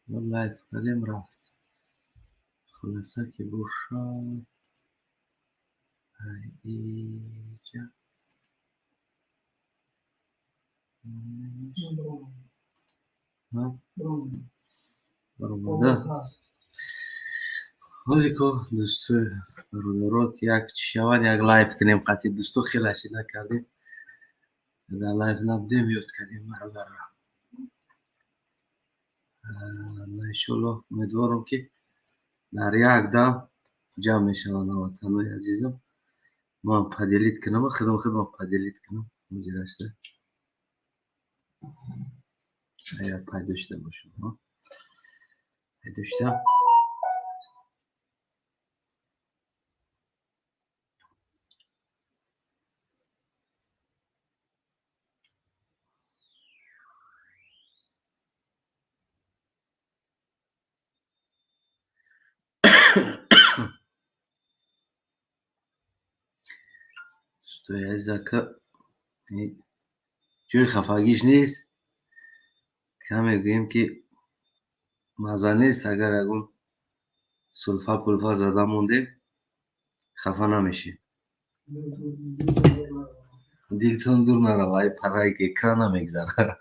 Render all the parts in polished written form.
لایف کردیم رفت. خلاصه که بوشد اینجا برآمده. حالی که دوستو برادرات یک شود یک لایف کنیم قطعی دوستو خیلی شیده کردیم در لایف نبودیم یاد کردیم برادر را. انشالله امیدوارم که در یک دم جمع میشوند هموطنان عزیزم. من پدیلیت کنم خدمت پدیلیت کنم مجرشته اگر پیداشته باشم پیداشته توی عزیزه که جوی خفاگیش نیست کمی گوییم که مزه نیست اگر اگون سلفه پلفه زده مونده خفه نمیشه دیلتون دور نروه پرهایی که اکران نمیگذاره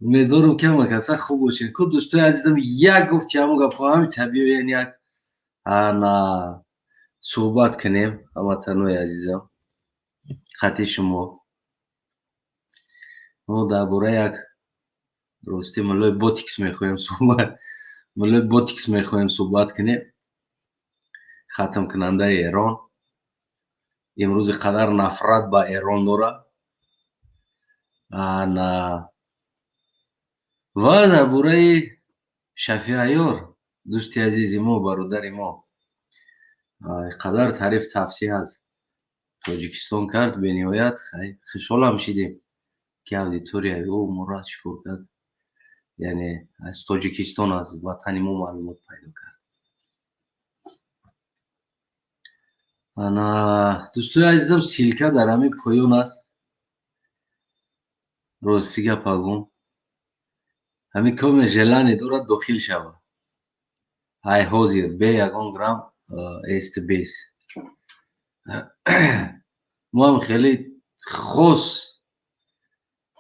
امیدوارم که همه کسا خوب باشه که دوستای عزیزم یک گفت که همون گفت همین طبیعی یعنی یک صحبت کنیم هموطنان عزیزم خطی شما ما درباره یک درستی ملای بوتیکس میخوایم صحبت کنیم ختم کننده ایران امروز قدر نفرت با ایران داره و درباره شفیع عیار دوستی عزیزی ما برادر ما قدر تعریف تفسیح از تاجیکستان کرد به نهایت خوشحال هم شدیم که اودیتوریای او مراد شکر کرد یعنی از تاجیکستان از وطن ما معلومات پیدا کرد. دوستای عزیزم سیلکه در همین پایون است راستی گپگم همین کم ژلانی دارد داخل شود های حاضر به یکان گرم است بیس ما هم خیلی خوش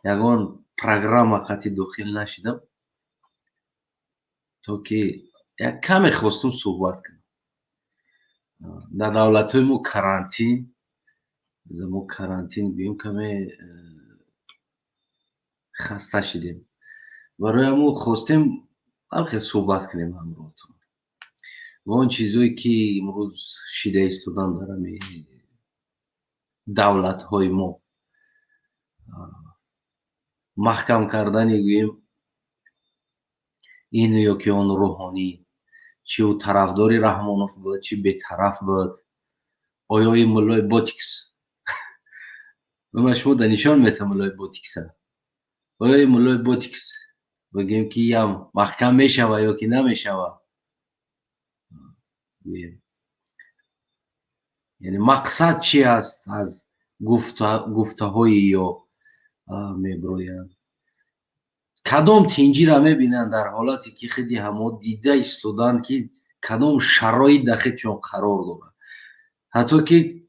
یکان پروگرام قطعی داخل نشدم تا که یک کمی خواستم صحبت کنم در دولت های ما کرانتین بیم کمی خسته شدیم برای همون خواستیم بلکه صحبت کنیم همراهتون و اون چیزایی که امروز شیده ایستادن در همین دولت های ما محکم کردن گوییم این یا که اون روحانی چی او طرفداری رحمانوف بود چی بی‌طرف بود آیا این ملای بوتیکس و شما در نشان میتم ملای بوتیکس آیا این ملای بوتیکس بگیم که یا محکم میشوه یا که نمیشوه یعنی مقصد چی است از گفته های یا میبرویند کدام تینجی را میبینند در حالتی که خیلی همه دیده ایستادن که کدام شرایط در خودشان قرار دارند حتی که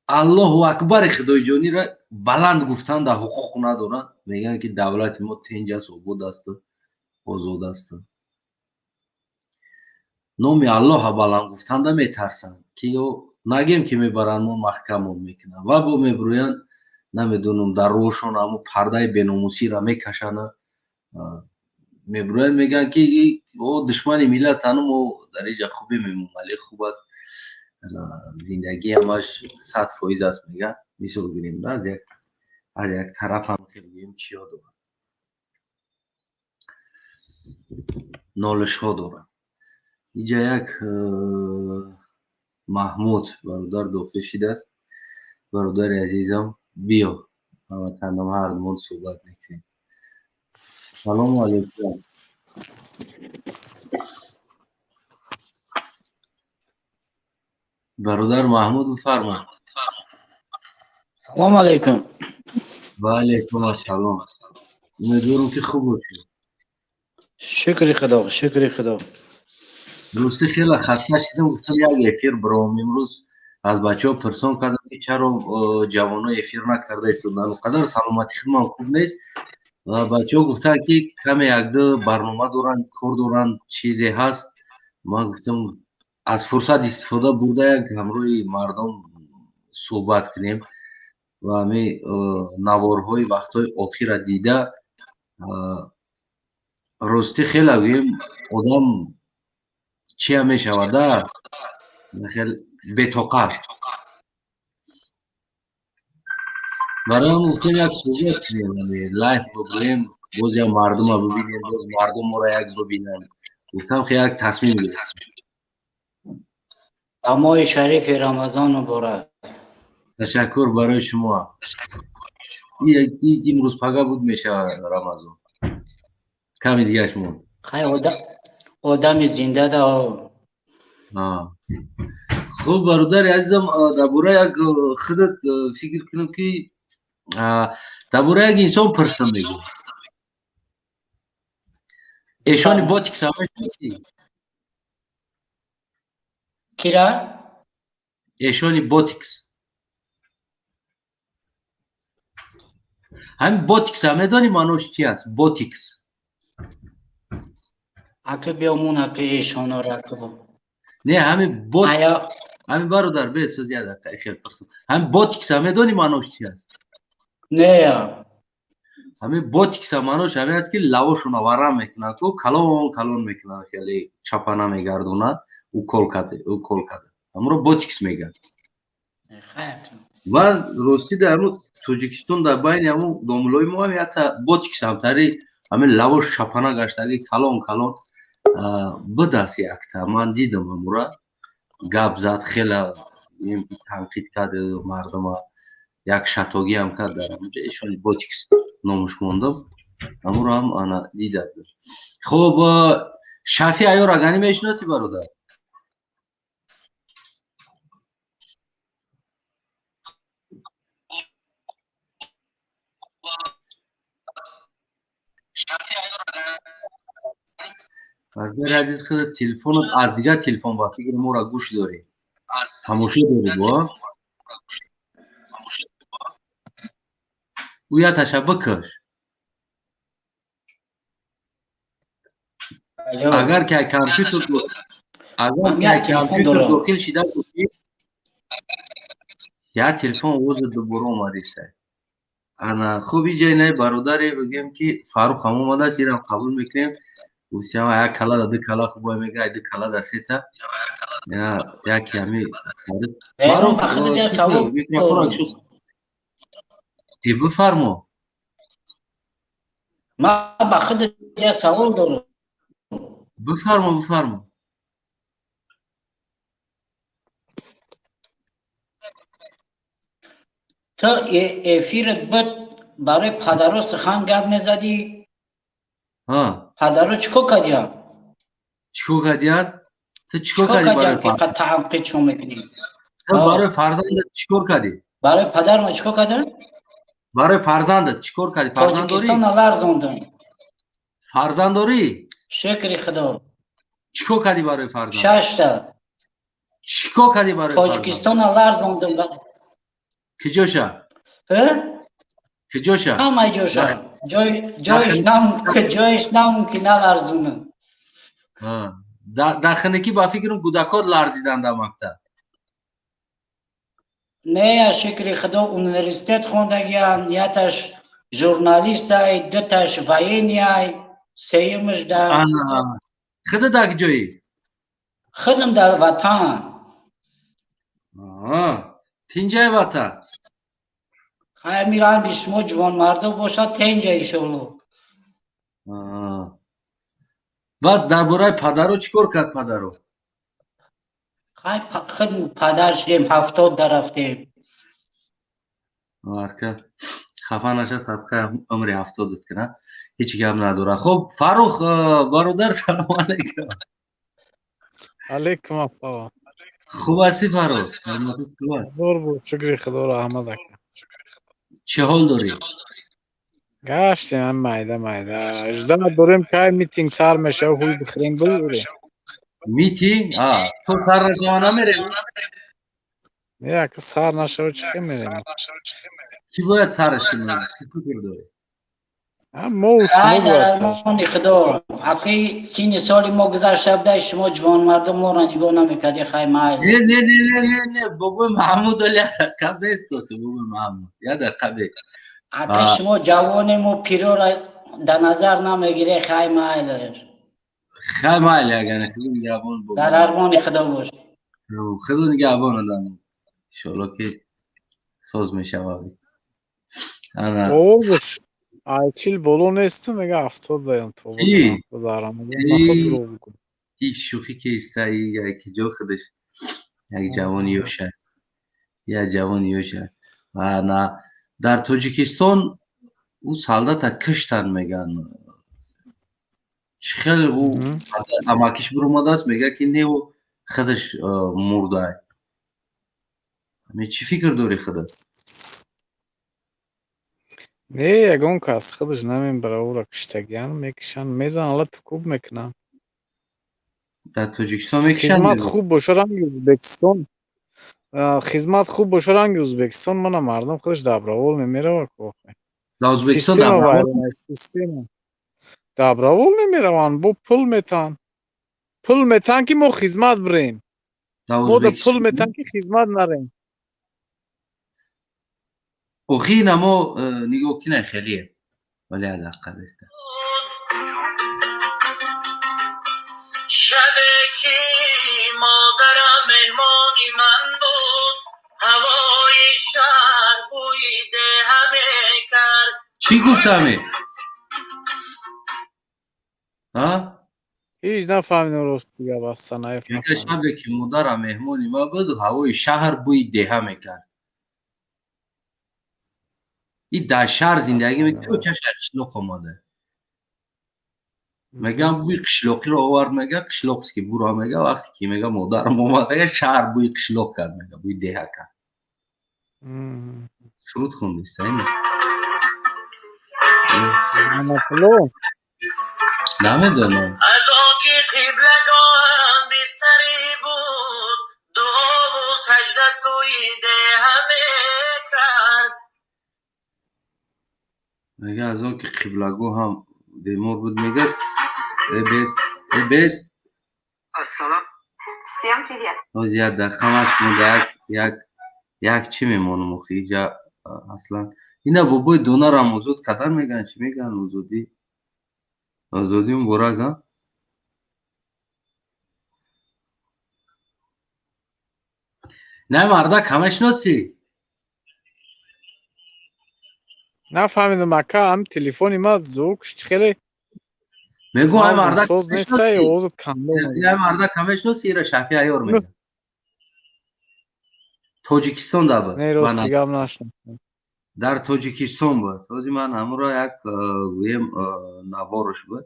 الله اکبر خدای جانی را بلند گفتن در حقوق ندارند میگن که دولت ما تنج است آباد است آزاد است نام الله بلند گفتن دا میترسند که نگیم که میبرند ما محکم میکنن و با میبرویند نمیدونم در روشون همو پرده بیناموسی را میکشن میبرویند میگن که دشمن ملت هنو در اینجا خوبی میمون ولی خوب است زندگی همش 100% است میگن مثل بگیریم از یک طرف هم خیلی بگیم چیا دارن نالش ها دارن اینجا یک محمود برادر داخل شده است برادر عزیزم بیا هموطنان هر دومون صحبت میکنیم سلام علیکم برادر محمود بفرمایید سلام علیکم و علیکم السلام امیدوارم که خوب باشی. شکر خدا، شکر خدا. راستی خیلی خسته شدم، گفتم یک افیر برام امروز از بچه‌ها پرسان کردم که چرا جوان‌ها افیر نکرده ایستادن، اونقدر سلامتی خودم خوب نیست و بچه‌ها گفتن که کم یک دو برنامه دارن، کار دارن، چیزی هست. من گفتم از فرصت استفاده برده یک همراه مردم صحبت کنیم و همین نوارهای وقتهای آخیر دیده راستی خیلی گویم آدم چی هم میشوده خیلی بتوقع برای هم گفتیم یک صحبت کنیم لایف بگویم باز یا مردم رو ببینیم باز مردم ما را یک ببینن گفتم خیلی یک تصمیم گرفتیم. ماه شریف رمضان مبارک. تشکر برای شما. این روز پگاه بود میشه رمضان کمی دیگه شما خیلی آدم زنده دا. خوب برادر عزیزم درباره یک خودت فکر کنم که درباره یک انسان پرسم میگم ایشانی باتیکس همه شنیدی؟ کی را؟ ایشانی باتیکس همین باتیکس هم میدانی معناش چی است؟ باتیکس اکه بیامون اکه ایشانا را کبا نه همین همین برادر به سوز یاد اکه خیلی پرسم همین باتیکس هم میدانی معناش چی است؟ نه یا همین باتیکس هم معناش همین است که لواشون ورم میکنن که کلون میکنن خیلی چپانه میگردونن او کل کده همون رو باتیکس میگن و راستی در همون توجیکستان در بین همون دامولای ما هم حتی باتیکس هم تاری همین لواش چپانه گشتگی کلون بدست یکتا من دیدم همون را گپ زد خیلی تنقید کرد مردم ها یک شتاگی هم کرد در همونجا ایشانی باتیکس نامش موندم همون رو هم آنا دیده. خب شفی ایار اگانی میشناسی برادر؟ برادر عزیز خود تلفن از دیگه تلفن با فکر ما را گوش داری تماشا داری با او یا تشبه کش اگر که کامپیوتر داخل شده یا تلفن اوز دوباره اومده است انا خوبی جای نه برادری بگیم که فاروق هم اومده سیرم قبول میکنیم گفتم یک کلا داده کلا خوبه میگه ایده کلا دستیتا یا یکی همی فاروق میکروفون اکشوز بفرمو ما بخد جا سوال دارم بفرمو تو افیرت بود برای پدرو سخن گپ میزدی پدرو چکو کدیم تو چکو کدی برای که قد تعمقید شو میکنی تو برای فرزندت چکور کدی برای پدر ما چکو کدیم برای فرزندت چکور کدی تاجیکستان لرزوندن فرزند داری شکر خدا چکو کدی برای فرزند 6 تا چیکو کدی برای فرزند تاجیکستان لرزوندن کجاشا همه جوشا جایش نمون که نلرزونه داخنکی با فکرم گودکات لرزیدن در مکتب نه شکر خدا اونیورسیتت خوندگیم یتش ژورنالیست های دوتش وینی های سیمش در خود در کجایی؟ خودم در وطن تینجای وطن خیلی میرنگی شما جوان مرده باشد تینجای شلو بعد در برای پدرو چیکار کرد پدرو؟ خیلی پدر شدیم 70 درفتیم خفه نشه صدقه عمری 70 کنه هیچی کم نداره. خب فاروق برادر سلام علیکم. علیکم السلام. خوب هستی فاروق؟ زور بود شکر خدا را احمد اکرم. چه حال داری؟ گشتیم هم مایده اجدا داریم که میتینگ سر میشه و هوی بخریم بگیریم میتینگ تو سر شما نمیری؟ یک سر نشه و چی میریم کی باید سرش کنه؟ چی فکر داری؟ هم ما و ای شما در باید سرش ارمان خدا حقی سین سال ما گذشته بوده شما جوان مردم ما را نگاه نمیکردی خیلی نه مایل نه نه نه نه نه بابا محمود علی دقیقه بیست تو بابا محمود یه دقیقه بیست حقی شما جوانیم و پیرو را در نظر نمیگیره خیلی مایل خیلی مایل اگر خیلی نگهبان بابا در ارمان خدا باش خیلی نگهبان آدم انشالله که ساز میشه واقعی انا اوش айчил боло несту мега 70 даём тобадан کی 70 дарам мегӯям нахуд ای дурӯғ бигӯ این شوخی که ایسته یک جا خودش یک جوان یوشه یک جوان یوشه و نه در تاجیکستان او سالداتا کشتن میگن خیلی او اماکیش بروماده است میگه که نه او خودش مرده می چی فکر داری خودت не ягон кас худаш намебара ӯро киштагиан мекишанд мезананд ала тукуб мекунанд در تاجیکستان میکشن хизмат دیگه хуб боша ранги ӯзбекистон хизмат хуб боша ранги ӯзбекистон мана мардум худаш добровол мемеравад охир در ازبکستان система добровольно вайрона система добровол мемераванд бо пул метаҳанд пул метаҳанд ки мо хизмат бирем در мо да пул ازبکستان метаҳанд ки хизмат нарем اخی نمو نگاه کنه خیلیه ولی علاقه بسته شبه که مادرم مهمانی من بود هوای شهر بویده همه کرد چی گفتمه؟ ها؟ ҳеҷ нафаҳмидам ростига баста که нафаҳмидам شبه که مادرم مهمانی من بود و هوای شهر بوی دهه میکرد این در شهر زندگی میکنه و چه شهر آماده میگم بوی قشلاقی رو آورد میگه قشلاق که برو میگه وقتی که میگه مادرم اومد میگه شهر بوی قشلاق کرد میگه بوی دهه کرد سرود خوندیست اینه رحمتالله نمیدونم از آنکه قبلگاهم بستری بود دعا و سجده سوی همه کرد میگه از آنکه قبلگاه هم بیمار بود میگه ای بیست السلام всем привет از یک دقیقه همش مونده یک چی میمونم اخی اینجا اصلا اینا بابای دونه را موزود قدر میگن چی میگن موزودی آزادی مبارک ها نه مردک همه شناسی нафаҳмидам ака ҳам телефони ман звукш хеле میگو های مردک соз همه нестае شناسی овозат камда نه мардак همه شناسی ایره شفی ایار میگن تاجیکستان دا بود не من ростигам нашнохтам در تاجیکستان بود تازی من همون را یک گویم نوارش بود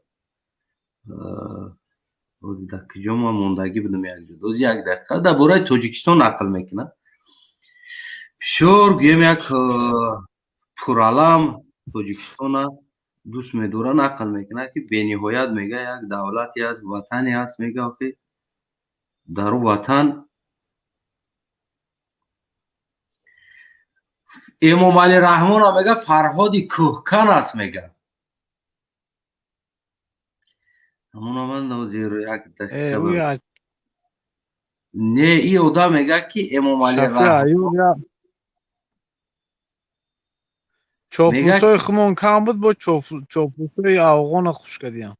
روزی در کجا ما موندگی بودم یک جا روزی یک دقیقه در برای تاجیکستان نقل میکنه شور گویم یک پورالام تاجیکستان دوست میدوره نقل میکنه که بینهایت میگه یک دولتی هست وطنی هست میگه که در وطن امام علی رحمان هم میگه فرهاد کوهکن است میگه همون من نوزیر یک دقیقه نه ای اودا میگه که امام علی رحمان чопусои хумон кам буд бо чопусои афғона хуш кардиям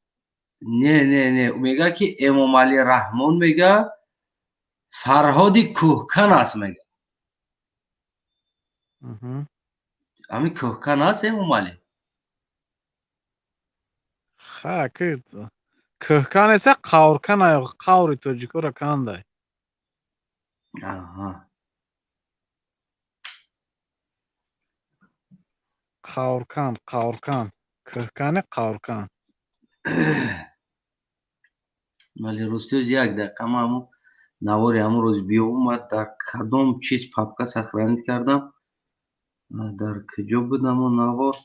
نه میگه که امام علی رحمان میگه فرهاد کوهکن است میگه همین کوهکن است امام علی ха кӯҳкан эса қавркана қаври тоҷикора кандай آها қавркан кӯҳкани қавркан ولی روستوز یک دقیقه ما همون نواری همون روز بیا اومد در کدام چیز پاپکا سخرانیت کردم در کجا بودم اون نوار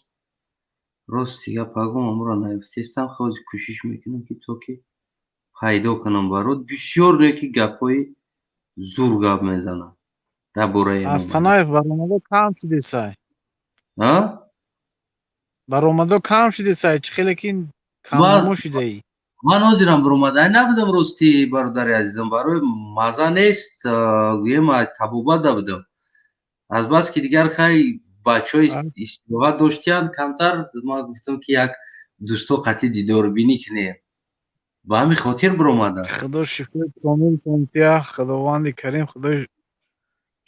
рости гапагум амро наифтестам хози кӯшиш мекунам ки то ки пайдо кунам барот бисёр неки гапҳои зур гап мезанам дар бораи эмомалӣ. Астанаев баромада кам шуди сай. А? Баромада кам шуди сай. Чӣ хеле ки камнамо шудаӣ. ман ҳозирам биромадан набудам рости бародари азизам барои маза нест гӯем табобат будам. Азбаски дигар хай бачаҳои истироҳат доштиянд камтар ман гуфтам ки як дӯсто қатъи дидорбинӣ кунем. Ба ҳамин хотир биромадам. Худо шифои комилтон тия. Худованди карим худо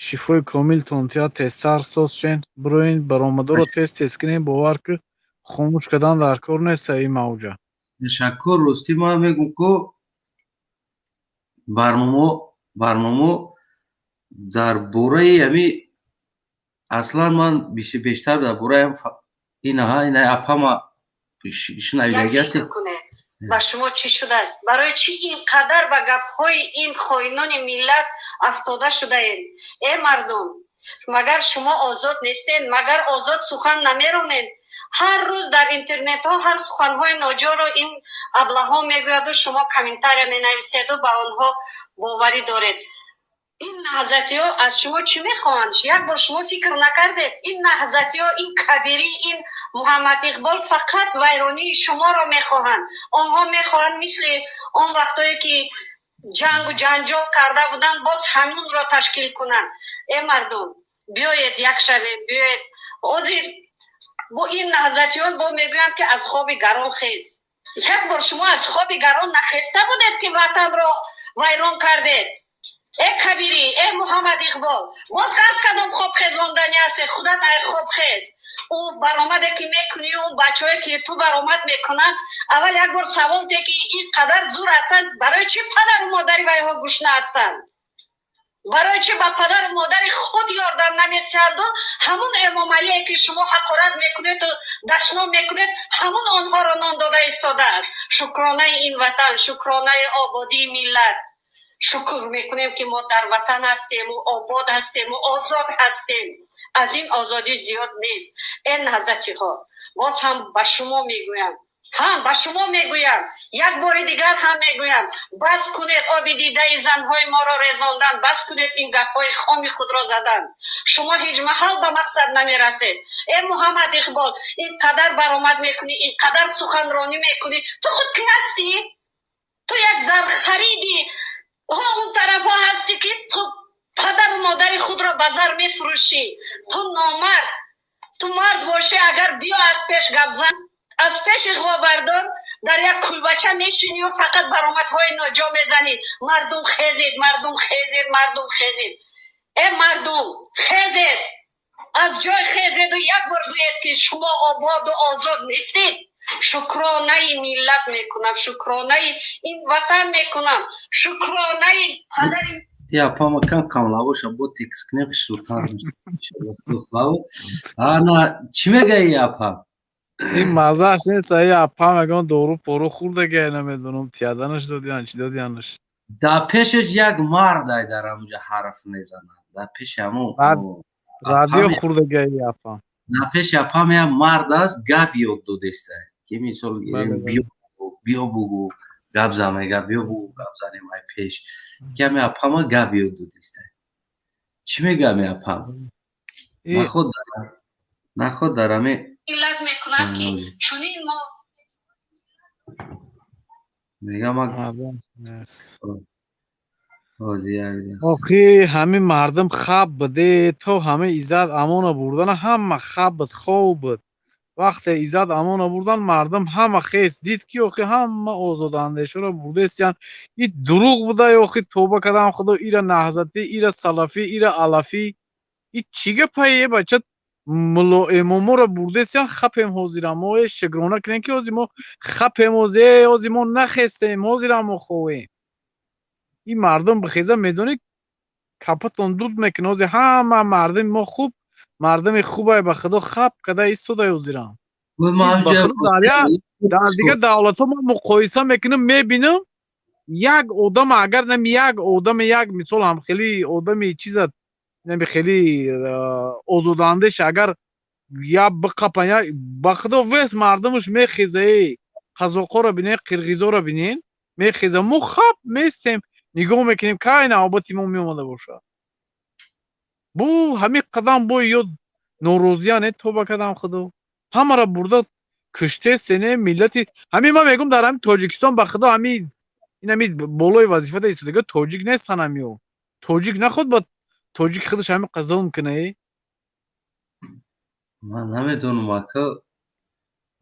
шифои комилтон тия. Тезтар соз шен. Бироин баромадаро тез кунем. Бовар ки хомӯш кардан дар кор неста ин мавҷа. Ташаккур ростӣ ман мегӯм ки барнома дар бораи ҳамин аслан ман бештар дар бораи ина апама шунавидаги ҳастед. ба шумо чӣ шудааст? Барои чӣ ин қадар ба гапҳои ин хоинони миллат афтода шудаед? Мардум, магар шумо озод нестед? Магар озод сухан намеронед? ҳар рӯз дар интернетҳо ҳар суханҳои ноҷоро ин аблаҳо мегӯяду, шумо комментария менависеду ба онҳо боварӣ доред. ин наҳзатиҳо аз шумо чӣ мехоҳанд? Як бор шумо фикр накардед? Ин наҳзатиҳо, ин кабирӣ, ин Муҳаммад Иқбол фақат вайронии шуморо мехоҳанд. Онҳо мехоҳанд мисли он вақтое ки ҷангу ҷанҷол карда буданд, боз ҳамунро ташкил кунанд. Мардум, биёед якшаве, биёед. Ҳозир бо ин наҳзатиён бо мегӯянд ки аз хоби гарон хез. Як бор шумо аз хоби гарон нахеста будед ки ватанро вайрон кардед? Кабирӣ, Муҳаммад Иқбол, боз аз кадом хоб хезондани ҳасте? Худат ай хоб хез. ӯ баромаде ки мекунӣ, ӯ бачаҳое ки ту баромад мекунанд, аввал як бор савол де ки ин қадар зур ҳастанд, барои чӣ падару модари вайҳо гӯш наҳастанд? барои чӣ ба падару модари худ ёрдам намедиҳанду ҳамун эмомалие ки шумо ҳақорат мекунеду дашном мекунед, ҳамун онҳоро ном дода истодааст? Шукронаи ин ватан, шукронаи ободии миллат. шукр мекунем ки мо дар ватан ҳастему, обод ҳастему, озод ҳастем. аз ин озодӣ зиёд нест. наҳзатиҳо, боз ҳам ба шумо мегӯям, ба шумо мегӯям, як бори дигар ҳам мегӯям, бас кунед оби дидаи занҳои моро резондан, бас кунед ин гапҳои хоми худро задан. шумо ҳеҷ маҳал ба мақсад намерасед. Муҳаммад Иқбол, ин қадар баромад мекунӣ, ин қадар суханронӣ мекунӣ, ту худ кӣ ҳастӣ? ту як зархариди اون طرف ها هستی که تو پدر و مادر خود را بازار میفروشی. تو نامرد، تو مرد باشی اگر بیا از پیش گبزن، از پیش اغوا بردار، در یک کلبچه میشینی و فقط برآمدهای ناجا میزنی. مردم خیزید، مردم خیزید، مردم خیزید. مردم خیزید، از جای خیزید و یک بار گوید که شما آباد و آزاد نیستید. شکرانه ملت میکنم، شکرانه این وطن میکنم، شکرانه پدر. یا پاما کم لاباشه با تکس کنیم سلطان انا چی میگه یا پا؟ این مزهش نیست. یا پا میگن دورو پرو خورده گه نمیدونم تیادنش دادیان چی دادیانش. در پیشش یک مرد در همونجا حرف میزنه. در پیش همون رادیو خورده گه یا پا. در پیش یا پا میگه مرد است گپ یاد دادسته. که مثال بیا بگو گپ زنه، بیا بگو گپ زنه مای پیش. که می اپاما گپ یاد دادسته. چی میگه می اپام؟ نخود دارم ملت میکنم که چونین ما میگم آخی همه مردم خواب بده تو همه ایزاد امانه بردن همه خواب بد خوب بد. وقتی ایزاد امان آوردن مردم همه خیس دید که آخی همه آزادانده شده برده استیان. این دروغ بوده آخی توبه کردم خدا ایره نهزتی، ایره سلفی، ایره علفی. این چیگه پایه بچه ملا امامو را برده استیان خپیم حاضرم ما شگرانه کنین که حاضر ما خپیم حاضر ما نخستیم حاضرم ما خویم. این مردم بخیزه میدونی کپتون دود میکنه حاضر همه مردم ما خوب مردم خوبه به خدا خب کده ایستاده حضورم. در دیگه دولت ها ما مقایسه میکنم میبینم یک آدم اگر نمی یک آدم یک مثال هم خیلی آدم چیزت نمی خیلی آزاداندهش اگر я бикапан я ба худо вес мардумаш мехезаи қазоқоро бинен қирғизоро бинен мехеза мо хаб местем нигоҳ мекунем кай навбати мо меомада бошад бу ҳамин қадам бо ё норозия не тоба кадам худо ҳамаро бурда киштесте не миллати ҳамин ман мегӯям дар ҳамин тоҷикистон ба худо ҳамин ин болои вазифада истодага тоҷик нестан ҳамиҳо тоҷик наход ба тоҷик худаш ҳамин қазол мекунае ман намедонам ака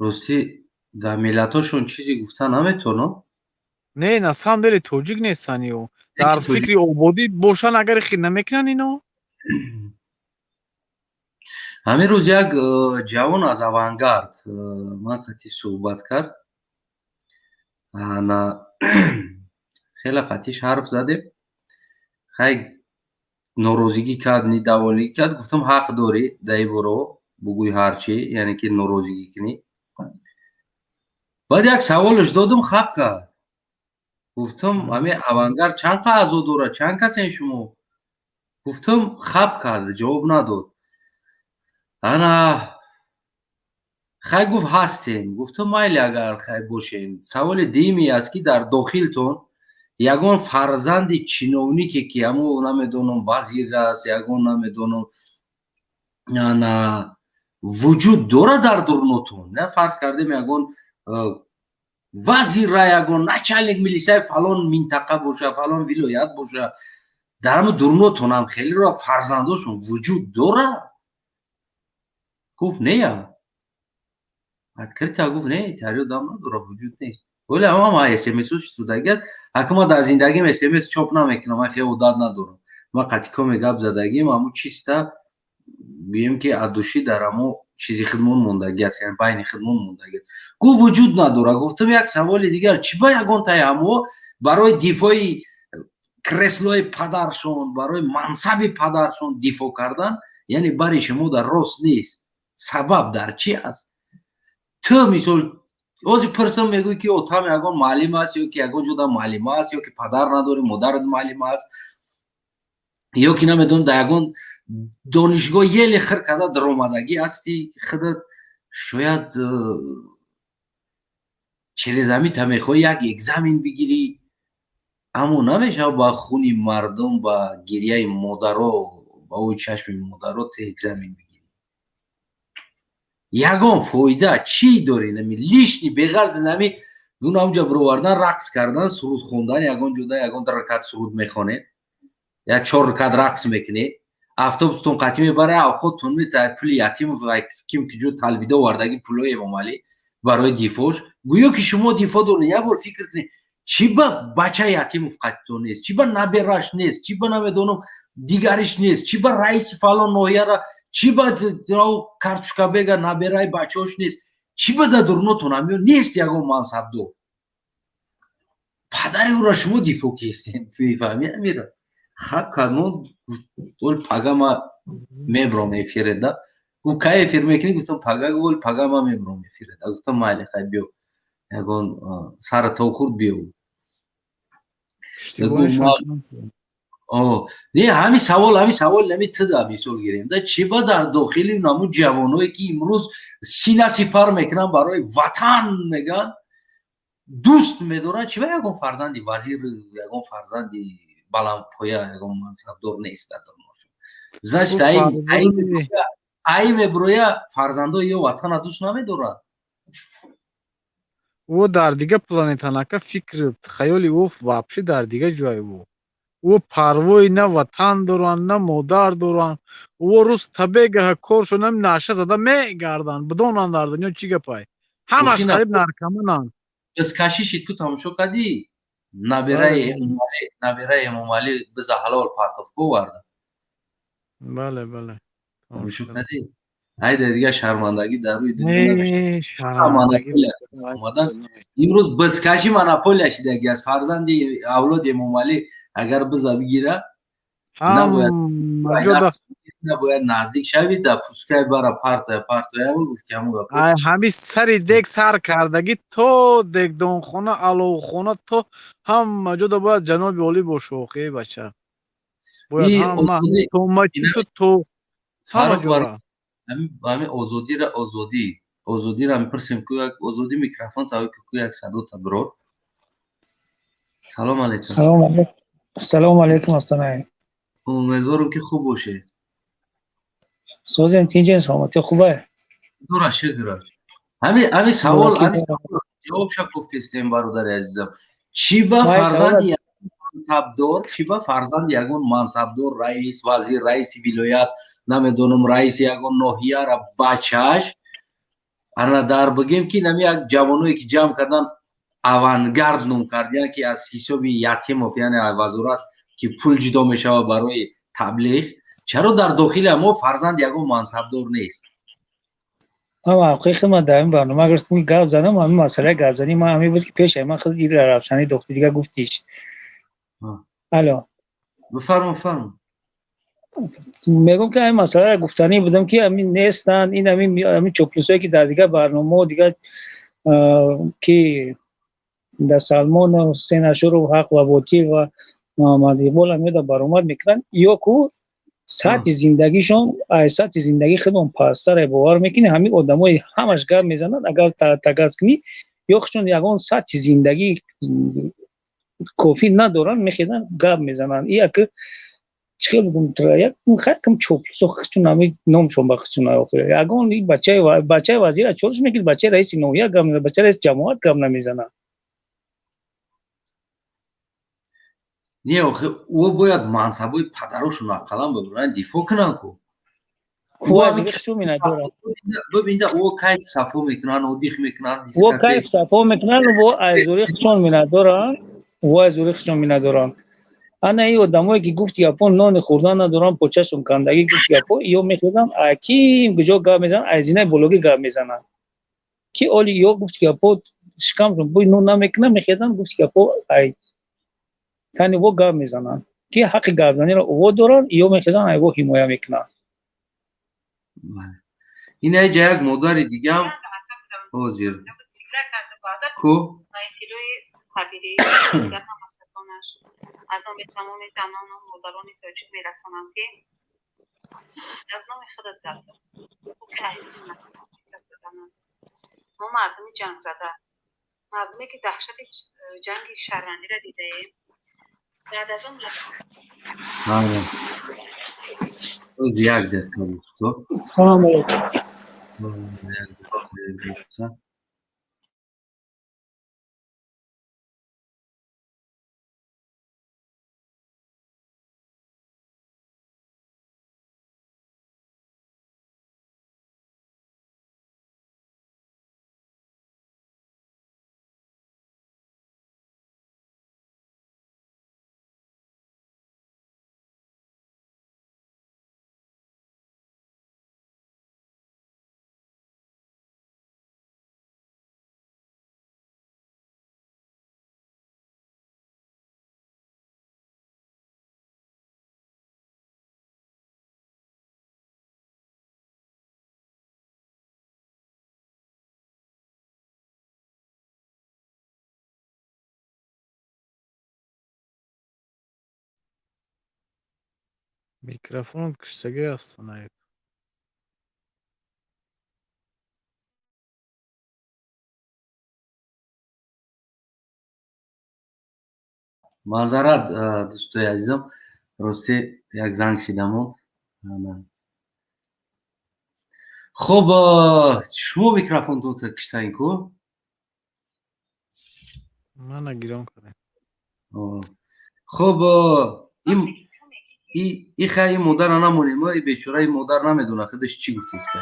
ростӣ дар миллатошон чизе гуфта наметавонам не на самом деле тоҷик нестан ё дар фикри ободӣ бошан агар хи намекунан ино ҳамин рӯз як ҷавон аз авангард ман қатӣ суҳбат кард хеле қатиш ҳарф задем хай норозигӣ кард нидаволигӣ кард гуфтам ҳақ дорӣ дар ин бора бугӯй ҳарчӣ яъне ки норозигӣ кунӣ баъд як саволаш додам хаб кард гуфтам ҳамин авангард чанд аъзо дорад чанд касен шумо гуфтам хаб кард ҷавоб надод ана хай гуфт ҳастем гуфтам майли агар хай бошем саволи дуюме аст ки дар дохилтон ягон фарзанди чиновнике ки ҳамо намедонам вазир аст ягон намедонам ана вуҷуд дорад дар дурнотон на фарз кардем ягон вазира ягон начальник милисияи фалон минтақа боша фалон вилоят боша дар ҳама дурнотон ҳам хелеро фарзандошон вуҷуд дорад гуфт нея открыто гуфт не тариё дам надорад вуҷуд нест вале ҳама смс-о шудагиат ҳакма дар зиндагим смс чоп намекунам ман хеле одат надорам ман қатӣ коме гап задагим ҳамо чиста бием ки адуши дар ҳамо чизи хидмон мондаги аст яъне байни хидмон мондаги аст гуфт вуҷуд надорад гуфтам як саволи дигар чӣ ба ягонтаи ҳамо барои дифои креслои падаршон барои мансаби падаршон дифо кардан яъне бари шумо дар рост нест сабаб дар чӣ аст ту мисол ҳозир пурсам мегӯй ки отам ягон муаллим аст ё ки ягон ҷода муаллима аст ё ки падар надори модарат муаллима аст ё ки намедонам дар ягон донишгоҳ еле хир карда даромадагӣ ҳасти худат шояд через ҳамита мехоҳӣ як экзамен бигирӣ аммо намешавад ба хуни мардум ба гирияи модаро ба ои чашми модаро ту экзамен бигирӣ ягон фоида чӣ дорӣ нами лишни беғарзи нами ҳамҷа бировардан рақс кардан суруд хондан ягон ҷода ягон ракат суруд мехонед я 4 ракат рақс мекунед автобустон қатӣ мебарад авқоттон метаҳад пули ятим ким ки ҷо талбида овардаги пулои эмомалӣ барои дифоъш гӯё ки шумо дифоъ доред як бор фикр кунед чӣ ба бачаи ятим овқатитон нест чӣ ба набераш нест чӣ ба намедонам дигариш нест чӣ ба раиси фалон ноҳияра чӣ ба картушкабега набераи бачаҳош нест чӣ ба дар дурнотон ҳамё нест ягон мансабдор падари ӯро шумо дифоъ кестем мефаҳмед амира хаб кадмо пагама мебром эфиреда гуфт кай эфир мекунӣ гуфтам пага гуфт пагама мебром эфиреда гуфтам майли хай биё ягон сарато хурд биё не ҳамин савол нами туда мисол гирем да чӣ ба дар дохили намо ҷавоное ки имрӯз сина сипар мекунанд барои ватан меган дӯст медорад чӣ ба ягон фарзанди вазир ягон фарзанди баландпоя ягон мансабдор нест дар дурношон значит ай меброя фарзандои ё ватана дӯст намедорад ӯ дар дига планетанака фикр хаёли ӯ вообще дар дига ҷой ӯ парвои на ватан доранд на модар доранд ӯ рӯз табегаҳа коршо нами наша зада мегарданд бидонанд дар дунё чӣ гапай ҳамаш қариб наркомананд бизкашишит ку тамошо кардӣ набераи эмомалӣ биза ҳалол партовка оварда бале тамошо кардӣ айда дига шармандагӣ дар рӯи имрӯз бизкашӣ монополия шидаги аст фарзанди авлоди эмомалӣ агар биза бигира набояд наздик шавид дар пускай бара партоя гуфти ҳамин сари дег сар кардагӣ то дегдонхона аловхона то ҳама ҷода бояд ҷаноби олӣ боша охе бача бояд ҳама то мачиту то ҳама ҷора ҳамин озодиро мепурсем ку як озодӣ микрофон тавои ку як садота бирор. салом алейкум. Салом алейкум Астанай. умедворам ки хуб бошед. Созен тинҷен саломати хубае? дура шукр. ҳамин савол ҷавобша гуфтестем бародари азизам. чӣ ба фарзанди ягон мансабдор, раис, вазир, раиси вилоят, намедонам раиси ягон ноҳияра бачааш ана дар бигем ки нами як ҷавоное ки ҷамъ кардан авангард ном кардиян ки аз ҳисоби ятимов яъне вазорат ки пул ҷудо мешавад барои таблиғ, чаро дар дохили мо фарзанди ягон мансабдор нест? ҳақиқи ман дар ин барнома агар ми гап задам ҳамин масъалаи гапзанӣ ман ҳамин буд ки пешай ман хеле дир равшанӣ дохти дига гуфтиш. алло бифармо мегум ки ҳамин масъаларо гуфтанӣ будам ки ҳамин нестанд ин ҳамин чоплусое ки дар дига барномаҳо дига ки да Салмону Ҳусейн Ашуров Ҳақ ва Ботил ва Муҳаммад Иқбол ҳамеда баромад мекунанд ё ку сатҳи зиндагишон аз сатҳи зиндагӣ хеле пасттаре бовар мекунӣ ҳамин одамои ҳамаш гап мезананд агар тагаз кунӣ ё худшон ягон сатҳи зиндагӣ кофӣ надоранд мехезанд гап мезананд ия ки чихел якм чоплусо худшон ҳамин номшон ба худшон охир ягон бачаи вазира чорш мекунад бачаи раиси ноҳия гап мезанад бачаи раиси ҷамоат гап намезанад. не охи ӯ бояд мансабои падарошон ақаллан бибаранд дифоъ кунанд ку. бибинда ӯ кайф сафо мекунанд одих мекунанд ӯ кайф сафо мекунанд ва айзури худшон минадоранд ана ин одамое ки гуфт япон нони хӯрдан надоранд почашон кандагӣ гуфт япон ё мехезанд аким куҷо гап мезананд айзинаи бологӣ гап мезананд ки оли ё гуфт япон шикамшон бӯй нон намекунад мехезанд гуфт япон ай тани во гап мезананд ки ҳаққи гапзаниро ӯво доранд ё мехезанд ай во ҳимоя мекунанд. ин айҷа як модари дигам ҳозир ку از نام تمام زنان و مادران تاجیک می‌رسانم که از نام خودت درد او که احسان نکنند ما مردمی جنگ زده مردمی که دهشت جنگ شهروندی را دیده ایم بعد از اون یک دقیقه بود سلام علیکم. Mikrofon kışsaga yastanayib. маъзарат дӯстои азизам росте як занг шидамон. хуб шумо микрофонтонро киштаин ку Мана гирон кардем. хуб ин хай ин модара намонем ин бечора ин модар намедона худаш чӣ гуфтеста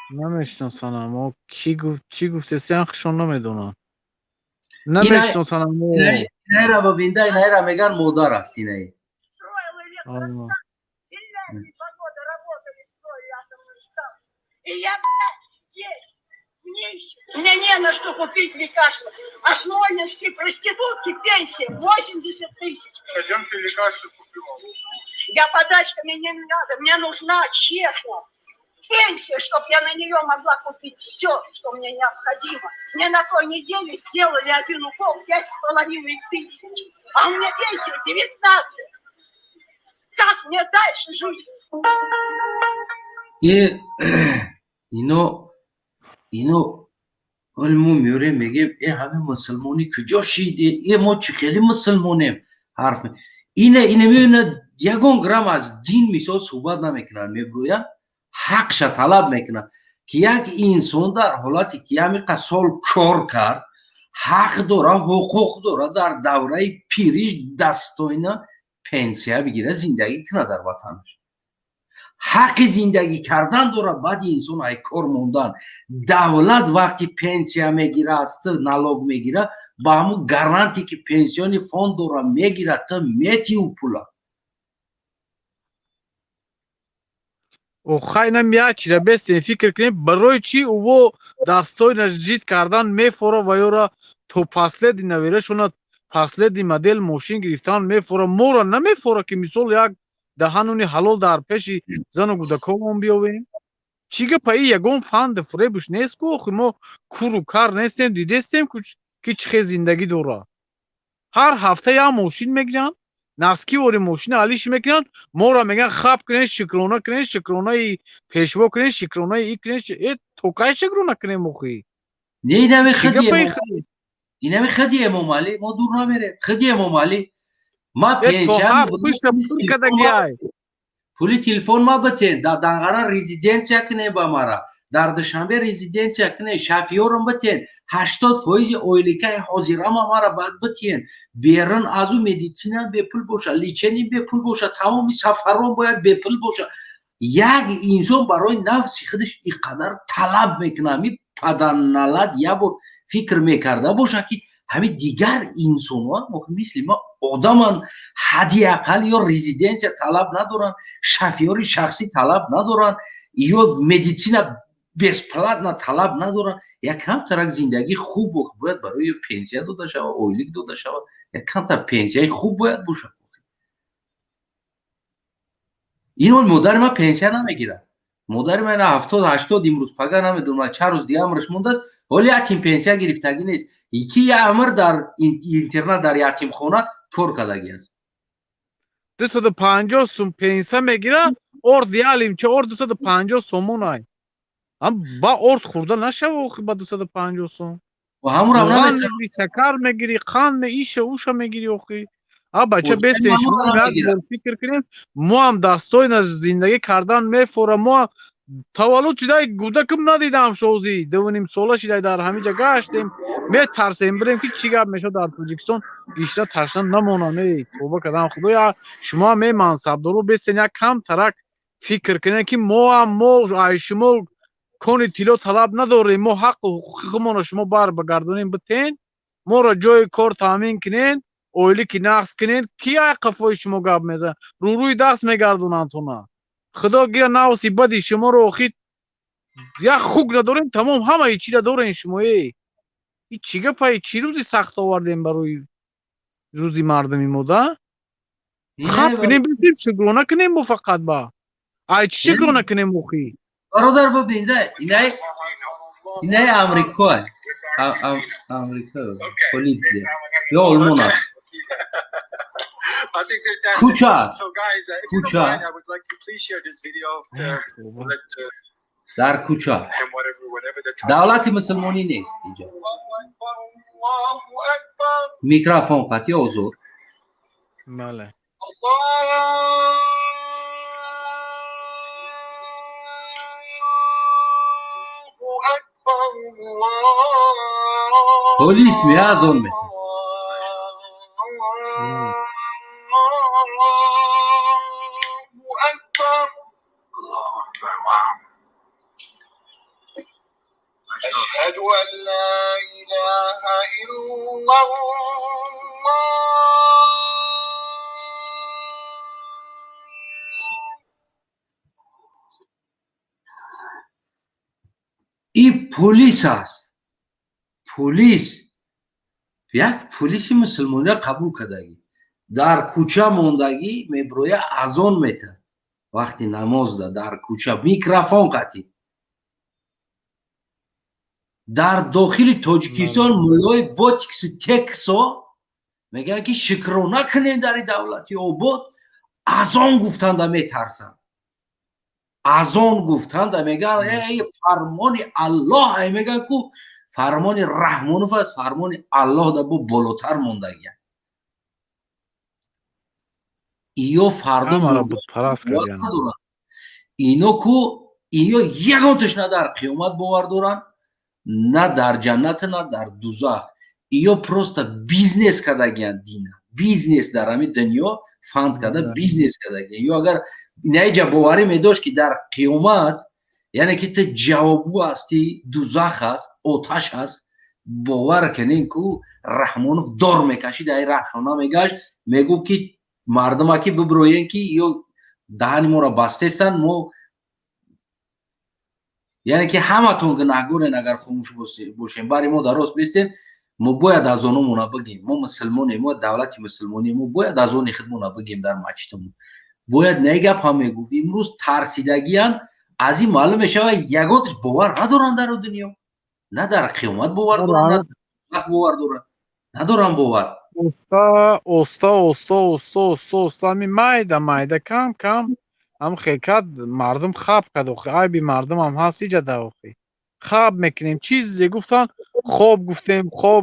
намешносанам чӣ гуфтеста худшон намедонанд намешносанам инайра бабинда инайра меган модар аст инай И я здесь. Мне не на что купить лекарства. А смольнинские проститутки пенсия 80 тысяч. Пойдемте лекарства купим. Я подачками не надо. Мне нужна, честно, пенсия, чтобы я на нее могла купить все, что мне необходимо. Мне на той неделе сделали один укол 5,5 тысяч. А у меня пенсия 19. Как мне дальше жить? اینو ولی ما میوریم میگیم ای همه مسلمانی کجا شیده ای ما چی خیلی مسلمانیم حرف اینه میبینه یگون گرم از دین مثال صحبت نمیکنن میگوین حقش طلب میکنن که یک انسان در حالتی که همین سال کار کرد حق داره حقوق داره در دوره پیریش دستاینا پنسیه بگیره زندگی کنه در وطنش حق زندگی کردن داره بعد انسان های کار موندن دولت وقتی پنسیه میگیره است نالوگ میگیره با همون گارانتی که پنسیونی فوند داره میگیره تا میتی او پولا و خیلی یک چیز بستیم فکر کنیم برای چی او دستای نجید کردن میفوره و یا تو پسلدی نویره شونه پسلدی مدل ماشین گرفتن میفوره مورا نمیفوره که مثال یک دهانونی حلال در پیشی زن و گودکان بیاویم چیگه پایی یگون فند فریبش نیست که ما کورو کار نیستیم دیدستیم که چه زندگی دوره هر هفته یا ماشین میگیرن نسکی وری ماشین علیش میکنن ما را میگن خب کنین شکرونه ای پیشوا کنین شکرونه ای کنین تو که شکرونه کنین مخی نه اینه خدی امام علی ما دور نمیره خدی امام علی ما پنشن پولی تلفن ما بتین در دنگره رزیدنسیا کنه با مرا در دوشنبه رزیدنسیا کنه شفیورم بتین 80% اویلیکای حاضرام ما را بعد بتین بیرون از اون مدیسینا به پول باشه لیچنی به پول باشه تمامی سفران باید به پول باشه یک انسان برای نفس خودش اینقدر طلب میکنه می پدنالد یا با فکر میکرده باشه که همه دیگر انسان ها مثل ما آدمان حدی اقل یا رزیدنس طلب ندارن شفیاری شخصی طلب ندارن یا مدیسینا بسپلات طلب ندارن یک کم ترک زندگی خوب باید برای پنسیه داده شود اویلیک داده شود یک کم تر پنسیه خوب باید باشه اینو مادر ما پنسیه نمیگیره مادر من 70-80 امروز پگاه نمیدونم چند روز دیگه عمرش مونده است ولی یتیم پنسیه گرفتگی نیست یکی یه عمر در اینترنت در یتیم خانه کار کردگی است 250 سوم پنسیه میگیره ارد یالیم چه ارد 250 سومون های هم با ارد خورده نشه با 250 سوم و همون رو نمیگیری سکر میگیری خان ایشه اوشه میگیری اوخی بچه بستین شما فکر کنیم ما هم دستای زندگی کردن میفوره ما تولد چیدای گودکم ندیدم شوزی 2.5 ساله شیدای در همه جا گشتیم میترسیم بریم که چی گپ میشد در تاجیکستان بیشتر ترسن نمونم توبه کردم خدایا شما می منصب دارو بستین یک کم ترک فکر کنین که ما شما کنی تیلو طلب نداریم ما حق و حقوقمون شما بر بگردونیم بتین ما را جای کار تامین کنین اویلی که نقص کنین کی قفای شما گپ میزن روی دست میگردونن تو نه خدا گیر نوسی بدی شما رو خید یک خوک ندارین تمام همه چی دارین شما این چیگه پای چی روزی سخت آوردیم برای روزی مردمی مودا خب کنیم بسیم شکرونه کنیم مو فقط با ای چی شکرونه کنیم مخی برادر ببینده اینه امریکا پولیسی یا آلمان است کوچه است کوچه در کوچه دولت مسلمانی نیست اینجا میکروفون قطعی حضور بله پلیس میاد اون میاد أشهد أن لا إله إلا الله این پلیس است پلیس یک پلیس مسلمانی قبول کردگی در کوچه موندگی میبروی اذان میته وقتی نماز ده در کوچه میکروفون قطعی در داخل تاجیکستان مولای باتیکس تکسا میگن که شکرانه کنین در دولتی آباد اذان گفتن ده میترسن аз он гуфтанд меган фармони аллоҳ меган ку фармони раҳмонов аст фармони аллоҳ да бо болотар мондагиянд иё фарду ҳамаро бутпараст кардиянд ино ку иё ягонташ на дар қиёмат бовар доранд на дар ҷаннат на дар дузах иё просто бизнес кардагиянд дина бизнес дар ҳамин дунё фанд карда бизнес кардагиянд ё агар инаиҷа боварӣ медошт ки дар қиёмат яъне ки ту ҷавобгӯ ҳастӣ дузах аст оташ аст бовар кунем ку раҳмонов дор мекашид ай раҳшона мегашт мегуфт ки мардумаки бибироен ки ё даҳани моро бастестанд мо яъне ки ҳаматон гунаҳгорен агар хомӯш бошем бари мо дарост бистем мо бояд аз онумона бигем мо мусулмонем мо давлати мусулмонем мо бояд аз они худмона бигем дар маҷтамон бояд не гапа мегуфт имрӯз тарсидагиянд аз ин маълум мешавад ягонташ бовар надоранд дар дунё на дар қиёмат бовар доранд на бовар доранд надоранд бовар оста ами майда кам ам хекат мардум хаб кад охи айби мардумам ҳаст иҷада охи хаб мекунем чизе гуфтан хоб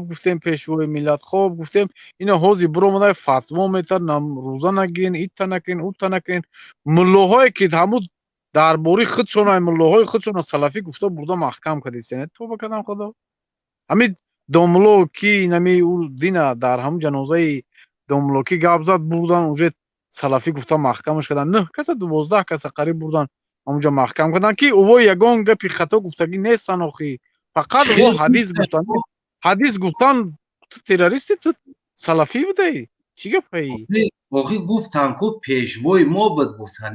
гуфтем пешвои миллат хоб гуфтем ино ҳозир биромада фатво метан рӯза нагирин итта накирин утта накирин муллоҳое ки ҳамун дарбори худшон муллоҳои худшон салафӣ гуфта бурда маҳкам кадисен тоба кадам худо ҳамин домло ки нами дина дар ҳамун ҷанозаи домло ки гап зад бурдан уже салафӣ гуфта маҳкамаш кардан 9 каса 12 каса қариб бурдан ҳамунҷа маҳкам кардан ки ӯво ягон гапи хато гуфтагӣ нестан охи фақат ӯ ҳадис гуфтан ту террористи ту салафӣ будаӣ чӣ гапаи охи гуфтан ку пешвои мо буд гуфтан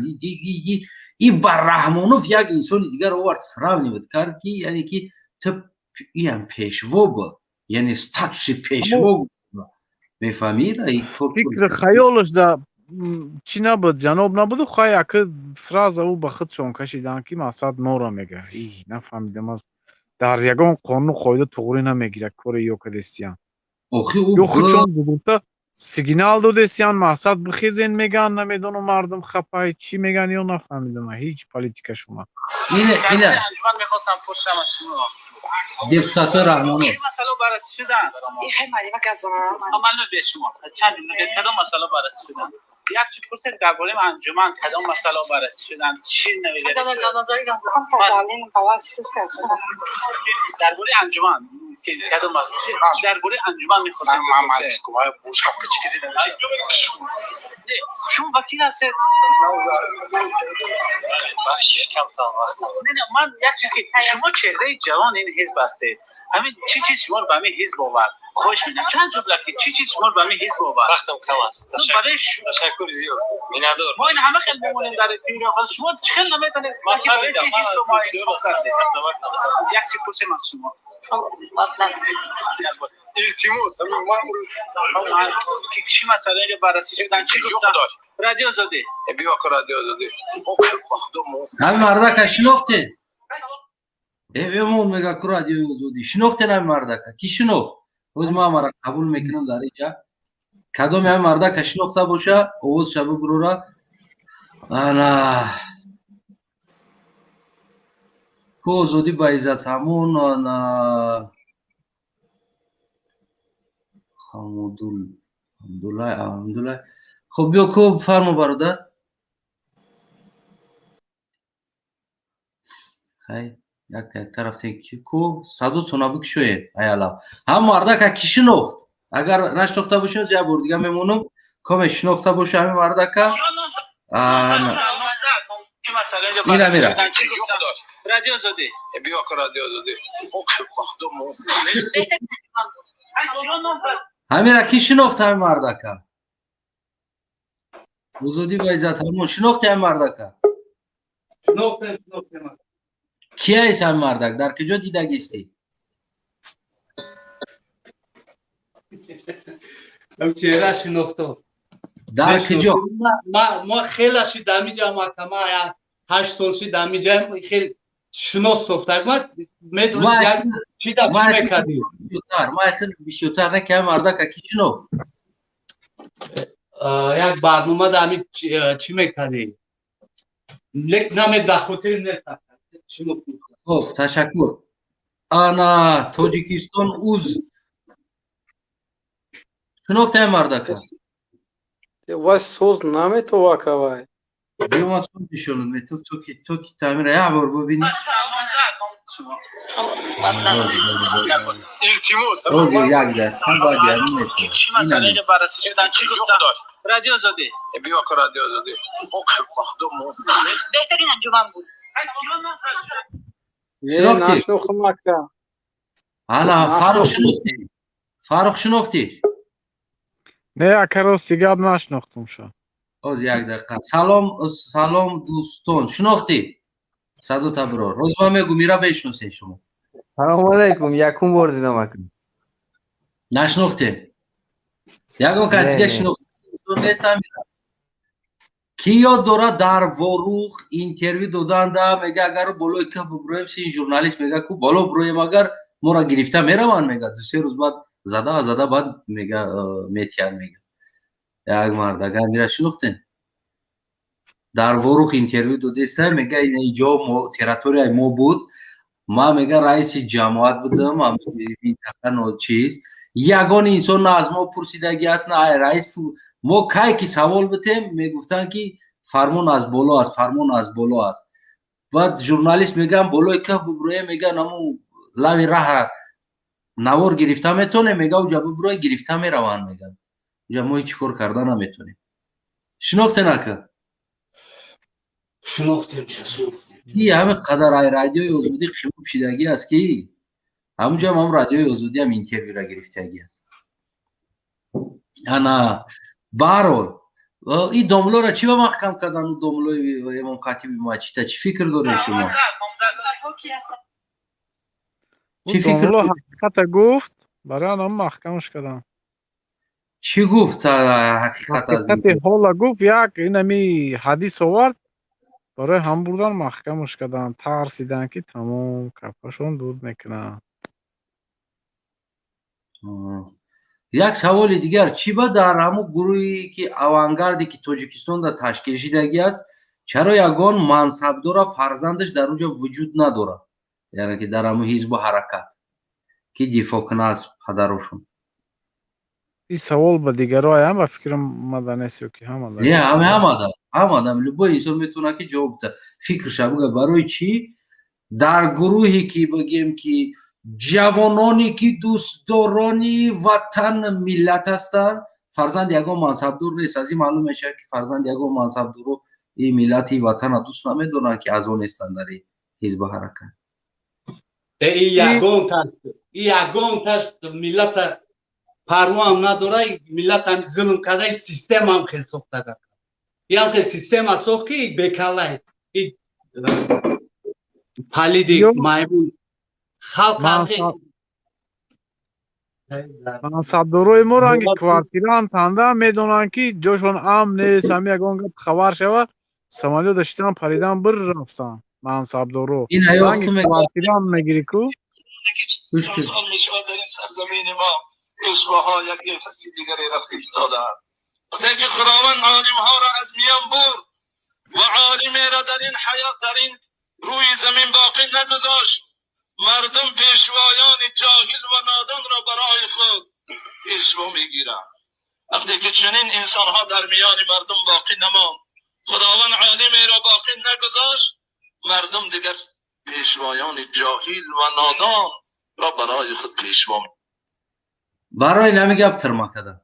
и ба раҳмонов як инсони дигар овард сравнивад кард ки яъне ки ту иам пешво буд яъне статуси пешво мефаҳмӣ фикр хаёлаш да чӣ набуд ҷаноб набуду хай ака сразу ӯ ба худшон кашиданд ки мақсад моро мега нафаҳмидам дар ягон қонуну қоида туғрӣ намегирад кори ё кадестиян ё худшон бугурта сигнал додестиян мақсад бихезен меган намедонам мардум хапай чӣ меган ё нафаҳмидам ҳеҷ политика шумо анҷуман мехостам пурсам аз шумо депутатор раҳмонов чӣ масъала баррасӣ шуданд амално бе шумо чанд ҷумла кадом масъала баррасӣ шуданд як чӣ пурсед дар бораи анҷуман кадом масъала баррасӣ шуданд чӣ навигарид дар бораи анҷуман кадом дар бораи анҷуман мехостем шумо вакил ҳастед ман як чиз ки шумо чеҳраи ҷавон ин ҳизб ҳастед ҳамин чӣ чиз шуморо ба ҳамин ҳизб овард хоҳиш медам чанд ҷумла ки чӣ чиз шуморо ба ҳамин ҳизб овард вақтам кам аст ташаккур зиёд миннатдор мо ин ҳама хел мемонем дар шумо чӣ хел наметонед як чиз пурсем аз шумо илтимос чӣ масъалаи баррасӣ шудан чӣ гуфтанд радиозодӣ биёко радиозодӣ ҳамин мардака шинохтед эмон мега ку радиозодӣ шинохтед ҳамин мардака ки шинохт ҳоз ман мара қабул мекунам дар инҷа кадоми ҳамин мардака шинохта боша овозша бибурора ана ку озодӣ ба иззатҳамон ана ҳамдуллаҳ хуб бё ку фармо бародар хай як тарафтен ку садотона бикушоед аялав ҳам мардака ки шинохт агар нашинохта бошед як бор дига мемонам коме шинохта боша ҳамин мардака ина мира радиозодӣ биёко радиозодӣ ҳамира ки шинохта ҳамин мардака озодӣ ба иззатҳамон шинохти ҳамин мардака ки аст ҳамин мардак дар куҷо дидагистӣ чеҳра шинохто дар куҷо мо хелаши дамиҷа маҳкама 8 солши дамиҷаем хел шинос софтак ма медонам чӣ мекардӣ ма хел бисёртар не ки ҳамин мардака ки шинохт як барнома дами чӣ мекардӣ лек наме дахотир нест шумо خب تشکر انا تاجیکستان اوز شناخته مردکه وای سوز نمیتوکوای بیوم از خون پیشونم تو کی تعمیر یه بار ببینی روز یک در هم باید یعنی میتونه چی مسئله که بررسی شدن چی گفتن رادیو آزادی بیا که رادیو آزادی مخدوم بهترین انجمن بود شناختی نشناختم اکا حالا فاروق شناختی نه اکا راستی گاب نشناختم شو از یک دقیقه سلام دوستان شناختی صدو تبرار روزنامه میرا بشناسین شما سلام علیکم یکم بار دیدم اکنون نشناخته یکم کسی که شناخته نیستم کی یاد داره در واروخ اینترویو دادن ده میگه اگر بالای که ببرویم سی ژورنالیست میگه کو بالا برویم اگر ما را گرفته میروان میگه دو سه روز بعد زده بعد میگه میتیان میگه یک مرد اگر میره شناخته در واروخ اینترویو داده میگه اینجا تریتوری ما بود ما میگه رئیس جماعت بودم هم منطقه چیز یگان انسان از ما پرسیدگی است نه رئیس ما کی که سوال بتیم میگفتن که فرمان از بالا است فرمان از بالا است بعد ژورنالیست میگم بالای که ببروی میگه نمو لوی راه نوار گرفته میتونه میگه اوجا ببروی گرفته میروان میگن اوجا ما هیچ کار کردن نمیتونیم شناخته نکرد شناختیم این همه قدر رادیوی آزادی قیمت پشیدگی است که همونجا هم رادیوی آزادی هم اینترویو را گرفتگی است انا بارول این داملو را چی با محکم کردن اون داملوی امام خطیب ما چی فکر داره شما چی فکر داملو حقیقت گفت برای آنها محکمش کردن چی گفت حقیقت از حقیقت حالا گفت یک اینمی حدیث آورد برای هم بردن محکمش کردن ترسیدن که تمام کپشون دود میکنن یک سوال دیگر چی با در همون گروهی که اوانگاردی که تاجیکستان در تشکیل شدگی است چرا یگان منصبدار فرزندش در اونجا وجود نداره یعنی که در همون حزب و حرکت که دفاع کنه از پدرشون این سوال با دیگرای هم با فکرم مدنیسی که هم نه هم آدم لبا انسان میتونه که جواب ده فکرش بگه برای چی در گروهی که بگیم که جوانانی که دوستدارانی وطن ملت هستند فرزند یگان منصبدار نیست از این معلوم میشه که فرزند یگان منصبدار این ملتی وطن دوست نمیدونن که از اون هستند در حزب حرکت این یگان تست ملت پروا هم نداره ملت هم ظلم کرده سیستم هم خیلی ساخته کرده این هم خیلی سیستم هم ساخت که بکله پلیدی مایمون خلق هم منصبداروی ما رنگی کوارتیران تنده میدونن که جاشون امن نیست هم یگان خبر شوه سمالیو داشتن پریدن بر رفتن منصبدارو رنگی کوارتیران میگیری کو سال میشود در این سرزمین ما اشباها یک نفسی دیگری رفت ایستادند که خداوند عالم ها را از میان برد و عالمی را در این حیات در این روی زمین باقی نگذاشت مردم پیشوایان جاهل و نادان را برای خود پیشوا میگیرند وقتی که چنین انسان ها در میان مردم باقی نماند خداوند عالمی را باقی نگذاشت مردم دیگر پیشوایان جاهل و نادان را برای خود پیشوا برای نمیگه ترما کردن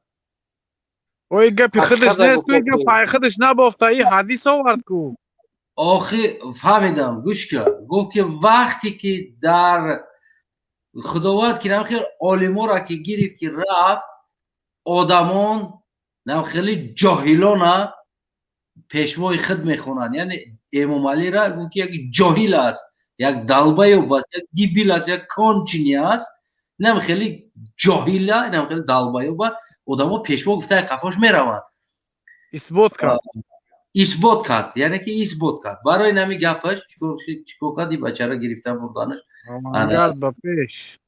اوی گپی خودش نیست کوی گپای خودش نبافته این حدیث آورد کو آخه فهمیدم گوش کن گفت که وقتی که در خداوند که نمیخیر عالما را که گرفت که رفت آدمان نمیخیلی جاهلانه پیشوای خود میخونن یعنی امام علی را گفت که یک جاهل است یک دلبه و بس یک دیبیل است یک کانچینی است نمیخیلی جاهله نمیخیلی دلبه و بس آدما پیشوا گفته قفاش میروند اثبات کرد یعنی که اثبات کرد برای نمی گپش چیکار کردی بچه را گرفتن بردانش با پیش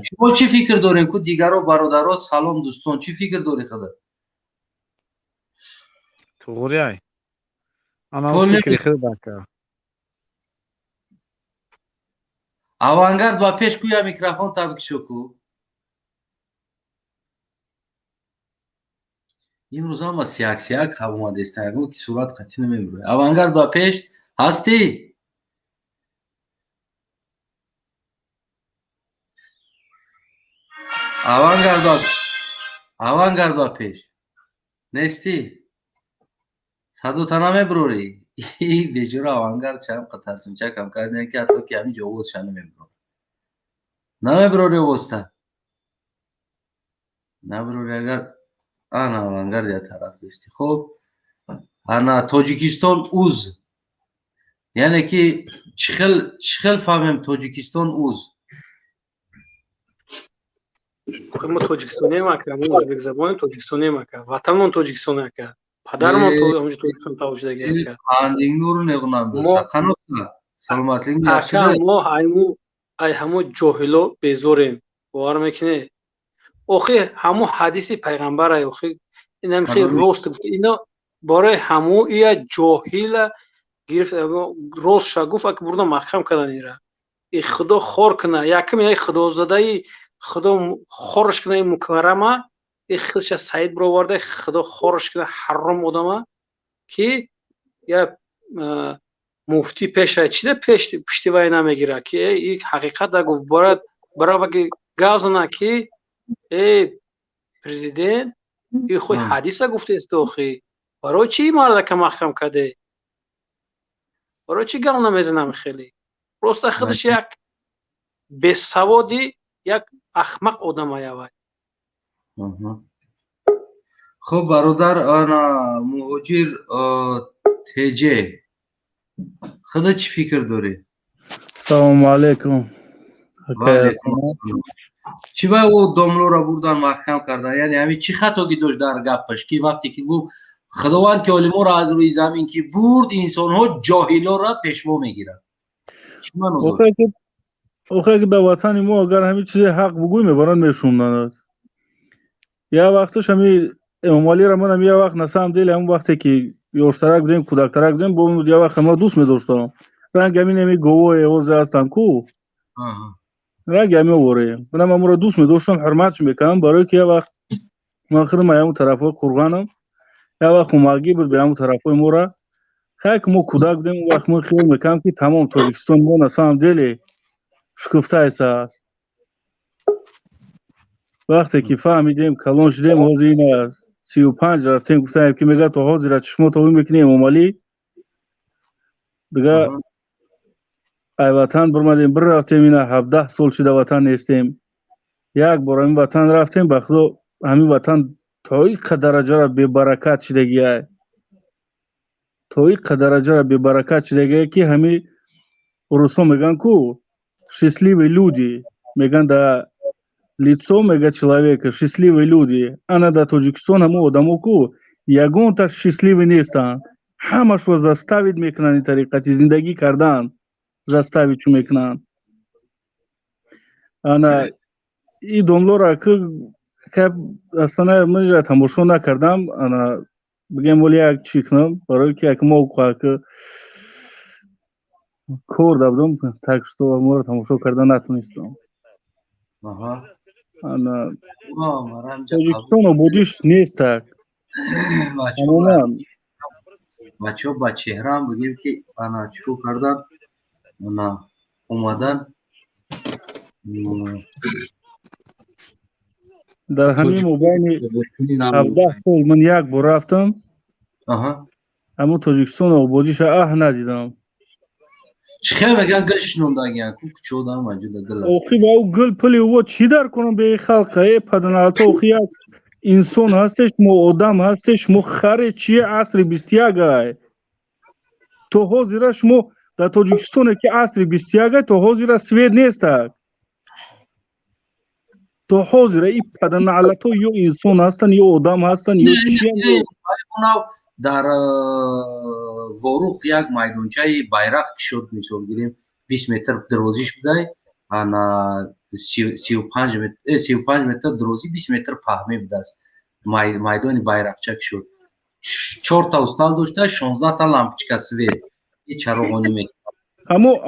شما چی فکر دارین که دیگر برادرها سلام دوستان چی فکر داری خدا توغری های Ana Pol fikri khud aka. Avangard ба пеш ку я микрофон табкишо ку. имрӯз ҳама сияк хаб омадестан ягон ки сурат қатӣ намебурад. Авангард ба пеш ҳастӣ? Авангард ба пеш нестӣ? Садота намебурорӣ? Бечора авангард чам қатарсунча кам кардем ки ҳатто ки ҳамин ҷо овозша намебурорӣ. Намебурорӣ овозта? Набурорӣ агар ана авангард я тараф истӣ. Хуб, ана Тоҷикистон уз. Яъне ки чӣ хел фаҳмем Тоҷикистон уз? мо тоҷикистонем ака, мо ӯзбекзабонем тоҷикистонем ака, ватанмон Тоҷикистон ака, падармон ҳамҷо Тоҷикистон тавошидаги ака. Андингнуру неғунам сақаноса саломатлигин ака, мо ай ҳамо ҷоҳило безорем, бовар мекунӣ? охи ҳамо ҳадиси пайғамбар ай, охи инам хеле рост гуфт. Ино барои ҳамо ия ҷоҳила гирифт, рост шагуф ака бурда маҳкам кардан ира. И худо хор кана, яким ин худозадаи худо хорш кана ин мукаррама, и хилша саид бироварда худо хорш кана ҳаром одама ки я муфтӣ пеша чида пишти вай намегира ки и ҳақиқат да гуфт барабаги гавзана ки президент и худ ҳадиса гуфтест охи. Барои чӣ мардака маҳкам карде? Барои чӣ гап намезанам хеле? Просто худаш як бесаводи як ахмақ одам аявай. Хуб бародар ана муҳоҷир теҷе худо чӣ фикр дорӣ? Салому алейкум. Чӣ бай о домлоро бурдан маҳкам кардан? Яъне ҳамин чӣ хатоги дошт дар гапаш ки вақте ки гуфт худованд ки олиморо аз рӯи замин ки бурд, инсонҳо ҷоҳилоро пешво мегиранд? Чӣ маъно дошт? охе ки дар ватани мо агар ҳамин чизе ҳақ бугӯй мебаранд мешумданд. Я вақташ ҳамин эмомалиро манам я вақт на самом деле ҳамон вақте ки ёштарак будем, кӯдактарак будем, я вақт ҳамаро дӯст медоштам. ранги ҳамин говои ҳозир ҳастанд ку, ранги ҳамин оворем. манам ҳаморо дӯст медоштам, ҳурматш мекардам, барое ки я вақт ман худам ҳамон тарафҳои Қурғанам, я вақт омагӣ буд ба ҳамон тарафҳои моро. хай ки мо кӯдак будем, он вақт мо хиёл мекардам ки тамом Тоҷикистон мо на самом деле шукуфтаиса аст. вақте ки фаҳмидем, калон шудем, ҳозир ина 35 рафтем, гуфтаем ки мега то ҳозира чишмо тавӣ мекунем Эмомалӣ. дига ай ватан бурмадем, бирафтем, ина 17 сол шуда ватан нестем. як бор ҳамин ватан рафтем, ба худо ҳамин ватан то ин қадараҷаро бебаракат шудагиай. то ин қадараҷаро бебаракат шудагиай ки ҳамин русо меган ку счастливые люди, меган да лицо мега человека, счастливые люди. Ана да Тоҷикистон ҳамо одамо ку ягонта счастливый нестанд. ҳамашро заставид мекунанд ин тариқати зиндагӣ кардан, заставид чӯ мекунанд. ана ин домлоро ки аслан ман тамошо накардам, ана бигем воли як чӣ кунам, барое ки як моҳ кор давдам, так что моро тамошо карда натонистам. ана Тоҷикистон ободиш нестак. бачаҳо ба чеҳраам бигем ки ана чикор кардан, ана омадан дар ҳамин мобайни 17 сол ман як бор рафтам, аммо Тоҷикистон ободиша надидам. чӣ хел мегӯянд гил шинондагиянд ку кучодам маҷуда гил аст. охи ба ӯ гил пили ӯ чӣ дар кунам бе халқа паданалто. охи як инсон ҳастеш, мо одам ҳастеш, мо харе чие асри 21 ай. то ҳозира шумо дар Тоҷикистоне ки асри 21 ай, то ҳозира свет нестак. то ҳозира ин паданалато ё инсон ҳастанд, ё одам ҳастанд, ё чиям. дар ворух як майдончаи байрақ ки шуд, мисол гирем 20 метр дарозиш будай, ана 35 метр дарозӣ, 20 метр паҳмӣ будааст майдони байрақча ки шуд. 4 تا استاد داشته 16 تا لامپچکا سویر این چراغانی میکنه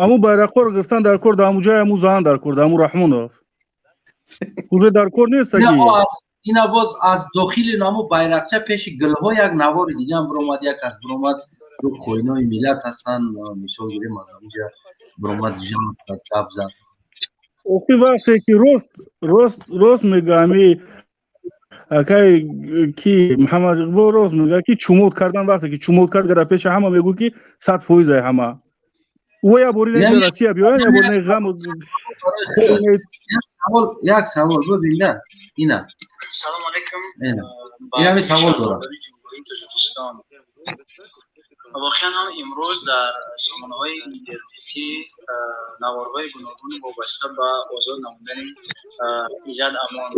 امو байрақҳо гирифтан дар кор дар ҳамун ҷои ҳамун заҳан дар кор дар ҳамун раҳмонов уже дар кор нест اینا باز از داخل نامو байрақча пеши гулҳо як навори дига ҳам биромад як аз биромад ду хоинои миллат ҳастан мисол гирем аз ҳамуҷа биромад жан гап зад охи вақте ки рост мегӯями акай ки муҳаммад иқбол рост мегӯя ки чумод кардан вақте ки чумод кард дар пеши ҳама мегӯ ки 100% ҳама ӯ я бори не россия биёяд я бори не ғам як савол бубинда ина салому алейкум ина савол дорам واقعا هم امروز در سامانه‌های اینترنتی نوارهای گوناگون وابسته به آزاد نمودن ایزد امان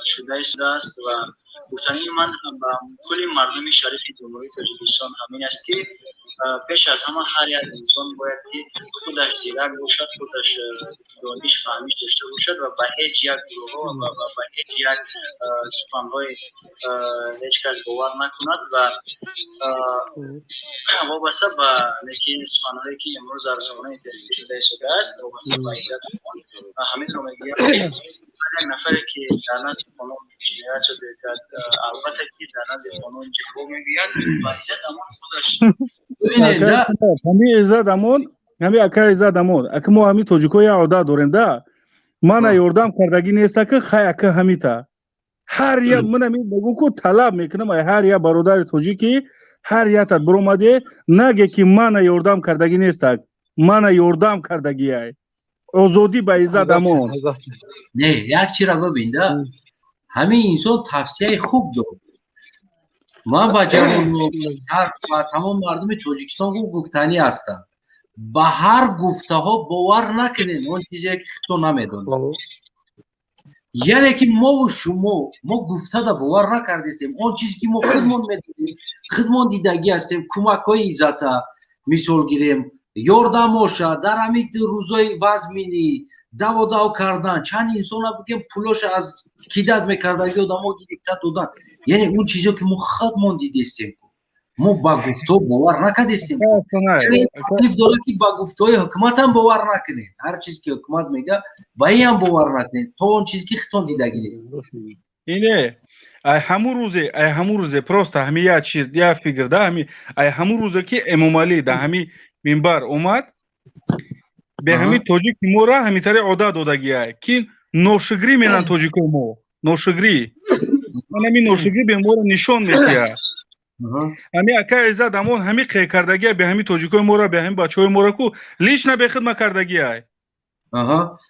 شده است و گفتنی من به کل مردم شریف جمهوری تاجیکستان همین است که پیش از همه هر یک انسان باید که خودش زیرک باشد، خودش دانش فهمیش داشته باشد و به هیچ یک گروه و به هیچ یک سخنهای هیچ کس باور نکند و وابسته به سخنهایی که امروز در سامانه اینترنتی شده است وابسته به ایزد همین رو میگویم یک نفری که در نزد قانون جنایت شده البته که در نزد قانون جرم میگوید و ایزد امان خودش ҳами иззат амон ҳами ака иззат амон ака мо ҳами тоҷико як одат дорем да мана ёрдам кардагӣ неста ки хай ака ҳамита ҳар як ман ҳами бегӯ ку талаб мекунам ҳар як бародари тоҷики ҳар яктат биромаде наге ки мана ёрдам кардагӣ неста мана ёрдам кардагиай озодӣ ба иззат амон не як чира бубинда ҳамин инсон тавсияи хуб дод ман ба ҷавоно ба тамом мардуми тоҷикистон гуфтанӣ ҳастам ба ҳар гуфтаҳо бовар накунед он чизе ки худто намедонед яъне ки мову шумо мо гуфтада бовар накардесем он чизе ки мо худмон медонем худмон дидагӣ ҳастем кӯмакҳои иззата мисол гирем ёрдамоша дар ҳамин рӯзои вазминӣ даводав кардан чанд инсона бигем пулоша аз кидат мекардаги одамо гирифта додан яъне он чизе ки мо худмон дидестем мо ба гуфтаҳо бовар накардестем таклиф дора ки ба гуфтаҳои ҳукуматам бовар накунед ҳар чизе ки ҳукумат мега ба инам бовар накунед то он чизе ки худтон дидагӣ нест ине ай ҳамун рӯзе просто ҳами як фикр да ай ҳамун рӯзе ки эмомалӣ да ҳами минбар омад به همین توجیک مورا همین طریق عادت دادگیه که نوشگری میلن توجیکو مو نوشگری من همین نوشگری به مورا نشان میدیه همین اکا عزت امون همین قی کردگیه به همین توجیکو مورا به همین بچه های مورا کو لیش نه به خدمت کردگیه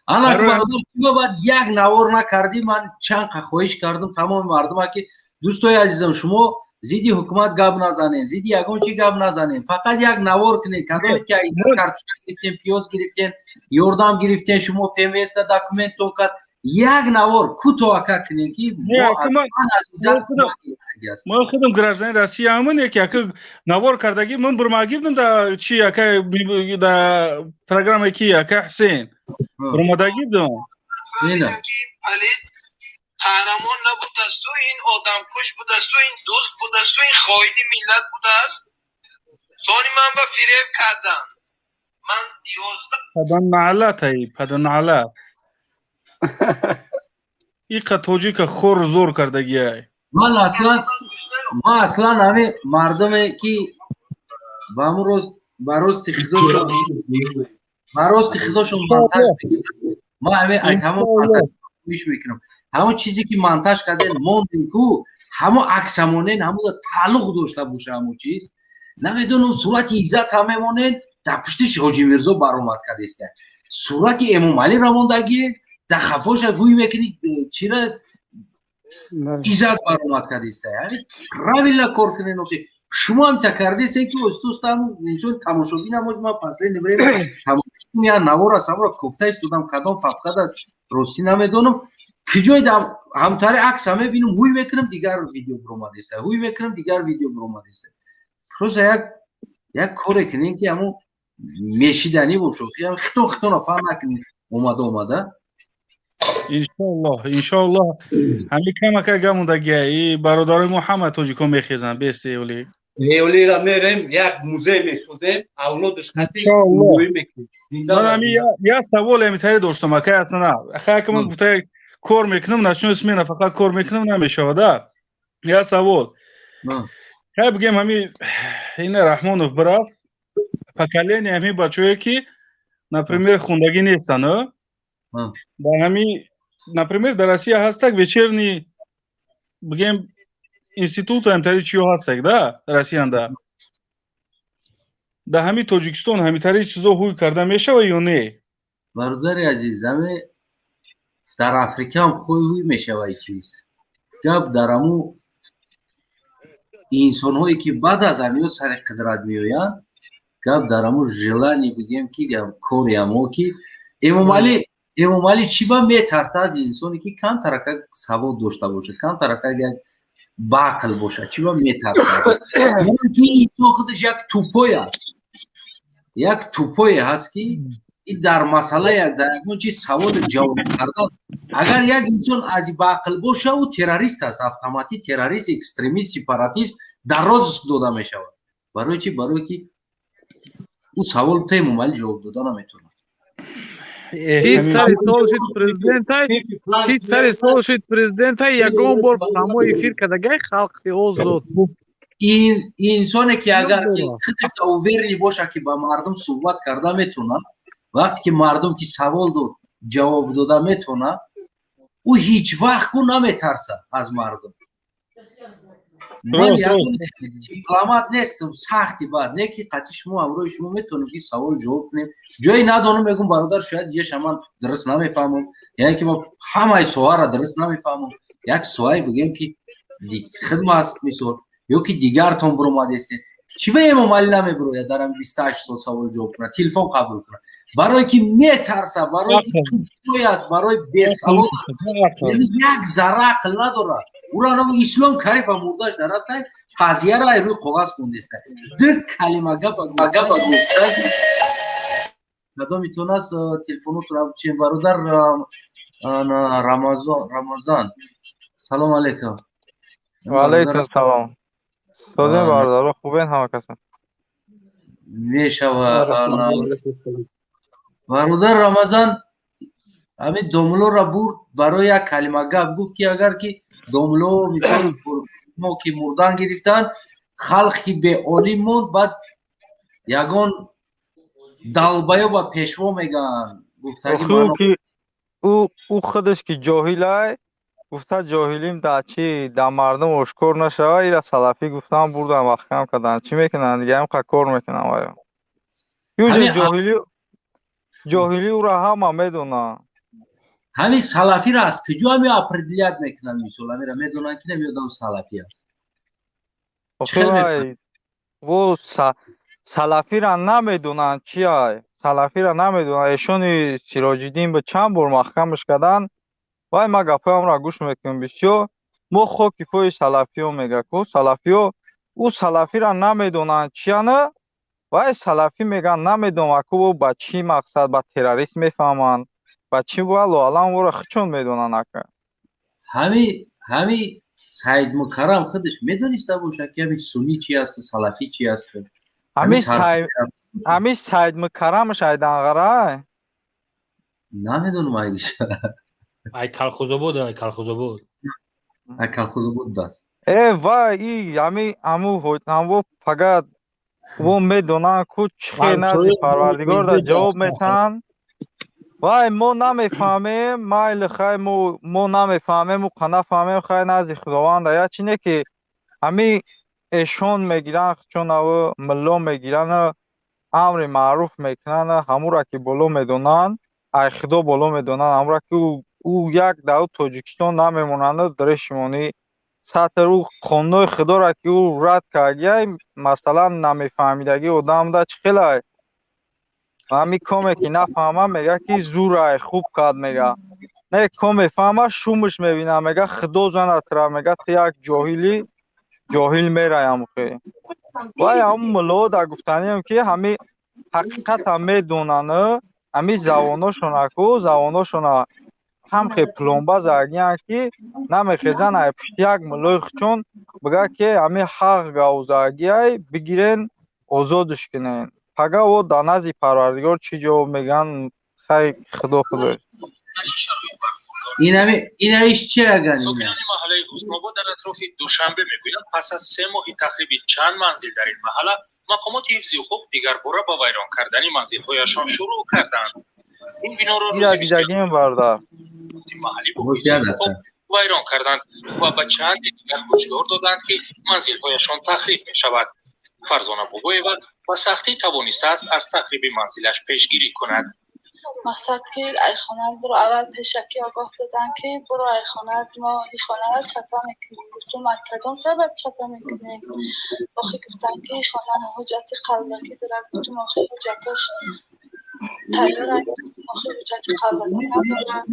انا که باید یک نوار نکردی من چند خواهش کردم تمام مردم که دوستای عزیزم شما زیدی حکومت گاب نزنین زیدی یگان چی گاب نزنین فقط یک نوار کنین کدومی که ایزا کارتوشک گرفتین پیاز گرفتین یوردام گرفتین شما فیمیست داکومنت تو کد یک نوار کوتو اکا کنین که ما خودم گراجدان روسیه همون یکی اکا نوار کردگی من برماگیبدم دا چی اکا دا پروگرام اکی اکا حسین برمادگیبدم اینه قهرمان نبوده است و این آدمکش بوده است و این دوست بوده است و این خائن ملت بوده است ثانی من به فریب کردم من 11 پدن نعلت هی پدن نعلت این قطوجی که خور زور کردگی هی من اصلا همه مردمه که براست خداشون منتج بگیرم ما همه ایتمام منتج میش میکنم همون چیزی که منتج کردن موندیم کو همون عکسمونن همون تعلق داشته باشه همون چیز نمیدونم صورت ایزت همه مونن در پشتش حاجی میرزا برآمد کرده است صورت امام علی راموندگی در خفاش گوی میکنی چرا ایزت برآمد کرده است یعنی رویلا کار کنین که شما هم تکرده است که استوستم نشون تماشاگی نماز ما فصله نبریم تماشاگی یا نوار سامرا کوفته استودم کدام پاپکاد است روسی نمیدونم کجای دم همتای عکس همه بینم هوی میکنم دیگر ویدیو برآمد است هوی میکنم دیگر ویدیو برآمد است پروسه یک کاری کنین که همون میشیدنی باشه خیلی خطون نفر نکنین اومده иншоаллоҳ ҳамин камака гамондагия и бародарои мо ҳама тоҷикон мехезанд бесте оли Эолира мерем як музей месозем авлодаш хати иншоаллоҳ умумӣ мекунем. Зинда ман ва ҳамин зинда. як савол амитари доштам ака асана ака ман гуфта кор мекунам начнёй смена фақат кор мекунам намешавада як савол как бигем ҳамин ина раҳмонов бирафт поколение ҳамин бачае ки например хундагӣ нестанд ба ҳамин например дар Россия ҳастак вечерний бигем института ҳамитари чиё ҳастак да россиянда дар ҳамин тоҷикистон ҳамитари чизо ҳуй карда мешава ё не бародари азиз ҳаме дар Африка ҳам ҳуй мешава и чиз гап дар аму инсонҳое ки баъд аз амиё сари қудрат меоянд гап дар аму желани бигем ки кори амо ки эмомалӣ чӣ ба метарса аз инсоне ки камтарака савод дошта бошад камтарака як бақл бошад чӣ ба метарса ки инсон худаш як тупое ҳаст ки дар масъала дар ягон чиз савол ҷавоб кардан агар як инсон аз бақл боша ӯ террорист аст автоматӣ террорист экстремист сепаратист дароз дода мешавад барои чӣ барое ки ӯ савол эмомалӣ ҷавоб дода наметавонад сари президентай ягон бор ҳамо эфир кардагай халқи озод инсоне ки агар худаш уверени боша ки ба мардум суҳбат карда метавонад вақте ки мардум ки савол дод ҷавоб дода метавонад ӯ ҳеҷ вақт наметарса аз мардум ман ягон дипломат нестам сахти баъд не ки қатъи шумо ҳамроҳи шумо метавонем ки савол ҷавоб кунем ҷое надонам мегӯм бародар шояд ҷияша ман дуруст намефаҳмам яъне ки ман ҳамаи соҳаро дуруст намефаҳмам як соҳае бигем ки хидма аст мисол ё ки дигартон биромадестед чӣ ба эмомалӣ намебирояд дар ҳамин 28 сол савол ҷавоб кунад телефон қабул кунад барое ки метарса барое ки тупой аст барои бесавод як зарра ақл надорад ӯро намо ислом карифа мурдаш нарафтан тазияра рӯи коғаз хондаеста ду калима гапа гуфта кадом метавонаст телефонотро чен бародар рамазон салом алейкум ва алейкум салом созем бародаро хубен ҳама каса мешава бародар рамазон ҳамин домлоро бурд барои як калима гап гуфт ки агар ки домло мо ки мурдан гирифтанд халқ ки беолим монд баъд ягон далбаё ба пешво мегӯянд гуфтаги ӯ худаш ки ҷоҳилай гуфта ҷоҳилим дар чӣ дар мардум ошкор нашава ира салафӣ гуфтан бурдан махкам кардан чӣ мекунанд дига ҳамқа кор мекунам аё ҷоҳилӣ ӯро ҳама медонанд ҳамин салафиро аз куҷо ҳамин определят мекунанд мисол ҳамира медонанд ки намеодам салафӣ аст салафиро намедонанд чиай салафиро намедонанд эшони сироҷиддин ба чанд бор маҳкамаш кардан вай ма гапаамро гӯш мекунам бисёр мо хоки пои салафиё мегаку салафиё ӯ салафиро намедонанд чияна вай салафӣ мегӯянд намедонам аку ба чӣ мақсад ба террорист мефаҳманд ба чӣ валло алам ӯро хичон медонанд ака ҳамин Саид Мукаррам худаш медониста бошад ки ҳамин суннӣ чи аст салафӣ чи аст ҳамин Саид Мукаррамаш айданғарай намедонам айгиш Калхозобод аст вай и ҳаму фақат во медонанд ку чихе назди парвардигорда ҷавоб метаҳанд вай мо намефаҳмем майли хай мо намефаҳмем ка нафаҳмем хай назди худованда ячи не ки ҳамин эшон мегиранд хичонаvu милло мегиранд амри маъруф мекунанд ҳамура ки боло медонанд ай худо боло медонанд ҳамура ки ӯ як дар тоҷикистон намемонанд дар шимонӣ сатр ӯ қонунои худоро ки ӯ рад кардияй масалан намефаҳмидагӣ одамда чӣ хелай ҳамин коме ки нафаҳма мега ки зурай хуб кард мега не ко мефаҳма шумш мебина мега худо занатра мега ти як ҷоҳил мераямхе вай ҳамн муллоҳо дар гуфтаниам ки ҳамин ҳақиқата медонанд ҳамин завоношонаку завоношона هم خی پلومبا زاگیان کی نمیخیزن ای پشتیک ملوی خچون بگه که همی حق گاوزاگیای بگیرن آزادش کنین پگه او دانازی پروردگار چی جواب میگن خی خدا این ایش چی اگر ساکنان محله حسن‌آباد در اطراف دوشنبه میگویند پس از 3 ماه تخریب چند منزل در این محله مقامات حفظی حقوق دیگر باره با ویران کردن منزل‌هایشان شروع کردند. این بنا را روزی دیدگیم برده محلی با حفظی حقوق ویران کردند و به چند دیگر هشدار دادند که منزل‌هایشان تخریب می‌شود. فرزانه بوبایeva با سختی توانسته است از تخریب منزلش پیشگیری کند. مقصد که ای خانه برو اول پیشکی آگاه دادن که برو ای خانه ما این خانه را چپه میکنیم گفتم من کدام سبب چپه میکنیم آخه گفتن که این خانه حجت قلبکی داره گفتم آخه حجتش تیاره آخه حجت قلبکی نداره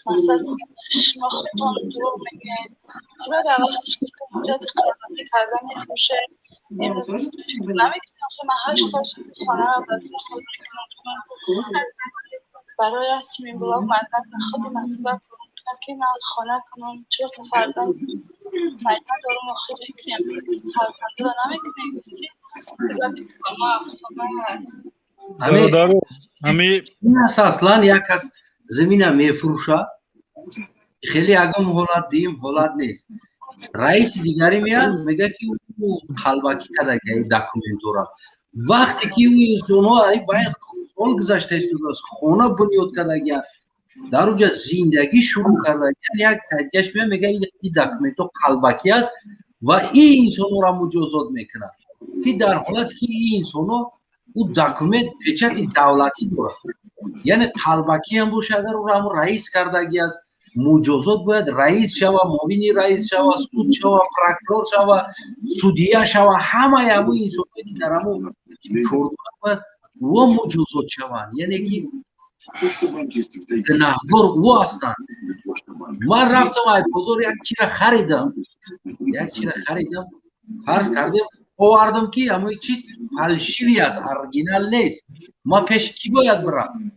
مقصد شما خودتون دروغ میگین چرا در وقتی که حجت قلبکی کردن میفروشه امروز نمیکنم آخه من 8 سال خانه را بازی ساز میکنم برای رسمی بلاک مردم خود مسئول کنم که من خانه کنم 4 تا فرزند مردم دارم و خیلی فکریم فرزنده را نمیکنه گفتی بلاکی ما افسانه این اصلا یک کس زمین میفروشه خیلی اگه حالت دیم حالت نیست رئیس دیگری میاد میگه که او خلوتی کرده که دکومنت را وقتی که او اینسان‌ها باید سال گذشته است خانه بنیاد کرده در اونجا زندگی شروع کرده یک تدگیش میگه این دکومنت قلبکی است و این انسان را مجازات میکنه که در حالت که این انسان او دکومنت پچت دولتی داره یعنی قلبکی هم باشه اگر او را رئیس کردگی است مجازات باید رئیس شوه معاون رئیس شوه سود شوه پروکورور شوه سودیه شوه همه همون انسانی در همون شورت باید و مجازات شوند یعنی که گناهکار او هستند من رفتم از بازار یک چیز خریدم فرض کردم آوردم که همون چیز فالشیوی است اورجینال نیست ما پیش کی باید برم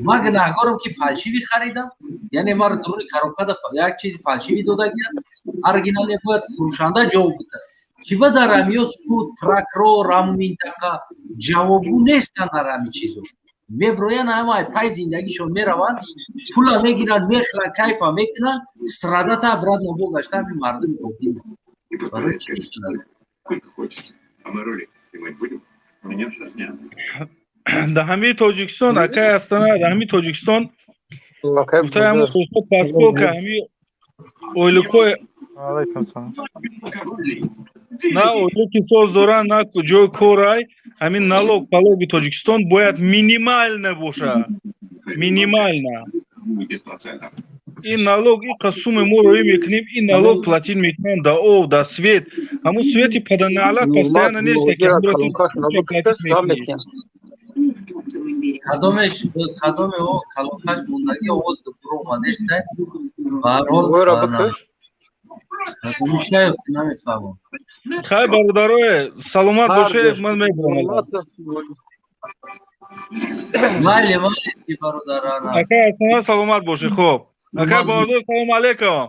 ما گناهکارم که فالشیوی خریدم یعنی ما درون کاروبار یک چیز فالشیوی داده گیرم اورجینال باید فروشنده جواب بده که به در همیو سود پروکورور هم منطقه جوابگو نیستن در همین چیزو میبروین همه پای زندگیشون میروند پولا میگیرن میخرن کیفا میکنن استراده تا براد نبو گشتن به مردم بودیم برای چی شده در همین تاجیکستان اکای هستن در همین تاجیکستان گفته همون خوشت پاسپورت که همین اویلوکوی نه اویلوکی ساز دارن نه جای کورای همین налог پالوگی تاجیکستان باید مینیمال باشه مینیمال این налог این قسم ما روی میکنیم این налог платить میکنن دا او دا свет همون свет поданала постоянно نیست که کدام او کلانکاش موندگی آواز دکتر اومده است برحال میشه نمیفهمم خیلی برادرای سلامت باشه من میبرم مالی برادران اکا سلامت باشه خوب اکا برادر سلام علیکم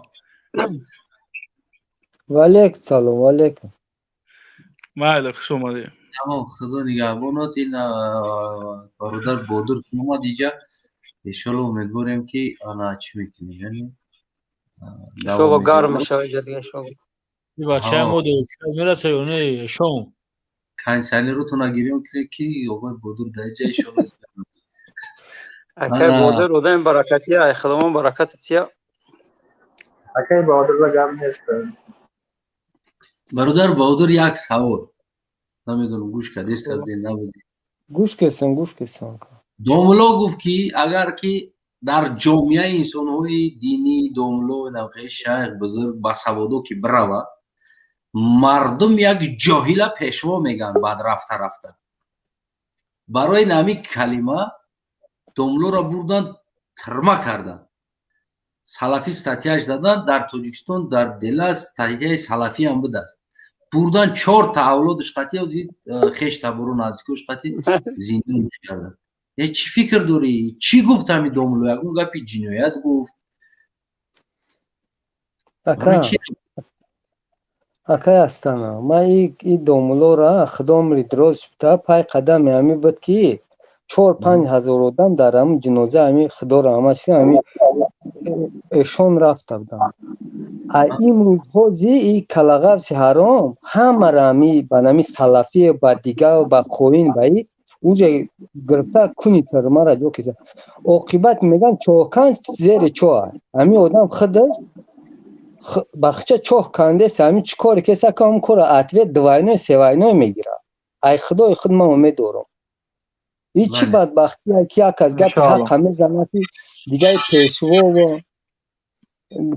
و علیکم سلام و علیکم مالی خوش اومدی تمام خدا نگهبانات این برادر بادر که اومد اینجا انشالله امیدواریم که آنها چی میکنی یعنی شما گرم میشه اینجا دیگه شما بچه ما میرسه اونه شما کنسانی رو تو نگیریم که آقای بادر در جای شما اکای بادر اودن برکتی های خدامان برکتی ها اکای بادر گرم نیست برادر بادر یک سوال نمیدونم گوش کردی استادی نبودی گوش کسان دوملا گفت که اگر که در جامعه انسان‌های دینی دوملا نوعی شیخ بزرگ بسوادو که بروه مردم یک جاهل پیشوا میگن بعد رفته برای نمی کلمه دوملا را بردن ترمه کردن سلفی استاتیاش دادن در تاجیکستان در دل استاتیای سلفی هم بوده است بردن 4 تا اولادش قطعی خیش تبرو نزدیکش قطعی زندانش کردن چی فکر داری؟ چی گفت همی دوملو؟ اون گپی جنایت گفت. اکای استانا ما ای دوملو را خدام ری دروز شده پای قدم همی بود که 4-5 هزار آدم در همون جنازه همی خدا رحمتش کنه همی اشان رفته بودن. این روزی ای کلاغاوس حرام همه را همی بنامی سلفی با دیگه و با خوین بایی اونجا گرفته کنی ترما را جو کشید. عاقبت میگن چوکان زیر چوه همی آدم خودش بخچه چوه کنده همی چیکار کسا که هم کار اتوه دوینوی سوینوی میگیره. ای خدای خود من امید دارم. این چی بدبختی که یک از گپ حق همه زناتی دیگه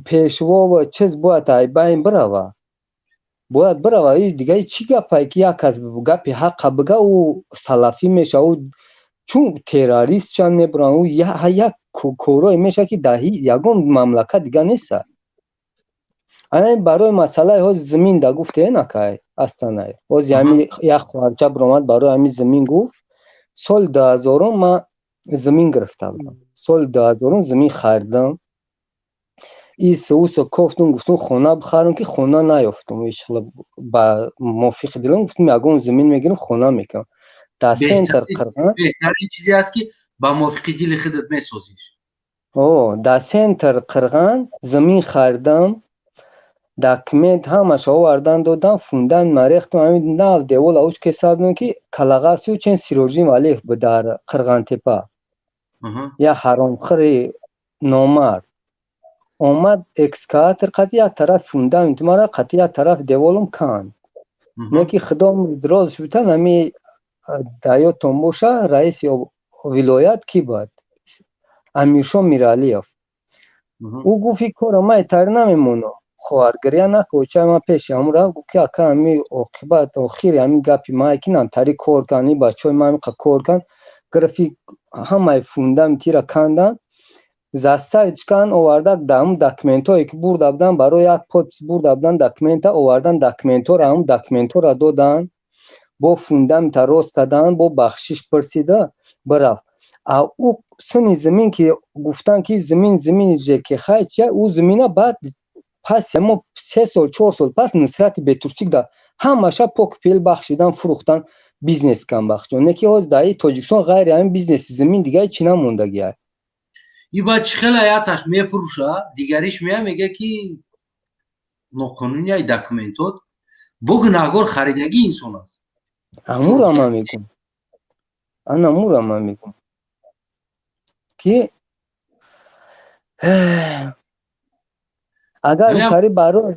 پیشوا و چیز باید ای باین بروه. باید بروه این دیگه چی گپه که یک از گپ حق بگه و سلفی میشه و چون تروریست چند میبرن و یک کورای میشه که دهی یکم مملکت دیگه نیست. این برای مسئله ها زمین دا گفته نکه استانه باز یعنی یک خورچه برامد برای همین زمین گفت سال 2000 ما زمین گرفته بودم. سال 2000 زمین خریدم. این سوس کفتم گفتم خونه بخرم که خونه نیافتم. ایشالا با موافق دلم گفتم یگان زمین میگیرم خونه میکنم. در سنتر قرغان بهترین چیزی است که با موافق دل خودت میسازیش. در سنتر قرغان زمین خریدم. داکمنت همش آوردن دادم فوندن مریختم همین ناو دیوال اوش که سادن که کلاغاسی چند سیروژی مالیف به در قرغان تپه یا حرام خری نومر اومد اکسکاتر قطعی طرف فوندن تمارا قطعی طرف دیوالم کان نکی خدام دراز شدن همی دایو تومبوشا رئیس ولایت کی بود امیرشو میرالیف او گفتی کارو ما تر نمیمونم خواهرگریه نکوچه ما پیش همون گفت که اکا همی عاقبت آخیر همی گپی ما کنم تاری کار کنی بچه ما همی کار کن گرفی همه فوندم تیرا کندن زسته چکن آوردک دام داکمنت هایی که برده بودن برای یک پوپس برده بودن داکمنت آوردن داکمنت ها را هم داکمنت را دادن با فوندم تا روز کدن با بخشش پرسیده برفت او سنی زمین که گفتن که زمین جه خواهد چه او زمینه بعد پس ما 3 سال 4 سال پس نصرت بتورچیک دا همه پوک پیل بخشیدن فروختن بیزنس کم بخشون نکی از دایی تاجیکستان غیر همین بیزنس زمین دیگه چی نموندگی های این بچه خیلی حیاتش میفروشه دیگریش میگه که ناقانونی های داکمنتات بگناهگار خریدگی انسان است امور هم میگم انا امور هم میگم که اگر کاری برای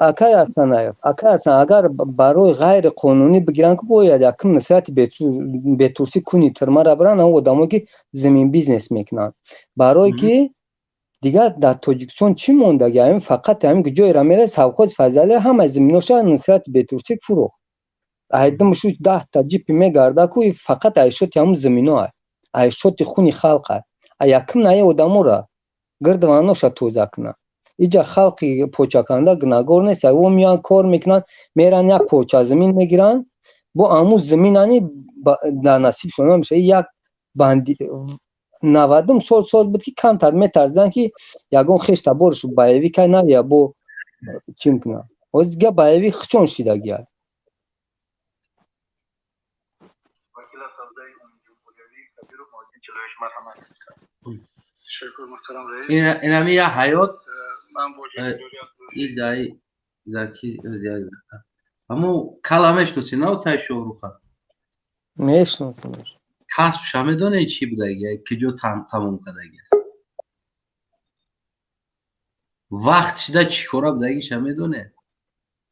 اکای هستن اگر برای غیر قانونی بگیرن که باید یکم نصرت بتورسی کنی ترما را برن او آدمایی که زمین بیزنس میکنن برای که دیگه در تاجیکستان چی موندگی همین فقط همین که جای را میره سوخوز فضله همه زمیناش نصرت بتورسی فروخت ایدم شو 10 تا جیپ میگرده که فقط عیشت همون زمینا عیشت خونی خلقه یکم نه آدمو را گردوانوش توزه کنه اینجا خلقی پوچه کنده گناهگار نیست او میان کار میکنن میرن یک پوچه زمین میگیرن با امو زمینانی در نصیب شده میشه یک بندی 90 سال بود که کمتر میترزدن که یگون خیش تبارش بایوی که نه یا با چی میکنن از گه بایوی خچون شیدگی های این همی یه حیات این دایی زکی زیادی اما کلامش کسی نه تای شوروخه میشناسمش کسبش همه دونه چی بودگی که جو تموم کدگی است وقت شده چی کاره بودگیش همه دونه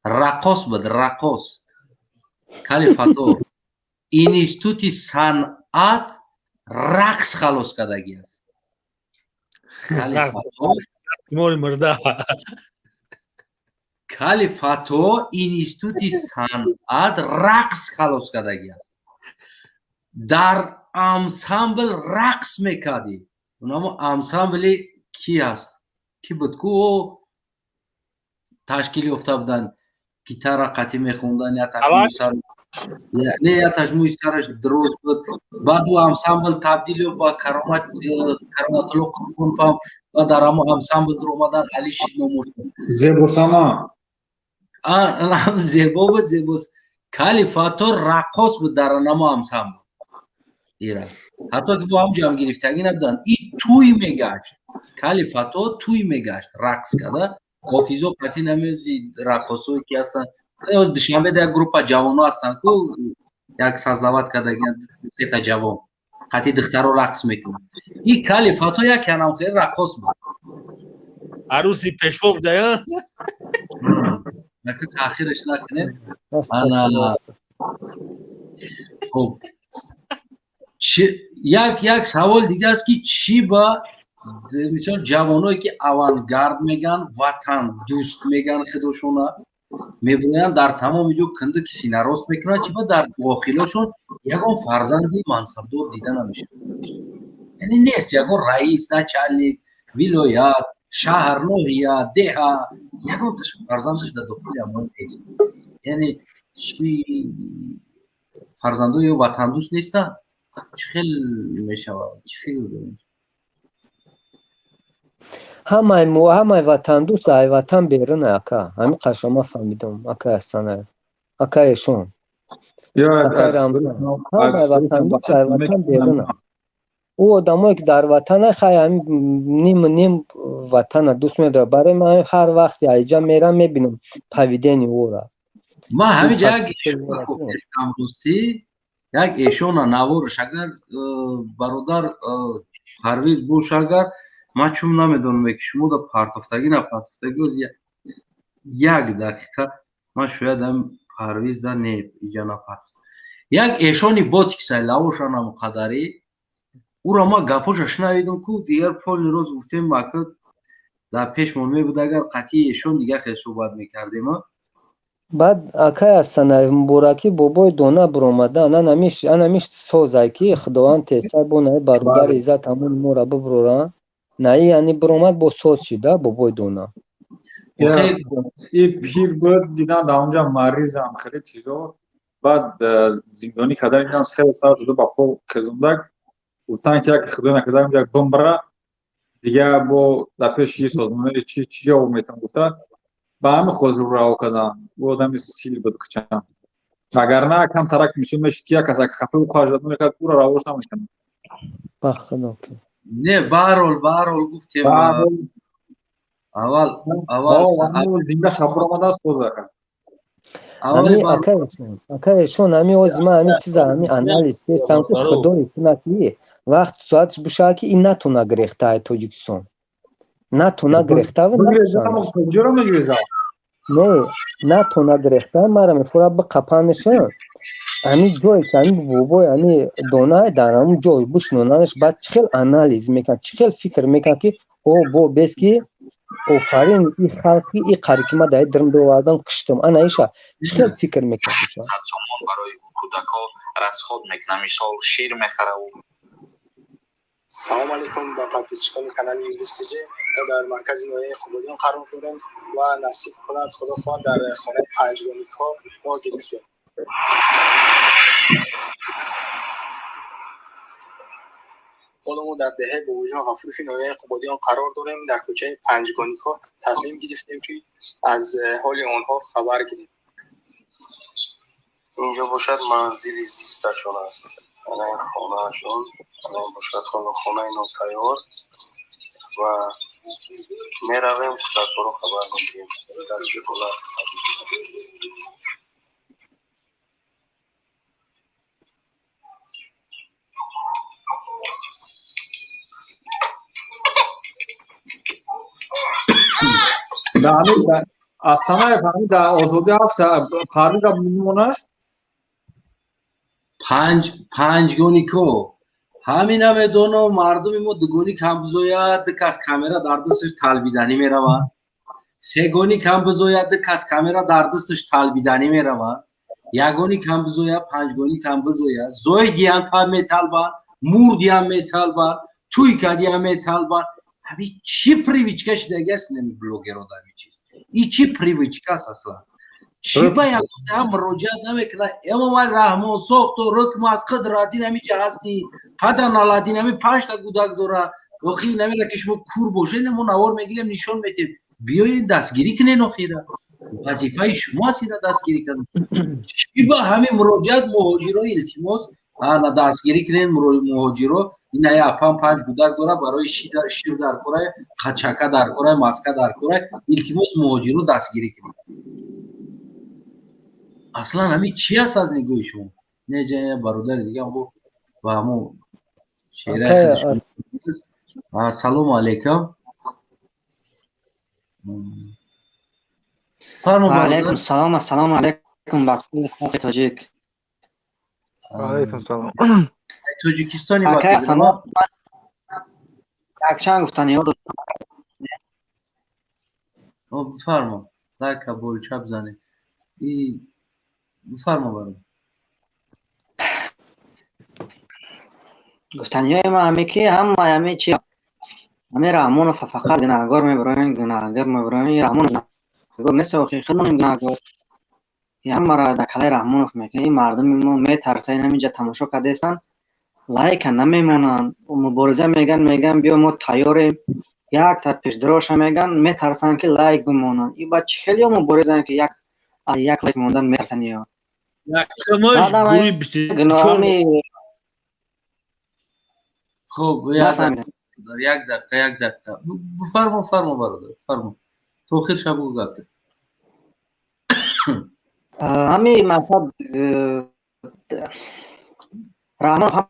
رقاص بود رقاص کالیفاتور اینستیتوتی صنعت رقص خلاص کدگی است کالیفاتور اینستیتوتی صنعت رقص خلاص کدگی است در انسامبل رقص میکردی اونم انسامبلی کی هست کی بود کو تشکیلی افتاد بودن گیتار قطعی میخوندن یا تشکیل не яташ муи сараш дуруст буд баъду ансамбл табдил ба кароматулло қурбонфам ва дар ҳамо ансамбл дар омадан али шидномур зебосама зебо буд зебос кали фато раққос буд дар анамо ансамбл ира ҳатто ки бо ҳам ҷамъ гирифтагӣ набуданд и туй мегашт кали фато туй мегашт рақс када ҳофизо пати намеёзи раққосое ки ҳастанд душанбе як группа ҷавоно ҳастанд ку як саздават кардагианд сета ҷавон қати духтаро рақс мекунанд и кали фато якянам хеле раққос буд аруси пешво будая яка таъхираш накунем ана хуб як савол дига аст ки чӣ ба мисол ҷавоное ки авангард меган ватан дӯст меган худошона мебоянд дар тамоми ҷо киндуки синарост мекунанд чӣ ба дар дохилашон ягон фарзанди мансабдор дида намешавад яъне нест ягон раис начальник вилоят шаҳр ноҳия деҳа ягонташ фарзандаш дар дохили амон нест яъне чӣ фарзандои ватандӯст нестанд чӣ хел мешавад чӣ фикр доред ҳамаи ватандӯст ай ватан берун ака ҳамин қашома фаҳмидам ака ҳастан акаешон ҳамаи ватандӯст ай ватан берун ӯ одамое ки дар ватана хай ним ватана дӯст медорад барои ман ҳар вақти айҷа мерам мебинам павидени ӯра ман ҳамиҷа як эшона гуфтестам дӯстӣ як эшона навораш агар бародар парвиз буш агар ман чун намедонам ки шумо да партофтагӣ напартофтагӣ як дақиқа ман шояд ам парвиз да не иҷа напартофт як эшони боти ки сайлавошанам қадарӣ ӯро ман гапоша шунавидам ку дигар полни роз гуфтем мака дар пешмон мебуд агар қатъи эшон дига хел суҳбат мекардем баъд акай ҳастан мубораки бобои дона биромадан анамиш созай ки худованд тесар бо наи бародар иззат ҳамон мора бибуроран наи яъне биромад бо соз шида бобои дона и пир буд дидам дар онҷа маризам хеле чизо баъд зиндонӣ кардан дидам хеле сар шуда ба пол хезондак гуфтанд ки як худо накарда як бимбара дига бо дар пеши созмони чӣ ҷавоб метавон гуфта ба ҳамин хотир раҳо кардам ӯ одами сил буд қичан вагарна камтарак мишон мешид ки як кас як хафа хоҳажат намекард ӯро равош намекардам ба худо не баҳрол гуфтем аввал зинда шаб биромада созака ҳамин акаешон ҳамин ози ман ҳамин чиза ҳамин анализ кесам ки худое кунаки вақт соатш бушад ки ин натуна гирехта ай тоҷикистон натуна гирехтави не натуна гирехта мара мефора биқапанишин ҳамин ҷое ки ҳамин бобои ҳамин донае дар ҳамун ҷой бишнонанаш баъд чӣ хел анализ мекунад чӣ хел фикр мекунад ки бо бес ки офарин и халқи и қари ки ма дар дирм биовардам киштам ана иша чӣ хел фикр мекунад сомон барои кӯдакҳо расход мекунад мисол шир мехарав салом алейкум ба подписчикони канали инглистиҷ мо дар маркази ноҳияи хубодиён қарор дорем ва насиб кунад худо хоҳад дар хонаи панҷгониҳо мо гирифтем حالا ما در دهه با وجود غفوری نوعی قبادیان قرار داریم در کوچه پنجگانی‌ها تصمیم گرفتیم که از حال آنها خبر گیریم اینجا باشد منزل زیستشون است الان خانه‌شون الان باشد خانه اینا تیار و میرویم کودک‌ها رو خبر می‌دیم در چه حالت астана фаҳмид дар озодӣ ҳаст парвиз мимонаш панҷгонико ҳамин намедонам мардуми мо дугони кам бизояд дикас камера дар дасташ талбиданӣ меравад сегони кам бизояд дикас камера дар дасташ талбиданӣ меравад ягони кам бизояд панҷгони кам бизояд зоидиам там металбад мурдиам металбад туйкадиам металбад ҳами чӣ привичка шудагиаст нами блогеро дар чиз и чӣ привичка аст аслан چی با یک هم مراجعت نمیکنه اما ما رحمان ساخت و رکمت قدرتی نمیچه هستی حتی نالتی نمی 5 تا کودک داره وقتی نمیده که شما کور باشه نمو نوار میگیریم نشان میتیم بیایید دستگیری کنین اخیره وظیفه شما هست دستگیری کنین چی با همین مراجعت مهاجرای التماس دستگیری کنین مهاجرا این اپا 5 کودک داره برای شیر در کره خچکه در کره ماسکه در کره التماس مهاجرا دستگیری کنین اصلا همین چی هست از نگاه شما نه جای برادر دیگه هم گفت و همون شیره خودش سلام علیکم علیکم السلام السلام علیکم بخشی خاک تاجیک علیکم السلام توجیکستانی باقی سلام اکشان گفتنی ها بفرما در کبول چپ زنه بفرما برام گفتنی های ما همه که همه چی همه رحمان فقط گناهگار میبرن گناهگار میبرن رحمان گناهگار نیست و خودمون گناهگار همه را در کلای رحمان میکنه این مردم ما میترسه اینجا تماشا کرده هستن لایک نمیمونن مبارزه میگن بیا ما تیاریم یک تا پیش دراش میگن میترسن که لایک بمونن این بچه خیلی مبارزه که یک لایک موندن میترسن یا کمش گوری 24 خب یک دقیقه بفرما برادر بفرما تو خیر شب و گفت همین مذهب رحمان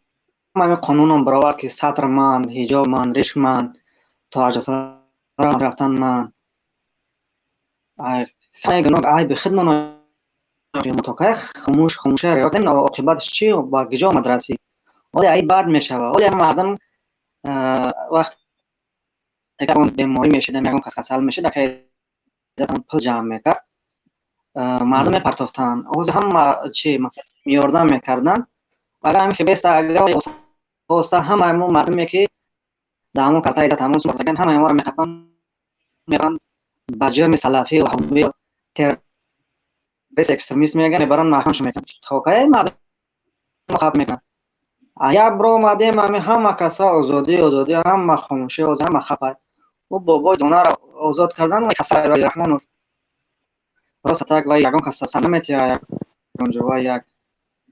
همه قانون برابر که سطر من حجاب من رشک من تاج رفتن من خیلی گناه ای به خدمت متوقع خموشه ریاض نمیدن عاقبتش چی با گجا مدرسی ولی ای بعد میشه ولی مردم وقت که اون بیماری میشه میگم کسل میشه که پل جمع میکرد مردم پرتافتن اوز هم چی مثلا میاردن میکردن اگر هم که بیست اگر اوستا هم مردم که دامو کرتا ایت همون سوختن هم ما میخوان میرن باجر سلفی و حزبی تر بس اکستریمیست میگن برن محکمش میکنن خوکای مردم مخاطب میکنن آیا برو مادم همه کسا آزادی هم خاموشی و هم خفت و بابا دونه را آزاد کردن و کسا رحمان راست تاک و یکم کسا سلامتی یا اونجا و یک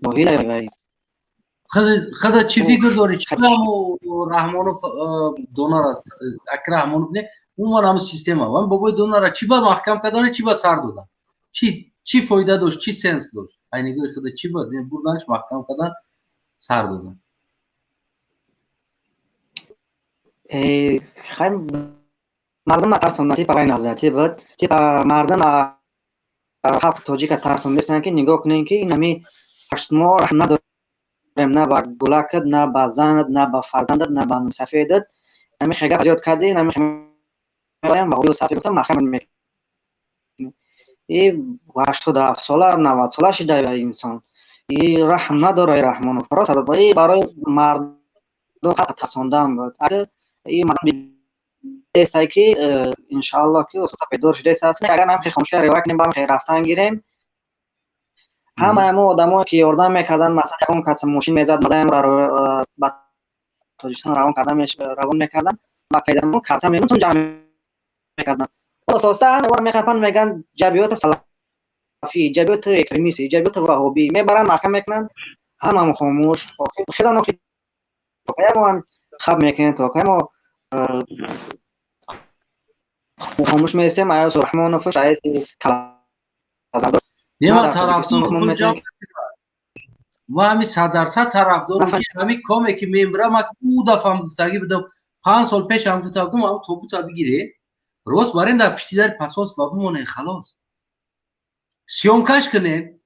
موهیل یا خدا چی فکر داری چرا رحمانو دونه را اکر رحمانو نه اون هم سیستم هم بابا دونه را چی با محکم کردن چی با سر دادن چی فایده داشت چی سنس داشت اینگاه خدا چی با بردنش محکم کردن سر دادن خیلی مردم ترسوندن برای نظرتی بود که مردم خلق تاجیک ترسوندن که نگاه کنین که این همی 8 ماه نداریم نه با گلکت نه با زنت نه با فرزندت نه با مسافیدت همی خیلی زیاد کردی همی خیلی با خودی و صفی گفتم مخیم میکنی این 87 ساله 90 ساله شده انسان این رحم نداره رحمان و فراست برای مردم خلق ترسوندن بود این مردم دیسته که انشاءالله که اصلا پیدار شده است اگر هم که خاموشه روی کنیم با هم خیلی رفتن گیریم همه آدم ها که یاردن میکردن مثلا اون کس موشین میزد مادم را با تاجیکستان روان میکردن با پیدرمون کارتا میمون جمع میکردن اساسا همه میخوان میگن جبهات سلفی جبهات اکستریمیستی جبهات وهابی میبرن محکم میکنن همه خاموش خزانو که هم خب میکنن تو که ما خاموش میسیم آیا رحمان و شاید کلا نیما طرفدار و همین 100% طرفدار که همین کامی که میمبرم او دفعه هم گفتگی بدم 5 سال پیش هم گفتم اما تو بوتا بگیره روز برین در پشتی در پاساس و بمونه خلاص سیومکش کنین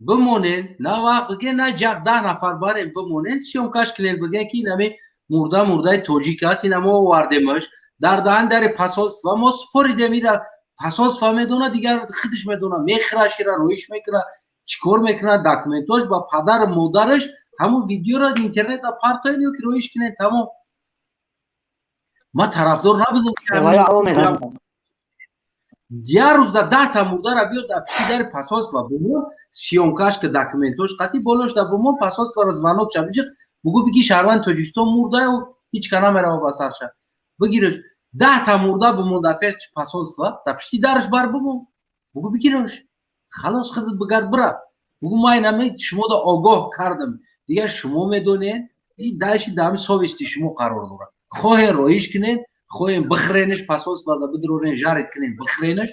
بمونین نه وقت که نه جق 10 نفر برین بمونین سیومکش کنین بگن که این همین مرده توجیک هست این همه وردمش در دهن در پاساس و ما سپوریده میره پاساس فهمیدونه دیگر خودش میدونه میخرشه را رویش میکنه چیکار میکنه داکومنتاش با پدر مادرش همون ویدیو را اینترنت دا پارتاییو که رویش کنه تمام ما طرفدار نبودم که я рӯз да 10 та мурдара биёд дар пишти дари посольства бумон сиёмкашка документош қати болош да бумон посольствара звонок ша биҷи бугӯ биги шаҳрванди тоҷикистон мурдаю ҳеҷ ка намерава ба сарша бигираш 10 та мурда бумон дар пешти посольства дар пишти дараш бар бумон бугӯ бигираш халос худат бигард бира бугӯ май наме шумо да огоҳ кардам дигар шумо медонед и дальше дами совести шумо қарор дорад хоҳен роиш кунед хоҳем бихренеш посольства да бидурорен жарит кунед бихренеш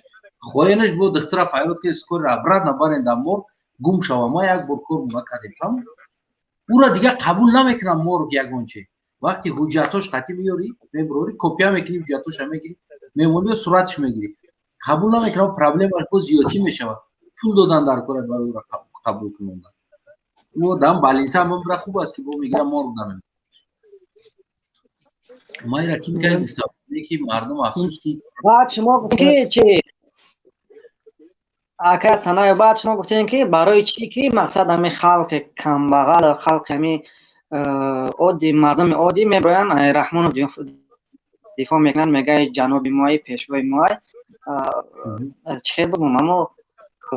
хоҳенеш бо духтара фаёд ки скори обратно барен дар мор гум шава ма як бор кор мекардем фаҳм ура дигар қабул намекунам мор ягонче вақти ҳуҷҷатош қатӣ меёрӣ мебурорӣ копия мекунӣ ҳуҷҷатоша мегирӣ мемонӣ ё сураташ мегирӣ қабул намекунам проблемаш бо зиёдтӣ мешавад пул додан дар кора барои ура қабул кунондан ӯ дам балинса мебира хуб аст ки бо мегирам мор будам майра ки кай гуфта ки мардум афсус ки баъд шумо гуфтед ки чи ака санаи баъд шумо гуфтед ки барои чӣ ки мақсад ҳами халқи камбағал халқи ҳами одди мардуми оддӣ меброянд раҳмонов дифоъ мекунанд мегӯяд ҷаноби мои пешвои мой чӣ хел будм аммо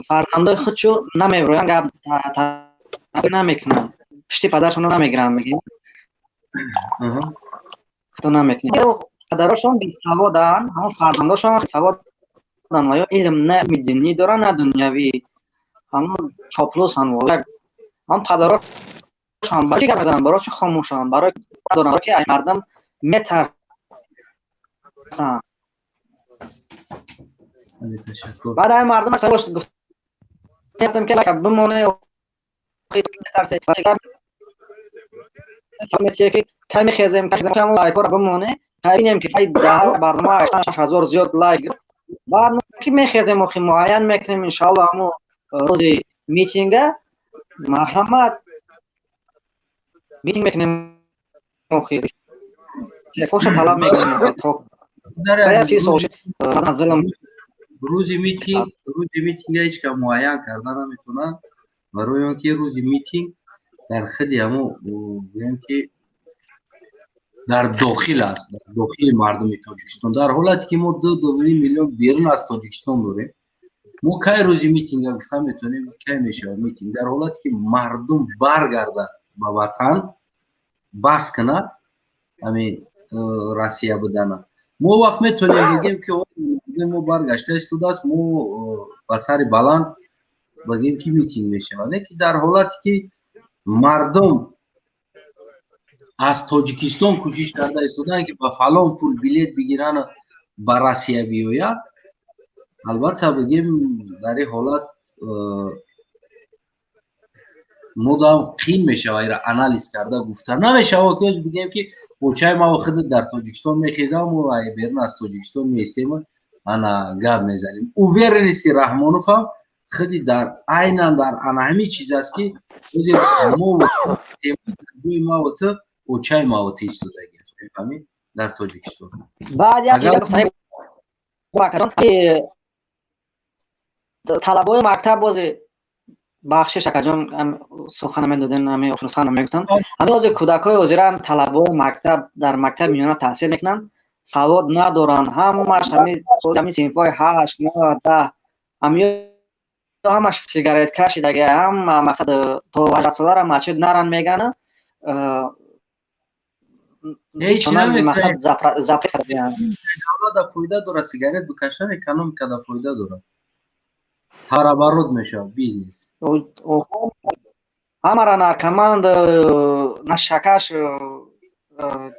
фарзандои худшо намеброянд гап намекунанд пишти падаршонро намегиранд мегӯянд падарошон бесаводанд ҳамон фарзандошон саводанд ва ё илм на динӣ доранд на дунявӣ ҳамон чоплусанд ҳамон падарошон ба чӣ гап мезананд барои чӣ хомӯшанд барои доранд ки ай мардам метарсанд баъд ай мардам гуфтам ки бимоне кай мехезем лайкора бимоне бинем ки барнома 6000 зиёд лайк баъд ки мехезем охи муайян мекунем иншаллоҳ ҳамо рӯзи митинга марҳамат митинг мекунем охи коша талаб мекунем рӯзи митинга ҳеҷ ка муайян карда наметавонад барои он ки рӯзи митинг дар худи ҳамо гӯем ки дар дохил аст дар дохили мардуми тоҷикистон дар ҳолате ки мо 2 миллион берун аз тоҷикистон дорем мо кай рӯзи митинга гуфта метавонем кай мешавад митинг дар ҳолате ки мардум баргардад ба ватан бас кунад ҳамин россия будана мо вақт метавонем бигем ки мо баргашта истодааст мо ба сари баланд бигем ки митинг мешавад не ки дар ҳолате ки мардум аз тоҷикистон кӯшиш карда истоданд ки ба фалон пул билет бигиранд ба россия биёяд албатта бигем дар ин ҳолат мо дам қиин мешавад ира анализ карда гуфта намешавад ки бигем ки очаи ма худат дар тоҷикистон мехезам берун аз тоҷикистон меистем ана гап мезанем уверенности раҳмоновам худи дар айнан дар ана ҳамин чиз аст ки мо ҷои ма ва ту очаи ма ва ту истодаги аст мефаҳмӣ дар тоҷикистон баъд як талабои мактаб бозе бахшиш акаҷон сухана медоден ами сухана мегуфтанд ами ҳозир кӯдакҳои ҳозирам талабои мактаб дар мактаби миёна таҳсил мекунанд савод надоранд ҳамаш ҳамин синфҳои 8 9 10 ҳамаш сигаретка шидаги ҳама мақсад то 18 солара мачид наранд мегана давлада фоида дорад сигарет бикашан экономикада фоида дорад тарабарруд мешавад бизнес ҳамара наркоманд нашакаш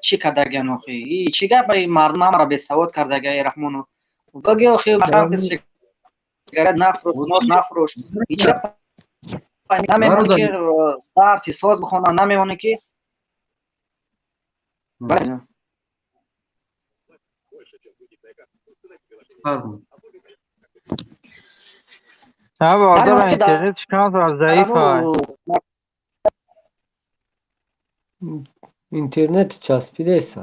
чӣ кардагиан охи чӣ гап мардум ҳамара бесавод кардагиа раҳмонов баги охи сигарет нафрӯш нос нафрӯш намемони ки дарси соз бихонад намемони ки برادر اینترنت چقدر ضعیفه اینترنت چسبیده است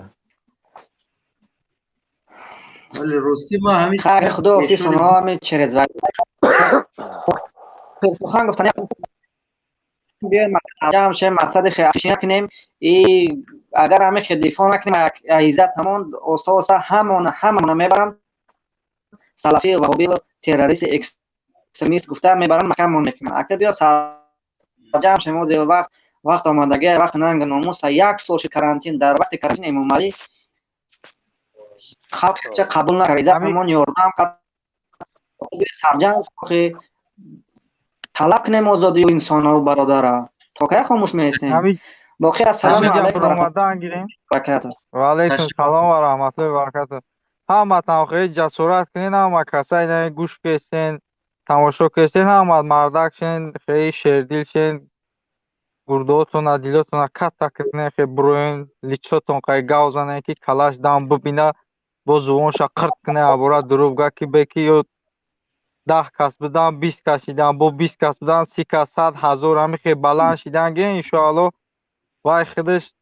ولی راستی ما همین خیر خدا حافظ شما همین چرز ولی سخن گفتن بیایم همشه مقصد خیلی کنیم اگر همه دفاع نکنیم عزت همون استاد همون میبرن سلفی وهابی و تروریست اکستریمیست گفته میبرن مکمل میکنن. اگه بیا سرجم شما زیر وقت آمادگی وقت ننگ ناموس 1 سال کرانتین در وقت کرانتین امام علی خلق چه قبول نکرد زمان یاردم سرجم که طلب کنیم آزادی و انسان و برادر تا که خاموش میسیم. باقی السلام علیکم و برکاته. و علیکم سلام و رحمت الله و برکاته. همتون خیلی جسارت کنین، هم کسایی گوش کشین تماشا کشین، هم مردک شین خیلی شیردیل شین گرداتون دیلاتون کت کنین خیلی بروین لیچاتون خیلی گوزنه که کلاش دام ببینه با زبانش قرد کنه عبارت دروغ که بکی یا 10 کس بدن 20 کس شیدن با 20 کس بدن 30 کس 100 هزار همی خیلی بلند شیدن گه انشاءالله وای خودش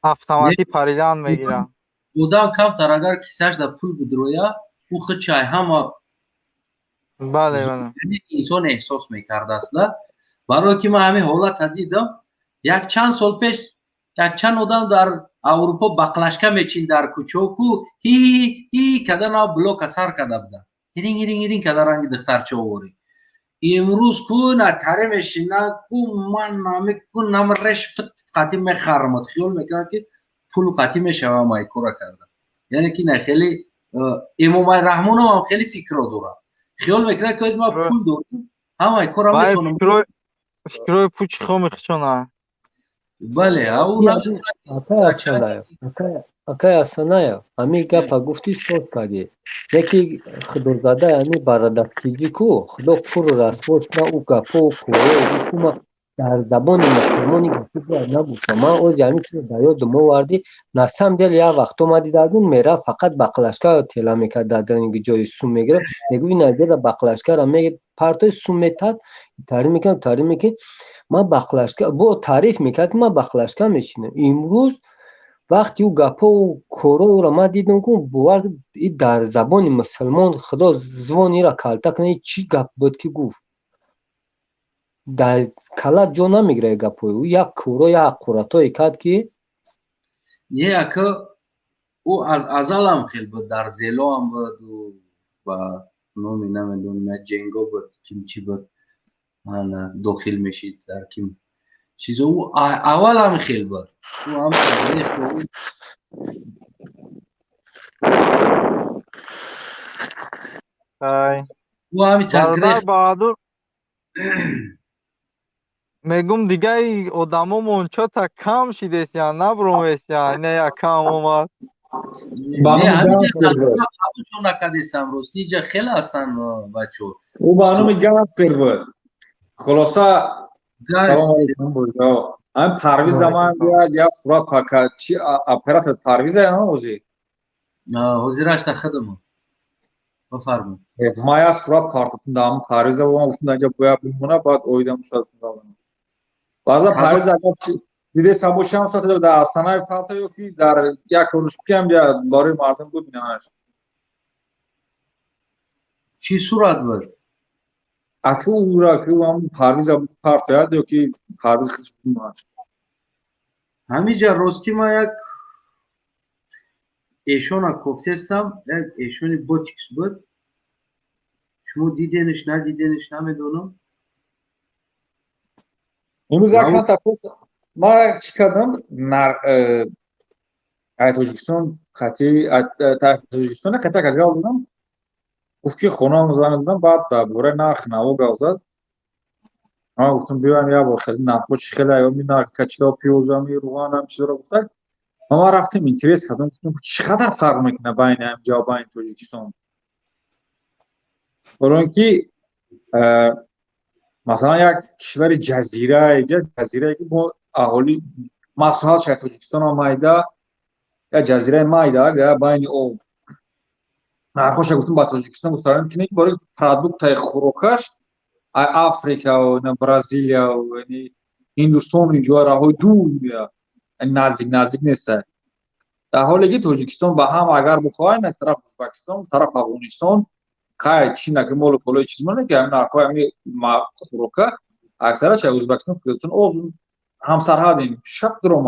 автомати پریدن میگیرن. بودم کمتر اگر کسیش در پول بدرویا او خود چای همه بله انسان احساس میکرده اصلا. برای که من همین حالت دیدم یک چند سال پیش یک چند آدم در اروپا بقلشکه میچین در کوچوکو هی کدن بلوک اثر کرده بودن ایرین کدن رنگ دفترچه آوری. امروز کو نتره میشینه کو من نامی کو نام رش قطعی میخرمد خیال میکنه که پول قطعی میشوه مای کورا کرده. یعنی که نه خیلی امام رحمان هم خیلی فکر رو داره خیال میکنه که ما پول داریم همه کورا میتونم فکرهای پوچ خو میخچونه. بله акай асанаев ҳамин гапа гуфти шод кардӣ яке худозада ҳамин бародарчизӣ ку худо пуру расво шуна у гапо кӯро гуфтума дар забони мусулмони гапа нагуфтам ман ози ҳамин чиз ба ёдум овардӣ на самом деле як вақт омади дардун мерафт фақат бақлашка тела мекард дар ҷои сум мегирад мегӯ ин айдеда бақлашкара партои сум метад тариф мекард ман бақлашка бо тариф мекард ки ман бақлашка мешинам. имрӯз вақти ӯ гапу короро ман дидам ку бовар дар забони мусулмон худо звон ира калта кунад чӣ гап буд ки гуфт дар калат ҷо намегирад гапои ӯ як кӯро як қуратое кард ки не ака ӯ аз азалам хел буд дар зелоам буд ва номи намедонам ҷенго буд ким чӣ буд дохил мешид дар ким чизо ӯ аввалам хел буд баҳадур мегум дигаи одамомон чота кам шидесян набромесян не як кам омад накадистам ростиҷа хеле ҳастан бачо ӯ барноми гастер буд. хулоса салом алейкум бурҷо ҳам парвиз заман як сурат пака чи оператор парвиза ҳози ҳозирашта хидам бафармон ма як сурат картофтум дар ҳамин парвиза бо гуфтум дар инҷа бояд бимона баъд оидам баъза парвиз агар дидесам бошам соата дар асанаи фалта ё ки дар як рӯшкиам я барои мардум бубинамаш чӣ сурат буд аки ӯра ки ҳамин парвиза партояд ё ки парвиз хизмаш ҳаминҷа ростӣ ман як эшона кофтестам як эшони ботикс буд шумо дидениш надидениш намедонам. имрӯз як кам тапрос ман чӣ кардам ай тоҷикистон хати тоҷикистон хати як аз гав задам гуфт ки хонаам зан задам баъд дар бораи нархи наво гав зад ман гуфтам биёям як бор хеле нархҳо чӣ хеле ами нархи качиро пиёзами руғанам чизро гуфтак ман рафтем интерес кардам гуфтам чӣ қадар фарқ мекунад байни ҳаминҷа ва байни тоҷикистон. барои ин ки масалан як кишвари ҷазирае ки бо аҳоли масалан шаид тоҷикистон майда як ҷазираи майда агар байни об нархоша гуфтам ба тоҷикистон густардан ки бораи продуктаи хӯрокаш африка бразилия ҳиндустон ҷои раҳои дур наздик неста дар ҳоле ки тоҷикистон ба ҳам агар бихоҳанд тараф ӯзбекистон тараф афғонистон қай чинаки молу полои чизмоне ки ҳамин нархҳои ҳамин хӯрока аксараш ӯзбекистон қирғизистон озун ҳамсарҳадем шак дорам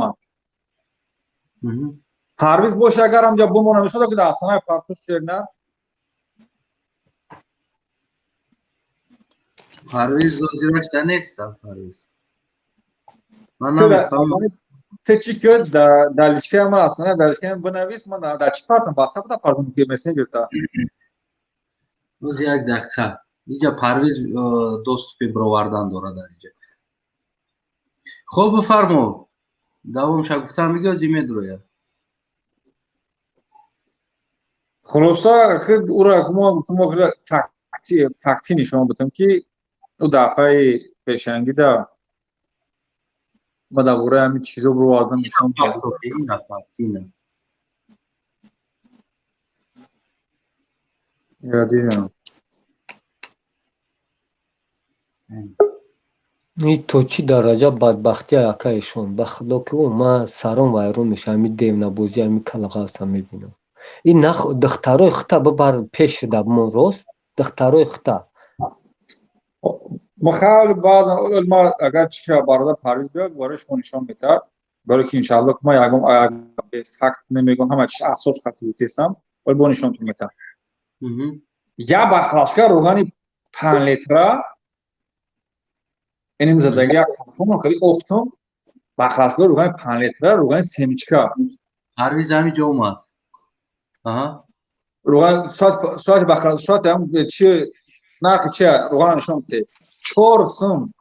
парвиз боша агар ҳамҷа бимонам ишода ки дар асанаи партош шерна پرویز زوزیرش در نیستم پرویز من تو نمیفهمم تو چی که در لیچکه ما اصلا در لیچکه بنویس من در چی پارتم واتساپ دا پارتم که مسیج تا روز یک دقیقه اینجا پرویز دوست پی برآوردن داره در اینجا خب بفرمو دوام گفتم میگه از این درویا خلاصا خود او را ما فکتی نشان بدم که او دفعه پیشنگی دا ما در باره همین چیزا برو آدم نشان بدم این فکتی نه یادی نه این تو چی درجه بدبختی اکایشون به خدا که او ما سرم وایرون میشه همین دیم نبوزی همین کلغه هستم میبینم این نخ دخترای خطا ببر پیش دب ما روز دخترای خطا مخال بعضا ما اگر چیزا برای پرویز بیاد بارش نشان میده برای که انشالله که ما یکم به فکت نمیگم همه چیز اساس خطی تستم ولی با نشان میده یا بخلاشکا روغانی 5 لیتر اینم زدگی کارتون خیلی اپتوم بخلاشکا روغانی 5 لیتر روغانی سمیچکا پرویز همینجا اومد روغن ساعت بخلال ساعت هم چه نرخ چه روغن نشون میده 4 سم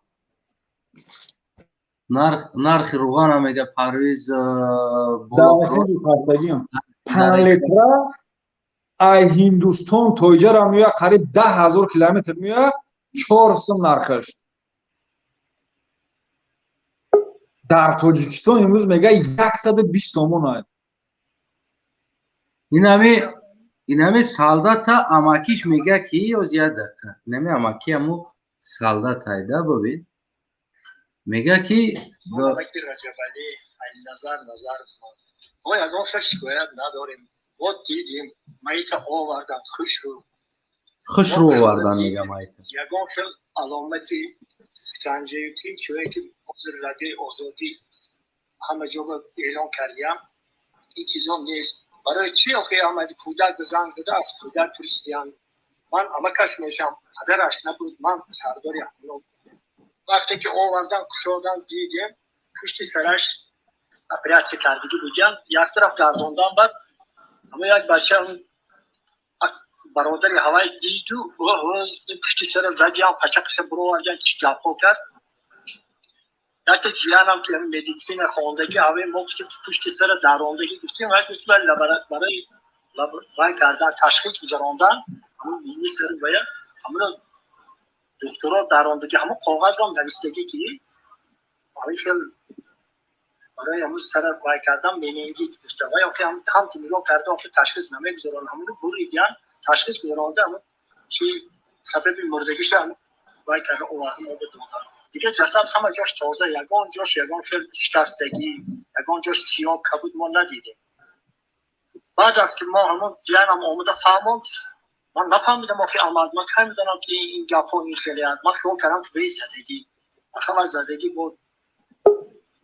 نرخ روغن هم میگه پرویز در مسیج خواستگیم 5 لیتر ای هندوستان تویجه را میوه قریب 10,000 کیلومتر میوه 4 سم نرخش در تاجیکستان امروز میگه 120 سومون این همه سالدات اماکیش میگه که یا زیاده این همه اماکی همو سالدات هایده ببین میگه که اماکی رجبالی نظر ما یکان فکر باید نداریم ما دیدیم مایت آوردن خوش رو آوردن میگه مایت یکان فکر علامتی سکنجیوتی چوه که مزرده آزادی همه جا با اعلان کردیم این چیزا نیست برای چی آخه آمدی کودک به زنگ زده از کودک پرسیدن من امکش میشم پدرش نبود من سرداری همونو وقتی که آوردن کشادن دیدیم پشت سرش اپریات کردگی بودن یک طرف گردوندن بعد اما یک بچه برادری هوای دیدو این پشت سر زدیم پچکش برو آوردن چی گپا کرد یکی جیانم که مدیسین خواندگی هوای موقع که پشت سر دراندگی گفتیم و گفتیم برای کردن تشخیص بزراندن همون میلی سر باید همون دکترها دراندگی همون کاغذ با نویستگی که هوای خیلی برای همون سر باید کردن مینینگی گفتیم و هم نگاه کرده آخه تشخیص نمی بزران همون رو بریدن تشخیص بزرانده همون چی سبب مردگیش هم باید کرده اوهم رو بدونن دیگه جسد همه جاش تازه یگان جاش یگان خیلی شکستگی یگان جاش سیاه کبود ما ندیدیم بعد از که ما همون جنم آمده فهموند من نفهمیدم آخی آمد من که میدونم که این گپ این خیلی هست من خیال کردم که به زدگی آخه من زدگی بود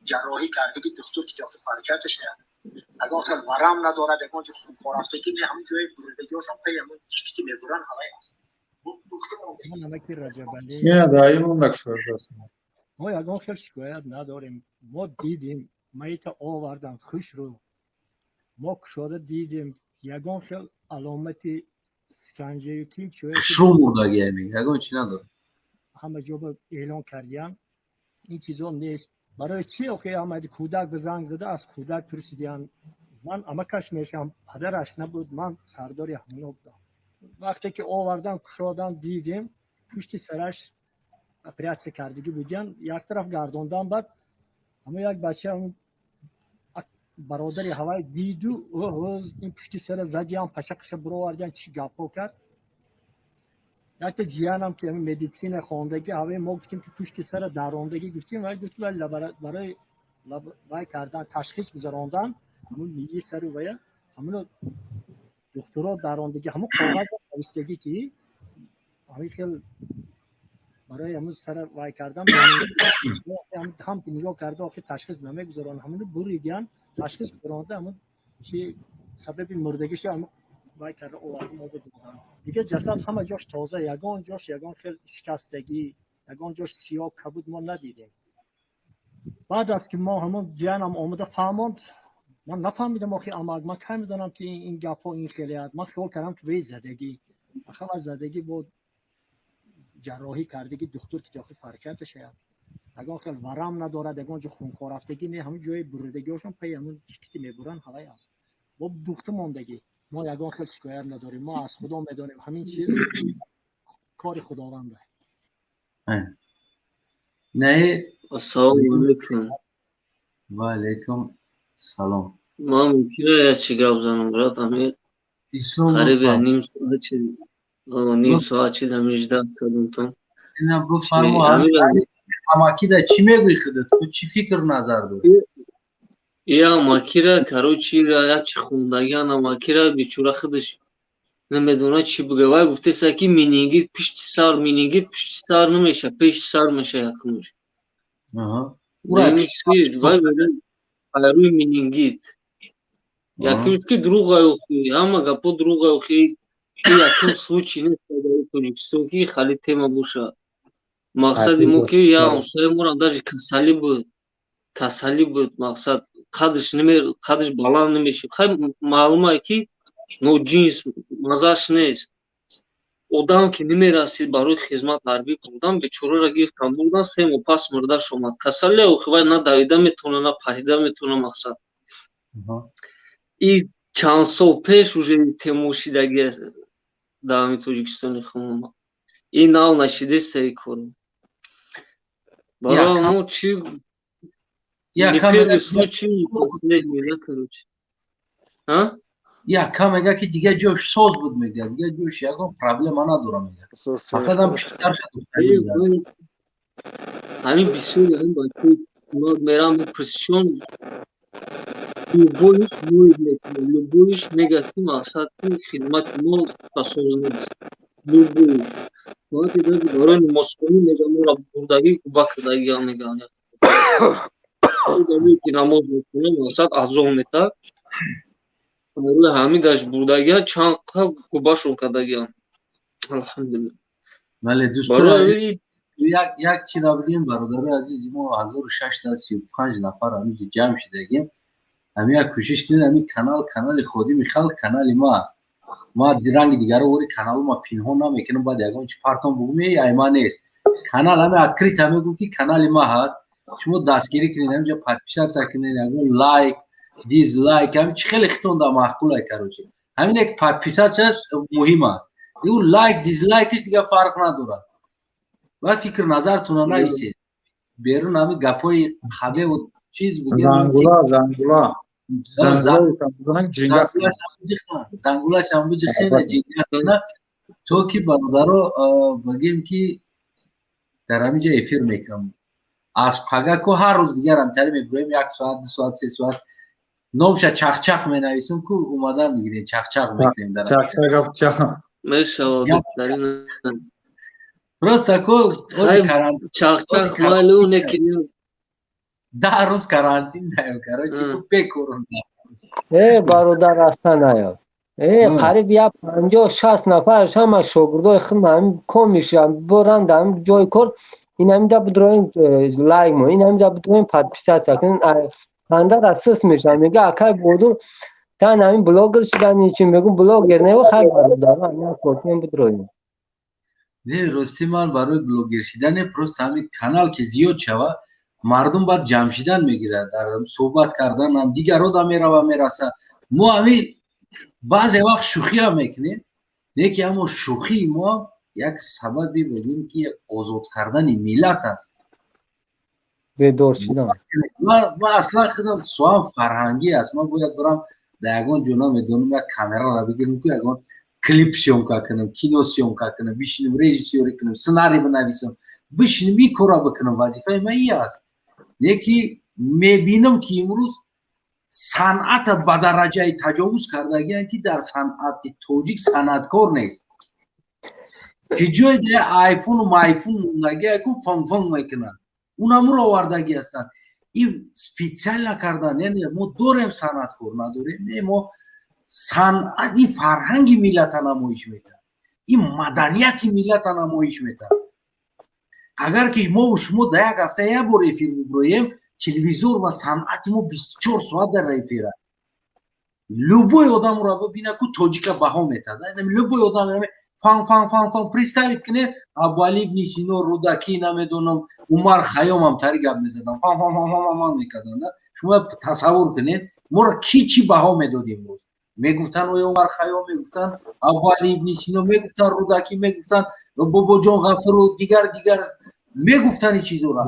جراحی کردگی دکتر که آخه فرکتش هست اگه خیلی ورم ندارد اگه جا خورفتگی نه همون جای بردگی هاشم پی همون چیزی که میبرن همه هست نمکی رجبالی نه دایما نکشور است ما یگان خیلی شکایت نداریم ما دیدیم مایت آوردن خوش رو ما کشاده دیدیم یگان خیلی علامتی سکنجه تیم چوه شروع مردگی یگان چی نداره همه جا با اعلان کردیم این چیزا نیست برای چی آخه آمدی کودک به زنگ زده از کودک پرسیدن من امکش میشم پدرش نبود من سرداری همونو بودم وقتی که آوردن کشادن دیدیم پشت سرش اپریات کردگی بودن یک طرف گردوندن بعد اما یک بچه هم برادری هوای دیدو این پشت سر زدیم پشکش برو آوردن چی گپا کرد یک جیانم که مدیسین خواندگی هوای ما گفتیم که پشت سر دراندگی گفتیم و گفتیم برای کردن تشخیص گذراندن همون میگی سر و همون دکترها دراندگی همون کاغذ نویستگی که همین خیلی برای همون سر وای کردن هم نگاه کرده آخه تشخیص نمیگذارن همون بریدن تشخیص گذرانده همون چی سبب مردگیش هم وای کرده اومد ما بدونن دیگه جسد همه جاش تازه یگان جاش یگان خیلی شکستگی یگان جاش سیاه کبود ما ندیدیم. بعد از که ما همون جانم آمده فهماند، من نفهمیدم آخه اما من که میدونم که این گپ ها این خیلی هست. من خیال کردم که به زدگی آخه از زدگی بود جراحی کردگی دکتر که داخل فرکتش هست اگه خیلی ورم ندارد اگه جو خونخوار رفتگی نه همون جای بردگی هاشون پی همون چیکتی میبرن هوای است با دکتر ماندگی ما اگه خیلی شکایت نداریم ما از خدا میدونیم همین چیز کار خداونده. نه السلام علیکم. و علیکم سلام. ما ممکنه چی گپ زنم برات همین قریب نیم ساعت چی دم 18 کردم اینا بفرما اماکی دا چی میگوی خودت تو چی فکر نظر داری؟ یا اماکی را کروچی را یا چی خوندگیان اماکی را بیچوره خودش نمیدونه چی بگه وای گفته ساکی مینیگیت پشت سار نمیشه پیش سار میشه یکمش وای بدن روی مینیگیت یکمش که دروغ اوخی اما گپو دروغ اوخی یکم случай نیست در توجیکستان که خالی تема باشه مقصد مو که یا اونسای مورم даже کسالی بود مقصد قدش بالا نمیشه خیلی معلومه که نو جنس مزاش نیست odam که نمیرسید برای خدمت حربی بودن بیچاره را گرفتن بردن 3 ماه پس مرده شد کسالی اوخی نه دویده میتونه نه پریده میتونه مقصد این چند سال پیش уже تماشیدگی در توجیکستان خونم این ناو نشیده سعی کنم برای ما چی не первый случай не последний да короче یا کم میگه که دیگه جوش ساز بود میگه دیگه جوش یکم پرابلم نداره میگه فقط هم بیشتر شد همین بسیاری همین بچه ما میرم پرسیون любовь любовь میگه مقصد خدمت ما تاسوز نیست любовь وقتی داری برای مسئولی میگه ما بردگی کوبا کردگی هم میگه داری که نماز میکنه مقصد ازون میتا روی همین داشت بردگی چند کوبا شون کردگی هم الحمدلله. ولی دوستان یک چی را بگیم برادر عزیز ما 1635 نفر همیشه جمع شدگیم همین یک کوشش کنید همین کانال خودی میخواد کانال ما است ما درنگ دیگر رو کانال ما پینهون نمیکنیم بعد یکم چی پارتون بگومی ایمان نیست کانال همه ادکریت همه گو که کانال ما هست شما دستگیری کنید همینجا پادپیشت کنید یکم لایک دیزلایک همین چی خیلی خیتون دا معقوله کروچه همین یک پادپیشت هست مهم است دیگه لایک دیزلایکش دیگه فرق نداره و فکر نظرتون نایسید بیرون همین گپای خبه و چیز بگیم زنگولا شنبوجی خیلی جنگست تو که برادرو بگیم که در همینجا افیر میکنم از پگه هر روز دیگر هم تری میبرویم 1 ساعت 2 ساعت 3 ساعت نومشه چخ می نویسیم که اومدن میگیریم چخ میکنیم در چخ просто چخ معلومه که 10 روز карантин даем короче بکورون برادر هستن آیا قریب یا 50-60 نفرش همه شاگردای خودم هم کم میشن برندم جای کار این هم دا بدروین لایک ما این هم دا بدروین پادپیشت ساکن اندر اساس میشن میگه اکای بودو تا همین بلاگر شدن چی میگم بلاگر نه خیلی برادر من کردم بدروین نه راستی من برای بلاگر شدن پروست همین کانال که زیاد شوه مردم باید جمع شدن میگیره در صحبت کردن هم دیگر رو دا میره و میرسه ما همین بعضی وقت شوخی هم میکنیم نه که همون شوخی ما یک سببی بگیم که آزاد کردن ملت است بیدار شدن ما اصلا خودم سوام فرهنگی است ما باید برم در یگان جونا میدونم یک کامera را بگیرم که یگان کلیپ سیونکا کنم کینو سیونکا کنم بشینم رژیسوری کنم سناریو بنویسم بشینم این کارا بکنم وظیفه من این است یکی میبینم که امروز صنعت به درجه تجاوز کردگی که در صنعت توجیک صنعتکار نیست که جای دیگه آیفون و مایفون مونده که فنگ فنگ میکنن اونم رو آوردگی هستن این سپیچل نکردن یعنی ما داریم صنعتکار نداریم نه ما صنعتی فرهنگی ملت نمایش میدن این مدنیتی ملت نمایش میدن агар ки мо шумо да як ҳафта як бор эфир меброем телевизор ва санъати мо 24 соат дар эфира любой одамро бибина ку тоҷика баҳо метада любой одам фан представит кине абуалӣ ибни сино рудаки намедонам умар хаёмам тари гап мезадам фан мекарданд шумо тасаввур кинед моро ки чӣ баҳо медод имрӯз мегуфтан умар хаём мегуфтан абуалӣ ибни сино мегуфтан рудаки мегуфтан бобоҷон ғафуру дигар мегуфтан ин чизоро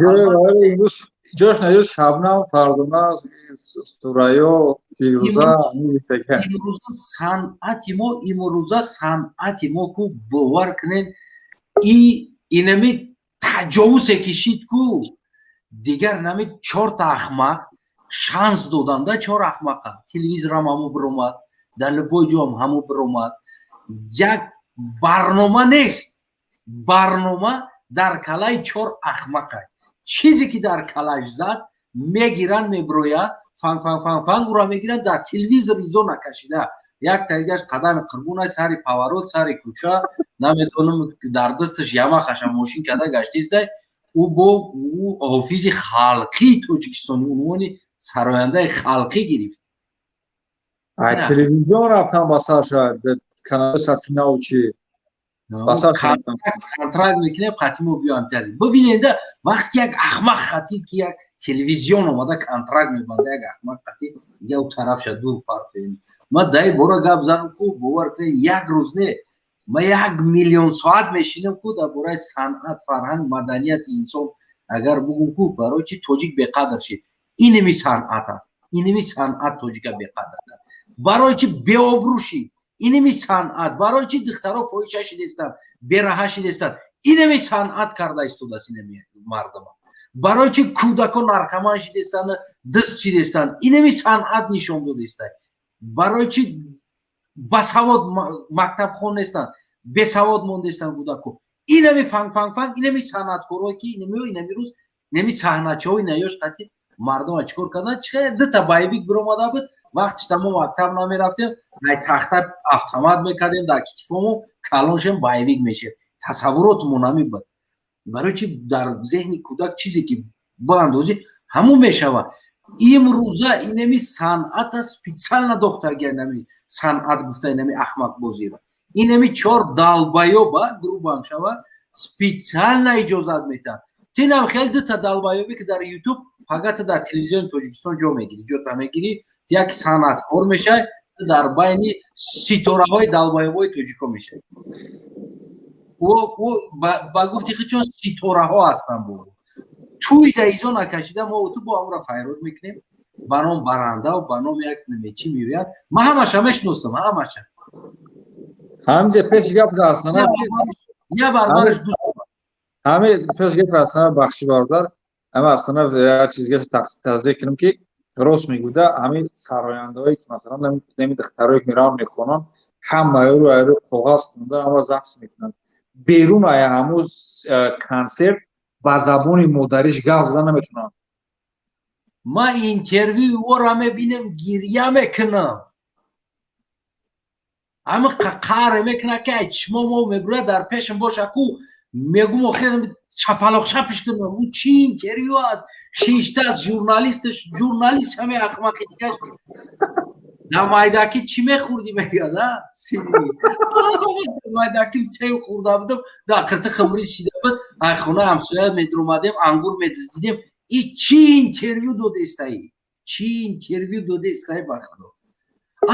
имрӯз ҷош надид шабнам фардона сурайё фирӯза имрӯза санъати мо ку бовар кунед инами таҷовузе кишид ку дигар нами 4 та ахмақ шанс доданда 4 ахмақа телевизорам ҳамо биромад дар любой ҷоам ҳамо биромад як барнома нест барнома дар калаи 4 ахмақа чизе ки дар калаш зад мегиранд меброянд фан ура мегиранд дар телевизор изо накашида як тагаш қадами қурбунай сари паворот сари кӯча намедонам дар дасташ ямахаша мошин када гаштистай ӯ бо ҳофизи халқии тоҷикистони унвони сарояндаи халқӣ гирифт телевизион рафтам ба сар шуд канали сафинау чи контракт мекунем қатъи мо биёем тари бибинед вақте як ахмақ хати ки як телевизион омада контракт мебанда як ахмақ хати дига ӯ тараф шад дур партоем ма дай бора гап занам ку бовар кунед як рӯз не ма 1 миллион соат мешинам ку дар бораи санъат фарҳанг маданияти инсон агар бугум ку барои чи тоҷик беқадр шид инами санъат аст инами санъат тоҷика беқадр аст барои чи беобрӯ шид инами санъат барои чи духтаро фоҳиша шидестанд бераҳа шидестанд инами санъат карда истодааст инами мардума барои чи кӯдакон наркоман шидестанд дист шидестанд инами санъат нишон додестанд барои чи басавод мактабхон нестанд бесавод мондестанд кӯдако инами фан инами санъаткорое ки инами рӯз инами саҳначаҳои наёш қати мардума чикор карданд чихеле дита байвик биромада буд вақтиш тамо мактаб намерафтем ай тахта автомат мекардем дар китифомо калоншем байвик мешед тасаввуротмон ҳамин буд барои чи дар зеҳни кӯдак чизе ки баандозӣ ҳамон мешавад имрӯза инами санъата специально дохтар гирнами санъат гуфта инами ахмақбозиро инами 4 далбаёба грубам шавад специально иҷозат метиҳад тинам хел дита далбаёбе ки дар ютуб фақат дар телевизиони тоҷикистон ҷо мегирӣ ҷота мегирӣ як санъаткор мешавад дар байни ситораҳои далбаёбои тоҷико мешавад ба гуфти худ чун ситораҳо ҳастанд бо туй да изо накашида мо ту бо ҳамра файрод мекунем ба ном баранда ба ном як чӣ меояд ман ҳамаша мешиносам ҳамаша ҳамҷа пеш гап ҳастана я барбараш ҳамин пеш гап ҳастана бахши бародар ама астана як чизга таздиқ кунем ки рост мегӯда ҳамин сарояндаҳое ки масалан нами духтарое ки мераванд мехонанд ҳамаёро айро коғаз хонда ама запс мекунанд берун ай ҳамун консерт ба забони модариш гап зада наметавонанд ман интервюи ӯро мебинем гирья мекунам ҳама қаҳр мекунад ки ай чишмомо мебурад дар пешам боша ку мегум охир чапалоқша пиш кунам ӯ чӣ интервю аст шиштаст журналист ҳаме ахмақи дигаш намайдаки чӣ мехӯрдӣ мегӯяд намайдаки сев хӯрда будам дар қирти химри шида буд ай хона ҳамсоя медромадем ангур медиздидем и чӣ интервю додестаӣ чӣ интервю додестаӣ ба худо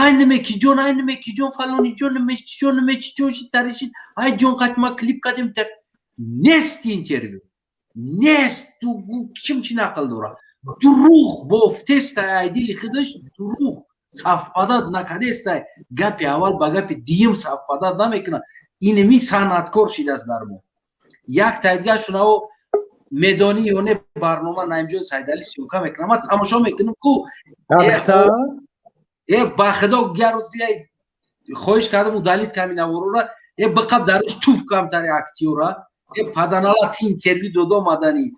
ай намекиҷон фалони ҷон намечиҷон шид таришид ай ҷон қатма клип кардем нест интервю нест чим чӣ нақл дорад дуруғ бофтестай ай дили худаш дуруғ сафпадад накадестай гапи аввал ба гапи диюм сафпадад намекунад инами санъаткор шидааст дар мо як тайдгаш шунаво медонӣ ё не барнома наимҷои сайдали сиёка мекунам ман тамошо мекунам ку ба худо гарӯз хоҳиш кардам удалит каминаворора биқаб дарӯш туф камтари актёра паданалат интервью додо мадани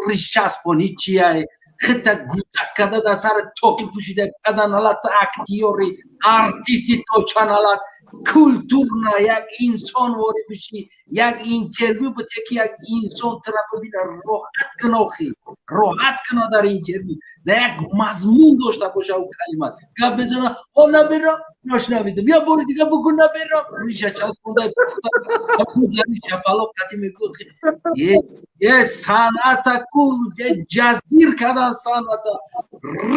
ришчаспони чияй хита гудакада да сар токи пӯшида паданалат актёри артисти точаналат культурно як инсон ворид биши як интервью бите ки як инсон тра бибина роҳат кано дар интервью да як мазмун дошта боша у калимат гап безана о наберам ношнавидам я бори дига бугу наберам риша часпондай зани чапалок кати мегӯ е санъата ку ҷазгир кардан санъата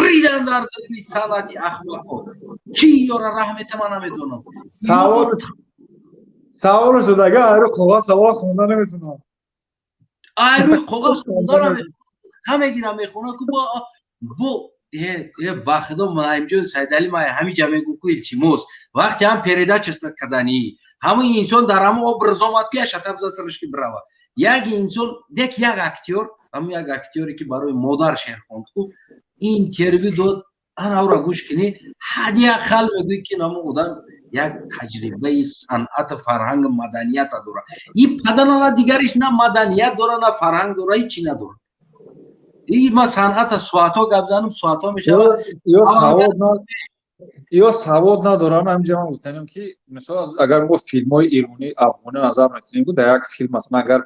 ридан дар дили санъати ахмақо ки ёра раҳметама намедонам савол шудага айру қоғаз савол хонда наметунам айру қоғаз хонда наметунам ҳамегира мехона ку бо ба худо маимҷон сайдали ма ҳамиҷа мегӯ ку илтимос вақте ҳам передача каданӣ ҳамон инсон дар ҳамон образомат ки шатабза сарашки бирава як инсон дек як актёр ҳамон як актёре ки барои модар шеър хонд ку интервью дод анавра гӯш кунӣ ҳадиақал мегӯӣ ки намон одам як таҷрибаи санъат фарҳанг маданията дора и паданала дигариш на маданият дора на фарҳанг дора ҳичи надора и ма санъата соатҳо гап занам соатҳо мешавад ё савод надорам ҳамҷа ман гуфтанем ки мисол агар мо филмҳои иронӣ афғонӣ назар накунем ку дар як филм масалан агар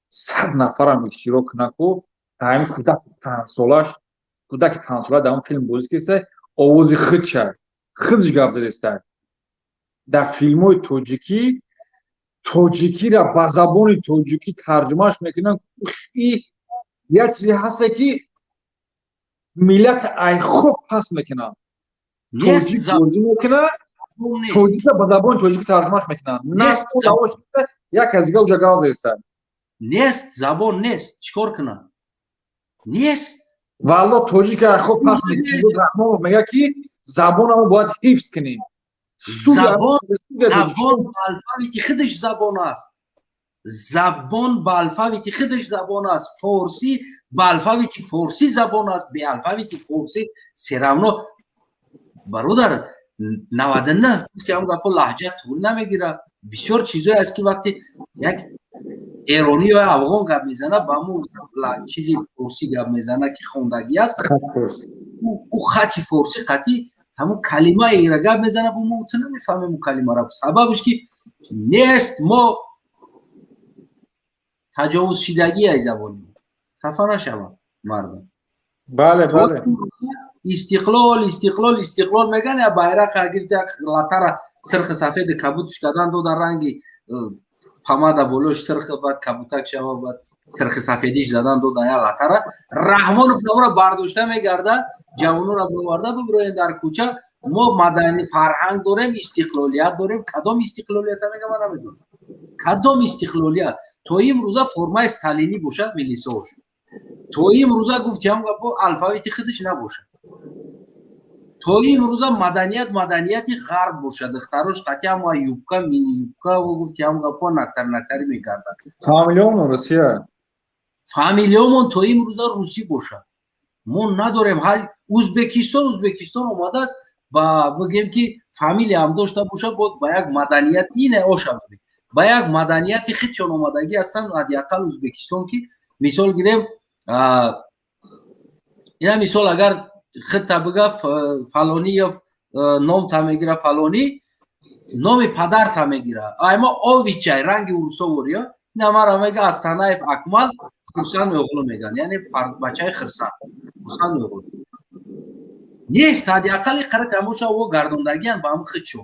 100 нафарам иштирок кунад ку ҳамин кӯдаки 5 сола дар он филм бозӣ киста овози хидш гап задеста дар филмҳои тоҷикиро ба забони тоҷикӣ тарҷумааш мекунанд як чизе ҳаста ки миллати айхоб пас мекунанд тоҷик бозӣ мекунад тоҷика ба забони тоҷикӣ тарҷумааш мекунанд як аз дига уҷа гав задеста нест забон нест чикор кунад нест валло тоҷика айхоб пас мекунад раҳмонов мегӯяд ки забонамро бояд ҳифз кунем забон ба алфавити хидаш забон аст забон ба алфавити хидаш забон аст форсӣ ба алфавити форсӣ забон аст бе алфавити форсӣ се равно бародар 99 гуфти ҳам гапо лаҳҷа тур намегира бисёр чизое аст ки вақте як эронӣ ё афғон гап мезана ба мо чизи форсӣ гап мезана ки хондагӣ аст ӯ хати форсӣ қати ҳамон калимаеро гап мезана бо мо ту намефаҳмем ӯ калимаро сабабиш ки нест мо таҷовузшидагӣ ай забони хафа нашавам мардум бале истиқлол меган я байрақа гирифта латара сирхи сафеди кабутш кардан дода ранги памада болош сирхи бад кабутак шава бад сирхи сафедиш задан дода я латара раҳмонов намро бардошта мегарда ҷавонора боварда бибироен дар кӯча мо мадани фарҳанг дорем истиқлолият дорем кадом истиқлолията мегам ман намедонам кадом истиқлолият то имрӯза формаи сталинӣ бошад миллисош то имрӯза гуфтиам гапо алфавити хидиш набошад то имрӯза маданияти ғарб бошад духтарош қати ҳама юбка мини юбка гуфтиам гапо нактари мегардад фамилиёмон русия фамилиёмон то имрӯза русӣ бошад мо надорем ӯзбекистон омадааст ба бигем ки фамилияам дошта бошад боз ба як маданият ине ошад ба як маданияти хидшон омадагӣ ҳастанд ҳадиақал ӯзбекистон ки мисол гирем ина мисол агар хидта бига фалони ё номта мегира фалони номи падарта мегира аймо овичай ранги урусовориё инамара мега астанаев акмал хурсан оғлу меган яъне бачаи хирсан хурсан оғлу нест ҳадиақали қаракамоша во гардондагиан ба ҳам хидшо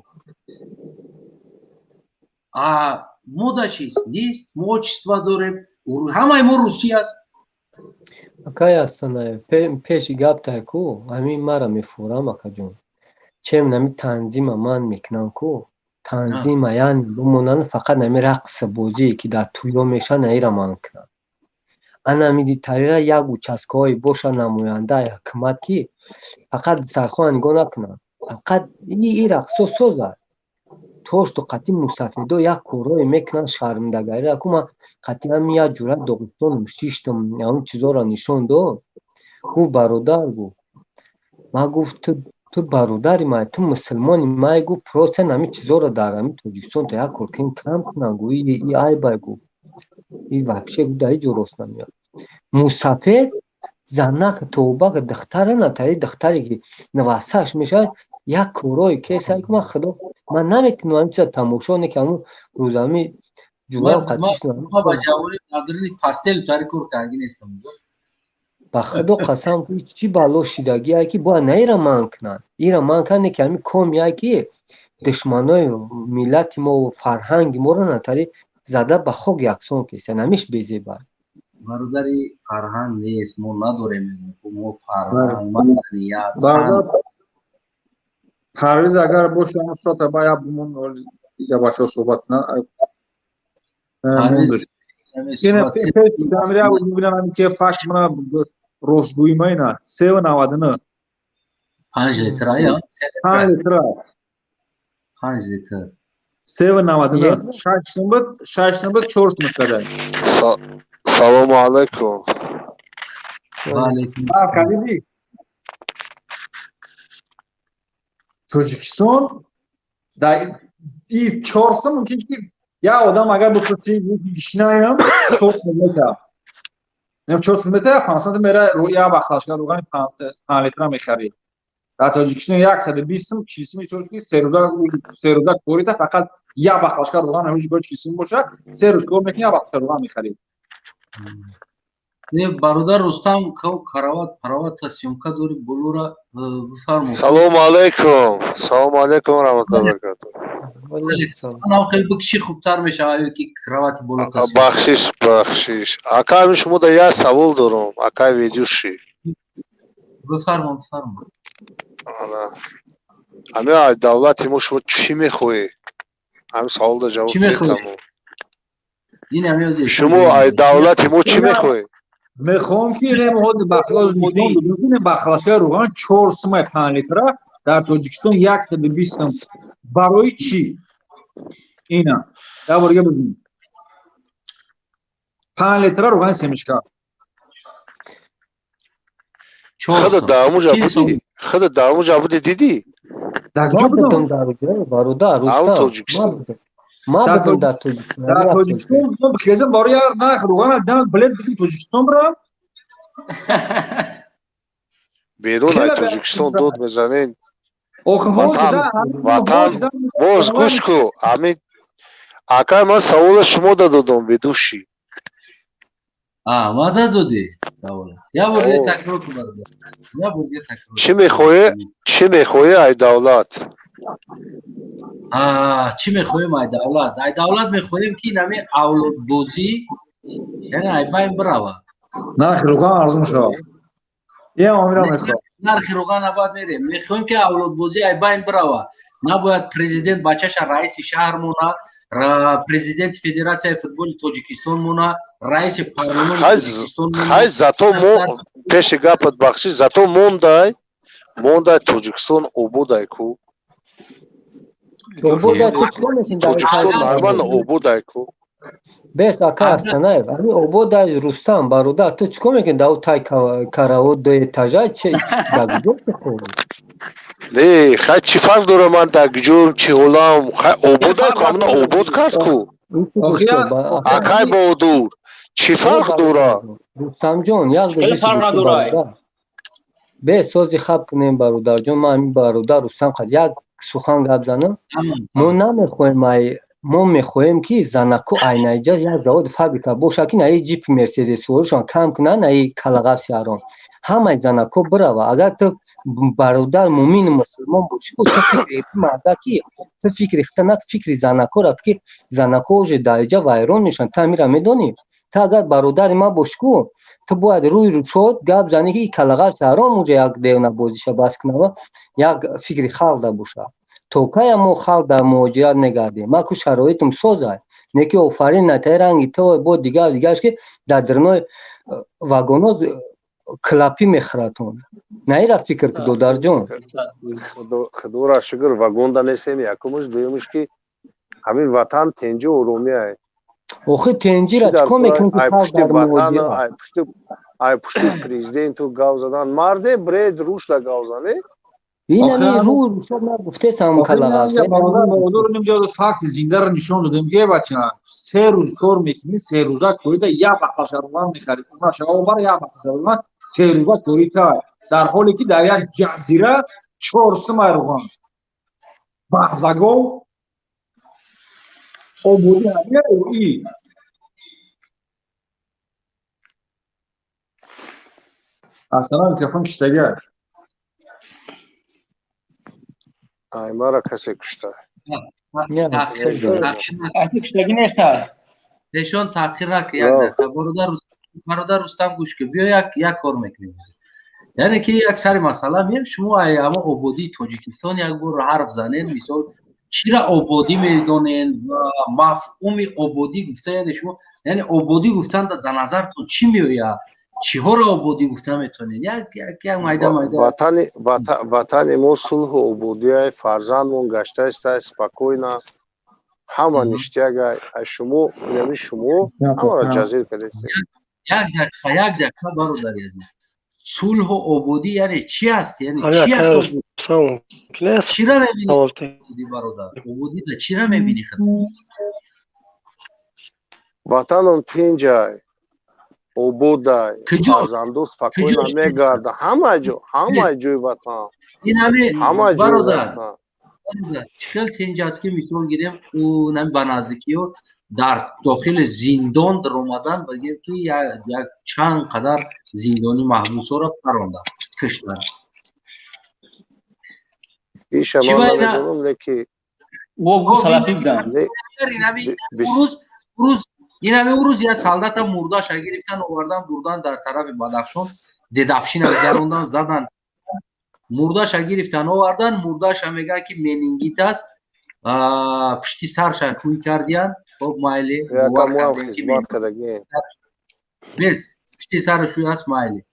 мода чиз нест мо отчество дорем ҳамаи мо русӣ аст акай Астанаев пеши гаптае ку ҳамин мара мефурам акаҷон чем нами танзима ман мекунам ку танзима яъне бимонанд фақат нами рақса бозие ки дар туё мешавад наира ман кунам анамиди тариқа як участкаҳое бошад намояндаи ҳукумат ки фақат сархона нигоҳ накунанд фақат и рақсо созад тошто қати мусафидо як корҳое мекунанд шарминдагариро ку ман қати ҳамин як ҷура доғистонум шиштум ҳамин чизоро нишон дод гуфт бародар гуфт ман гуфт ту бародари ман ту мусулмони ман гуфт просто ҳамин чизоро дар ҳамин тоҷикистон то як коркин кам кунанд гу и айбай гуфт и вообще дар иҷо рост намеёд мусафед занак тобака духтара натари духтаре ки навасаш мешавад یک کورای کسایی که من خدا من نمیکنم همچه تماشا نکنم روزامی جواب قدشش ما با جوانی نداریم پاستل تاری کور کنگی نیستم با خدا قسم چی بالا شیدگی هایی که با نیره من کنن ایره من کنه که همی کم یکی دشمنای ملت ما و فرهنگ ما رو نتاری زده به خوک یکسان کسی نمیش بیزی باید برادری فرهنگ نیست ما نداریم ما فرهنگ مدنیت پرویز اگر باشه اون صورت باید بمون اینجا بچه ها صحبت کنن اینه پیش دمیره بود میبینم همی که فکر منه روزگوی ما اینه 3.99 5 لیتره یا 5 لیتره 5 لیتر 3.99 6 نمبر 4 سمت کده سلام علیکم خلیلی توجیکستان در این 4 سم ممکن که یا آدم اگر بپرسی گشنایم 4 کیلومتر نیم 4 کیلومتر 500 میره روی یا بخشگاه روغن 5 لیتر میخری در تاجیکستان 120 سم 40 سم چون که 3 روزه کوری تا فقط یا بخشگاه روغن همیشه با 40 سم باشه 3 روز کار میکنی یا بخشگاه روغن میخری نه برادر رستم کو کراوات تا سیمکا دوری بلورا بفرمایید سلام علیکم سلام علیکم و رحمت الله و برکاته انا خیلی بکشی خوبتر میشه آیا که کراوات بلو بخشش اکا شما در یه سوال دارم اکا ویدیوشی بفرمایید همه دولت ما شما چی میخوایی هم سوال در جواب دیدم شما دولت ما چی میخوایی میخوام که اینه مواد بخلاش نشون بدونیم بخلاشگاه روغن 4 سم 5 لیتره در تاجیکستان 120 سم برای چی اینا در بارگه بدونیم 5 لیتره روغن سمشکا خود دامو جابودی دیدی در کجا بدون برادر تاجیکستان ما بدون در تاجیکستان ما بخیزم برای نه روغن دم بلند بدیم تاجیکستان برام بیرون از تاجیکستان دود میزنین وطن باز گوش کو همین اکای من سوال شما دادم بدوشی ما دادی سوال یا بودی تکرار کن یا بودی تکرار چی میخوای ای دولت چی میخواییم ای دولت میخواییم که نمی اولاد بوزی یعنی ای بایم براوه نرخ روغن ارزون شد یه آمیرا میخواه نرخ روغن نباید میریم میخواییم که اولاد بوزی ای بایم براوه نباید پرزیدنت بچهش رئیس شهر مونه پرزیدنت فدراسیای فوتبال تاجیکستان مونه رئیس پارلمان تاجیکستان مونه های زاتو پیش گپت بخشی زاتو موندای تاجیکستان اوبودای کو تاجیکستان نرمان اوبودای کو بس اکا سنایب امی اوبودای رستم برادر تو چیکار میکنی داو تای کاراو دوی تاجای چه داگجو میکنی نه خیلی چی فرق داره من داگجو چی هولام خیلی اوبودای کامنا اوبود کرد کو اکای بودور چی فرق داره رستم جون یاد بگیش به سوزی خب کنیم برادر جون ما همین برادر رستم خد یک سخن گپ زنم ما نمیخوایم ما میخوایم که زنکو اینجا یک زاود فابریکا باشه که نه جیپ مرسدس ورشون کم کنن نه کلاغا سیارون همه زنکو براوه اگر تو برادر مومن مسلمان باشی تو فکر مردا کی تو فکر اختناک فکر زنکو را که زنکو ج دایجا وایرون میشن تعمیر میدونی تا اگر برادر ما باشکو تو باید روی شد گپ زنی که کلاغا سیارون موجه یک دیونه بازیشه باز کنه یک فکر خالده باشه تو که ما خال در مهاجرت میگردیم ما که شرایطم سازه نکی آفرین نتیرنگی تو بود دیگرش که در درنای واگونا کلاپی میخراتون نه را فکر که دو در جون خدورا شکر واگون دا نیستیم یکمش دویمش که همین وطن تنجی ارومیه اوخی تنجی را چکا میکنی که خال در مهاجرت ای پشتی پریزیدنتو گاو زدن مرده برید روش دا گاو زنه این همی رو شد نگفته سام کلاغا است برادر نمیجاز فکت زنده را نشان دادم که بچه 3 روز کار میکنی 3 روزه کوریده یا بخش روغن میخرید اون شما بر یا بخش روغن 3 روزه کوریده در حالی که در یک جزیره чорсима руган баҳзаго ободи ҳамеи аслан микрофон киштага ай мара касе кушта نشان تاخیر نکن یک دقیقه برادر رستم گوش که بیا یک کار میکنیم یعنی که یک سری مسئله میم شما اما آبادی تاجیکستان یک بار حرف زنین مثال چرا آبادی میدونین و مفهوم آبادی گفته یعنی شما یعنی آبادی گفتن در نظرتون چی میآید چیها را آبادی گفته میتونین یک وطن ما صلح و آبادی فرزندمون گشته است سپکوینا همه نشتیگه شما اینمی شما همه را جزیر کردید یک دقیقه برادر عزیز صلح و آبادی یعنی چی است یعنی چی است چی را میبینی آبادی برادر آبادی را چی را میبینی وطنم پینجای آباده فرزندو سپکوینا میگرده همه جای وطن همه جای وطن چخیل تینجاست که مثال گیریم او نمی بنازکی و در داخل زندان در اومدن بگیم که یک چند قدر زندانی محبوس ها را پراندن کشتن ایش ما نمیدونم لیکی سلافی بودن روز یک سالدت هم مرداش گرفتن آوردن بردن در طرف بدخشان ددفشین هم گروندن زدن مرداش گرفتن آوردن مرداش هم میگه که منینگیت است پشتی سرش کوی کردین خب مایلی یکم هم خدمت کردگی بس پشتی سرشوی است مایلی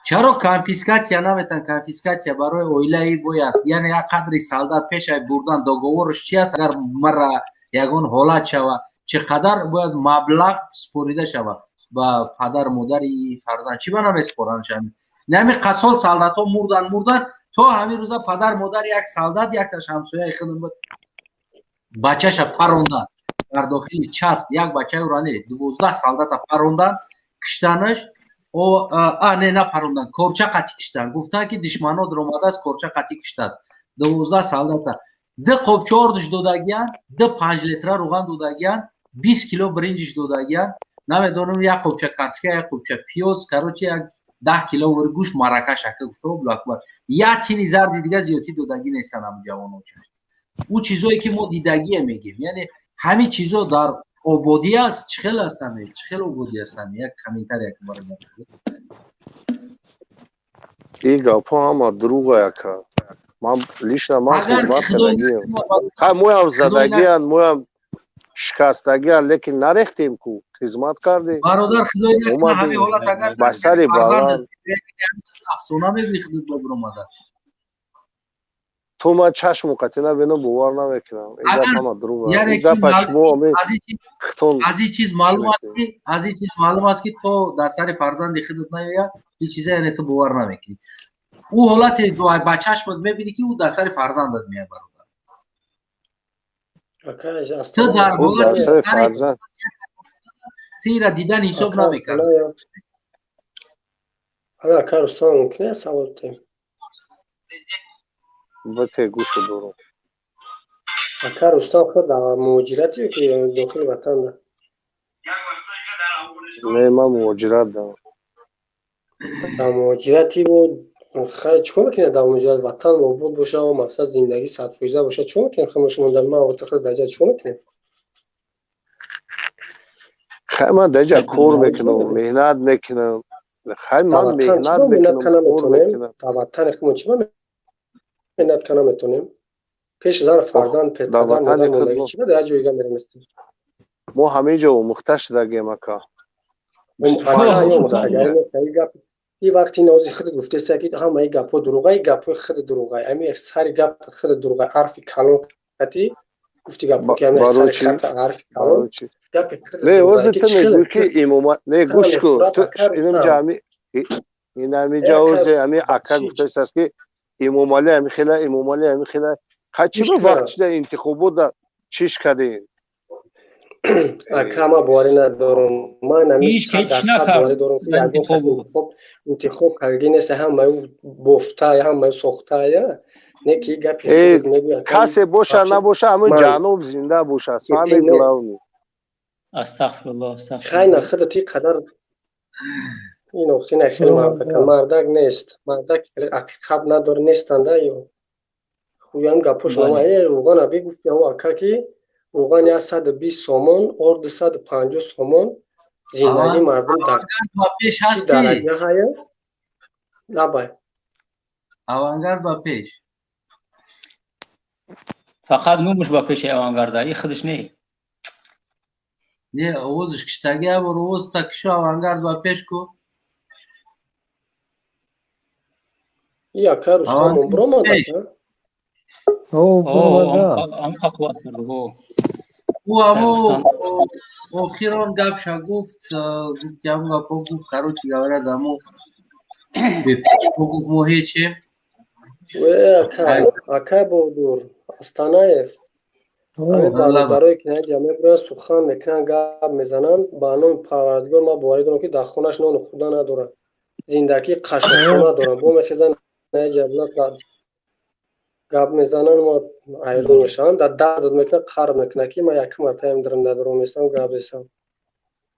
چرا کانفیسکاسیا نمیتن کانفیسکاسیا برای اویلایی باید یعنی یک قدری سالدت پیش بردن دوگوارش چی است اگر مرا یگان حالت شوه چقدر باید مبلغ سپوریده شوه با پدر مادری فرزند چی بنا بسپورن شمی نمی قصال سالدت ها مردن تا همین روزا پدر مادر یک سالدت یک تا شمسویه خودم بود بچهش پروندن در داخل چست یک بچه ورانه 12 سالدت پروندن کشتنش او نه پروندن کورچه قطی کشتن گفتن که دشمن ها در اومده است کورچه قطی کشتن 12 سالدت ده قوبچه اردش دودگیان ده 5 لیتر روغن دودگیان 20 کیلو برنجش دودگیان نمیدونم یک قوبچه کارچکه یک قوبچه پیاز کروچه یک 10 کیلو ورگوش مرکه شکه گفته و بلاکبر یا تینی زردی دیگه زیادی دودگی نیستن هم جوان ها او چیزایی که ما دیدگی میگیم یعنی همین چیزا در آبادی است چخیل هستن چخیل آبادی هستن یک کمیتر یک بار این گپا هم دروغه یکا من لیشنا من خدمت کردگیم مویم زدگیان مویم شکستگیان لیکن نریختیم کو خدمت کردیم برادر خدای نکنه همین حالت اگر بسری بلند افسانه میگوی خدمت بابر اومده تو من چشم مقطع نبینم باور نمیکنم این گپ هم دروغه این گپ شما از این چیز معلوم است که تو در سر فرزند خودت نیاید این چیزا یعنی تو باور نمیکنی او حالت دو بچه‌اش بود میبینی که او در سر فرزندت میاد برادر تو در حالت فرزند تیرا دیدن حساب نمیکنی اگر کارستان ممکنه سوال تیم بته گوش دارم اگر استاد خود در مهاجرتی که داخل وطن ده نه من مهاجرت دارم در مهاجرتی بود خیلی چکار میکنه در مهاجرت وطن و بود باشه و مقصد زندگی 100% باشه چون میکنه خیلی شما در من اعتقاد درجه چون میکنه خیلی من درجه کار میکنم مهنت میکنم خیلی من مهنت میکنم کار میکنم در وطن خیلی چی مهنت کنم میتونیم پیش زن فرزند پدر مادر مولایی چی در جایگاه میرمستیم ما همه جا مخته شدگیم اکا این وقتی نوزی خود گفته سکید همه ای گپ دروغه ای گپ خود دروغه امی سری گپ خود دروغه حرف کلام کتی گفتی گپ که امی سری خط حرف کلام نه واسه تو میگوی که امام نه گوش کو تو اینم جامع این همی جاوزه همی اکا گفته است که امام علی همی خیلی خیلی چی به وقت شده انتخابات چیش کردین اکا ما بواری ندارم من همیشه هیچ 100% بواری دارم که یگان کس انتخاب کردی نیست همه بفته همه سخته نه که گپی خود میگوید کسی باشه نباشه همه جانب زنده باشه سامی گلاونی استغفر الله خیلی خودتی قدر اینو خیلی مردک نیست مردک حقیقت نداره نیستنده یا خویم گپوش نمایه روغان ابی گفتی هم اکا که روغان 120 سومون ارد 150 سومون زندگی مردم در چی درجه های لبای اوانگارد با پیش فقط نومش با پیش اوانگارد ای خودش نه نه اوزش کشتگی هم روز تکشو اوانگارد با پیش کو یا کاروش تامون برو هم خطوات کرده او همو آخیران گپشا گفت که همو گپا گفت کارو چی گوره دمو به پیش گفت موهی چه اکا بودور استانایف همه برادرایی که نه جمعه برای سخن میکنن گپ میزنن با نام پروردگار ما باوری دارم که در خونش نان خدا نداره زندگی قشنگ ندارم با میخزن نه جمعه گپ میزنن ما ایران میشن در درد میکنه قرض میکنه که ما یک مرتبه میدارم در درو میسم گپ میسم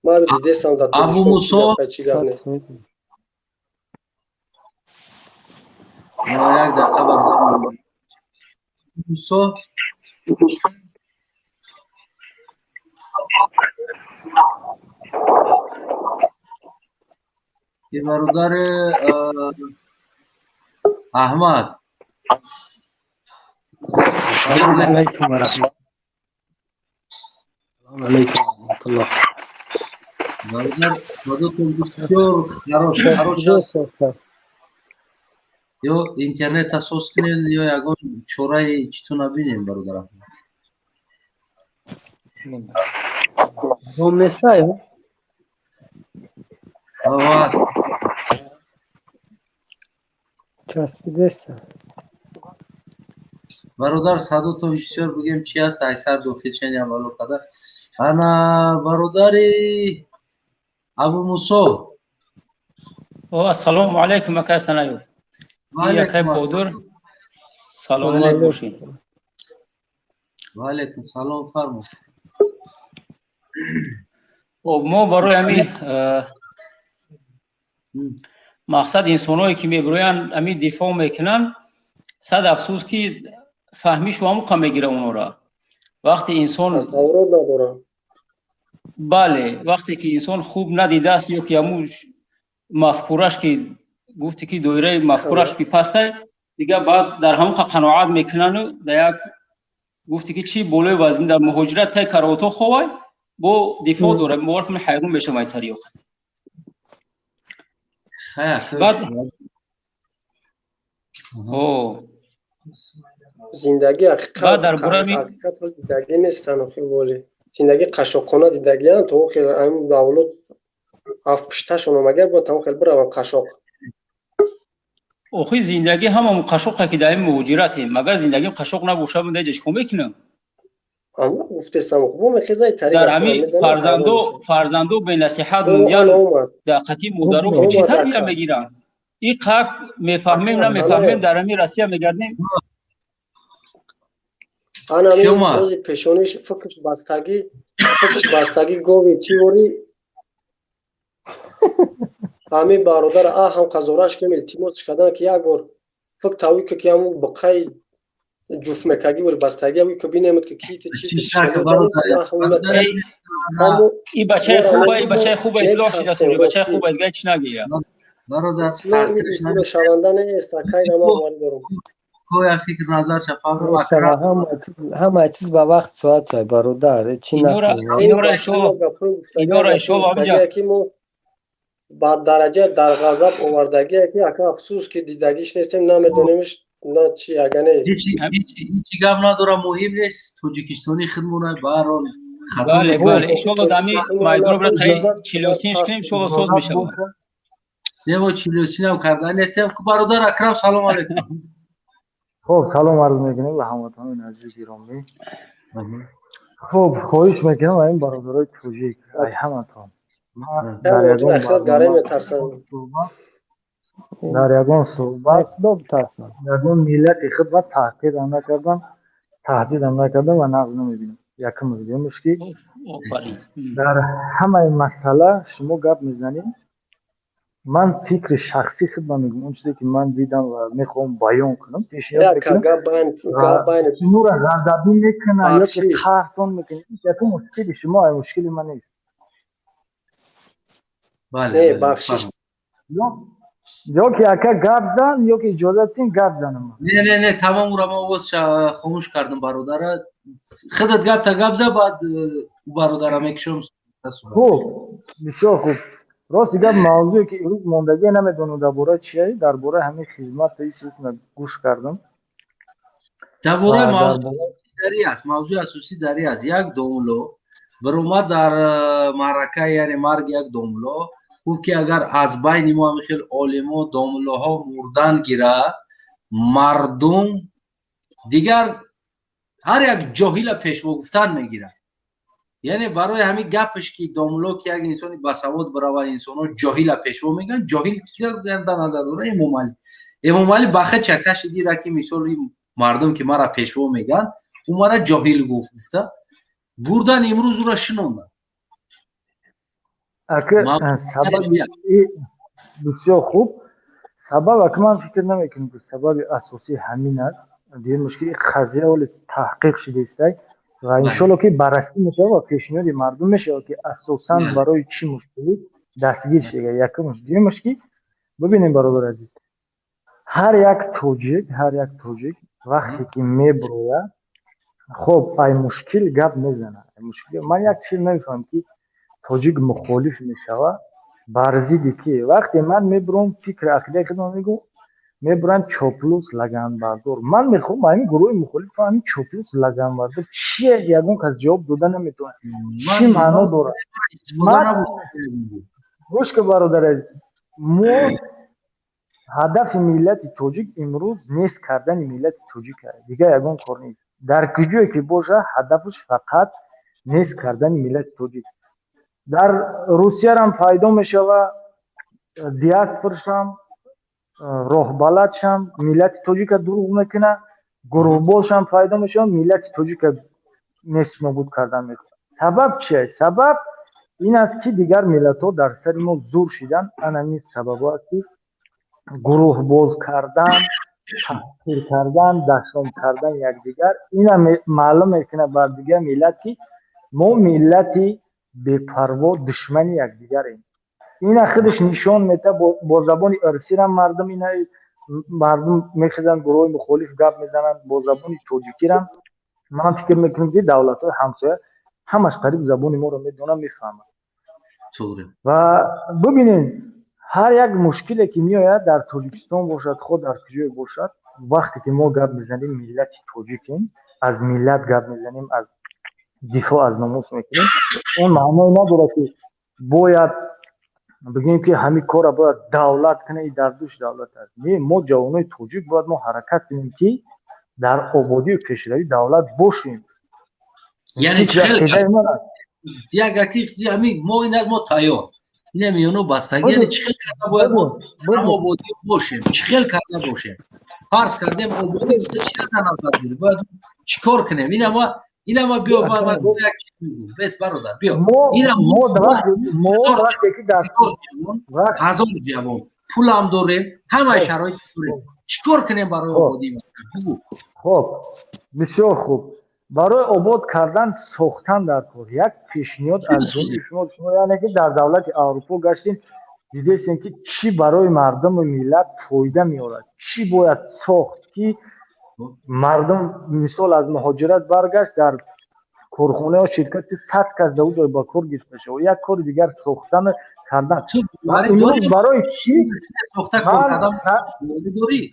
ما دیدم در تو چی گپ نیست ما یک دقیقه بردارم موسو یه برادر احمد السلام علیکم و رحمت الله. برادر صداتون بسیار خراش است. یا اینترنت اساس کنید یا یگان چورای چیتون نبینیم برادر احمد. ¿Dónde está? آواز چسبیده است. برادر صداتون بسیار بگیم چی است ایسر دوخید شنیم ولو قدر انا برادری ابو موسو السلام علیکم اکا سنایو اکا پودر سلام علیکم و علیکم سلام فرمو ما برای همین مقصد انسانایی که میبروین همین دفاع میکنن صد افسوس که فهمیش و عمق میگیره اونو را وقتی انسان تصور نداره بله وقتی که انسان خوب ندیده است یا که هموش مفکورش که گفتی که دویره مفکورش که پسته دیگه بعد در همون قناعت میکنن و در یک گفتی که چی بوله وزمین در مهاجرت تای کاراتو خواه با دفاع دوره موارد من حیرون بشه مای تاریخ بعد زندگی حقیقت دیدگی نیستن آخی بولی زندگی قشاقانه دیدگی هم تو خیلی هم دولت هفت پشتشون اومگه با تا خیلی برای قشاق آخی زندگی هم قشاقه که دائم مهاجرته مگر زندگی قشاق نباشه من دیگه چیکار میکنم اما گفته سم خوب میخزای طریق در همین فرزندو به نصیحت میگن دقتی مدارو چی تربیت میگیرن این حق میفهمیم نمیفهمیم در همین راستی میگردیم انا همین روز پیشونیش فکرش بستگی گوی چی وری همین برادر هم قزوراش که التماس کردن که یک بار فکر تاوی که همون بقای جوف مکاگی وری بستگی وی که بینمت که کیت چی این بچه خوبه اصلاح شده بچه خوبه دیگه چی نگیره برادر اصلاح شونده نیست اکای ما وارد دارم کویا فکر نظر شفاف همه چیز به وقت ساعت برادر چی اینورا شو با درجه در غضب آوردگی که اکا افسوس که دیدگیش نیستیم نمیدونیمش نه چی اگه هیچی گپ نداره مهم نیست توجیکستانی خدمونه بهرحال بله بله انشالله دمی مایدرو برای تایی چیلوسینش کنیم انشالله سوز میشه نه با چیلوسین هم کردن نیستیم که برادر اکرم سلام علیکم خب سلام عرض میکنیم به هموطنان عزیز گرامی خب خواهش میکنم این برادرای توجیک ای همتون من در همونتون یگان اخلاق گره میترسن در یگان صحبت یگان ملت خود تحقیر نکردم تهدید نکردم و نقض نمیبینم یکم میگیمش که در همه مسئله شما گپ میزنید من فکر شخصی خود میگم اون چیزی که من دیدم و میخوام بیان کنم پیشنهاد میکنم شما را غضبی میکنه یا که قهرتون میکنه این مشکل شما مشکل من نیست بله بخشش یا که اکا گپ زن یا که اجازه تین گپ زنم نه تمام را ما باز خاموش کردم برادر خودت گپ تا گپ زن بعد برادر میکشم خوب بسیار خوب راست گپ موضوعی که امروز موندگی نمیدونم درباره چیه درباره همین خدمت این چیز گوش کردم درباره موضوع دری است موضوع اساسی دری است یک دوملو بروما در معرکه یعنی مرگ یک دوملو گفت که اگر از بین ما خیلی عالما دوملوها مردن گیره مردم دیگر هر یک جاهل پیشوا گفتن میگیره یعنی برای همین گپش که دوملو که یک انسانی باسواد برای انسانو جاهل پیشوا میگن جاهل کی در نظر داره امام علی بخه چکش دیره که مثال مردم که مرا پیشوا میگن اون مرا جاهل گفته بردن امروز را شنوندن اگر سبب بسیار خوب سبب اگر من فکر نمیکنم که سبب اساسی همین است دیگه مشکل قضیه ولی تحقیق شده است و انشالله که بررسی میشه و پیشنهاد مردم میشه که اساسا برای چی مشکلی دستگیر شه یکم دیگه مشکل ببینیم برادر عزیز هر یک توجیک وقتی که میبروه خب این مشکل گپ میزنه مشکل من یک چیز نمیفهم که توجیک مخالف میشوه برزیدی که وقتی من میبرم فکر عقیده خودم میگم میبرن چاپلوس لگن بردار من میخوام این گروه مخالف همین چاپلوس لگن بردار چیه یگون کس جواب دادن نمیتونه چی معنا داره من گوش که برادر عزیز ما هدف ملت توجیک امروز نیست کردن ملت توجیک دیگه یگون کار نیست در کجایی که باشه هدفش فقط نیست کردن ملت توجیک در روسیه هم پیدا میشه و دیاسپورش هم راه بلد شم ملت توجیک دروغ میکنه گروه باش هم پیدا میشه ملت توجیک نیست نابود کردن میکنه سبب چیه؟ سبب این است که دیگر ملت ها در سر ما زور شدن همین سبب است که گروه باز کردن تحقیر کردن دشمن کردن یکدیگر این معلوم میکنه بر دیگر ملت که ما ملتی بی‌پروا دشمن یکدیگریم این خودش نشان میده با زبان ارسی هم مردم اینا مردم میخوادن گروه مخالف گپ میزنن با زبان توجیکی هم من فکر میکنم که دولت های همسایه همش قریب زبان ما رو میدونن میفهمن و ببینید هر یک مشکلی که میآید در تاجیکستان باشد خود در کجای باشد وقتی که ما گپ میزنیم ملت توجیکیم از ملت گپ میزنیم از دفاع از ناموس میکنیم اون معنی نداره که باید بگیم که همین کار باید دولت کنه این در دوش دولت است نه ما جوانای توجیک باید ما حرکت کنیم که در آبادی و پیشروی دولت باشیم یعنی خیلی همین ما این ما تیار نمیونو بستگی یعنی چه کرده باید ما آبادی باشیم چه کرده باشیم فرض کردیم آبادی چه نظر داریم باید چیکار کنیم اینا ما بیا ما یک چیز بس برادر بیا اینا ما وقتی که در هزار جوان پول هم داره همه شرایط داره چیکار کنیم برای آبادی خب بسیار خوب برای آباد کردن ساختن در کار یک پیشنهاد از شما یعنی که در دولت اروپا گشتین دیدین که چی برای مردم و ملت فایده میاره چی باید ساخت که مردم مثال از مهاجرت برگشت در کارخانه و شرکت 100 کس در جای با کار گرفته شد و یک کار دیگر ساختن کردن برای چی ساخته کردن داری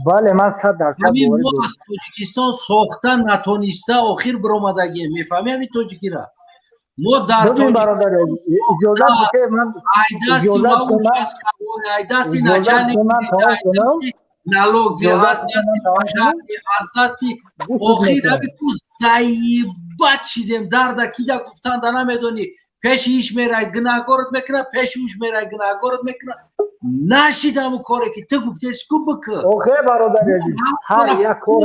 بله من 100% همین ما از تاجیکستان ساختن نتونسته آخر برآمدگی میفهمی همین تاجیکی را ما در تاجیکستان اجازه بده من ایداستی ما اونجاست ایداستی نچانی налоги, аз дасти пожарни, аз дасти охир аги ту заибат шидем дарда кида гуфтан да намедони пеши иш мерай гнагорот мекна пеши уш мерай гнагорот мекна нашидам коре ки ту гуфтеш ку бк اوکی برادر عزیز هر یک کار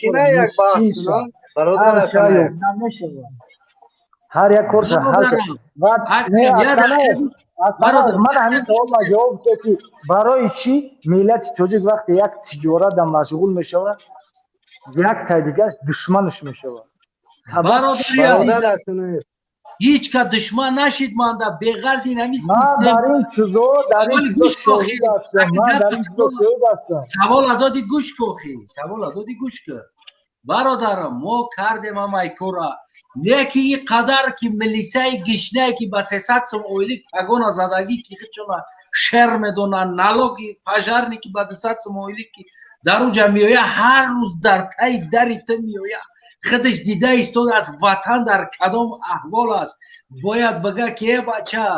کینه یک بحث کنم برادر شاید نمیشه هر یک کار برادر من همین سوال جواب که برای چی ملت چوجک وقتی یک تجارت هم مشغول میشه یک تا دیگه دشمنش میشه برادری عزیز هیچ که دشمن نشید من در بغرض این همین سیستم در این چیزا سوال دادی گوش کوخی سوال دادی گوش کن برادرم ما کردیم هم ای کورا لیکی این قدر که ملیسه گشنه که با 300 سم اویلی اگونا زدگی که چون شر میدونن نالوگی پاجرنی که با 200 سم اویلی که در اونجا میویا هر روز در تای دری تو میویا خودش دیده ایستاد از وطن در کدام احوال است باید بگه که بچه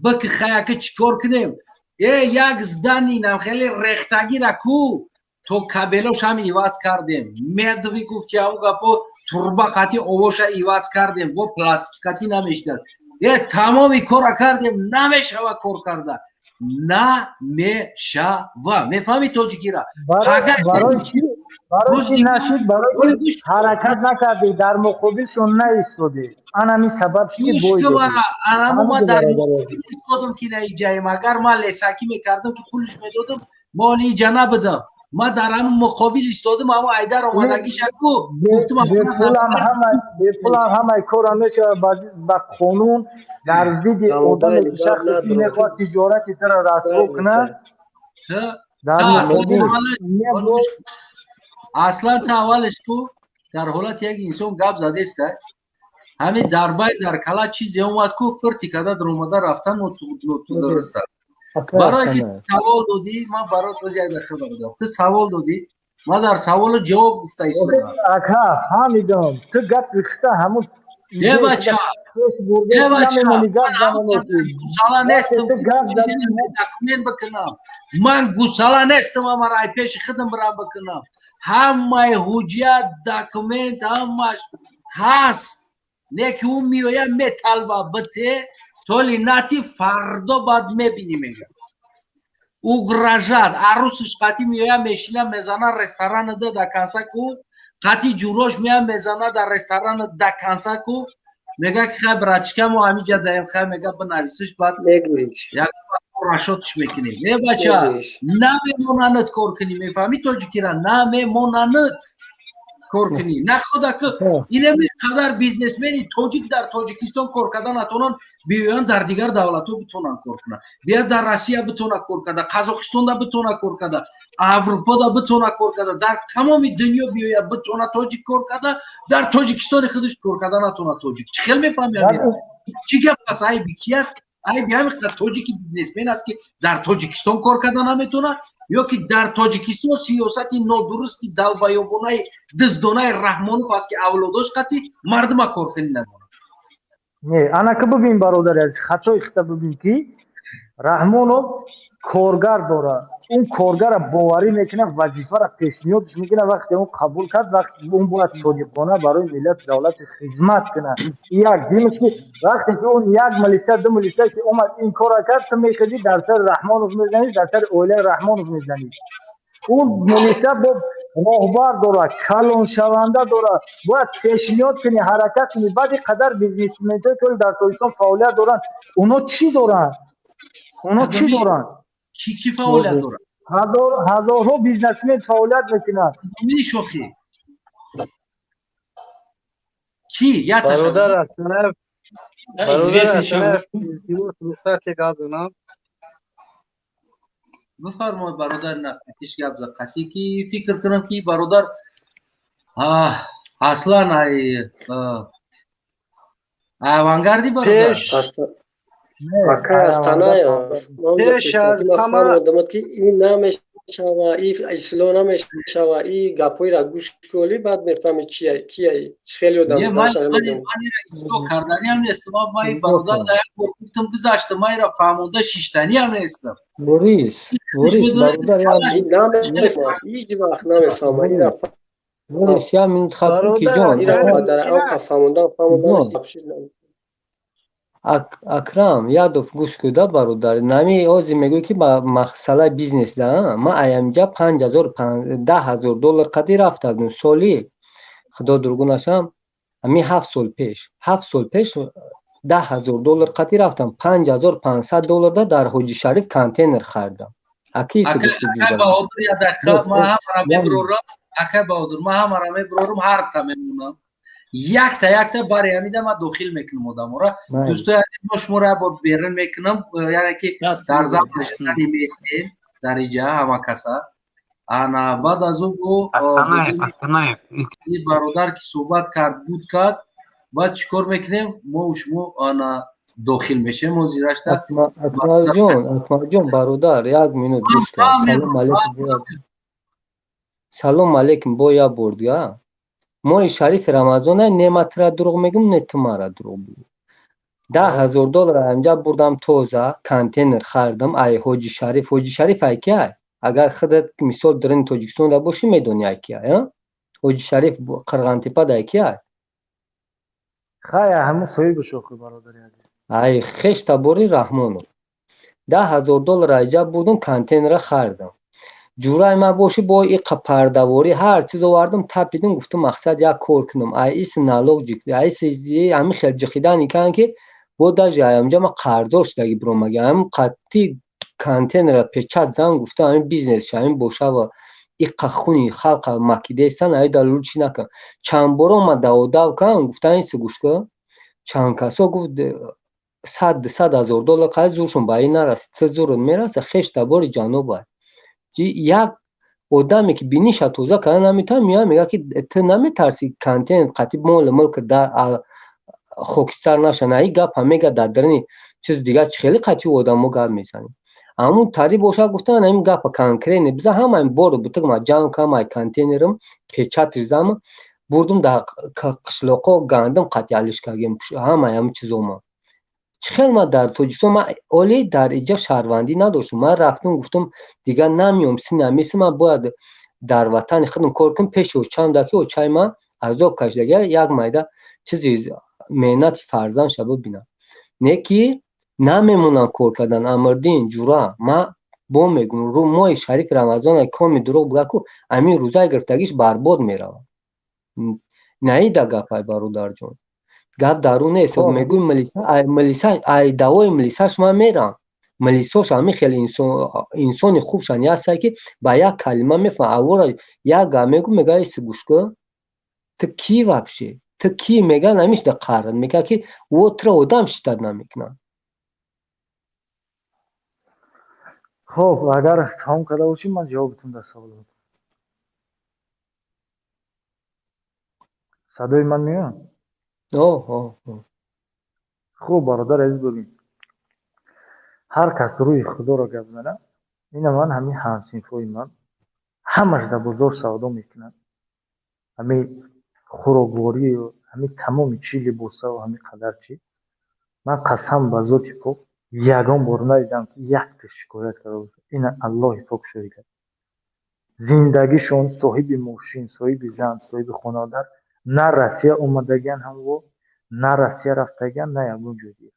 بک خیاکه چیکار کنیم یک زدنی نم خیلی رختگی را کو تو کابلوش هم ایواز کردیم مدوی گفت یا اوگا پو تربا قطی اووش ایواز کردیم با پلاستیکاتی نمیشدن تمامی کار کردیم نمیشوه کار کرده نمیشوه میفهمی توجیکی را برای چی نشید برای حرکت نکردی در مقابلشون نایستادی انا می سبب که گوش کن انا ما در مقابل ایستادم که نه جایم اگر ما لسکی میکردم که پولش میدادم مالی جنا بدم ما در هم مقابل ایستادم اما ایدر آمدگی شکو گفتم به پولم همه کار میشه با قانون در ضد آدم شخصی میخواد تجارتی تر رسو کنه اصلا تا اولش کو در حالت یک انسان گپ زده است همین در کلا چیزی اومد کو فرتی کده در اومده رفتن و تو درست است برای که سوال دادی من برات روز یک دخل بدم تو سوال دادی ما در سوال جواب گفته ایستادم اکا فهمیدم تو گپ ریخته همون یه بچه گوساله نیستم دکومنت بکنم من گوساله نیستم اما رای پیش خودم برام بکنم همه حجیت دکومنت همش هست نیکی اون میویه میطلبه بته تولی ناتی فردا باید میبینی میگه او گراجد عروسش قطی میویه میشینه میزنه رستوران ده دکنسه کو قطی جوروش میویه میزنه در رستوران دکنسه کو میگه که خیلی برچکم و همیجا دایم خیلی میگه بنویسش باید یک راشدش میکنیم نه بچه نمیمونند کار کنی میفهمی توجیکی را نمیمونند کار کنی نه خدا که اینه قدر بیزنسمنی توجیک در توجیکستان کار کردن نتونن بیان در دیگر دولتو بتونن کار کنن بیا در روسیه بتونه کار کنه قزاقستان دا بتونه کار کنه اروپا دا بتونه کار کنه در تمام دنیا بیا بتونه توجیک کار کنه در توجیکستان خودش کار کردن نتونه توجیک چه خیلی میفهمی چی گپ است ای بیکی است ای بیام توجیکی بیزنسمن است که در توجیکستان کار کردن نمیتونه یا که در تاجیکستان سیاستی نادرستی دلبایابونای دزدونای رحمانوف است که اولاداش قطعی مردم کار کنی نمونه نه انا که ببین برادر از خطای خطا ببین که رحمانوف کارگر داره اون کارگر باوری میکنه وظیفه را پیشنهادش میکنه وقتی اون قبول کرد وقتی اون باید صادقانه برای ملت دولت خدمت کنه یک دیمسی وقتی که اون یک ملیسه دو ملیسه که اومد این کار کرد تو میخوادی در سر رحمانوف میزنی در سر اوله رحمانوف میزنی اون ملیسه با راهبر داره کلان شونده داره باید پیشنهاد کنی حرکت کنی بعد قدر بیزنسمن که در تویستان فعالیت دارن اونا چی دارن کی فعالیت داره هزارها بیزنسمن فعالیت میکنن می شوخی کی یا برادر اصلا رخصت کردم بفرمایید برادر نفتیش گپ زدی کی فکر کنم کی برادر اصلا ای اوانگاردی برادر اکا استانه پیش از همه که این نامش نمیشوه این اصلاح نمیشوه این گپایی را گوش کنی بعد میفهمی کیه خیلی آدم درش نمیدونی من کردنی هم نیستم. من این برادر در گفتم گذاشته من را فهمونده شیشتنی هم نیستم. بوریس برادر نمیفهمه هیچ وقت نمیفهمه این را بوریس یا من خاطر کی جان این را در او فهموندن اکرام یادف گوش کده برادر نمی اوزی میگوی که با مسئله بیزنس ده ما اینجا 10,000 دلار قدی رفتم سالی خدا دروغ نشم امی 7 سال پیش 10,000 دلار قدی رفتم 5,500 دلار ده در حاجی شریف کانتینر خریدم اکی سو گوشت اکا بهادر یا دقیقه ما هم را میبرورم اکا بهادر ما هم را میبرورم هر تا میمونم یک تا باری همیده ما داخل میکنم آدم را دوستای عزیز ما را با بیرون میکنم یعنی که در زمان نشدنی میستین در اینجا همه کسا انا بعد از اون این برادر که صحبت کرد بعد چیکار میکنیم ما و شما انا داخل میشیم و زیرش اکمل جان برادر یک منوت گوش کن سلام علیکم بایا بردیا ما شریف رمضان نعمت را دروغ میگم نه تو را دروغ بگو 10,000 دلار اینجا بردم توزه کانتینر خریدم ای حاجی شریف ای که اگر خودت مثال درین تاجیکستان دا باشی میدونی ای که حاجی شریف قرغانتپه دا ای که خیلی همه صحیح شوخی برادر ای خشت بوری رحمانو 10,000 دلار اینجا بردم کانتینر خریدم جورای ما باشی با این پردهواری هر چیز آوردم تپیدم گفتم مقصد یک کار کنم ایس نالوگ جکتی ایس همین خیلی جخیدنی کن که با داجی اینجا ما قرضاش دگی برو مگه هم قطعی کانتینر پیچت زن گفتم همین بیزنس شایم باشه و این خونی خلق مکیده ایستن ای دلول چی نکن چند برو ما داو کن گفتم این سگوش کن چند کسا گفت 100,000 دلار قرض زورشون با این نرسید چه زورون میرسه خشت باری جانو یک آدمی که بینیش توزه کنه نمیتونه میگه که تو نمیترسی کانتین قطعی ملک در خاکستر نشه نه این گپ هم میگه در درنی چیز دیگه خیلی قطعی آدمو گپ میزنیم همون تاری باشه گفتن این گپ کانکرین بزا همه این بارو بوده ما جان کم ای کانتینرم پیچت ریزم بردم در قشلاقا گندم قطعی علیش کردیم همه چیزوما خیلی ما در توجیستان ما اولی در اینجا شهروندی نداشتم من رفتم گفتم دیگه نمیام سینمیسم من باید در وطن خودم کار کنم پیش و چند دقیقه و چای من عذاب کشیده یک مایده چیزی مهنت فرزند شبه بینم نه که نمیمونن کار کردن امردین جورا ما با میگم رو ماه شریف رمضان کامی دروغ بگه که امین روزای گرفتگیش برباد میره نه ای دا گپای برادر جان گپ درون نیست میگوی ملیسا ای دوای ملیساش من میرم ملیساش همین خیلی انسان خوب شن هسته که با یک کلمه میفهم اول یک گپ میگو میگه ایست گوش کن تو کی وابشه تو کی میگه نمیشه ده قرن میگه که او تر آدم شتر نمیکنن خب اگر تمام کرده باشیم من جوابتون ده سوال بدم صدای من میاد خوب برادر عزیز ببین هر کس روی خدا را گپ زنه این من همین همصنفای من همش در بازار سودا میکنن همین خوراکواری و همین تمام چی لباسا و همین قدر چی من قسم به ذات پاک یگان بار ندیدم که یک تا شکایت کرده باشه این الله پاک شاهد زندگیشون صاحب ماشین صاحب زن صاحب خانواده نه روسیه اومدگن هم و نه روسیه رفتگن نه یگون جوری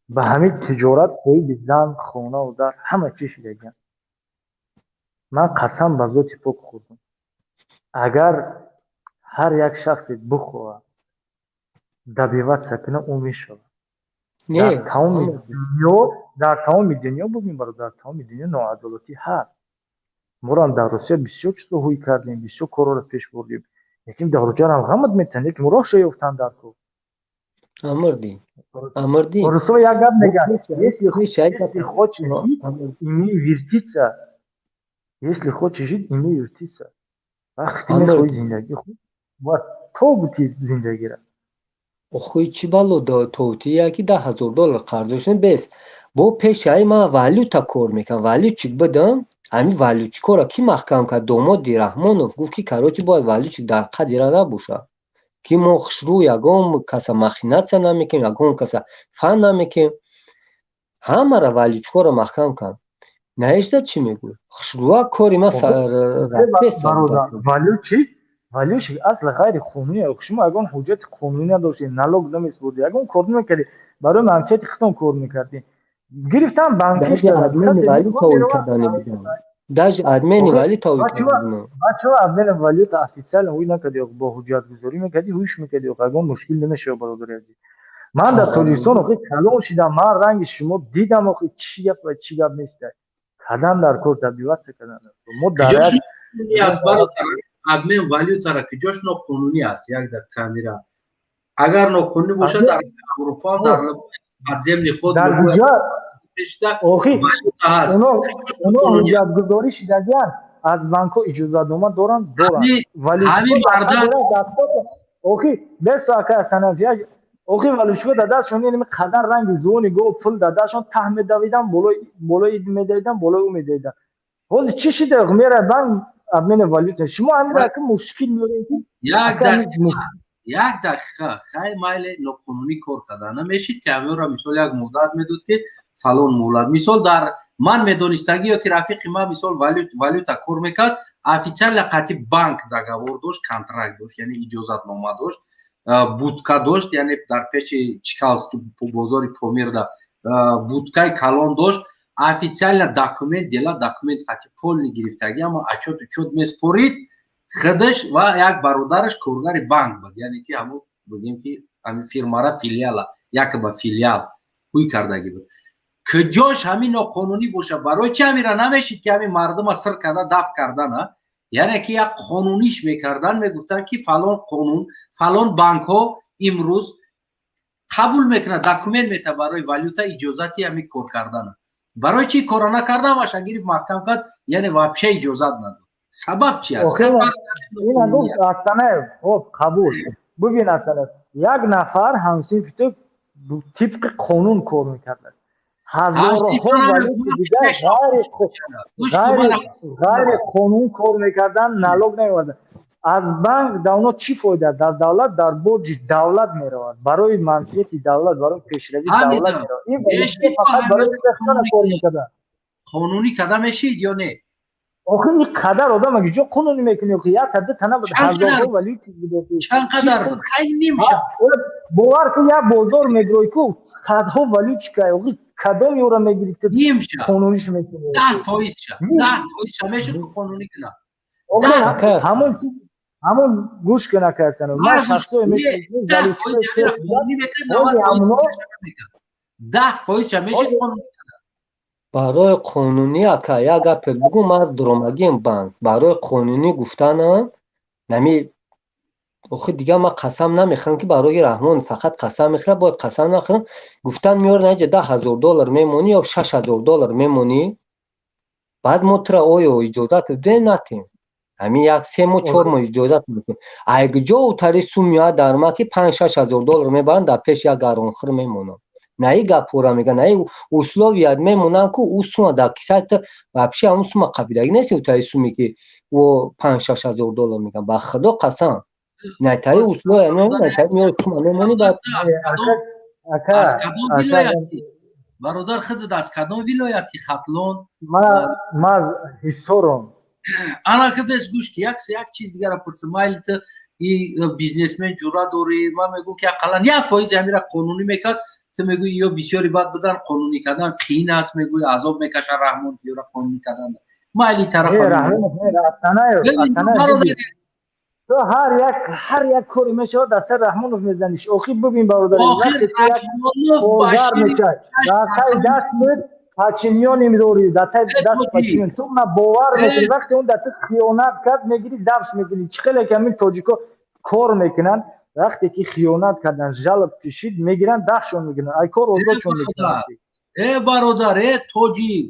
به همین تجارت صاحب زن خانه و در همه چی شدگن من قسم به ذات پاک خوردم اگر هر یک شخص بخواه دبیوت سکنه اون میشه در تمام دنیا ببین برای در تمام دنیا ناعدالتی هست ما را در روسیه بسیار چیزا هوی کردیم بسیار کارا را پیش بردیم لیکن در روسیه هم غمت میتنه که مرا شیفتن در کو امردی روسیه یک گپ نگه если хочешь имей вертиться если хочешь жить имей вертиться وقتی میخوای زندگی خوب و تو بودی زندگی را خوی چی بالو دا توتی یکی 10,000 دلار قرضشون بس با پیش ای ما والیوتا کار میکنم والیو چیک بدم ҳамин валючкора ки маҳкам кард? домоди Раҳмонов гуфт ки карочи бояд валючик дар қадира набоша, ки мо хушрӯ ягон каса махинатсия намекунем, ягон каса фан намекунем. ҳамара валючкора маҳкам кард. наешта чӣ мегӯяд? хушрӯа кори ма рафтест. валючик асла ғайри қонунӣ. шумо ягон ҳуҷҷати қонунӣ надоштед, налог намесбурдед, ягон кор намекардед, барои манфиати худтон кор мекардед. гирифтан банкист даже админи вали тавои кардем. бачаҳо админи валюта официально ҳуй накарди, бо ҳуҷҷатгузорӣ мекарди, ҳуйш мекарди, ягон мушкил намешавад бародари азиз. ман дар Тоҷикистон калон шидам, ман ранги шумо дидам, чӣ гап ва чӣ гап нест. қадам дар кор табиватса кадан. мо дар админ валютара куҷош ноқонунӣ аст? як дар камера агар ноқонунӣ бошад дар аврупо дар подземни худ оно ҳуҷҷатгузорӣ шидагиан аз банкҳо иҷозатнома доранд. охи бесо ака санафия охи валучко дадашон ними қадар ранги зуони го пул дадашон таҳ медавидан, болои медавидан, болои у медавидан. ҳозир чӣ шида мера банк админи валюта? шумо ҳамин ки мушкил меоред. як дақиқа хай майли ноқонунӣ кор карда намешид ки ҳамёра мисол як муддат медод ки фалон муҳлат мисол дар ман медонистагӣ ё ки рафиқи ман мисол валюта кор мекард, официально қатъи банк договор дошт, контракт дошт, яъне иҷозатнома дошт, будка дошт, яъне дар пеши Чкалский бозори Помирда будкаи калон дошт, официально документ дела документ қатъи полни гирифтагӣ, аммо отчёт учёт меспорид худаш ва як бародараш коргари банк буд, яъне ки ҳамон будем ки ҳамин фирмара филиала якба филиал ҳуй кардагӣ буд. куҷош ҳамин ноқонунӣ боша? барои чӣ ҳамира намешид ки ҳамин мардума сир карда дафт кардана, яъне ки як қонуниш мекардан, мегуфтан ки фалон қонун фалон банкҳо имрӯз қабул мекунад, документ мета барои валюта иҷозати ҳамин кор кардана. барои чӣ кора накардан? ваша гирифт маҳкам кард, яъне вообще иҷозат надод. сабаб чи аст? қабул бубин асана як нафар ҳамсинфи ту тибқи қонун кор мекард. ғайри қонун кор мекардан, налог намевардан. аз банк давно чӣ фоида? дар давлат дар боҷи давлат меравад, барои манфиати давлат, барои пешравии давлат меравад. ин фақат барои пешравӣ кор мекардан. қонунӣ када мешид ё не? охир ин қадар одам агиҷо қонунӣ мекунӣ, як када тана ҳазорҳо валют чанд қадар буд? хайли нимша бовар ку як бозор мегирой ку садҳо валютка кадом ёра мегирӣ ки қонуниш мекунӣ? 10% мешуд қонунӣ кунад. ҳамон гӯш куна кардан. ман шахсое мешуд 10% мешуд қонунӣ. барои қонунӣ ака як гапе бугу, ман дуромагием банк барои қонунӣ гуфтанам нами охи дига ман қасам намехӯрам ки барои Раҳмон фақат қасам мехӯрам, бояд қасам нахӯрам. гуфтан меёрад аҷа $10,000 мемонӣ ё $6,000 мемонӣ, баъд мо тура оё иҷозат дем натем, ҳамин як 3 моҳ 4 моҳ иҷозат мекунем. айгиҷо утари сум меояд дар ма ки $5,000-6,000 мебарам, дар пеш як гаронхӯр мемонам. наи гапора мегӯям, наи условият мемонам ку у сума дар кисаи вообще ҳамун сума қабилагӣ нест утари суме ки о $5,000-6,000 мегӯям. ба худо қасам найтари условия найтари меёри сума мемонӣ. баъд бародар худат аз кадом вилояти Хатлон? ман ҳисором. ана ки бес гӯш ки як чиз дигара пурсам, майли ту и бизнесмен ҷуръат дорӣ? ман мегӯям ки ақаллан 1% ҳамира қонунӣ мекард, ту мегӯӣ ё бисёри бад будан қонунӣ кардан қиин аст, мегӯӣ азоб мекашад Раҳмон ёра қонунӣ кардан. майли тарафа то ҳар як кори мешавад дар сари Раҳмонов мезаниш. охир бубин бародари даст мед Пачинёни мидорӣ, датай даст Пачинён. ту на бовар мекунӣ вақте он дата хиёнат кард мегирӣ дафт мекунӣ. чӣ хеле ки ҳамин тоҷико кор мекунанд, вақте ки хиёнат кардан жалб кишид мегиранд дафтшон мегиранд, ай кор озодшон мекунанд. бародар тоҷик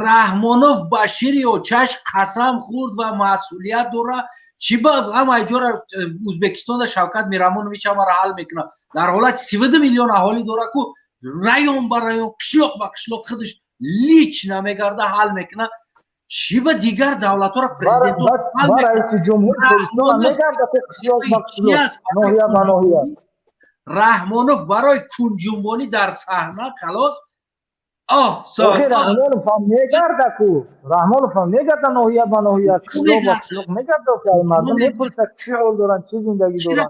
Раҳмонов ба шири очаш қасам хӯрд ва масъулият дора. чӣ ба ҳама ҷора Ӯзбекистонда Шавкат Мирамонович ҳамаро ҳал мекунад, дар ҳолати 32 миллион аҳолӣ дора ку район ба район, қишлоқ ба қишлоқ худаш лич намегарда ҳал мекунад. چی به دیگر دولت را پرزیدنت با رئیس جمهور کردستان میگرده که قشلاق با قشلاق ناحیه با ناحیه رحمانوف برای کنجنبانی در صحنه خلاص آخه رحمانوف هم میگرده کو رحمانوف هم میگرده ناحیه با ناحیه قشلاق با قشلاق میگرده که مردم میپرسد چی حال دارن چی زندگی دارن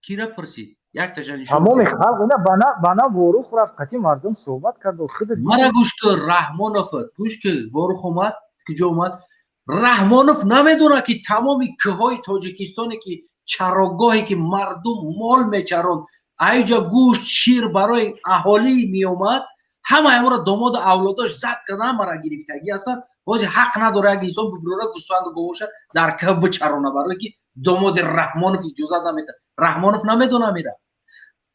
کی را پرسید یک تجلی تمام خلق اینا بنا وروخ رفت قتی مردم صحبت کرد و خود مرا گوش کن رحمانوف گوش که وروخ اومد کجا اومد رحمانوف نمیدونه که تمامی کوههای تاجیکستانی که چراگاهی که مردم مال میچرند اینجا گوشت شیر برای اهالی میومد همه امرا داماد اولاداش زد که مرا گرفتگی هستن باز حق نداره اگه انسان ببروره گوسفند گوشه در که بچرونه برای که داماد رحمانوف اجازه نمیده رحمانوف نمیدونه میره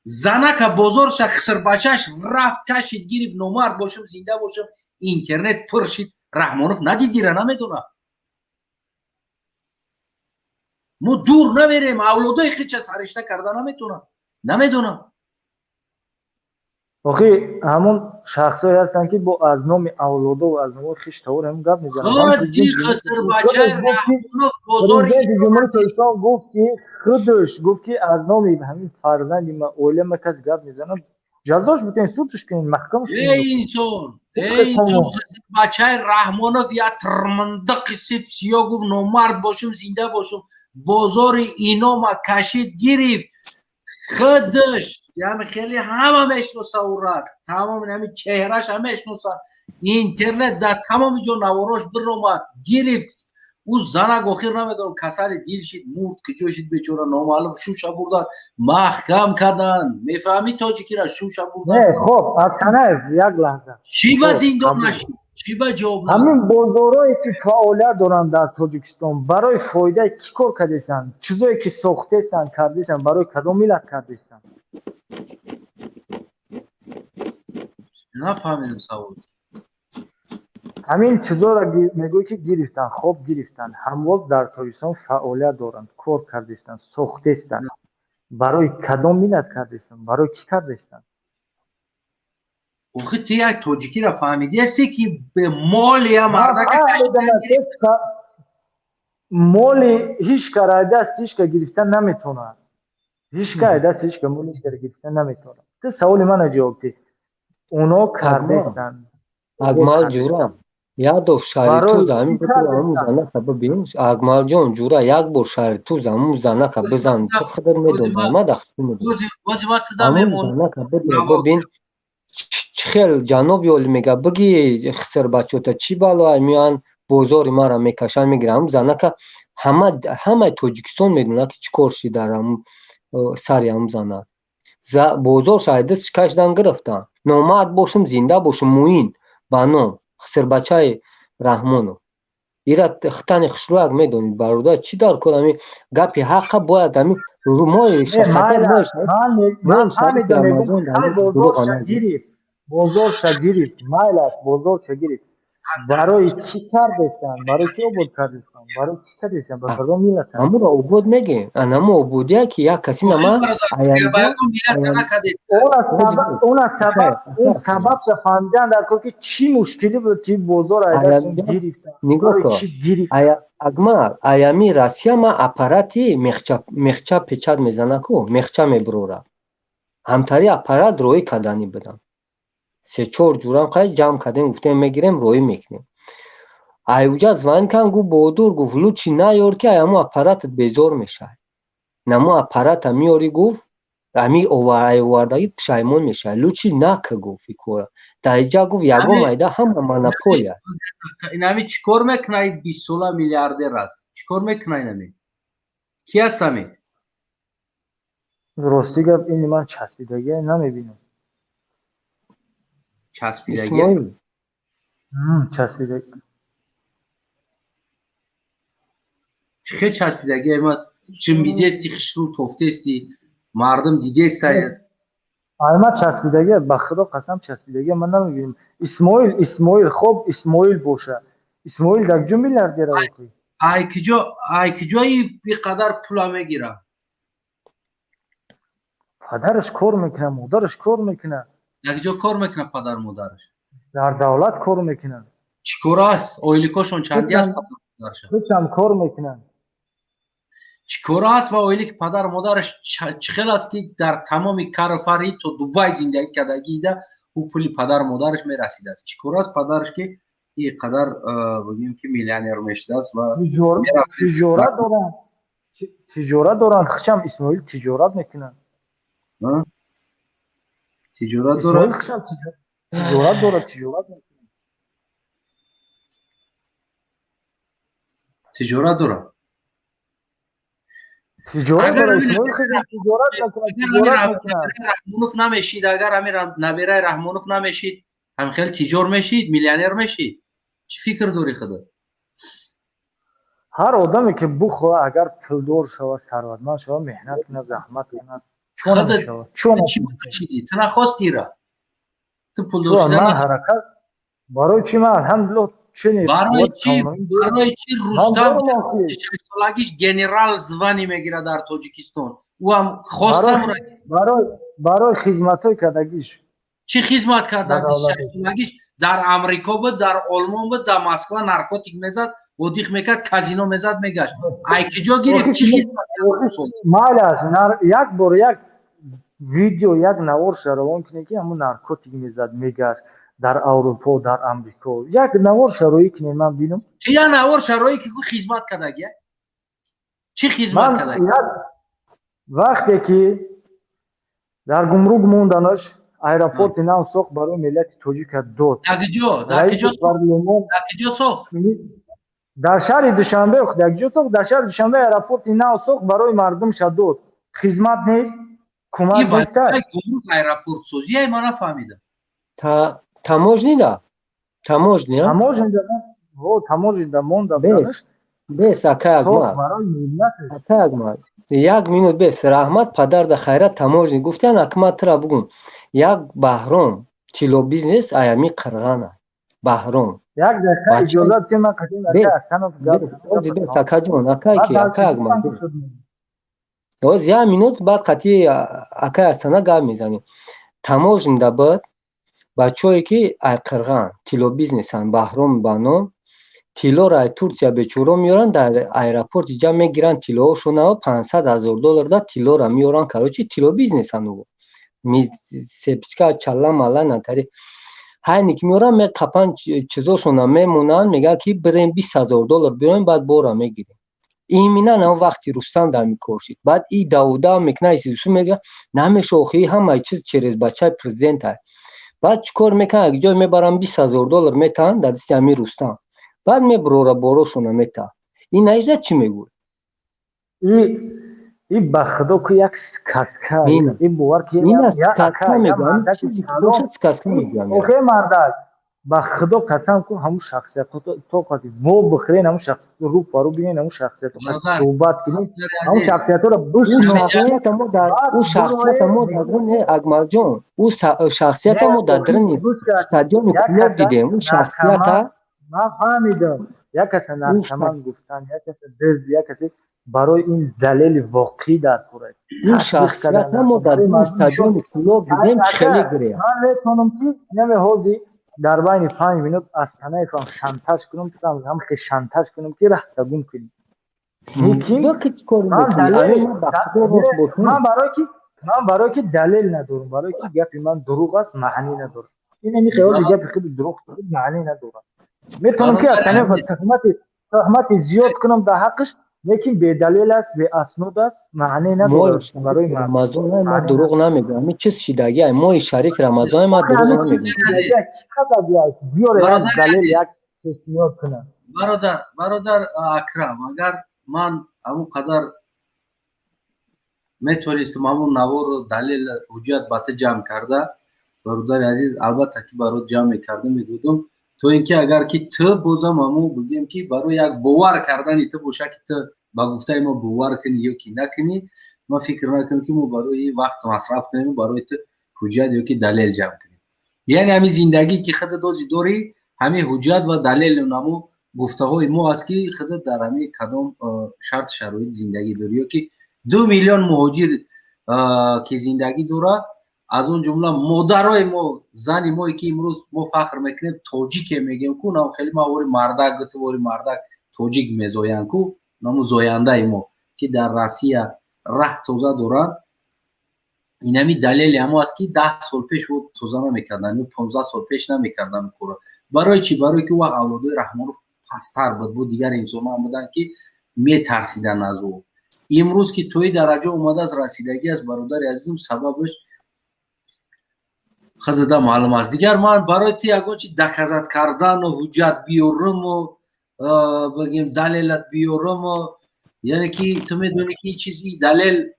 زنه که بازارش خسر بچهش رفت کشید گرفت نمر باشم زنده باشم اینترنت پرشید رحمانوف ندیدیره نمیدونه ما دور نمیریم اولادای خیچ سرشته کرده نمیدونه آخه همون شخصایی هستن که با از نام اولادا و از نام خیش تاور هم گپ میزنن خودی خسر بچه رحمانوف بازاری جمهوری کشان گفت که خودش گفت که از نام همین فرزند ما اولم کس گپ میزنن جزاش بتین سودش کنین محکمش کنین ای انسان بچه رحمانوف یا ترمندق سیب سیا گفت نامرد باشم زنده باشم بازار اینا ما کشید گرفت خودش یعنی خیلی همه میشناسه او را تمام همین چهرش همه میشناسه اینترنت در تمام جا نواراش برآمد گرفت او زنگ آخر نمیدونم کسر دیل شد مرد کجا شد بیچاره نامعلوم شوشه بردن محکم کردن میفهمی تاجیکی را شوشه بردن نه خب اصلا یک لحظه چی به زندان نشید چی به جواب همین بازارهایی که فعالیت دارن در تاجیکستان برای فایده چی کار کردیستن چیزایی که ساختیستن کردیستن برای کدام ملت کردیستن نفهمیدم سوال همین چیزا را میگوی که گرفتن خب گرفتن هموز در تاجیکستان فعالیت دارند کار کردیستن ساختیستن برای کدام ملت کردیستن برای چی کردیستن اوخی تو یک تاجیکی را فهمیدی هستی که به مال یا مرده مال هیچ کرایده است هیچ که گرفتن نمیتونه هیچ کرایده است هیچ که مالش گرفتن نمیتونه تو سوال من جواب ده اونا کردیستن اگمال جورا یادو شهری تو زمین بتو زنه که ببینش اگمال جان جورا یک بار شهری تو زمین زنه که بزن تو خبر میدونم ما دختی میدونم ببین خیل جناب یول میگه بگی خسر بچه تا چی بالا میان بازار ما را میکشن میگیرم زنه که همه تاجیکستان میدونه که چی کارشی دارم سری هم زنه بازار شاید کشدن گرفتن نامرد باشم زنده باشم موین بانو خسر بچه رحمانو ایرا خطانی خشلوک میدونید برادر چی دار کنم گپی حق باید همی رو مایش خطر باشه من همیدونم بازار شگیری مایلش بازار شگیری برای چی کردیستن برای چی عبود کردیستن برای چی کردیستن به کدام ملت همون را عبود میگه انما عبودیه که یک کسی نما اون سبب فهمیدن در که چی مشکلی بود که بازار ایداشون گرفتن نگاه کن اگمال ایامی راسیا ما اپاراتی مخچه پیچاد میزنه کو مخچه میبروره همتاری اپارات روی کدانی بدم 3-4 جورم قای جمع کردیم گفتیم میگیریم روی میکنیم ایوجا زمان کن گو بودور گفت لوچی نیار که ایامو اپاراتت بیزار میشه نمو اپارات میاری گفت امی اووردگی پشایمون میشه لوچی نکه گفت کورا در اینجا گفت یگو مایده همه مناپولیا این همی چیکار میکنه 20 میلیاردر است چیکار میکنه این کی هست همی راستی گفت این من چسبیدگی نمیبینم چسبیدگی چسبیدگی چه چسبیدگی ما چه میدیستی خشرو توفتیستی مردم دیگه استاید ما چسبیدگی به خدا قسم چسبیدگی من نمیبینم اسماعیل خب اسماعیل باشه اسماعیل در جو میلیاردر اوکی ای کجایی بی قدر پولا میگیره پدرش کار میکنه مادرش کار میکنه یک جا کار میکنه پدر مادرش در دولت کار میکنن چیکار است اویلیکاشون چندی است هم کار میکنن چیکار است و اویلیک پدر مادرش چخیل است که در تمام کارفری تو دبی زندگی کردگی ده او پولی پدر مادرش میرسیده است چیکار است پدرش که این قدر بگیم که میلیونر میشده است و تجارت دارن خشم اسماعیل تجارت میکنن تجارت دارن تجارت میکنن تجارت دارن رحمونوف نمیشید اگر همین نبیره رحمونوف نمیشید هم خیلی تجار میشید میلیونر میشید چی فکر داری خدا هر آدمی که بخواه اگر پولدار شود ثروتمند شود محنت کنه زحمت کنه چون چی میشیدی تو نخواستی را تو پولدار شدن حرکت برای چی من الحمدلله برای چی رستم سالگیش گنرال زوانی میگیره در تاجیکستان او هم خواستم برای خدمت های کردگیش چی خدمت کردگیش در امریکا بود در آلمان بود در مسکو نارکوتیک میزد ودیخ میکرد کازینو میزد میگشت ایکی جا گرفت چی خدمت مالاس یک بار یک ویدیو یک نوار شروان کنه که همون نارکوتیک میزد میگشت در اروپا در امریکا یک نوار شروعی کنه من بینم چی یک نوار شروعی که خدمت کردگی چی خدمت کردگی وقتی که در گمرک موندنش ایرپورت نام ساخت برای ملت تاجیک داد در کجا ساخت در شهر دوشنبه در شهر دوشنبه ایرپورت نام ساخت برای مردم داد خدمت نیست کمک نیست گمرک ایرپورت سازی من نفهمیدم таможни да таможни монда бес акак мад як минут бес раҳмат падар да хайрат таможни гуфтан акматра бугун як баҳром тило бизнес аями қирғана баҳром бес акаҷон акаки акак мад оз як минут баъд қатъи акай астана гап мезанем таможни да бад бачое ки ай қирған тило бизнесан баҳром ба ном тилоро ай турсия бечора меёранд дар аэропорти ҷамъ мегиранд тилоошонаа $500,000 да тилоро меёранд карочи тило бизнесан ӯ сепчка чалла малла натари ҳайне ки меёранд меқапанд чизошона мемонанд мегӯянд ки бирем $20,000 биёрем баъд бора мегирем иминан ҳам вақти рустам дар микоршид баъд и давуда мекна истису мега намеша охи ҳамаи чиз через бачаи президент ай баъд чӣ кор мекунад як ҷой мебаранд $20,000 метаҳанд дар дасти ҳамин рустам баъд мебурора борошона метаҳад ин наижда чӣ мегӯяд ин ба худо ки як сказка ин аз сказка мегӯям чизе ки бошад сказка мегӯям охе мардак ба худо қасам кун ҳамун шахсиятҳо то қати мо бихӯрен ҳамун шахсиятҳо рӯ парӯ бинен ҳамун шахсиятҳо суҳбат кунем ҳамун шахсиятҳоро ӯ шахсията мо дар дирни акмалҷон ӯ шахсията мо дар дирни стадиони клуб дидем ӯ шахсията ман фаҳмидам як каса наркоман гуфтан як каса дӯст як касе барои ин далели воқеӣ дар кор аст ин шахсията мо дар дирни стадиони клуб дидем чхеле гирем ман метавонам ки наме ҳозир дар байни 5 минут астанаефам шантаж кунам ҳамхе шантаж кунам ки раҳтагун кунем ман барое ки далел надорам барое ки гапи ман дурӯғ аст маънӣ надорад инами хиёли гапи худи дурӯғ маънӣ надорад метавонам ки астанаефа тӯҳмати зиёд кунам дар ҳаққиш лекин бедалел аст беаснод аст маънӣ надорад барои рамазоне ма дурӯғ намегӯям ин чиз шидаги ай моҳи шарифи рамазоне ма дурӯғ намегӯям бародар акрам агар ман ҳамун қадар метавонистам ҳамун наворо далел ҳуҷҷат ба ту ҷамъ карда бародари азиз албатта ки барот ҷамъ мекарда медодам то ин ки агар ки ту бозам ҳамун бигем ки барои як бовар кардани ту боша ки ту ба гуфтаи мо бовар кунӣ ё ки накунӣ ман фикр накунам ки мо барои вақт масраф кунем барои ту ҳуҷҷат ё ки далел ҷамъ кунем яъне ҳамин зиндагӣ ки худ дорӣ ҳамин ҳуҷҷат ва далелу намо гуфтаҳои мо аст ки худ дар ҳамин кадом шарт шароит зиндагӣ дорӣ ё ки 2 миллион муҳоҷир ки зиндагӣ дорад از اون جمله مادرای ما زنی ما که امروز ما فخر میکنیم تاجیک میگیم کو نام خیلی ما وری مردک گفت وری مردک تاجیک میزوین کو نام زوینده ما که در روسیه راه توزه دارن اینمی دلیل اما است که 10 سال پیش و توزه نمیکردن یا 15 سال پیش نمیکردن کورا برای چی برای که و اولادای رحمانوف پستر بود دیگر انسان ها بودن که میترسیدن از او امروز که توی درجه اومده از رسیدگی از برادر عزیزم سببش خودت معلوم است دیگر من برای تی اگه چی دکزت کردن و حجت بیارم و بگیم دلیلت بیارم و یعنی که تو میدونی که این چیزی دلیل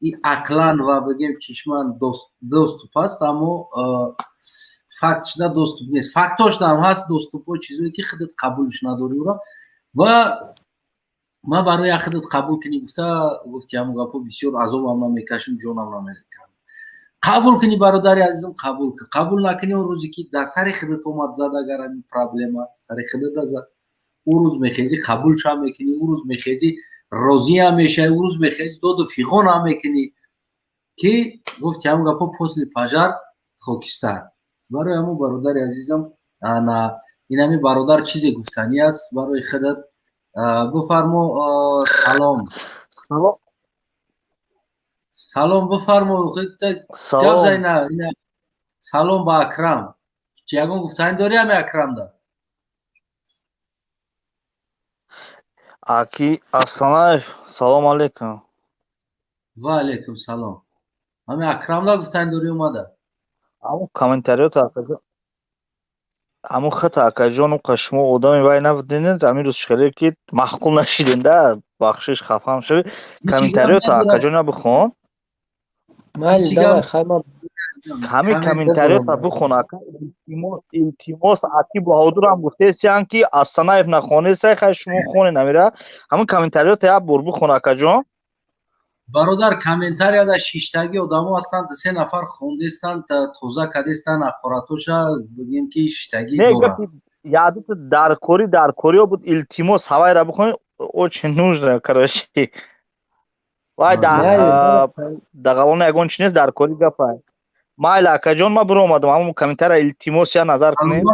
این عقلان و بگیم چشمان دوست پست اما فکتش نه دوست نیست فکتاش هم هست دوست پا چیزی که خودت قبولش نداری و ما برای خودت قبول کنی گفتی همون گپا بسیار عذاب هم نمیکشم جونم نمیکشم قبول کنی برادر عزیزم قبول کن قبول نکنی اون روزی که در سر خودت اومد زد اگر این پرابلم سر خودت زد اون روز میخیزی قبول شو میکنی اون روز میخیزی راضی هم میشه اون روز میخیزی داد و فیغان هم میکنی که گفتی همون گپا پوزل پجر خاکستر برای همون برادر عزیزم این همین برادر چیزی گفتنی است برای خودت بفرمو سلام سلام بفرمو سلام سلام با اکرم چی اگه گفتنی داری همه اکرم دا اکی اصلا سلام علیکم و علیکم سلام همه اکرم دا گفتنی داری اومده همون کامنتاریات اکا همون خط اکا جان و قشمو آدمی وای نبودین همین روز خیلی که محکوم نشیدین ده بخشش خفهم شوی کامنتاریات اکا جان بخون همین کامنتاریات بخون اکا التماس اکی بهادر هم گفته سیان که استانایف نخونه سای خیلی شما خونه نمیره همون کامنتاریات یا بر بخون اکا جان برادر کامنتاریا در شیشتگی آدمو هستند 3 نفر خونده استند توزه کده استند اقراتوشا بگیم که شیشتگی دارن یادت در کوریا بود التماس هوای را بخونی очень нужно короче وای دغلون یگون چی نیست در کوری گپای مایل اکا جان ما برو اومدم همون کامنتار التماس یا نظر کنید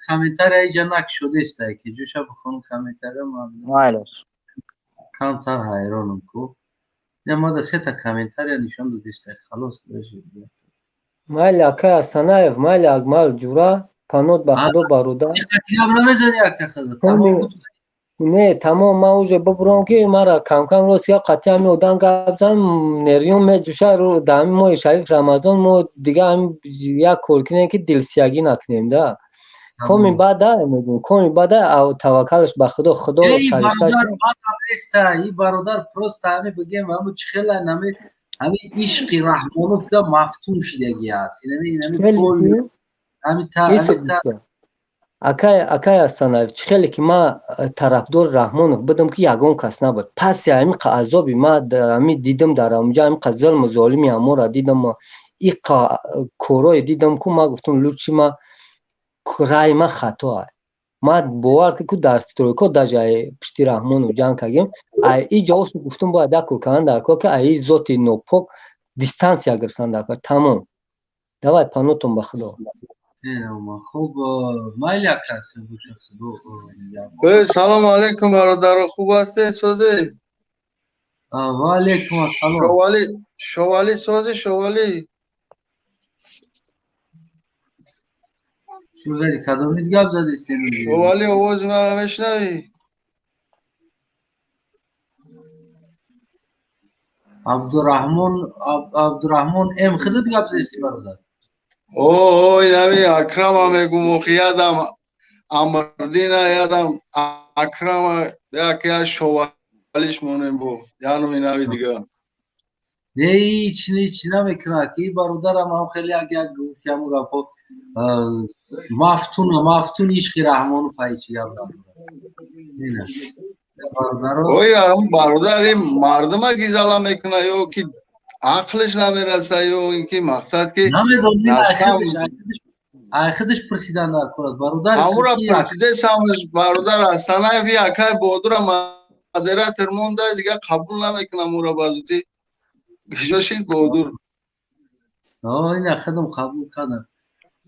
کامنتار اینجا نک شده است که جوشا بخونم کامنتار مایلش کامتر حیرانم کو ما دا 3 تا کامنتاریا نشان دادیسته خلاص داشته مایل اکا اسانایف مایل اگمال جورا پانوت بخدو بارودا نه تمام ما اوجه ببرون که مرا کم کم روز یا قطعی همی اودان گبزن نریون می جوشه رو دامی ما شریف رمضان ما دیگه هم یک کلکنه که دلسیاگی نکنیم ده خب بعد ده میگون کمی بعد او توکلش به خدا شریفتش این برادر پروست همه بگیم همون چخیل همه عشقی رحمانوف دا مفتون شدگی هست اکای استانایف چخیلی که ما طرفدار رحمانوف بدم که یگون کس نبود پس همین عذابی ما همین دیدم در اونجا همین ظلم و ظالمی همو را دیدم این کورای دیدم که ما گفتم لوچی ما رای ما خطا ما باور که در سترویکو در جای پشتی رحمانوف جنگ کردیم ای جاوس گفتم باید در کن در که ای زوتی نوپوک دیستانسیا گرفتن در که تمام دوای پانوتون بخدا خوب مایل اکرم سلام علیکم برادر خوب هستی سوزی و علیکم السلام شوالی سوزی شوالی شو زدی کدومید گپ زدی استیمی شوالی آواز مرا میشنوی عبدالرحمن ام خودت گپ زدی برادر اوه این همی اکرم هم میگم یادم امردین یادم اکرم یکی از شوالیش مونیم بو یعنی این همی دیگه نه هیچ نمیکنه که برادرم هم خیلی اگه گفتی همون گفت مفتون عشق رحمانوف هیچی گفت اوی هم برادر این مردم ها گیزالا میکنه یا که عقلش نمیرسه یا اینکه مقصد که خودش پرسیدن در کورد برادر همون را پرسیده سامش برادر استانایف یکای بودر مادره ترمونده دیگه قبول نمیکنه همون را بازوتی گشاشید بودر این خودم قبول کردم.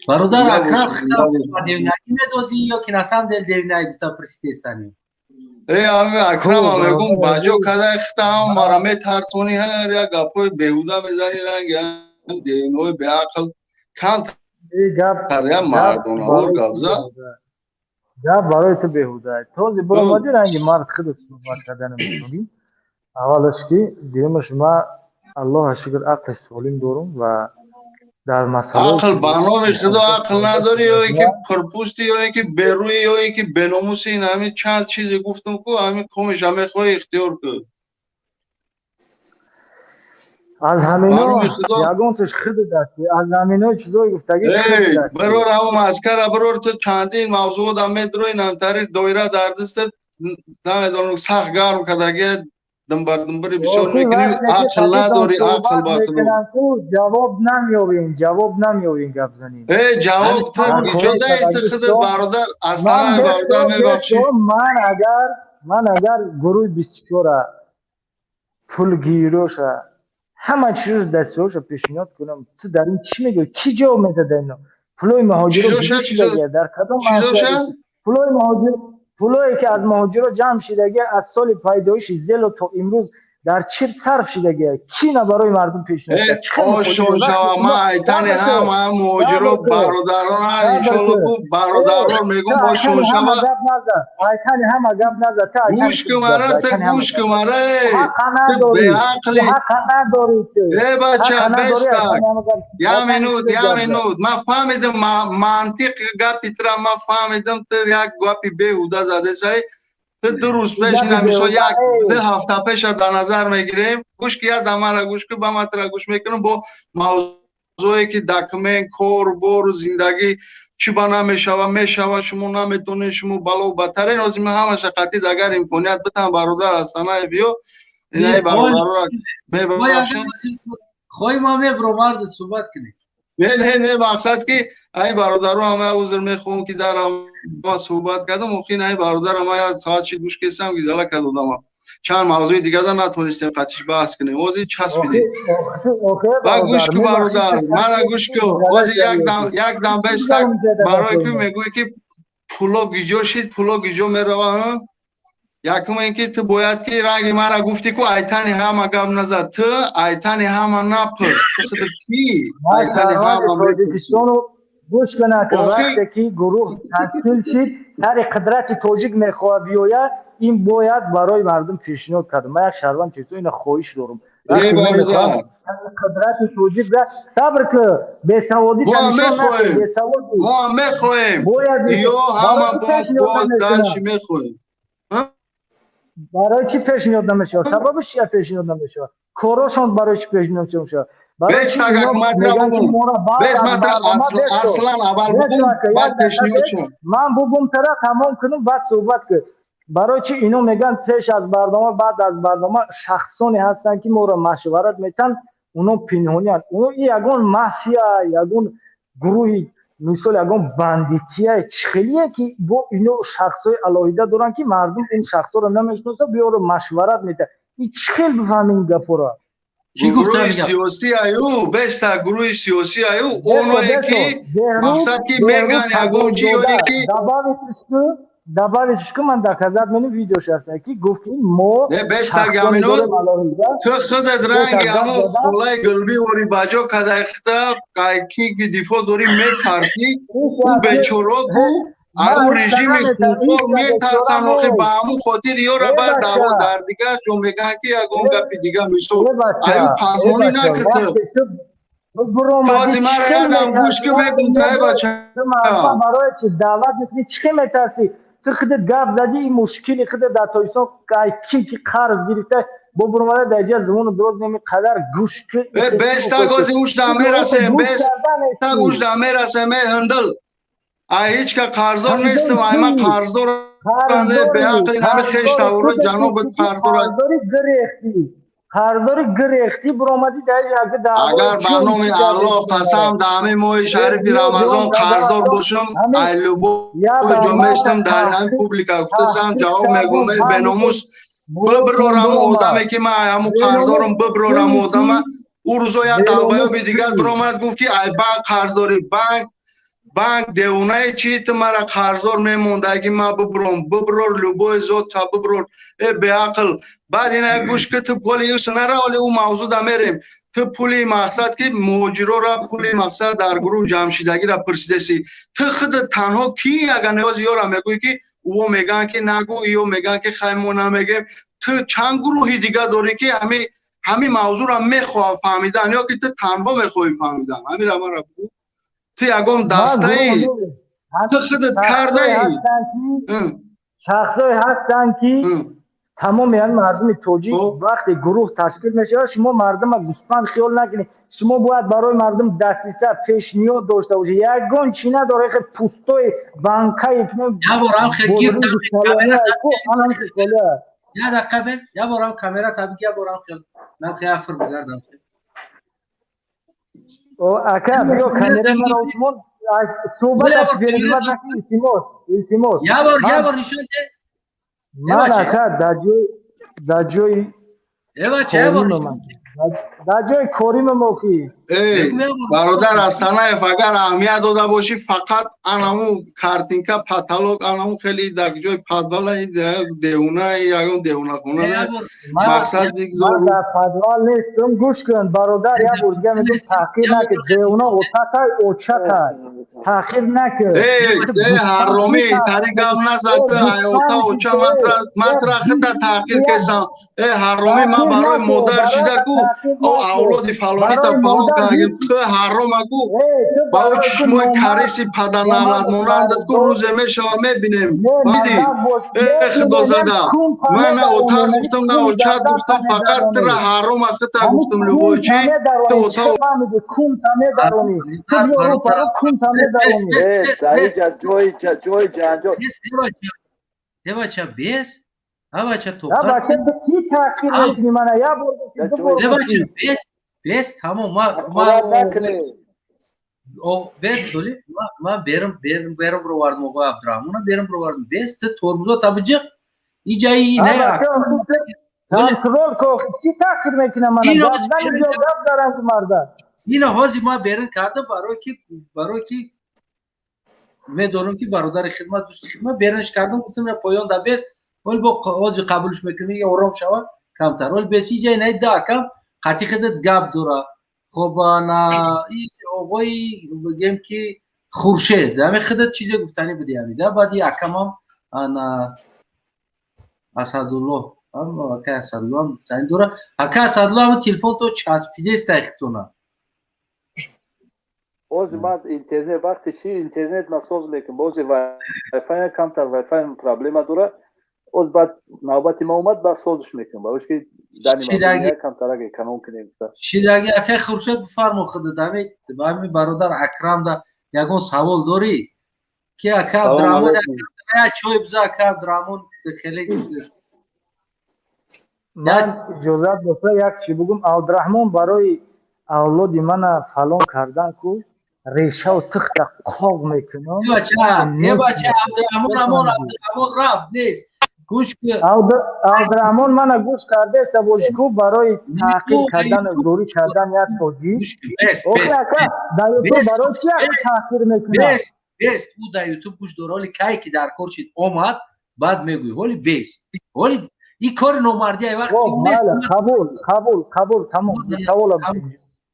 برادر اکرم خطاب دیونگی میدوزی یا که نسام دل دیونگی گفتا پرسیستانی؟ اکرم میگم باجو کدا اختام مرا میترسونی هر یا گپوی بهودا میزنی رنگ دیونوی به عقل کانت کاریا مردون اور گابزا گپ برای تو بهوده توزی برو مادی رنگی مرد خودت صحبت کردن میکنی اولش که دیمش ما الله شکر عقل سالم دارم و در مسئله عقل برنامه خدا عقل نداری یا اینکه پرپوستی یا اینکه بروی یا اینکه بناموسی این همین چند چیزی گفتم که همین کمش همه خواهی اختیار کرد از همینا یگانتش خود دستی از همینا چیزایی گفتگی برور همون مسکر برور تو چندین موضوع دمه دروی نمتری دایره در دستت نمیدونم سخت گرم کدگه دنبری بسیار میکنی عقل نداری عقل با جواب نمیابین گپ زنیم جواب تو اجازه خودت برادر اصلا برادر میبخشی من اگر گروه 24 پولگیروش همه چیز دستورش پیشنهاد کنم تو در این چی میگی چی جواب میده اینا پولای مهاجر رو در کدام پولایی که از مهاجر جمع شدگی از سال پیدایش زل تا امروز در چه صرف شدگی کی نه برای مردم پیشنهاد آشون شما ما ایتن هم مهاجر برادران ان شاء الله برادران میگم آشون شما ایتن هم گپ نزد گوش که مره تو به عقلی حق نداری ای بچه بستک یا منود من فهمیدم منطق گپی ترا من فهمیدم تو یک گپی بیهوده زده سای تو 2 روز پیش نمیشه یک 2 هفته پیش در نظر میگیریم گوش که یاد مرا گوش که با مطرح گوش میکنم با موضوعی که دکمن کور بور زندگی چی بنا میشوه شما نمیتونید شما بالا بدترین از این همه شقتی اگر امکانیت بتن برادر هستنه بیو اینای برادر را میبخشن خوی ما میبرو مرد صحبت کنید نه مقصد که ای برادرو همه عذر میخوام که در ما صحبت کردم ممکن ای برادر ما ساعت چی گوش کردم گزاله کردم چند موضوع دیگه در نتونستیم قطعش بحث کنیم موضوع چسبیدیم با گوش که برادر من گوش که یک دم بستک برای که میگوی که پولو گیجو شید پولو گیجو میروه یکم اینکه تو باید که رنگ مرا گفتی که ایتانی همه گپ نزد تو ایتانی همه نپرس تو خود کی ایتانی همه میپرسی گوش کنه که وقتی که گروه تشکیل شد سر قدرت توجیک میخواه بیاید این باید برای مردم پیشنهاد کرد من یک شهروند که تو این خواهش دارم قدرت توجیک صبر که بی‌سوادی ما میخواهیم یا همه با دلش میخواهیم برای چی پیشنهاد نمیشه سببش چیه پیشنهاد نمیشه کاراشون برای چی پیشنهاد نمیشه بیش اگر اصلا اول بگم بعد پیشنهاد شد من بگم طرف تمام کنم بعد صحبت کنم برای چی اینو میگن پیش از برنامه بعد از برنامه شخصانی هستن که ما رو مشورت میتن اونو پنهانی هستن اونو یگان مافیا یگان گروهی مثل یگان باندیتیه چخلیه که با اینو شخصای علاویده دارن که مردم این شخصا رو نمیشناسه بیا رو مشورت میتن این چخل بفهمین گپورا گروه سیاسی ایو بیشتر گروه سیاسی ایو اونو یکی مقصد که میگن یگان چیونی که دباوش که من در کذب منو ویدیوش هستن که گفتیم ما نه بیشتر گامینو تو خودت رنگ همون خلای قلبی وری باجو کده اختا کی که دیفو دوری میترسی او بچورو گو او رژیم خونخور میترسن و با همون خاطر یا را بعد دعوا در دیگر چون میگن که یگون گپی دیگر میشو ایو پاسمونی نکرده تازی من یادم گوش که میگم تای بچه برای چی دعوت میکنی چی میترسی تو خودت گپ زدی این مشکلی خودت در تایسان کی قرض گرفته با برماله در جا زمان درست نمیقدر گوش که بیشتر گازی اوش نمیرسه بیشتر اوش نمیرسه می هندل هیچ که قرضدار نیستم من قرضدار به عقل نمی خیشت و جنوب قرضداری گریختی برآمدی در اگر برنامه الله قسم دامه ماه شریف رمضان قرضدار باشم ایلو جمعشتم در نمی پوبلیکا گفتم جواب میگم به ناموس ببرورم آدمی که من همون قرضدارم ببرورم آدم او روزا یک تنبیه دیگر برآمد گفت که ای بانک قرضداری بانک دیونه چی تو مرا قرضدار میموندگی ما ببرور لبوی زود تا ببرور به عقل بعد این گوش که تو پولی یوس نره ولی او موضوع دا میریم تو پولی مقصد که موجرو را پولی مقصد در گروه جمشیدگی را پرسیدسی تو خود تنها کی اگر نیاز یارا میگوی که او میگن که نگو یا میگن که خیمون نمیگه تو چند گروهی دیگه داری که همین موضوع را میخواه فهمیدن یا که تو تنها میخوای فهمیدن همین را من را بگو تو یکم دسته ای تو خودت کرده ای شخصای هستن که تمام این مردم توجیه وقتی گروه تشکیل میشه شما مردم گوسفند خیال نکنید شما باید برای مردم دسترسی پیشنهاد داشته باشید یگان چی نداره که پوستای بانکای یا بارم خیلی یا دقیقه یا بارم کامera tabii ki ya بارم خیلی من خیلی افر بگردم او اکا بیا کامera من عثمان صحبت از بیرون التماس یا بار نشون ده من اکا در جای در جای کاریم موقعی برادر از تنایف اگر اهمیت داده باشی فقط انمو کارتینکا پاتالوگ انمو خیلی در جای پادوال دیونه یا دیونه خونه مقصد بگذار من در پادوال نیستم گوش کن برادر یا برگه میگم تحقیر نکن دیونه اوچتا اوچتا تحقیر نکن حرامی تاری گم نزد ایوتا اوچا مطرح خدا تحقیر کسان حرامی ما برای مادر شده کو او اولاد فلانی تا فلان که تو حرام کو با چشمای کریسی پدرنالت مانند کو روز میشه میبینیم میدی خدا زده من نه اوتا گفتم نه اوچا گفتم فقط تر حرام خطا گفتم لبوچی تو اوتا کون تامه دارونی تو بیارو پارو کون تامه دارونی جای جانجا بچه بیست بچه تو بچه تو کی تحقیر میکنی منه یا بچه بیست تمام بیست دولی من برم رو وردم آقای عبدالرحمون برم رو وردم بیست ترمزا تبجیق ای جایی نه کنترل کو کی تحقیر میکنه منه گفت دارم که مرده این حاضی ما برن کردم برای که میدونم که برادر خدمت دوست خدمت برنش کردم گفتم یا پایان دا بیست ولی با حاضی قبولش میکنی یا آرام شود کمتر ولی بیستی جای نه دا کم خطی خدت گب دوره خب انا این آقای بگیم که خورشید همه خدت چیزی گفتنی بدی همیده بعد یه اکم هم انا اسدالله اما اکا اسدالله هم گفتنی دوره اکا اسدالله هم تلفن تو چسبیده است اختونه باز من اینترنت وقتی چی اینترنت مساز میکنم باز وای فای کمتر وای فای پرابلم داره از بعد نوبت ما اومد با سازش میکنم باش که دانی کمتر اگه کانون کنیم شیداگی اکا خورشید بفرمو خودت همین برادر اکرم دا یگون سوال داری که اکا درامون یا چوی بزا اکا درامون خیلی من اجازت بسه یک چی بگم عبدالرحمن برای اولاد من فلان کردن که ریشه و تخت قاق میکنه یه بچه عبدالرحمن رفت نیست گوش که عبدالرحمن من گوش کرده سبوشکو برای تحقیق کردن دوری کردن یک توجیه اوکی اکا در یوتیوب برای چی تحقیر میکنه بیست او در یوتیوب گوش دورالی که که در کار شد آمد بعد میگوی ولی بیست ولی این کار نومردی ای وقتی قبول تمام سوال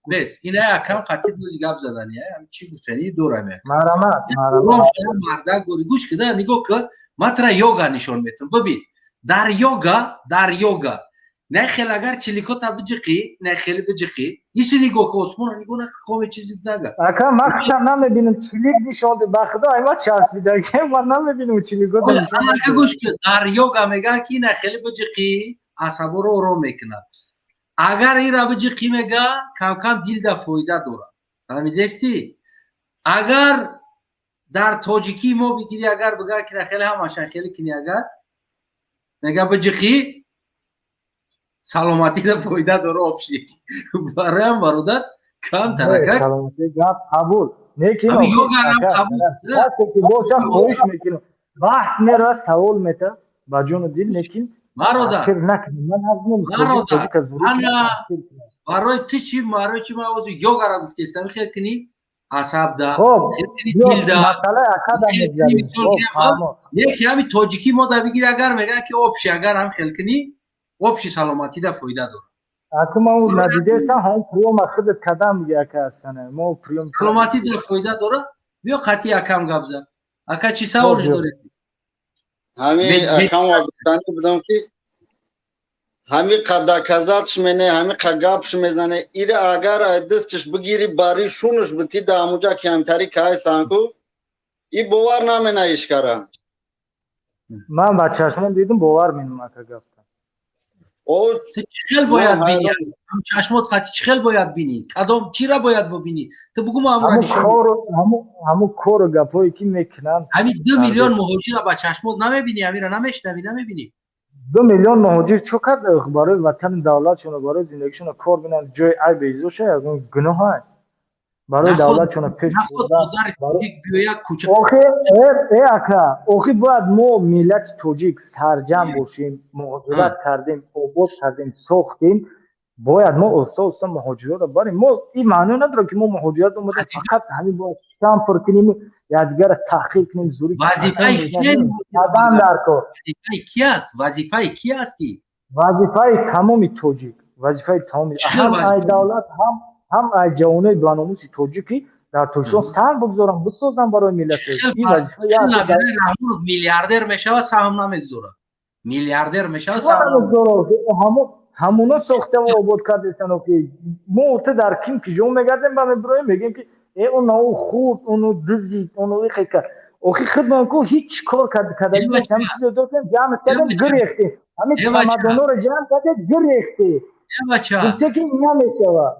بیست این اکم قطعی دوزی گب زدنی همین چی گفتنی دوره میکنه مرده گوش که در نگاه که من ترا یوگا نشون میتونم ببین در یوگا نه خیلی اگر چلیکو تا بجقی نه خیلی بجقی ایسی نگاه که عثمان نگاه نه که چیزی نگه اکا من خشم نمیبینم چلیک نشون بخدا ایما چسبیده که من نمیبینم چلیکو تا نشون اما گوش که در یوگا میگه که نه خیلی بجقی عصبو رو آرام میکنه اگر این را بجقی میگه کم دیل دا فایده دوره فهمیدستی اگر در تاجیکی ما بگیری اگر بگه که خیلی هماشن خیلی کنی اگر نگه بجقی سلامتی دا فایده داره آبشی برای هم برادر کم ترکت سلامتی گفت قبول نیکی ابی یوگا هم قبول که باشم خوش میکنم بحث میره سوال میته با جون دیل نیکین برادر من برای تو چی برای چی موضوع یا قرار گفته استم خیر کنی عصب ده خب خیر کنی بیا دل ده مسئله اکد خیر کنی میگذاریم مثال خب گیرم فرما یکی همین تاجیکی ما در بگیر اگر میگن که آبشی اگر هم خیل کنی آبشی سلامتی ده فایده داره اکو ما اون ندیده استم هم پریوم خودت کدام میگه اکا هستنه ما پریوم سلامتی ده فایده داره بیا خطی اکم گبزن اکا چی خب سوالش بیا داره همین اکم واقعا بودم که همین قدکزاتش منه همین قگابش میزنه ایره اگر دستش بگیری باری شونش بتی داموجا کمتری که سانکو ای باور نامنه ایش کرا من با چشمم دیدم باور مینم اکا گفتم او چخل باید بینی هم چشمات خطی چخل باید بینی کدام چی را باید ببینی تو بگو ما همون را نشون همون کور گپایی که میکنن همین 2 میلیون مهاجر را با چشمات نمیبینی همین را نمیشنوی نمیبینی 2 میلیون مهاجر چو کرد برای وطن دولتشون برای زندگیشون کار بینن جای ای بیزوشه گناه های برای دولتشون پیش ای اکا اوخی باید ما ملت توجیک سرجم باشیم مهاجرت کردیم آباد کردیم ساختیم باید ما اساس مهاجرت رو بریم ما این معنی نداره که ما مهاجرت اومده فقط همین باید شام پر کنیم یا دیگر تحقیق کنیم زوری وظیفه کی است وظیفه کی هستی وظیفه تمام توجیک وظیفه تمام هم ای دولت هم ای جوانای باناموس توجیکی در توشون سر بگذارم بسازم برای ملت این وظیفه رحمون میلیاردر میشه و سهم نمیگذاره میلیاردر میشه و سهم نمیگذاره همونا ساخته و آباد کردن که ما در کیم که جون میگردیم با مبروی میگیم که اونو خورد اونو دزید اونو خیکر اوخی خدمت کو هیچ کار کرده نیست همین چیز دادن جمع کردن گریخته همین رمضان رو جمع کرده گریخته بچه که اینا میشه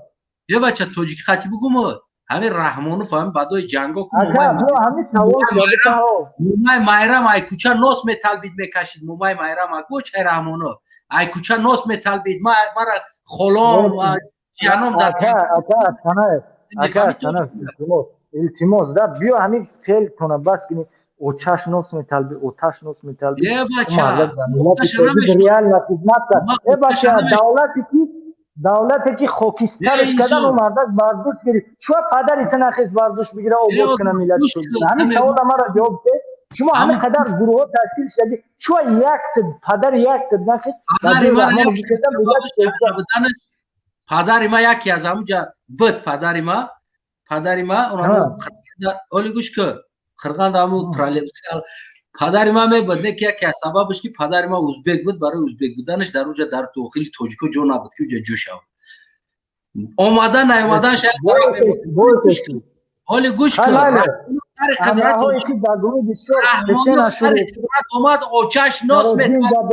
یه بچه توجیک خطی بگو ما همین رحمانو فهم بعدای جنگا کو همین سوال مومای مایرام ای کوچا نوس متالبید میکشید مومای مایرام کو چه رحمانو ای کوچا نوس متالبید ما خلام جانم در اکا سنه التماس ده بیا همین فعل کنه بس کنی اوچاش نوس متالبید اوتاش نوس متالبید یه بچه ریال خدمت کرد ای بچه دولتی که خاکسترش کردن و مردک برداشت گیری چوا پدر ایتن خیز برداشت بگیره آباد کنه ملت همین سوال ما را جواب ده شما همین قدر گروه ها تشکیل شدی چوا پدر یک تد نخید پدر ما یکی از همونجا بود پدر ما اونم اولی گوش که خرقان دامو ترالیبسیال پدر ما میبود نه که یکی از سببش که پدر ما ازبک بود برای ازبک بودنش در اونجا در داخل توجیکو جو نبود که اونجا جو شد اومدن نیومدن شاید حالی گوش کن رحمانو سر قدرت اومد اوچش ناس میتوند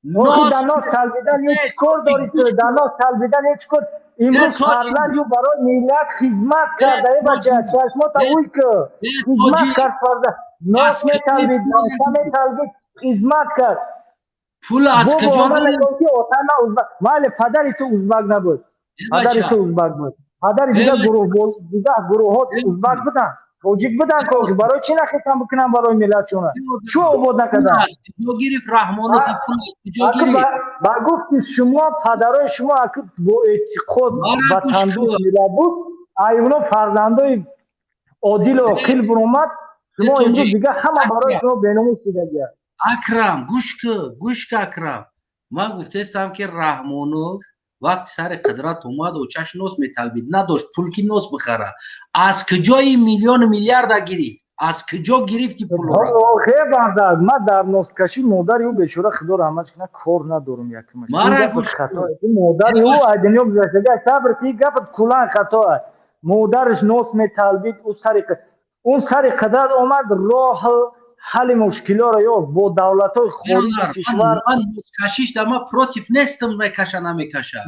ناس سلبیدن یک کار داری تو دانا سلبیدن یک کار امروز پارلمان برای ملت خدمت کرده ای بچه چشمات اوی که خدمت کرد فرده ناس میتلبید ناسا میتلبید خدمت کرد پول از کجا داریم ولی پدری تو ازبک نبود پدری تو ازبک بود پدری دیگه گروه ها ازبک بودن توجیک بودن که برای چی نخیستن بکنن برای ملت شونه چو عبود نکدن کجا گرفت رحمانو فی پول کجا گرفت با گفت شما پدرای شما اکید با اعتقاد وطندوست ملت بود ایونا فرزندای عادل و قیل برامد شما امروز دیگه همه برای شما بیناموس دیگه گرد اکرم گوش که اکرم من گفته استم که رحمانو وقتی سر قدرت اومد و چش نوس میتلبید نداشت پول کی نوس بخره از کجای میلیون میلیارد گرفت از کجا گرفتی پول رو خیلی برداد من در نوس کشی مادر او بشوره خدا رحمتش کنه کار ندارم یکمش مرا گوش مادر او ادنیو گذشته صبر کی گفت کلان خطا مادرش نوس میتلبید اون سر قدرت اومد راه حل مشکلات را یا با دولت‌های خارجی کشور من کشیش در ما پروتیف نیستم میکشه نمیکشه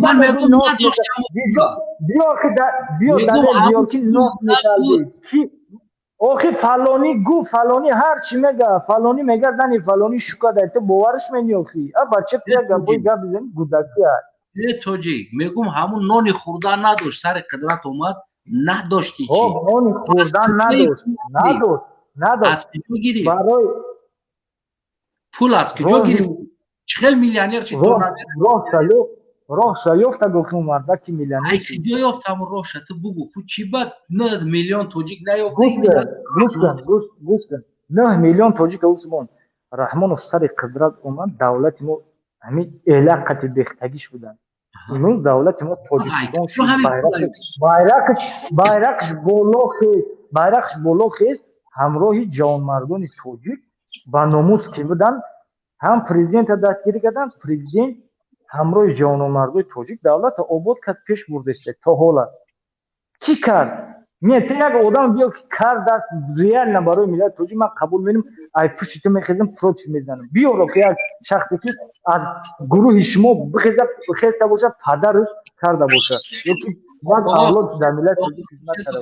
من میگم نداشتم بیا دلیل که نوت میتلبید آخی فلانی گو فلانی هر چی میگه فلانی میگه زنی فلانی شکا داره تو باورش می‌نیوخی بچه پیگه بوی گپ بزنی گودکی هست توجی میگم همون نانی خوردن نداشت سر قدرت اومد نداشتی چی نانی خوردن نداشت از کجا گیری پول از کجا گیری 40 میلیونر چی تو نداری роҳша ёфта гуфтум марда ки миллионер ай киҷо ёфтам роҳша ту бугу ку чӣ бад 9 миллион тоҷик наёфта гӯш кун 9 миллион тоҷик усмон раҳмонов сари қудрат омад давлати мо ҳамин элақати бехтагиш буданд имрӯз давлати мо тоҷикистон шуд байрақаш боло хест ҳамроҳи ҷавонмардони тоҷик ба номус ки буданд ҳам президента дастгирӣ карданд президент ҳамроҳи ҷавонмардони тоҷик давлата обод кард пеш бурдааст то ҳола чӣ кард нет як одам биё ки кард аст реально барои миллати тоҷик ман қабул менам ай пушти ту мехезам против мезанам биёро ки як шахсе ки аз гурӯҳи шумо хеста бошад падару карда бошад ёки як авлод дар миллати тоҷик хизмат карда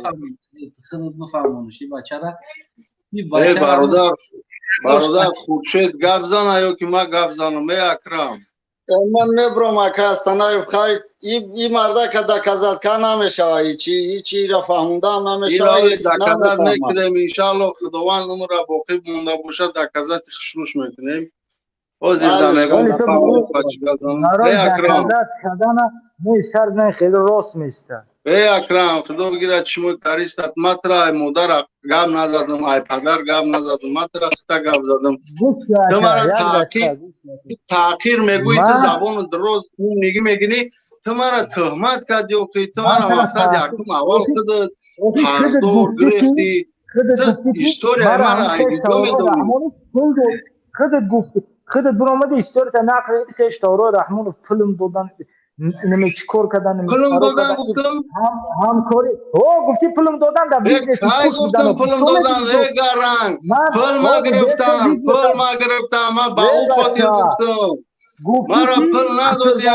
бародар хуршед гап зана ёки ман гап занам акрам من نبرم اکا استنایف خواهی این مرده که دکزد که نمیشه هیچی را فهموندم نمیشه این دکزد میکنیم انشاءالله خداوند نمون را باقی مونده باشه دکزد خشروش میکنیم حاضر دمیگم نفهمون خواهی بدانم ای اکرام موی سر نه خیلی راست میسته ای اکرام خدا بگیرد شما کاریستت مطرح مادر گم نزدم ای پدر گم نزدم مطرح خطا گم زدم تو مرا تحقیر میگوی تو زبان درست میگی تو مرا تهمت کردی و که تو مرا مقصد یکم اول خودت قرضدار گرفتی تو هیستوریا مرا ایدیجا میدونی خودت برآمده هیستوریا تا نقل خشتارای رحمانov فیلم دادن اینم چیکار کردن فیلم دادن گفتم همکاری گفتی فیلم دادن در بیزنس ای گفتم فیلم دادن ای گرنگ فیلم گرفتم من با او خاطر گفتم مرا فیلم ندادیم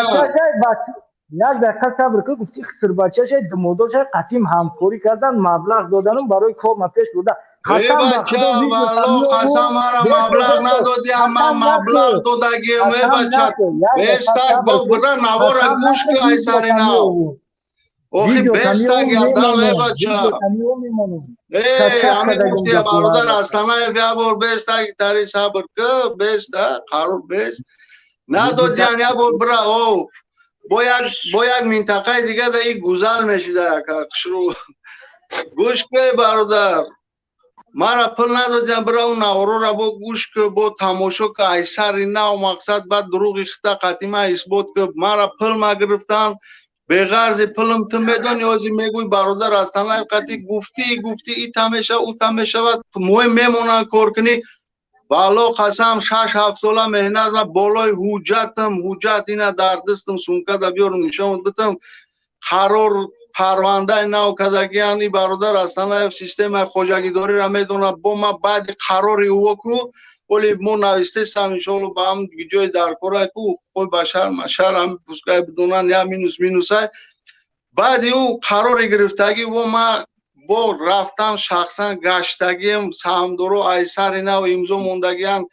یک دقیقه صبر کن گفتی خسر بچه شاید دمودار شاید قطیم همکاری کردن مبلغ دادن برای کار ما پیش بوده ای بچه والله قسم مرا مبلغ ندادیم من مبلغ دادگیم ای بچه بستک با برا نوارا گوش که ای سری نو اوخی بستک یادم ای بچه ای همی گفتی برادر استانه بیا بار بستک تاری صبر که بستک قرار بست ندادیم یا بار برا او با یک منطقه دیگه در این گوزل میشیده گوش که برادر مرا پل ندادیم برای اون نوارو را با گوش که با تماشا که ایسر اینا و مقصد بعد دروغی خطا قطیمه اثبات که مرا پل ما گرفتن به غرض پلم تو میدونی ازی میگوی برادر استانه قطعی گفتی ای تمیشه او تمیشه و مهم میمونن کار کنی بالا قسم 6-7 ساله مهنت و بالای حجت اینا در دستم سونکه دا بیارم نشان بدم قرار پرونده نو کدگیانی برادر اصلا سیستم خوجگی داری را میدونه با ما بعد قراری او کو ولی ما نوشته سم ان شاء الله با هم جای در کار کو خود بشر مشر هم پوسکای بدونن یا مینوس بعد او قراری گرفتگی و ما با رفتم شخصا گشتگیم سهمدارو ایسر اینا و امضا موندگیان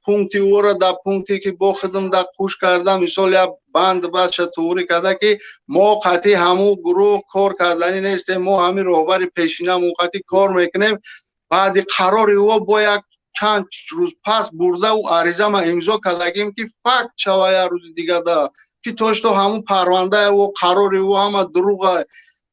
پونکتی او را در پونکتی که با خودم در خوش کردم مثال یا بند باشه طوری کرده که ما قطعی همون گروه کار کردنی نیستیم ما همین رهبر پیشینه موقتی کار میکنیم بعد قرار او با یک چند روز پس برده و عریضه ما امضا کردگیم که فقط شوه روز دیگه ده که توش تو همون پرونده و قرار او همه دروغه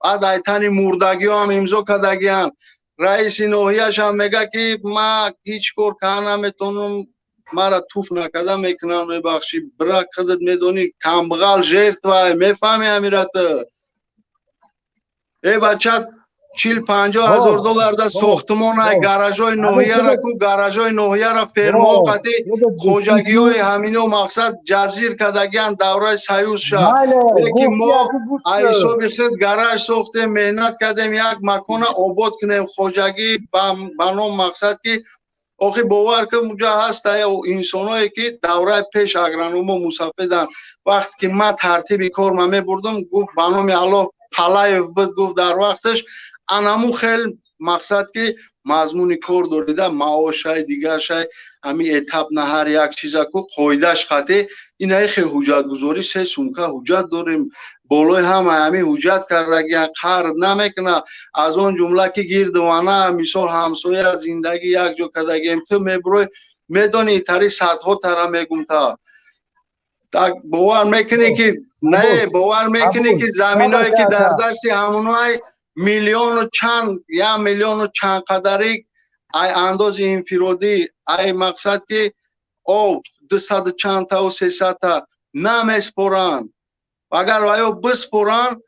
بعد ایتانی مردگی هم امضا کردگیان رئیس نوحیه‌اش هم میگه که ما هیچ کار کنم نمیتونم مرا توف نکده میکنم میبخشی برا خودت میدونی کمبغال جرت و میفهمی امیرت ای بچه 40-50 هزار دلار در ساختمان های گاراژهای نوحیه را کو گاراژهای نوحیه را فرما قطعی خوجگی های همینو مقصد جزیر کدگیان دوره سیوز شد لیکن ما حساب خود گاراژ ساختیم مهنت کردیم یک مکان آباد کنیم خوجگی به نام مقصد که آخی باور که اونجا هست انسانایی که دوره پیش اگرانوما مسافدن وقتی که من ترتیب کار من میبردم گفت به نام الله پلایف بود گفت در وقتش انمو خیلی مقصد که مضمون کار داریده معاش های دیگر شای همی اتاب نه هر یک چیزا که قایدش خطه این های خیلی حجت گذاری 3 سونکه حجت داریم بالای هم همی حجت کرده قرد نمیکنه از اون جمله که گیردوانه مثال همسایه زندگی یک جا کدگیم تو میبروی میدونی تری صدها تره میگم تا باور میکنی که نه باور میکنی که زمینایی که در دست همونای میلیون و چند یا میلیون و چند قدری ای انداز انفرادی ای مقصد که او 200 چند تا و 300 تا نمیسپرن اگر وایو بسپرن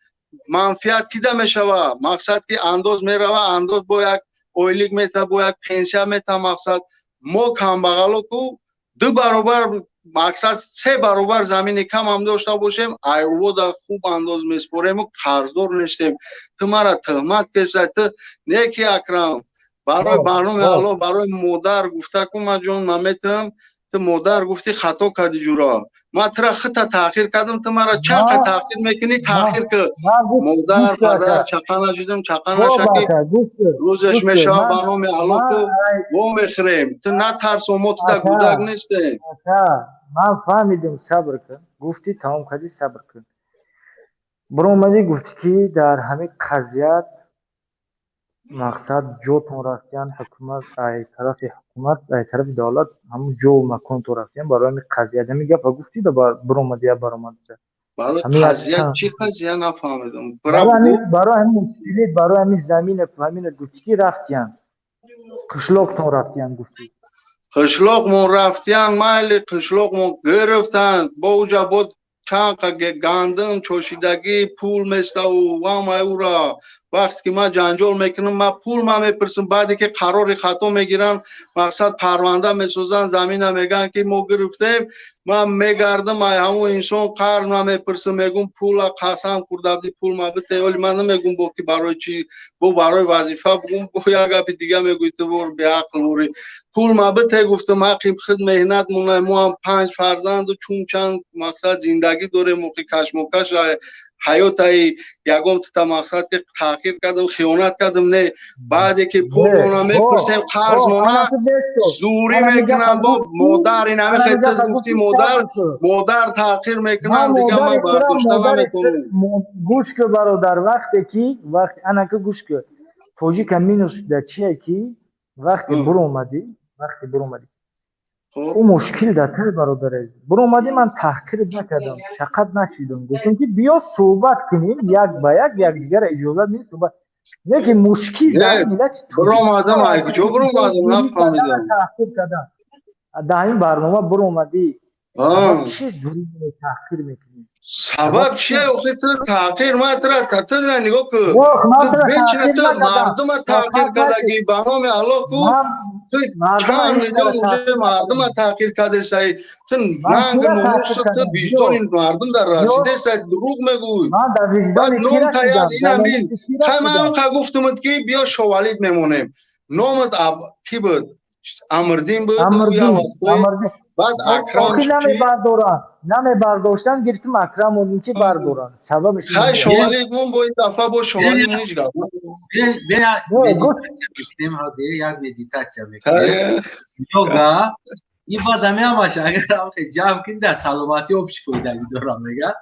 منفیت کیده میشوه مقصد که انداز میروه انداز با یک اویلیگ میته با یک پنسیا میته مقصد ما کم بغلو کو 2 برابر مقصد 3 برابر زمین کم هم داشته باشیم ایوو در خوب انداز میسپریم و قرضدار نشتیم تو مرا تهمت کشید تو نیکی اکرم برای برنامه الله برای مادر گفته که من جون من میتونم تو مادر گفتی خطا کردی جورا ما ترا خطا تاخیر کردم تو مرا چقدر تاخیر میکنی تاخیر که مادر پدر چقدر نشدم چقدر نشکی روزش میشه برنامه الله تو و میخریم تو نترس و ما تو در گودک نیستیم من فهمیدم صبر کن گفتی تمام کردی صبر کن برو اومدی گفتی که در همه قضیت مقصد جوتون رفتن حکومت ای طرف حکومت ای طرف دولت همون جو و مکان تو رفتن برای همین قضیه نمی گفت گفتی ده برو اومدی برای قضیه چی قضیه نفهمیدم برای همین مشکلی برای همین زمین همین گفتی رفتن قشلاقتون رفتن گفتی قشلاقمون رفتن مایل قشلاقمون گرفتن با اوجا بود چند گندم چوشیدگی پول میسته و وام او را وقتی که ما جنجال میکنم ما پول ما میپرسم بعدی که قرار خطا میگیرن مقصد پرونده میسوزن زمین میگن که ما گرفتیم ما میگردم همون انسان قرض ما میپرسم میگم پول قسم کرده پول ما بده ولی من نمیگم با که برای چی با برای وظیفه بگم با یک گپ دیگه میگوی تو بر به عقل وری پول ما بده گفتم حقیم خود مهنت مونای ما هم 5 فرزند و چون چند مقصد زندگی داره موقع کشمکش حیات ای یکم تا مقصد که تحقیر کردم خیانت کردم نه بعدی که پول اونا میپرسیم قرض اونا زوری میکنم با مادر این همه خیلی گفتی مادر تحقیر میکنم دیگه من برداشته نمیکنم گوش که برادر وقتی انا که گوش که توجی که مینوش در چیه که وقتی برو اومدی او مشکل داره برادر برو اومدی من تحقیر نکردم چقدر نشیدم گفتم که بیا صحبت کنیم یک با یک دیگر اجازه نیست صحبت یکی مشکل داره ملت برو اومدم کجا برو اومدم نفهمیدم تحقیر کردم در این برنامه برو اومدی چه جوری تحقیر میکنی سبب چیه اخی تو تحقیر ما ترا تتل نگاه که تو بیچنه تو مردم تحقیر کردگی بنام الله کو تو چند میلیون موجه مردم تحقیر کرده سایی تو ننگ نموس تو وجدان این مردم در رسیده سایی دروغ میگوی بعد نوم تاید این همین خیلی من که گفتمت که بیا شوالید میمونیم نومت کی بود امردین بود یا بعد اکرام نمی برداشتن گرفتیم اکرام اونی که بردارن سببش خیلی شوالی مون با این دفعه با شوالی نیش گفت بیا مدیتاسیا میکنیم یک مدیتاسیا میکنیم یوگا این بادمی هم باشه اگر هم جمع کنید در سلامتی آبش فایدگی دارم میگه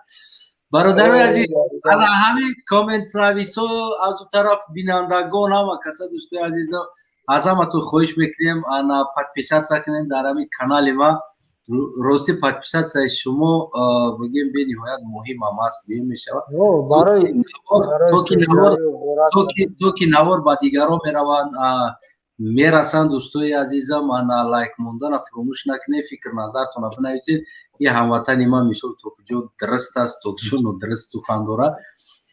برادر عزیز الان همین کامنت رویسو از اون طرف بینندگان هم و کسا دوستای عزیزم از همه تو خواهش میکنیم انا پادپیسات کنیم در همین کانال ما راستی پادپیسات شما بگیم به نهایت مهم هم است میشه تو که نوار با دیگران میروند میرسند دوستای عزیزم انا لایک موندن فراموش نکنید فکر نظرتون بنویسید یه هموطن ما میشه تو درست است تو درست سخن داره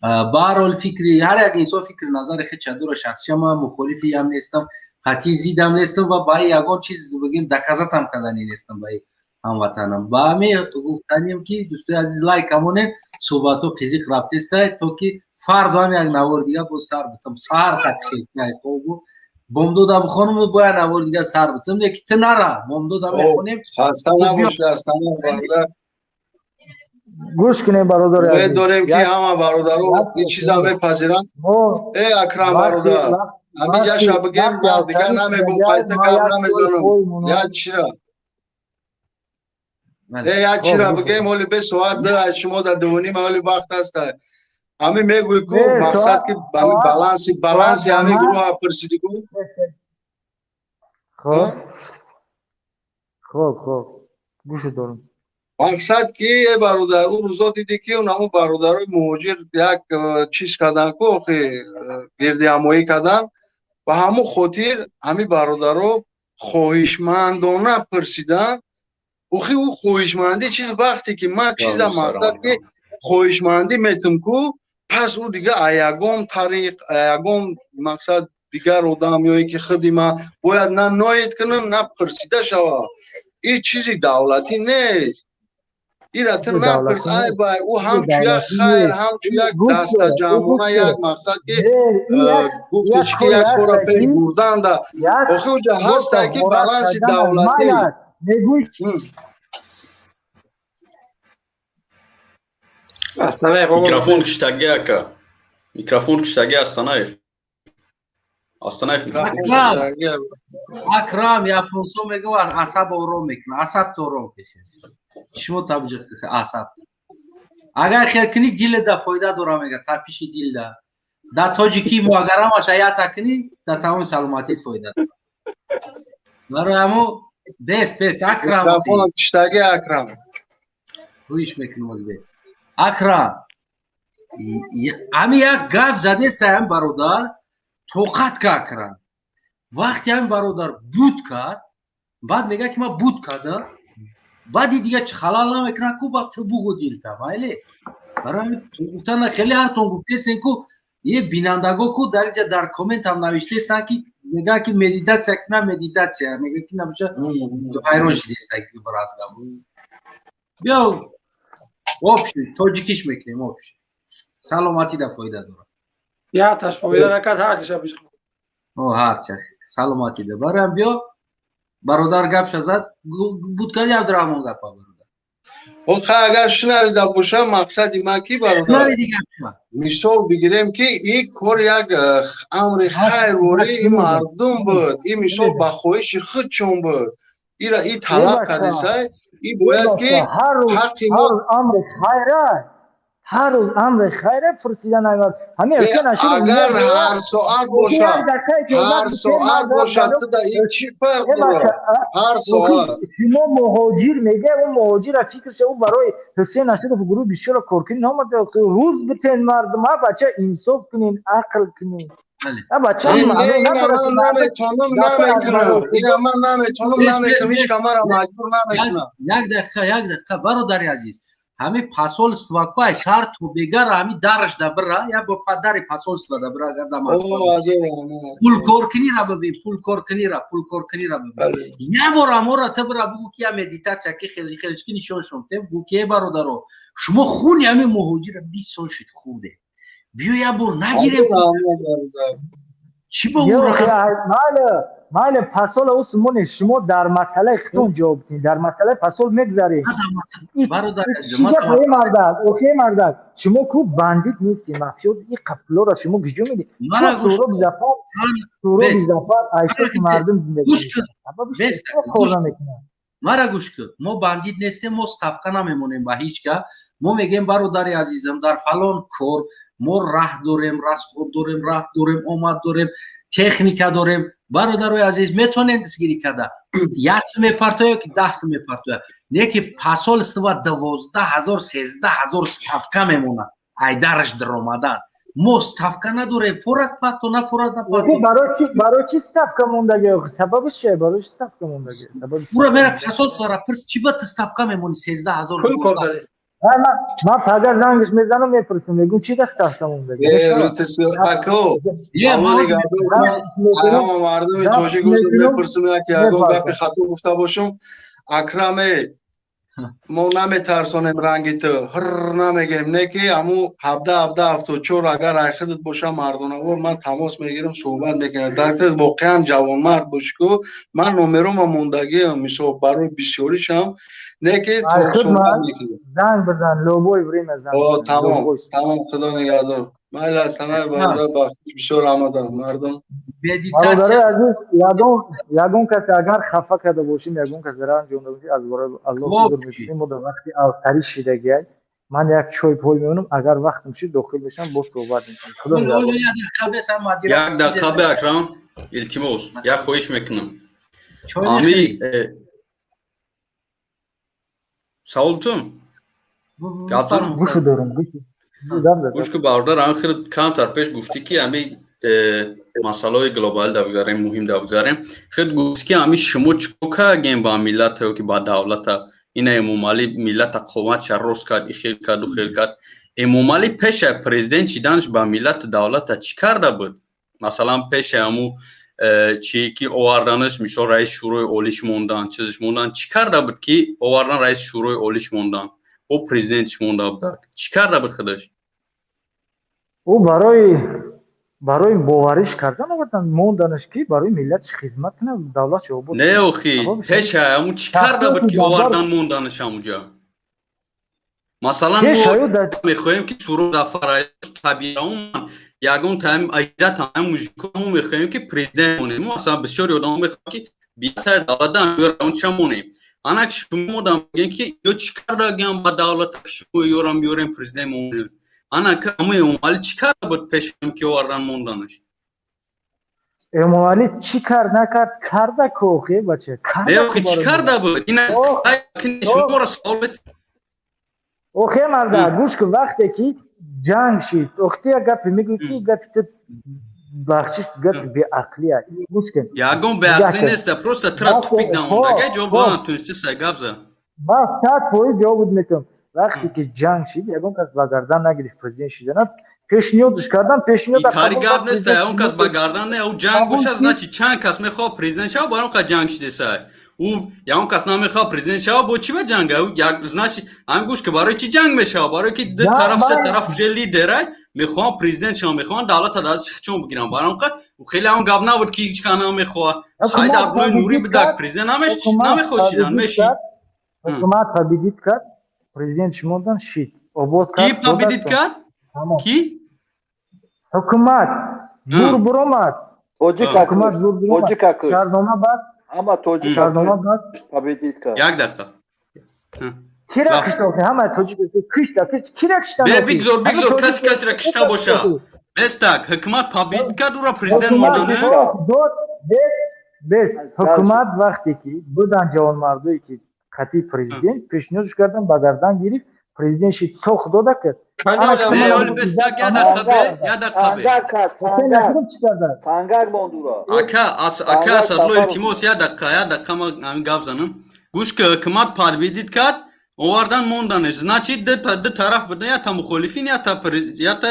به هر حال فکری هر یک انسان فکر نظر خود چندور شخصی ما مخالفی هم نیستم قطعی زیدم نیستم و با یگان چیز بگیم دکازت هم کردنی نیستم با هموطنم با همه گفتنیم که دوستای عزیز لایک همونه صحبت و فیزیک رفته است تا که فردا هم یک نوار دیگه با سر بتم سر خط خیلی خوب بومدو دا بخونم باید نوار دیگه سر بتم یکی تنره بومدو دا بخونیم خسته نباشه اصلا برادر گوش کنیم برادر داریم که همه برادرها این چیز هم بپذیرن ای اکرم برادر همینجا شب بگیم بعد دیگه نمیگم قایته کار نمیزنم یاد چرا یاد چرا بگیم ولی به ساعت ده شما در دوانی مولی وقت هست همین میگوی کو مقصد که بالانسی همین گروه پرسیدی کو خب گوش دارم мақсад ки бародар ӯ рӯзо дидӣ ки наму бародарои муҳоҷир як чиз кардан ку охи гирдиҳамоӣ кардан ба ҳамун хотир ҳамин бародаро хоҳишмандона пурсидан охи ӯ хоҳишмандӣ чиз вақте ки ман чиза мақсад ки хоҳишмандӣ метум ку пас ӯ дига а ягон тариқ а ягон мақсад дигар одам ёе ки худи ман бояд на ноид кунам на пурсида шавад ин чизи давлатӣ нест ира ту напурс ай бай ӯ ҳамчу як хайр ҳамчу як дастаҷамона як мақсад ки гуфтич ки як хора пеш бурданда охи уҷа ҳаста ки баланси давлатӣ микрофон киштаги ака микрофон киштаги Астанаев Акрам японсо мегӯяд асаб ором мекунад асаб то ором кашед шумо табҷиқ асаб агар хел кунӣ дилда фоида дора мега тапиши дилда да тоҷикӣ мо агар ҳамаша ята кунӣ да тамоми саломатит фоида дора барои ҳамо бес Акрам киштаги Акрам гӯш мекунам Акрам ҳамин як гап задеста ҳам бародар тоқат ка Акрам вақте ҳамин бародар буд кард баъд мегӯяд ки ман буд кардам баъди дига чи халал намекунад ку ба ту бугу дилта майли барои гуфтана хеле ҳартон гуфтестен ку е бинандаго ку дар коммент ҳам навиштестан ки мегӯяд ки медитатсия кунам медитатсия мегӯяд ки набоша ҳайрон шидеста ки бразгам биё обши тоҷикиш мекунем обши саломатида фоида дорад яташ фоида накард ҳардиша бишо ҳарча саломатида барам биё бародар гапша зад буд кад Абдурахмон гапа бародар охи агар шунавида бошам мақсади ман ки бародар мисол бигирем ки ин кор як амри хайрвори ин мардум буд ин мисол ба хоҳиши худчон буд ира ин талаб кардесай ин бояд ки ҳаққи мо ҳар рӯз амри хайре пурсидан агар ҳар соат бошад туда ин чӣ фарқ дорад ҳар соат шумо муҳоҷир мега ӯ муҳоҷира фикрша ӯ барои ҳусейн ашуров гурӯҳ бисёра коркунӣ намода рӯз битен мардум а бача инсоф кунин ақл кунин як дақиқа бародари азиз ҳамин посольствоай шар ту бегара ҳамин дараш да бира я бо падари посольство да бира агар пулкоркунира бибин пулкоркунира бибин явора мора та бира бугу ки я медитатсия ки хелички нишон шумтем гу ки бародаро шумо хуни ҳамин муҳоҷира 20 сол шуд хурде биё я бор нагирем чӣ ба майли посол усмони шумо дар масъалаи хитон ҷавоб диҳед дар масъалаи посол мегзаред окей мардак шумо ку бандит нестед мафиёз ин қаплора шумо гиҷо медиҳед суроби зафар айшоки мардум зиндагӣ кор намекунад мара гӯш кун мо бандит нестем мо ставка намемонем ба ҳеҷ ка мо мегӯем бародари азизам дар фалон кор мо раҳ дорем расход дорем рафт дорем омад дорем техника дорем бародарои азиз метавонем дастгирӣ карда 1 сум мепартоя ки 10 сум мепартоя не ки посольство 12,000 13,000 ставка мемонад айдараш даромадан мо ставка надорем форат парто на форат на парто барои чи ставка мондаги сабабиш чия барои чи ставка мондаги ура мера посольствора пурс чи ба ту ставка мемони 13,000 ман пагар зангиш мезанам мепурсам мегӯм чи да ставка мондаги ҳама мардуми тоҷик мепурсам яки ягон гапи хато гуфта бошам Акраме мо наметарсонем ранги ту ҳр намегем не ки ҳаму 1774 агар айхидат боша мардонавор ман тамос мегирам суҳбат мекунам дактор воқеан ҷавонмард боши ку ман номерома мондагиам мисол барои бисёришам не ки суҳбат мекунам занг бизан любое время занг тамом худо нигаҳдор майли Астанаев бародар бахшиш бисёр омада мардум бародари азиз ягон кас агар хафа карда бошем ягон кас зара анҷомда бошем аз бораи Аллоҳ узр мекунем мо дар вақти автари шидагиай ман як чой пой меонам агар вақтам шид дохил мешам боз суҳбат мекунем як дақиқа бе Акрам илтимос як хоҳиш мекунам ами Saoltum. Gapzanım. گوشو دارم گوش که باردار آخر کم تر پیش گفتی که همی مسئله گلوبال دا بگذاریم مهم دا بگذاریم خیلی گفتی که همی شما چکا گیم با ملت هاو که با دولت این امومالی ملت قومت شروع کرد خیل کرد و خیل کرد امومالی پیش پرزیدنت چیدنش با ملت دولت چی کرده بود مثلا پیش همو چی که آوردنش میشه رئیس شورای اولیش موندن چیزش موندن چی کرده بود که آوردن رئیس شورای اولیش موندن او پرزیدنتش مونده بود چی کرده بود خودش او برای باوریش کردن آوردن موندنش که برای ملت خدمت کنه دولت شو بود نه اخی پیش همو چی کرده بود که آوردن موندنش همونجا مثلا ما میخوایم که سرو زفرایی طبیعه اون یگون تایم ایزت هم موجکو میخوایم که پرزیدنت مونیم مثلا بسیاری آدم میخوایم که بیشتر دولت هم بیارم چه مونیم آنها که شما دام میگن که یو چی کرده گیم با دولت که شما یورم بیاریم پرزیدنت مونیم آنها که همه اموالی چی کرده بود پیش هم که آوردن موندنش اموالی چی کرد نکرد کرده که اوخی بچه نه اوخی چی کرده بود این شما را سوال بید اوخی مرده گوش که وقتی که جنگ شید اختی گفت میگوی که گفت بخشش گفت به عقلی هست گوش کن یاگون به عقلی نیست پروسته ترا توپیک نمونده اگه جواب دادن تونستی سگابزه ما 100% جواب میتونم وقتی که جنگ شید یاگون کس با گردن نگرفت پرزیدنت شدن پیشنیادش کردن پیشنیاد کاری گپ نیست اون کس با گردن نه او جنگ گوش از نه چند کس میخواد پرزیدنت شو با اون که جنگ شده سای او یا اون کس نمیخواد پرزیدنت شو با چی به جنگ او یک زناچ هم گوش که برای چی جنگ میشه برای که دو طرف سه طرف جلی دره میخوام پرزیدنت شو میخوان دولت دادش چون بگیرن برای اون که خیلی اون گپ نبود که هیچ کانه میخواد ساید عبدالله نوری بده پرزیدنت نمیخواد میشی حکومت تبدیل کرد پرزیدنت شموندن شید آباد کرد کی تبدیل کرد کی حکومت زور برآمد توجیه کرد کارنامه بعد اما توجیه کارنامه بعد تبدیل کرد یک دقیقه کی را کشته همه توجیه کرد کی را کشته بگذار کسی را کشته باشه بستک حکومت تبدیل کرد او را پرزیدنت موندن بس حکومت وقتی که بودن جوان مردایی که خطی پرزیدنت پیشنهادش کردن با گردن گرفت پرزیدنت شید سوخ داده کرد نه اولی بستک یا دقیقه سنگر باندورا اکا اصدلو التیموس یا دقیقه ما همین گفت زنم گوش که حکومت تبدیل کرد آوردن موندنش значит دو طرف بده یا تا مخالفین یا تا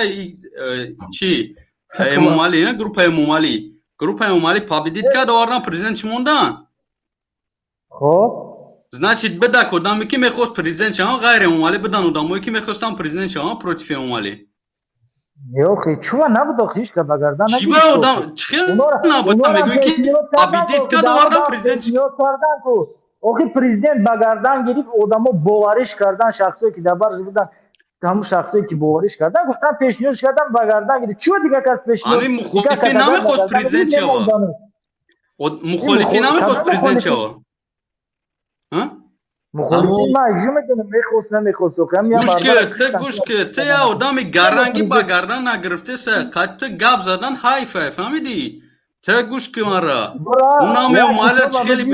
چی امومالی نه گروپ امومالی تبدیل کرد آوردن پرزیدنت موندن خب значит بده کدامی که میخواست پرزیدنت شما غیر امومالی بدن آدمایی که میخواستن پرزیدنت شما پروتیف امومالی یوخی چوا نبود خیش که بگردن چی با آدم خیلی نبود میگوی که تبدیل کرد آوردن پرزیدنت اوکی پرزیدنت بگردن گرفت آدمو باوریش کردن شخصی که دبرش بودن همون شخصی که باوریش کردن گفتن پیشنهادش کردن بگردن گرفت چی دیگه کس پیشنهاد همین مخالفی نمیخواست پرزیدنت شوا مخالفی نمیخواست پرزیدنت شوا مخالفین ما اجازه میدونم نمیخواست گوش که تو یا آدم گرنگی با گردن نگرفته سه قد گپ زدن حیفه فهمیدی تو گوش که مرا اونم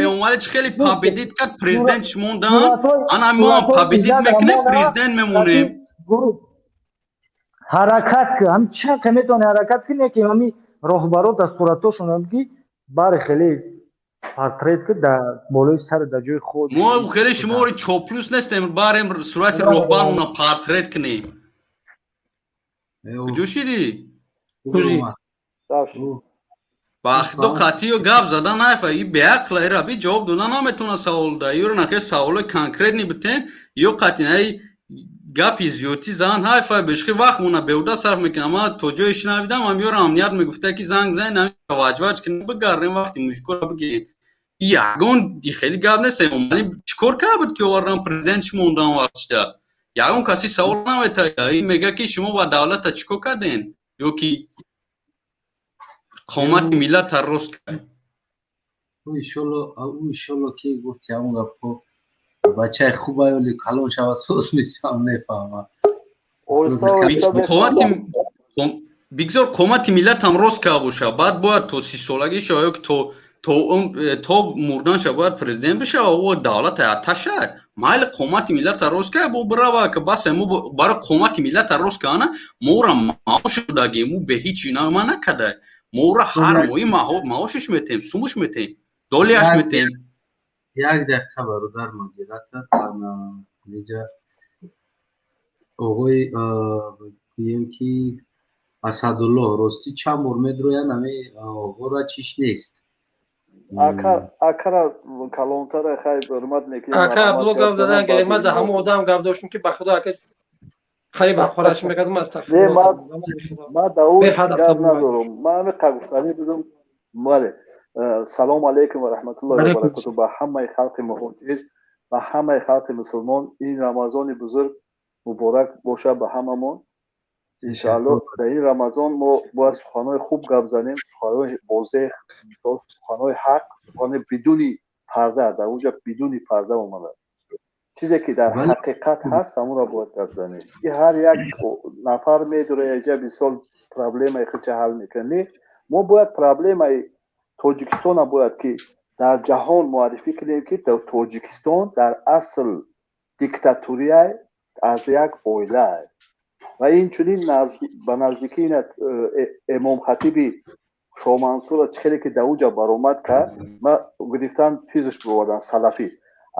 اموالت خیلی پابدید کرد پرزیدنتش موندن انا ما پابدید میکنه پرزیدنت میمونیم حرکت که هم چه میتونه حرکت کنه که همی راهبرات از صورتاشون هم که بار خیلی پارتریت که در بالای سر در جای خود ما خیلی شما رو چوپلوس نیستیم باریم صورت راهبر اونا پارتریت کنیم کجا شدی؟ وقت دو قطعی و گپ زدن نایفه ای به عقل ای ربی جواب دادن نمیتونه سوال ده یورو نخی سوال کانکریت نبتین یو قطعی ای گپی زیوتی زن هایفه بشخی وقت مونه بیوده صرف میکنم اما تو جایش نویدم هم یورو امنیت میگفته که زنگ زن نمی واجواج کنه بگردیم وقتی مشکل بگیریم یگون دی خیلی گپ نیست اومدی چکار که بود که آوردن پرزیدنتش موندن وقتش ده یگون کسی سوال نمیته این میگه که شما با دولت چکار کردین یو که قومت ملت تروس کرد ایشالله که گفتی همون گفت بچه خوبه ولی کلون شود سوس میشم نفهمم بگذار قومت ملت هم روز که باشه بعد باید تو 30 سالگی شاید که تو مردن شد باید پرزیدنت بشه و دولت اتشه майли қомати миллата рост ка бо брава ка бас ему бара қомати миллата рост кана мора маош даги му бе ҳеҷ нама накада мора ҳар моҳи маошиш метем сумуш метем долияш метем як дақиқа бародар мадирата лиҷа оғои гӯем ки асадуллоҳ ростӣ чанд бор медроянд ҳаме оғора чиш нест акара калонтара хай ҳурмат мекунем ака бло гап задан ки ма да ҳама одам гап доштем ки ба худо ака хай ба хораш мекардам астағфируллоh ма дауд гап надорам ма ҳами қагуфтани бидум бале салому алайкум ва раҳматуллоҳи ва баракатуҳ ба ҳамаи халқи муҳотиҷ ба ҳамаи халқи мусулмон ин рамазони бузург муборак бошад ба ҳамамон иншоаллоҳ дар ин рамазон мо бояд суханҳои хуб гап занем суханҳои возеҳ суханҳои ҳақ суханҳои бидуни парда дар онҷа бидуни парда омада чизе ки дар ҳақиқат ҳаст ҳамонро бояд гап занем ки ҳар як нафар медура яҷа мисол проблемаи худша ҳал мекунад мо бояд проблемаи тоҷикистона бояд ки дар ҷаҳон муаррифӣ кунем ки тоҷикистон дар асл диктатурия аз як оила ва инчунин ба наздикии эмом хатиби шоҳмансура хеле ки дар онҷа баромад кард ма гирифтан чизш бовардан салафӣ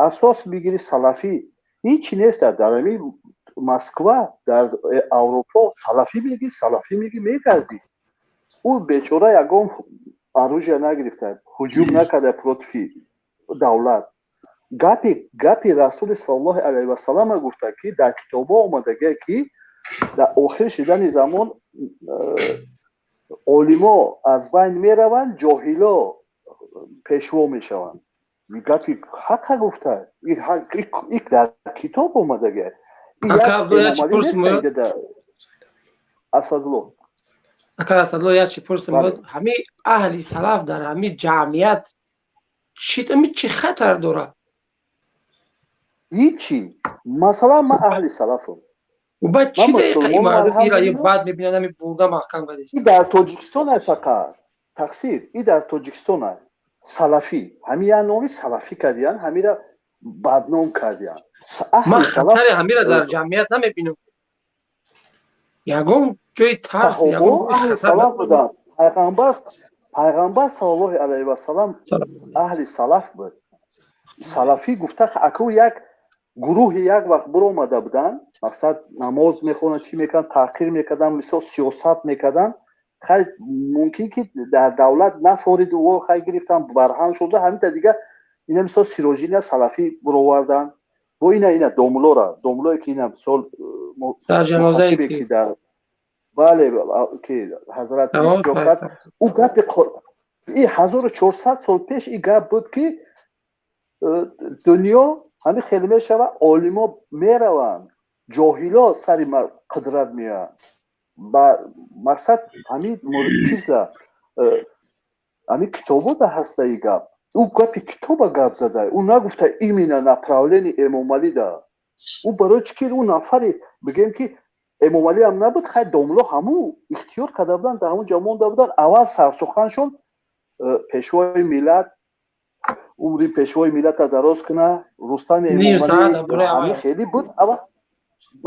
асос мегири салафӣ ҳеҷ нест дар ҳамин москва дар аврупо салафӣ меги мегардӣ ӯ бечора ягон оружие нагирифта ҳуҷум накарда против давлат гапи расули саллаллоҳу алайҳи васалам гуфта ки дар китобҳо омадагия ки дар охири шидани замон олимо аз байн мераванд ҷоҳило пешво мешаванд гапи ҳақа гуфта ин дар китоб омадагия асадуллоҳ ака асадуллоҳ як чӣ пурсим ҳами аҳли салаф дар ҳами ҷамъият чӣ хатар дорад ҳичи масалан ман аҳли салафам баъд чӣ дақиқа баъд мебинад ҳами бурда маҳкам гардист ин дар тоҷикистон ай фақат тақсир ин дар тоҷикистон ай салафӣ ҳамия номи салафӣ кардиянд ҳамира бадном кардиянд ман хатари ҳамира дар ҷамъият намебинам ягон ҷои тарс ягон аҳли салаф буданд пайғамбар саллаллоҳу алайҳи васалам аҳли салаф буд салафӣ гуфта аку як гурӯҳи як вақт биромада буданд мақсад намоз мехонанд чӣ мекарданд таҳқир мекарданд мисол сиёсат мекарданд хай мумкин ки дар давлат нафориду во хай гирифтанд барҳам шуда ҳамита дигар ина мисол сироҷина салафӣ бироварданд бо ина домлое ки ина мисол дар ҷанозаи ки дар бале ки ҳазрат ишёкат ӯ гапи 1400 сол пеш ин гап буд ки дунё ҳамин хеле мешавад олимо мераванд ҷоҳило сари қудрат меоянд ба мақсад ҳамин чизда ҳамин китобода ҳаста ин гап ӯ гапи китоба гап зада ӯ нагуфта именно направлени эмомалӣ да ӯ барои чӣ ки ӯ нафари бигем ки эмомалӣ ҳам набуд хай домло ҳаму ихтиёр карда буданд дар ҳамун ҷо монда буданд аввал сарсуханшон пешвои миллат умри пешвои миллата дароз куна рустами эмомалӣ хеле буд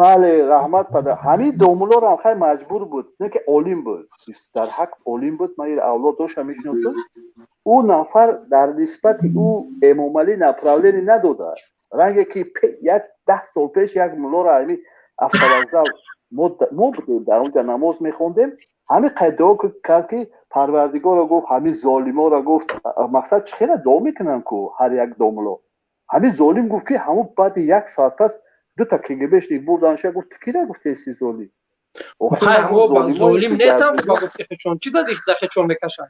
бале раҳмат падар ҳамин домлоро ҳам хай маҷбур буд не ки олим буд дар ҳақ олим буд ман авлод доштам мешиносам ӯ нафар дар нисбати ӯ эмомалӣ направление надода ранге ки 10 сол пеш як муллоро ҳамин автовокзал мо будем дар онҷа намоз мехондем ҳамин қайддуо кард ки парвардигоро гуфт ҳамин золиморо гуфт мақсад чӣ хела дуо мекунанд ку ҳар як домло ҳамин золим гуфт ки ҳамун баъди як соат пас дута кгбшник бурданша гуфт кира гуфтеси золим золим нестам ба гуфти хучон чӣ да хучон мекашад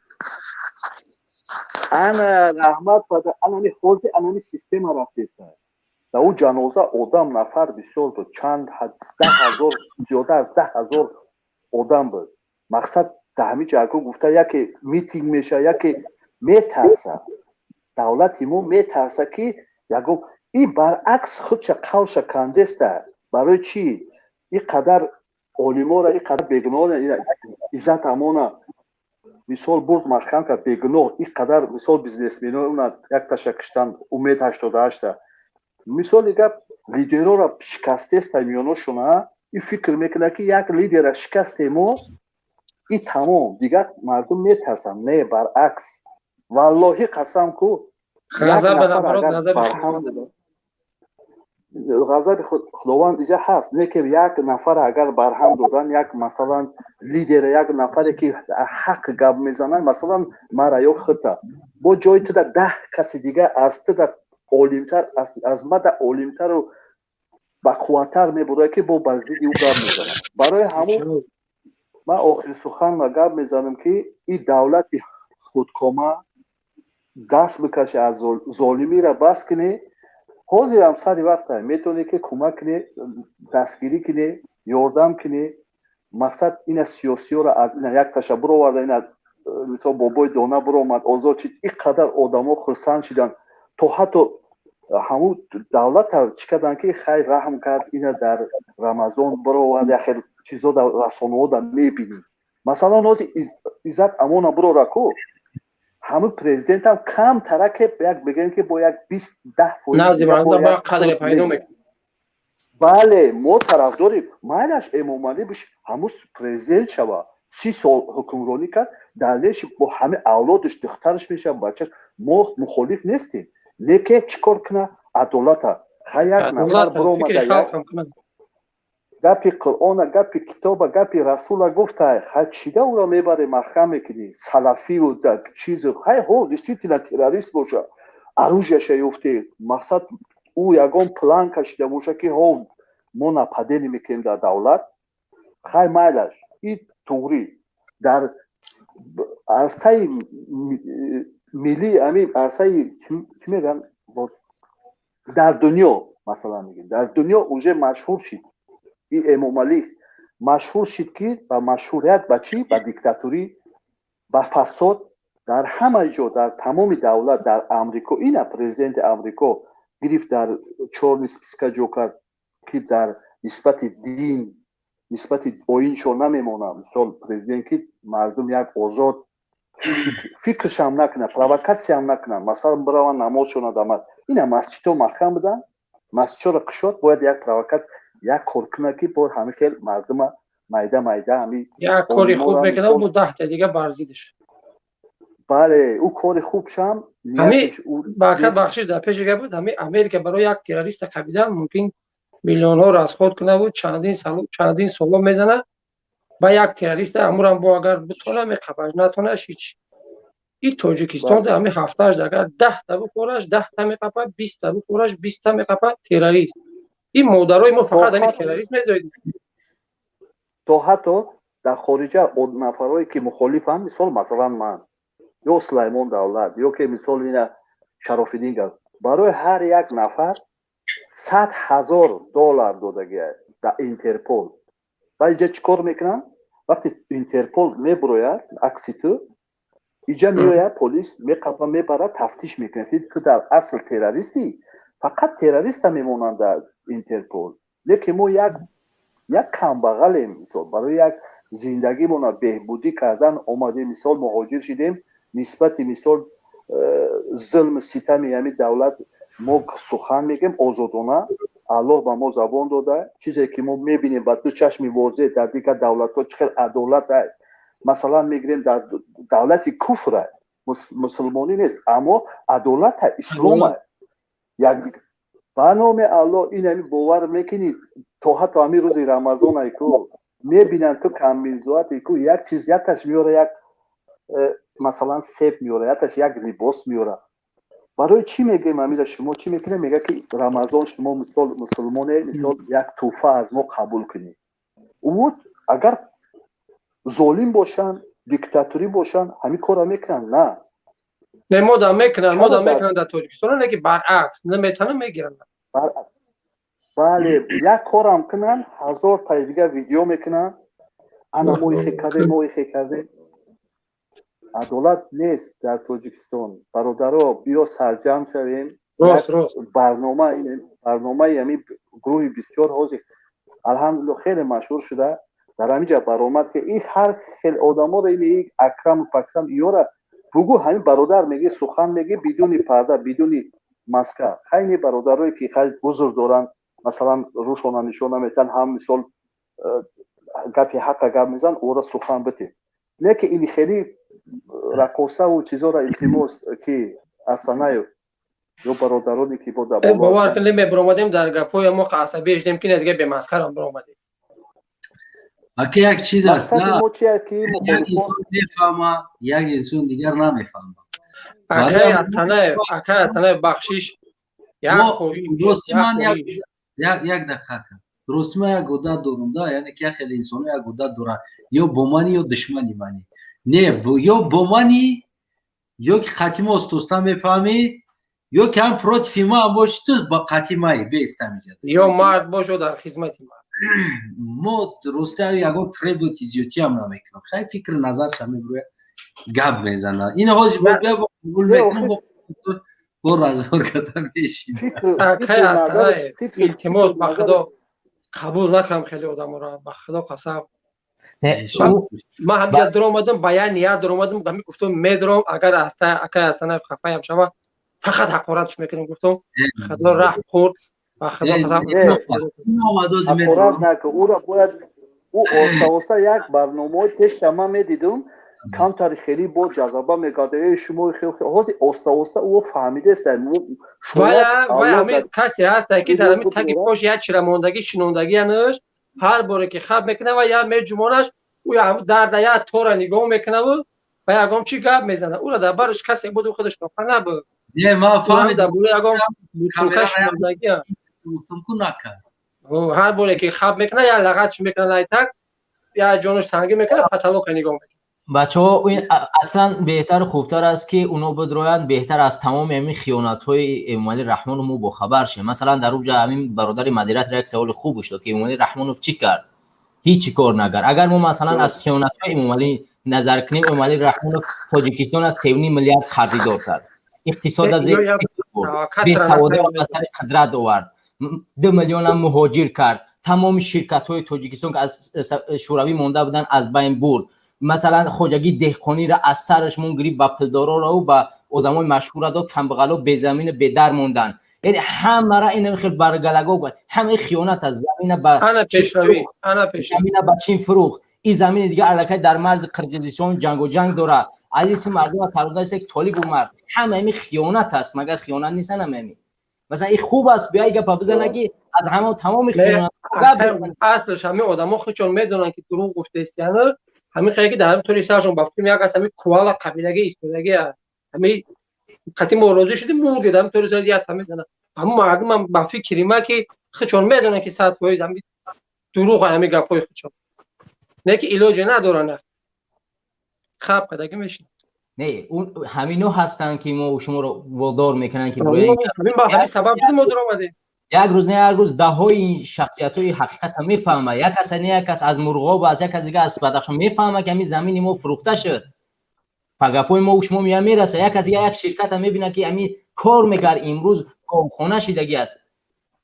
ана раҳмат падар анами ҳозир анами система рафтеста дар ӯ ҷаноза одам нафар бисёр буд чанд 10,000 зиёда аз 10,000 одам буд мақсад дар ҳамин ҷойго гуфта яке митинг мешавад яке метарса давлат имо метарса ки ягон ин баръакс худша қавша кандеста барои чӣ ин қадар олимора ин қадар бегуноҳона иззат амона мисол бурд маҳкам кард бегуноҳ ин қадар мисол бизнесмено уна як таша киштанд умед 88 мисоли гап лидерора шикастеста миёношуна и фикр мекунад ки як лидера шикастемо и тамом дигар мардум метарсанд не баръакс валлоҳи қасам ку ғазаби худованд иҷа ҳаст не ки як нафар агар барҳам додан як масалан лидера як нафаре ки ҳақ гап мезанад масалан мара ё хита бо ҷои туда 10 каси дига аз туда олимтар аз мада олимтару бақувваттар мебурад ки бо бар зидди ӯ гап мезанад барои ҳамон ман охири сухан ва гап мезанам ки и давлати худкома даст бикаши аз золимира бас кине ҳозирам сари вақта метавоне ки кӯмак кине дастгирӣ кине ёрдам кине мақсад ина сиёсиёро аз ина як ташаббур оварда ина мисол бобои дона биромад озод шид ин қадар одамо хурсанд шиданд то ҳатто ҳамун давлата чӣ карданд ки хай раҳм кард ина дар рамазон бировард яхел чизо дар расонаҳода мебинем масалан ҳозир иззат амона бирора ку ҳамин президентам камтараке як бигем ки бо як 10% бале мо тарафдорим майлаш эмомалӣ биш ҳамун президент шава 30 сол ҳукмронӣ кард дарлеши бо ҳамин авлодиш духтараш мешав бачаш мо мухолиф нестем леке чӣ кор кина адолата ха як нафар биромада гапи қуръона гапи китоба гапи расула гуфта ха чида ӯро мебаре маҳкам мекунӣ салафиву чизу хай ҳо действительно террорист боша оружияша ёфте мақсад ӯ ягон план кашида боша ки ҳо мо нападение мекунем дар давлат хай майлаш и туғри дар арсаи миллӣ амин арсаи чӣ мегӯян дар дунё масалан мегӯем дар дунё уже машҳур шид и эмомалӣ машҳур шид ки ба машҳурият ба чӣ ба диктатурӣ ба фасод дар ҳама ҷо дар тамоми давлат дар амрико ина президенти амрико гирифт дар чорни списка ҷо кард ки дар нисбати дин нисбати оиншон намемонад мисол президент ки мардум як озод фикршам накунад провокатсиям накунад масалан бираванд намозшона дамад ина масҷидҳо маҳкам буданд масҷидҳоро кушод бояд як провокат як кор кунад ки бо ҳамин хел мардума майда ҳамин як кори хуб мекунад бо 10 та дига бар зиддаш бале ӯ кори хубшам бахшиш дар пеши гап буд ҳамин америка барои як террориста қабида мумкин миллионҳо расход кунад буд чандин соло мезанад ба як террориста амурам бо агар бутона меқабаш натонаш ҳич и тоҷикистон ҳамин ҳафташ агар 10 та бухораш 10 та меқапад 20 та бухораш 20 та меқапад террорист ин модарои мо фақат ҳамин террорист мезоид то ҳатто дар хориҷа нафарое ки мухолифанд мисол масалан ман ё сулаймон давлат ё ки мисол ина шарофиддин гап барои ҳар як нафар $100,000 додагиаст дар интерпол ва иҷа чӣ кор мекунанд вақти интерпол мебирояд акси ту иҷа меояд полис меқапа мебарад тафтиш мекунад ки ту дар асл террористӣ фақат террориста мемонанд дар интерпол лекин мо як камбағалем мисол барои як зиндагимона беҳбудӣ кардан омадем мисол муҳоҷир шидем нисбати мисол зулму ситами ҳамин давлат мо сухан мегӯем озодона аллоҳ ба мо забон дода чизе ки мо мебинем ба ду чашми возеҳ дар дигар давлатҳо чӣ хел адолат аст масалан мегирем дар давлати куфр аст мусулмонӣ нест аммо адолат аст ислом аст як ба номи аллоҳ ин ҳамин бовар мекунӣ то ҳатто ҳамин рӯзи рамазоне ку мебинанд ту каммизоате ку як чиз якаш меора як масалан себ меора якаш як либос меора барои чӣ мегӯем ҳамира шумо чӣ мекунем мега ки рамазон шумо мисол мусулмоне мисол як тӯҳфа аз мо қабул кунед ӯ агар золим бошанд диктатурӣ бошанд ҳамин кора мекунанд на модам мекунанд дар тоҷикистон леки баръакс наметавонанд мегиранд бале як корам кунанд 1000 таи дига видео мекунанд ана мо ихе кардем адолат нест дар тоҷикистон бародаро биё сарҷамъ шавем барномаи ҳамин гурӯҳи бисёр ҳозир алҳамдулилла хеле машҳур шуда дар ҳамин ҷа баромад ки ин ҳар хел одаморо ин акраму пакрам иёра бугӯ ҳамин бародар меги сухан меги бидуни парда бидуни маска хайни бародарое ки хай бузург доранд масалан рӯшона нишона метан ҳам мисол гапи ҳақqa гап мезан ора сухан бите лекин ини хели рақосаву чизора илтимос ки асанаев ё бародароне ки бо бовар киле мебромадем дар гапҳои мо асабӣ шдем ки не дига бемаскарам бромадем аки як чиз аст як инсон мефаҳма як инсон дигар намефаҳма акай асанаев бахшиш як дақиқа ростима як одат дорам да яъне ки як хеле инсоно як одат дорад ё бо мани ё душмани мани не ё бо мани ё ки хати мо остоста мефаҳмӣ ё ки ҳам против ма боши ту ба қати маи беистамиҷад ё мард бошо дар хизмати ма мо рости ягон требуати зиёдтиам намекунам хай фикр назарша мебирояд гап мезанад ин ҳоҷи бобия қабул мекунам бо разгор карда мешинам акай асанаев илтимос ба худо қабул накунам хеле одаморо ба худо қасам ман ҳамҷа дуромадам ба як ният дуромадам ҳамин гуфтам медорам агар акай асанаев хафаям шава фақат ҳақоратш мекунам гуфтам худо раҳм хӯрд ба худо қасам ҳақорат нака ӯро бояд ӯ оста оста як барномаи пеша ман медидум камтари хеле бо ҷазаба мекард шумо ҳозир оста оста ӯ фаҳмидааст вай ҳамин касе ҳаста ки дар ҳамин таги пош як чирамондагӣ шинондагиянаш ҳар боре ки хаб мекунад ва як меҷумонаш ӯ дарда як тора нигоҳ мекунаву ва ягон чи гап мезанад ӯро дар бараш касе буду худаш нофа набуд ҳар боре ки хаб мекунад як лағатш мекунад лайтак як ҷонош тангӣ мекунад паталока нигоҳ мекунад бачаҳо аслан беҳтар хубтар аст ки уно бидроянд беҳтар аз тамоми ҳамин хиёнатҳои Эмомалӣ Раҳмонов мо бохабар шем масалан дар уҷа ҳамин бародари модератор як саволи хуб уштод ки Эмомалӣ Раҳмонов чӣ кард ҳеҷ кор накард агар мо масалан аз хиёнатҳои Эмомалӣ назар кунем Эмомалӣ Раҳмонов Тоҷикистон аз 3 миллиард қарзидор кард иқтисода зери бесаводиро ба сари қудрат овард 2 миллионам муҳоҷир кард тамоми ширкатҳои Тоҷикистон ки аз шӯравӣ монда буданд аз байн бурд масалан хоҷагӣ деҳқониро аз сараш мон гирифт ба пулдорораву ба одамои машҳура дод камбағало безамину бедар монданд яъне ҳамара ин хел баргалаго ҳамаи хиёнат аст замина ба замина ба чин фурӯхт ин замини дигар аллакай дар марзи Қирғизистон ҷангу ҷанг дорад азизи мардума тародаст як толиб омад ҳама ҳамин хиёнат аст магар хиёнат нест ҳамаи масалан ин хуб аст биё гапа бизана ки аз ҳама тамоми хиёнат аслаш ҳамин одамо худшон медонанд ки дурӯғ гуфтаистияна ҳамин хеле ки дар ҳамин тори саршон ба фикр як аст ҳамин куала қабилагӣ истодаги ҳамин қати мо розӣ шудем мурдед ҳамин тори сар як мезанад ҳамин мардумам ба фикрима ки худшон медонанд ки 100% ҳамин дурӯғ ҳамин гапҳои худшон не ки илоҷе надоранд хаб кадаги мешин не ҳамино ҳастанд ки мо шуморо водор мекунанд ки ҳамин ба ҳамин сабаб шуд мо дуромадем як рӯз не як рӯз даҳои шахсиятҳои ҳақиқата мефаҳма як каса не як кас аз Мурғоб аз як кас дига аз Бадахшон мефаҳма ки ҳамин замини мо фурӯхта шуд па гапҳои мо шумо миям мераса як кас дига як ширката мебинад ки ҳамин кор мекард имрӯз корхона шидагӣ аст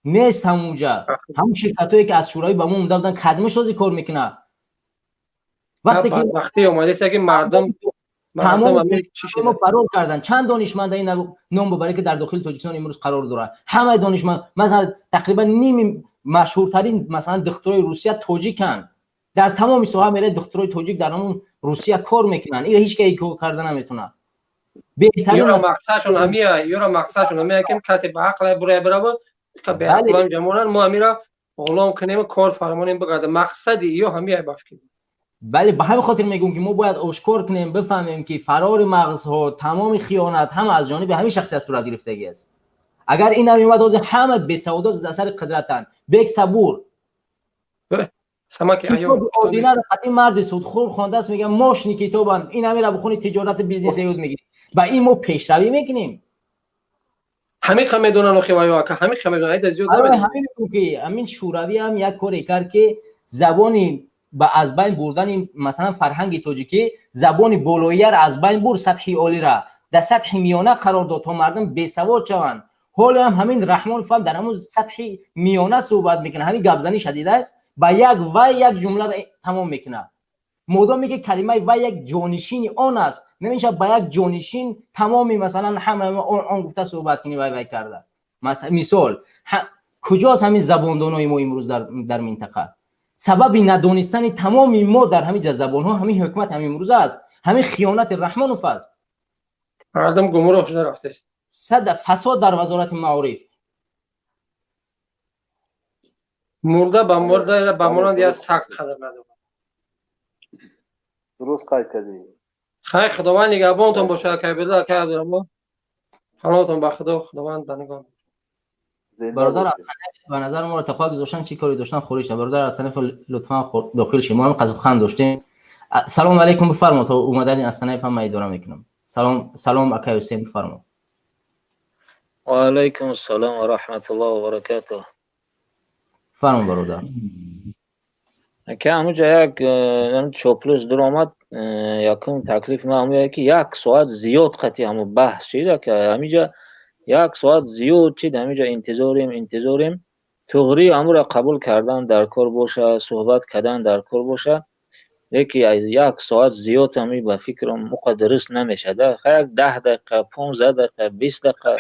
нест ҳамунҷа ҳамун ширкатҳое ки аз шӯравӣ ба мо монда буданд кадмашози кор мекунад вақте омадааст ки мардум мо фарор карданд чанд донишманд ин ном бубаред ки дар дохили Тоҷикистон имрӯз қарор дорад ҳамаи донишманд масалан тақрибан ними машҳуртарин масалан духтурои Русия тоҷиканд дар тамоми соҳа мерад духтурои тоҷик дар ҳамон Русия кор мекунанд ин ҳеҷ кас кор карда наметавонад ёра мақсадшон ҳамия ки касе ба ақлай бурая барава ба ақлам ҷамонан мо ҳамира ғулом кунем кор фармонем бигарда мақсади ё ҳамия ба фикр бале ба ҳамин хотир мегӯям ки мо бояд ошкор кунем бифаҳмем ки фарори мағзҳо тамоми хиёнат ҳама аз ҷониби ҳамин шахсият сурат гирифтагӣ аст агар ин намеомад ҳозир ҳама бесаводот дар сари қудратанд бек сабур одинаро қатъи марди судхӯр хондааст мегӯям мошини китобанд ин ҳамира бихони тиҷорати бизнес ёд мегирӣ ба ин мо пешравӣ мекунем ҳамин ха медонанд охи ваё ака ҳамин ха медонанд айда зиёд ҳамин шӯравӣ ҳам як коре кард ки забони ба аз байн бурдани масалан фарҳанги тоҷикӣ забони болоияр аз байн бурд сатҳи олира дар сатҳи миёна қарор дод то мардум бесавод шаванд ҳоло ҳам ҳамин Раҳмонов ҳам дар ҳамун сатҳи миёна суҳбат мекунад ҳамин гапзанӣ шадидааст ба як вай як ҷумла тамом мекунад مادامی که کلمه و یک جانشین آن است، نمیشه با یک جانشین تمامی مثلا همه آن گفته صحبت کنی و کرده. مثال کجاست همین زباندانای ما امروز در منطقه؟ سبب ندانستن تمامی ما در همین زبان ها همین حکمت همین امروز است، همین خیانت رحمان و فضل. مردم گمراه شده رفته است. صد فساد در وزارت معارف. مرده به مرده به مانند از سگ قدر نداره. درست قید کردی. خیر خداوند نگهبانتون باشه که بده که عبدالله حالاتون به خداوند بنگاه. برادر اصلا به نظر ما ارتقا گذاشتن چی کاری داشتن خورش. برادر اصلا لطفا داخل شما هم قضا خان داشتیم. سلام علیکم بفرمایید. تا اومدن اصلا هم میدونم میکنم. سلام اکای حسین بفرمایید. و علیکم السلام و رحمت الله و برکاته. فرمایید برادر. که همونجا یک چوپلوس در آمد یکم تکلیف ما همونه که یک ساعت زیاد قطعی همون بحث شده که همینجا یک ساعت زیاد چید همینجا انتظاریم تغری امور قبول کردن در کار باشه، صحبت کردن در کار باشه، لیکن یک ساعت زیاد همی به فکرم موقع درست نمیشه. ده 10 دقیقه 15 دقیقه 20 دقیقه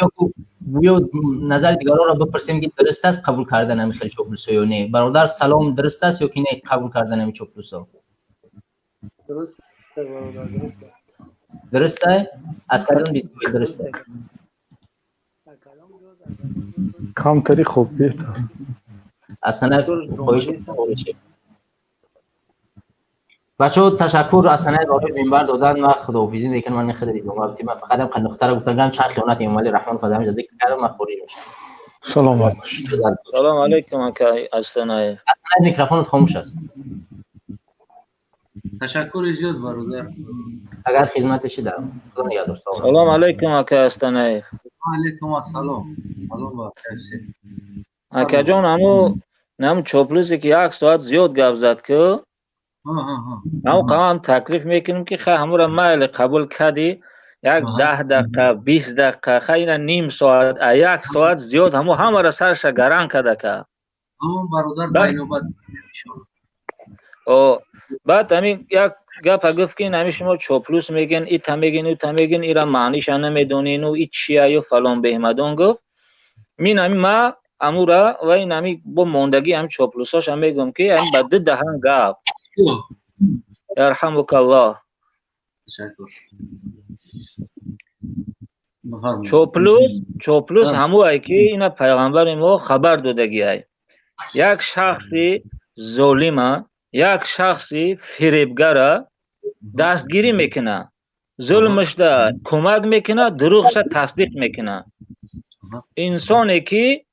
بیا نظر دیگران را بپرسیم که درست است قبول کردن همین خیلی چوپلوس یا نه. برادر سلام درست است یا که نه قبول کردن همین چوپلوس ها؟ درسته؟ از کردن بیت درسته. کامتری خوب بیت. اصلا خواهش بچه‌ها تشکر اصلا برای منبر دادن و خداحافظی میکنم. من خیلی دیدم من فقط هم نقطه رو گفتم چند خیانت امام رحمان فضل همین ذکر کردم من خوری میشم. سلام علیکم اکای اصلا میکروفونت خاموش است. تشکر زیاد برادر. اگر خدمتش دارم خدا نگهدار. سلام علیکم اکای اصلا. علیکم السلام. سلام با حسین. اکا جان همون چوپلوسی که یک ساعت زیاد گپ زد که ما قوام تکلیف میکنیم که خیلی همون مایل قبول کردی یک 10 دقیقه 20 دقیقه خیلی نیم ساعت یک ساعت زیاد همه را سرش گران کرده که همون برادر بینوبت بعد همین یک گپ گفت که همین شما چوپلوس میگن ایتا میگن ایرا معنیش نمیدونین و ای چیه و فلان بهمدون گفت من همین ما امورا و این همین با موندگی هم چوپلوساش هم میگم که همین بده دهن گپ یرحمک الله. چوپلوس همون که اینا پیغمبر ما خبر دادگی های یک شخصی ظالمه یک شخصی فریبگر دستگیری میکنه، ظلمش ده کمک میکنه، دروغش تصدیق میکنه. انسانی که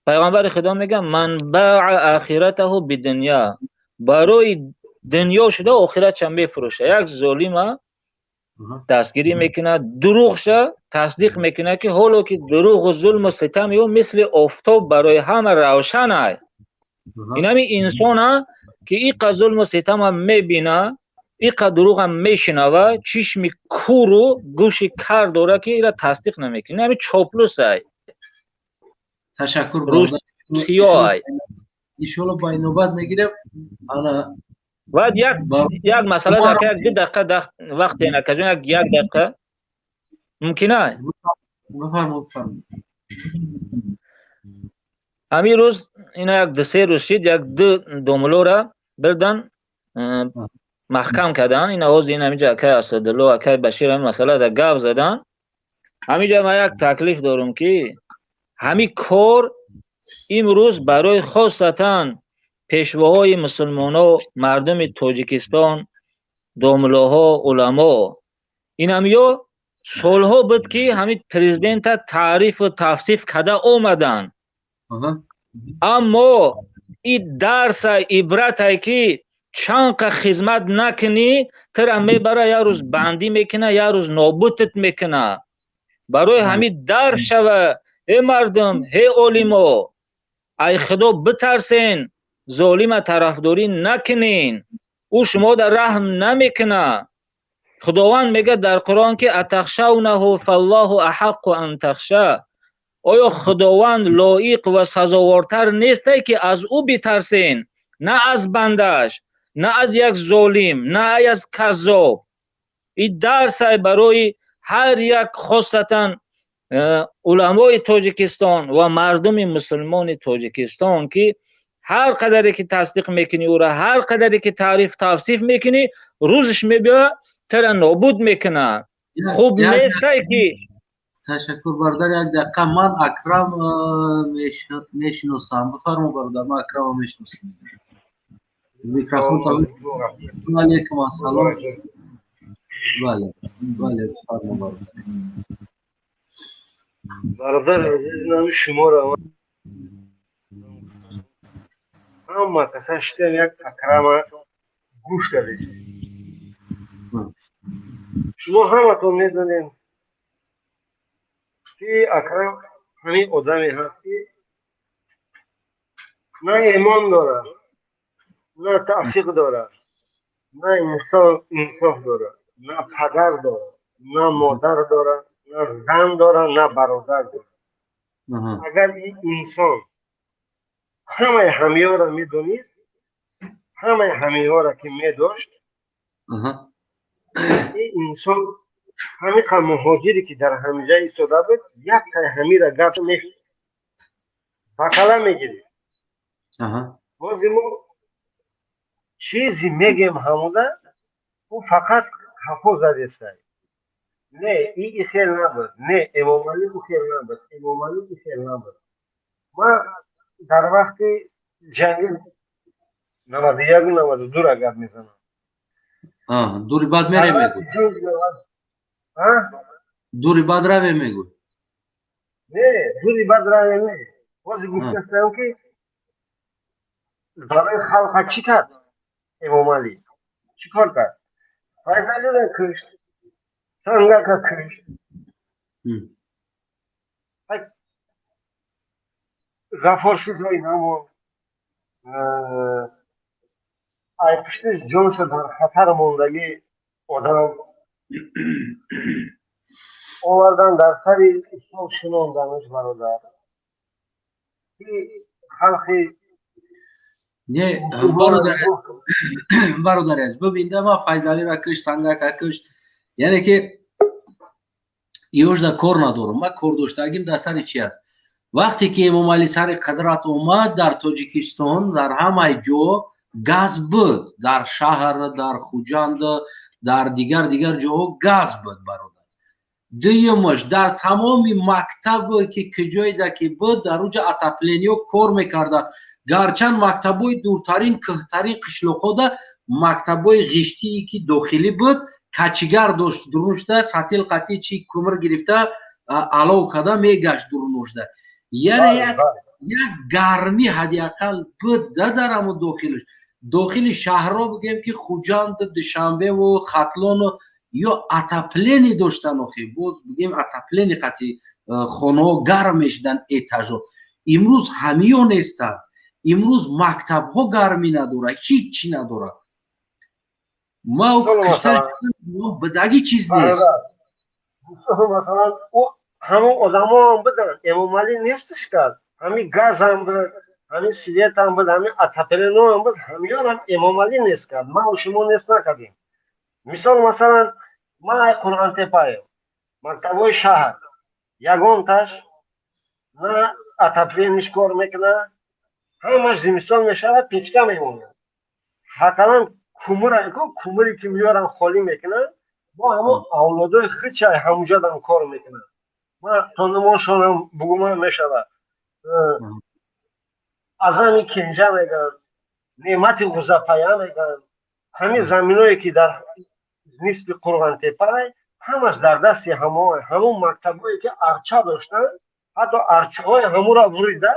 پیغمبر خدا میگه من باع آخرته بدنیا، برای دنیا شده آخرت چم میفروشه. یک ظالم دستگیری میکنه، دروغش تصدیق میکنه که حالا که دروغ و ظلم و ستم یو مثل آفتاب برای همه روشن است. این همین انسان که این ظلم و ستم هم میبینه، این دروغ هم میشنوه، چشم کور و گوش کر داره که این را تصدیق نمیکنه. همین چوپلوس است. تشکر روز سیاه است. ایشالا با این نوبت میگیرم. و یک مسئله در که یک دقیقه وقت اینه که یک دقیقه ممکنه. بفرمایید. همین روز اینا یک 2-3 روز شد یک دوملو را بردن محکم کردن. این آواز این همینجا اکای اسدالله اکای بشیر همین مسئله در گفت زدن. همینجا ما یک تکلیف دارم که همین کار امروز برای خاصتا پیشواهای مسلمان ها، مردم تاجیکستان، دوملاها، علما، این همیا سالها بود که همین پرزیدنت تعریف و توصیف کرده آمدن. اما این درس عبرت ای که چند خدمت نکنی تر میبره یا روز بندی میکنه یا روز نابودت میکنه. برای همین درس شوه ای مردم، ای علما، ای خدا بترسین، ظالم طرفداری نکنین، او شما در رحم نمیکنه. خداوند میگه در قرآن که اتخشونه فالله احق ان تخشى. آیا خداوند لایق و سزاوارتر نیست که از او بترسین نه از بندش؟ نه از یک ظالم، نه از کذاب. این درس برای هر یک، خاصتا علمای تاجیکستان و مردم مسلمان تاجیکستان که هر قدری که تصدیق میکنی او را، هر قدری که تعریف توصیف میکنی، روزش میبیا تر نابود میکنه. خوب نیسته که تشکر برادر. یک دقیقه من اکرم میشناسم. بفرما برادر. من اکرم میشناسم. میکروفون تا علیکم السلام. بله بله بفرما برادر. برادر عزیز، نام شما را همه کسا شدن یک اکرم گوش کردید. شما همه تو میدونین که اکرم همین آدمی هست که نه ایمان داره، نه توفیق داره، نه انصاف داره، نه پدر داره، نه مادر داره، نه زن داره، نه برادر داره. اگر این انسان همه همیها را میدونید، همه همیها را که میداشت، این انسان همین مهاجری که در همینجا ایستاده بود، یک تای همی را گرد میخید بکله میگیرید. بازی ما چیزی میگیم هموده، او فقط حفظ زدیسته. نه این خیل نبود، نه امام علی او خیل نبود، امام علی او خیل نبود. ما در وقت جنگ 91 و 92 را گرد میزنم. دوری بعد میره میگو. دوری بعد روی میگو. نه دوری بعد روی میگو. بازی گفتستم که برای خلق چی کرد امام علی؟ چی کار کرد؟ فیضلی را کشت، سنگک را کشت. غفار شد و این همون ای پشتش جانش در خطر موندگی آدم آوردن در سر اسلام شناندنش برادر. خلقی نه برادر از ببینده ما فیضلی را کشت، سنگک را کشت. یعنی که ایوش در کار ندارم. ما کار داشتگیم در سر چی است؟ وقتی که امام علی سر قدرت اومد در تاجیکستان، در همه جا گاز بود. در شهر، در خوجند، در دیگر جاها گاز بود برادر. دویمش در تمام مکتب که کجایی ده که بود، در اونجا اتپلینیو کار میکرده. گرچند مکتبای دورترین کهترین قشلاقا ده مکتبای غشتی که داخلی بود، کچیگر داشت درونشده، سطیل قطعی چی کمر گرفته علاو کده میگشت درونشده. یعنی یک گرمی حداقل بود در همون داخلش. داخل شهرها بگیم که خوجند، دوشنبه و ختلان یا اتپلینی داشتن. باز بگیم اتپلینی قطعی خانه گرم میشدن ایتاژا. امروز همیو نیستن. امروز مکتب ها گرمی نداره، هیچی نداره. ما کشتن بدگی چیز نیست. مثلا همون آدم ها هم بدن امام علی نیستش کرد. همین گاز هم بود، همین سیویت هم بود، همین اتپلینو هم بود. همیان هم امام علی نیست کرد. ما و شما نیست نکردیم. مثلا ما قرآن تپایم مکتبای شهر یگان تاش نه اتپلینش کار میکنه، همش زمستان میشه پیچکه میمونه. حتما کمری که میارن خالی میکنه، با همون اولادای خیلی همونجا دارن کار میکنن. ما تا نماشانم بگومه میشود از همین کنجه میگن، نعمت غزپایه میگن. همین زمینایی که در نسب قرآن تپای همش در دستی همون مکتبایی که ارچه داشتن، حتی ارچه های همون را بریده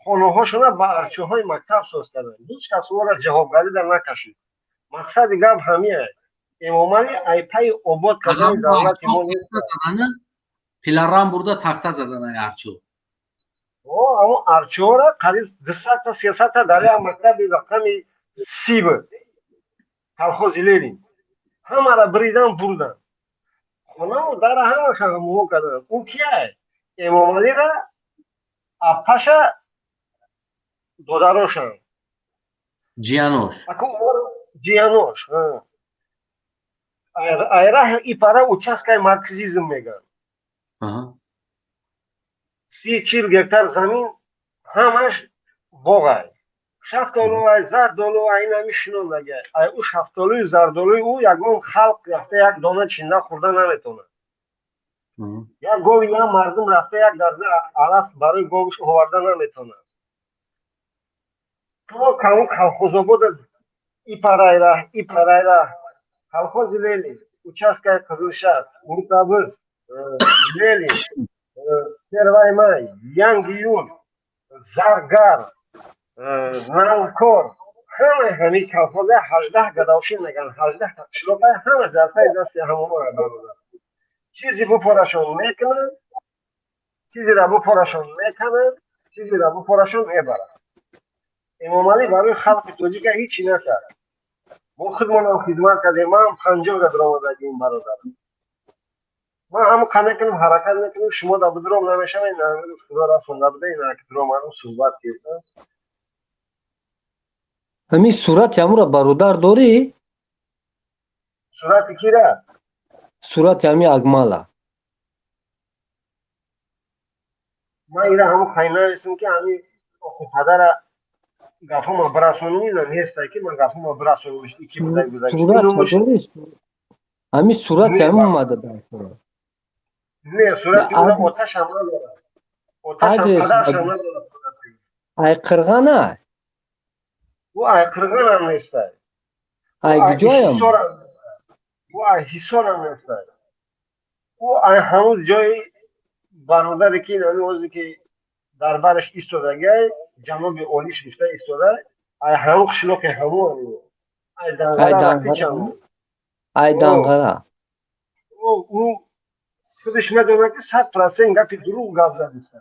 خانه هاشون با ارچه های مکتب ساز کردن. هیچ کس او را جوابگری در نکشید. مقصد گپ همیه. امام علی ای پای آباد کردن دولت ما نیست. پیلران برده تخته زدن ای ارچه. همون ارچه ها را قریب 200 تا 300 تا در مکتب رقمی 30 بود. کلخوز لیرین همه را بریدن بردن. خانه در همه شما کردن. او کیه؟ امام علی را اپش دادروشن جیانوش. ҷиянош айраҳ ипара участкаи марксизм меган 30-40 гектар замин ҳамаш боғай шафтолуай зардолуай ина мешинондаги ай ӯ шафтолуи зардолуи ӯ ягон халқ рафта як дона чинда хӯрда наметонад як гови як мардум рафта як дарза алаф барои говиш оварда наметонад то каму колхозобода ипарайра колхози лели участкаи қизилшар уртабыз лели первай май янги юл заргар налкор ҳамаи ҳамин колхоза 18 гадовшин меган 18 тақшилота ҳама зарфаи дасти ҳамонро бародад чизи бупорашон мекунад чизира бупорашон мекунад чизира бупорашон мебарад эмомалӣ барои халқи тоҷика ҳечи накард мо худмонам хизмат кардем ман 50 га даромадагиим бародарам ман ҳамон қа мекунем ҳаракат мекунем шумо да будуром намешавед худо расонда буда ина ки дуромаро суҳбат кирда ҳамин сурати ҳамура бародар дорӣ сурати кира сурати ҳамин агмала ман ира ҳамон қайнавистам ки ҳамин охи падара гафома бирасонӣ неста ки ман гафома бирасониш ики будай ҳамин сурати ҳамин омада не сурати ӯра оташам надорад оташам надорад айқирған ай ӯ айқирғанам нестай айгиҷоям ӯ айҳисорам нестай ӯ ай ҳамун ҷои бародаре ки нами озе ки дар бараш истодагай ҷаноби олиш гуфта истода ай ҳамун қишлоқи ҳамон ай данғара ӯ худаш медонад ки 100% гапи дурӯғ гап задиста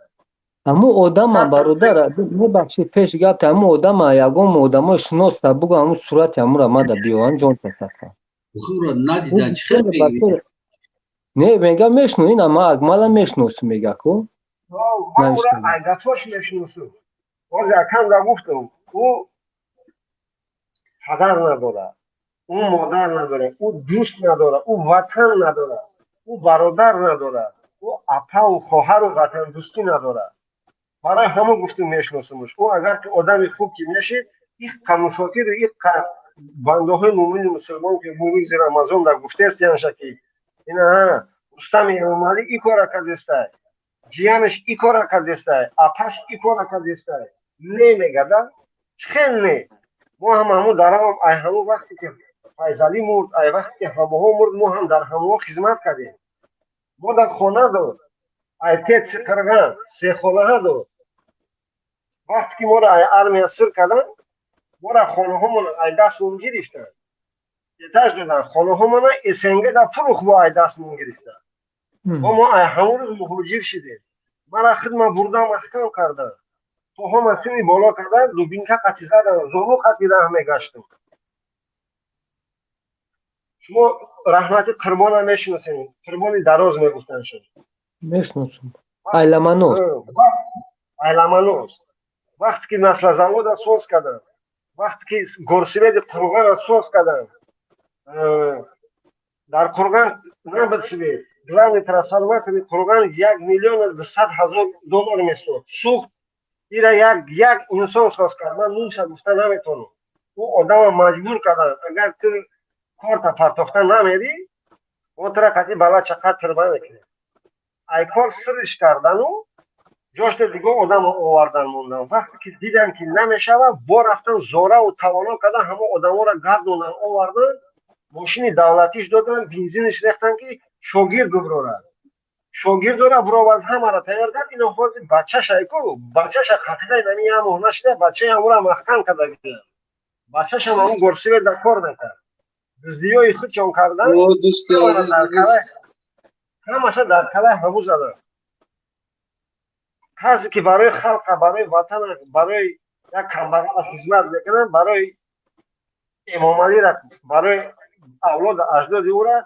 ҳамун одама бародар мебахшед пеши гапта ҳамун одама ягон одамои шиноста бугӯ ҳамун сурати ҳамура мада биёван ҷон тасака не мега мешну ина ма агмала мешносу мегаку айгафош мешносу оз якамда гуфтам ӯ падар надорад ӯ модар надорад ӯ дӯст надорад ӯ ватан надорад ӯ бародар надорад ӯ апаву хоҳару ватандӯстӣ надорад барои ҳамон гуфтум мешносумш ӯ агар ки одами хуб ки мешид ин қамусокиру ин бандаҳои муъмини мусулмон ки бу рӯзи рамазон дар гуфтестиянша ки ина рустами эмомалӣ ин кора кардестай ҷиянаш ин кора кардестай апаш ин кора кардестай не мегада чихел не мо ҳам ҳамун даравам ай ҳамун вақте ки файзалӣ мурд ай вақте ки ҳамоҳо мурд мо ҳам дар ҳамоҳо хизмат кардем мо дар хона дод ай тет қирған сехонаҳа дод вақте ки моро ай армия сир кардан мора хонаҳомона ай дастмон гирифтанд этаж додан хонаҳомона снг да фурӯх бо ай дастмон гирифтанд мо ай ҳамун рӯз муҳоҷир шидем мара хидма бурдан маҳкам карданд тоҳо масини боло кардан дубинка қати задан зону қати раҳ мегаштем шумо раҳмати қирбона мешиносем қирбони дароз мегуфтанд шуд мешносум айламанос айламанос вақте ки наслазавода соз карданд вақте ки горсиведи қурғана соз карданд дар қурған набиршивед главный трансформатори қурған 1 миллион 200 000 доллар местод сӯхт ира як инсон соз кард ман нуша гуфта наметонам ӯ одама маҷбур карданд агар ту корта партохта намери отра қати бала чақа тирба мекунед ай кор сириш кардану ҷошта диго одама овардан мондан вақте ки дидан ки намешава бо рафтан зораву тавоно кардан ҳамон одаморо гардондан овардан мошини давлатиш додан бензиниш рехтан ки шогирд биброрад шогирдора буроваз ҳамара тайёр кард ино ҳозир бачашайку бачаша қатидай нами я моҳна шуда бачаи ҳамура маҳкам карда гирад бачашам ҳамун горсиведа кор мекард дуздиёи худшон кардан ҳамаша дар калай ҳаму заданд касе ки барои халқа барои ватана барои як камбағала хизмат мекунад барои эмомалира барои авлоду аҷдоди ӯра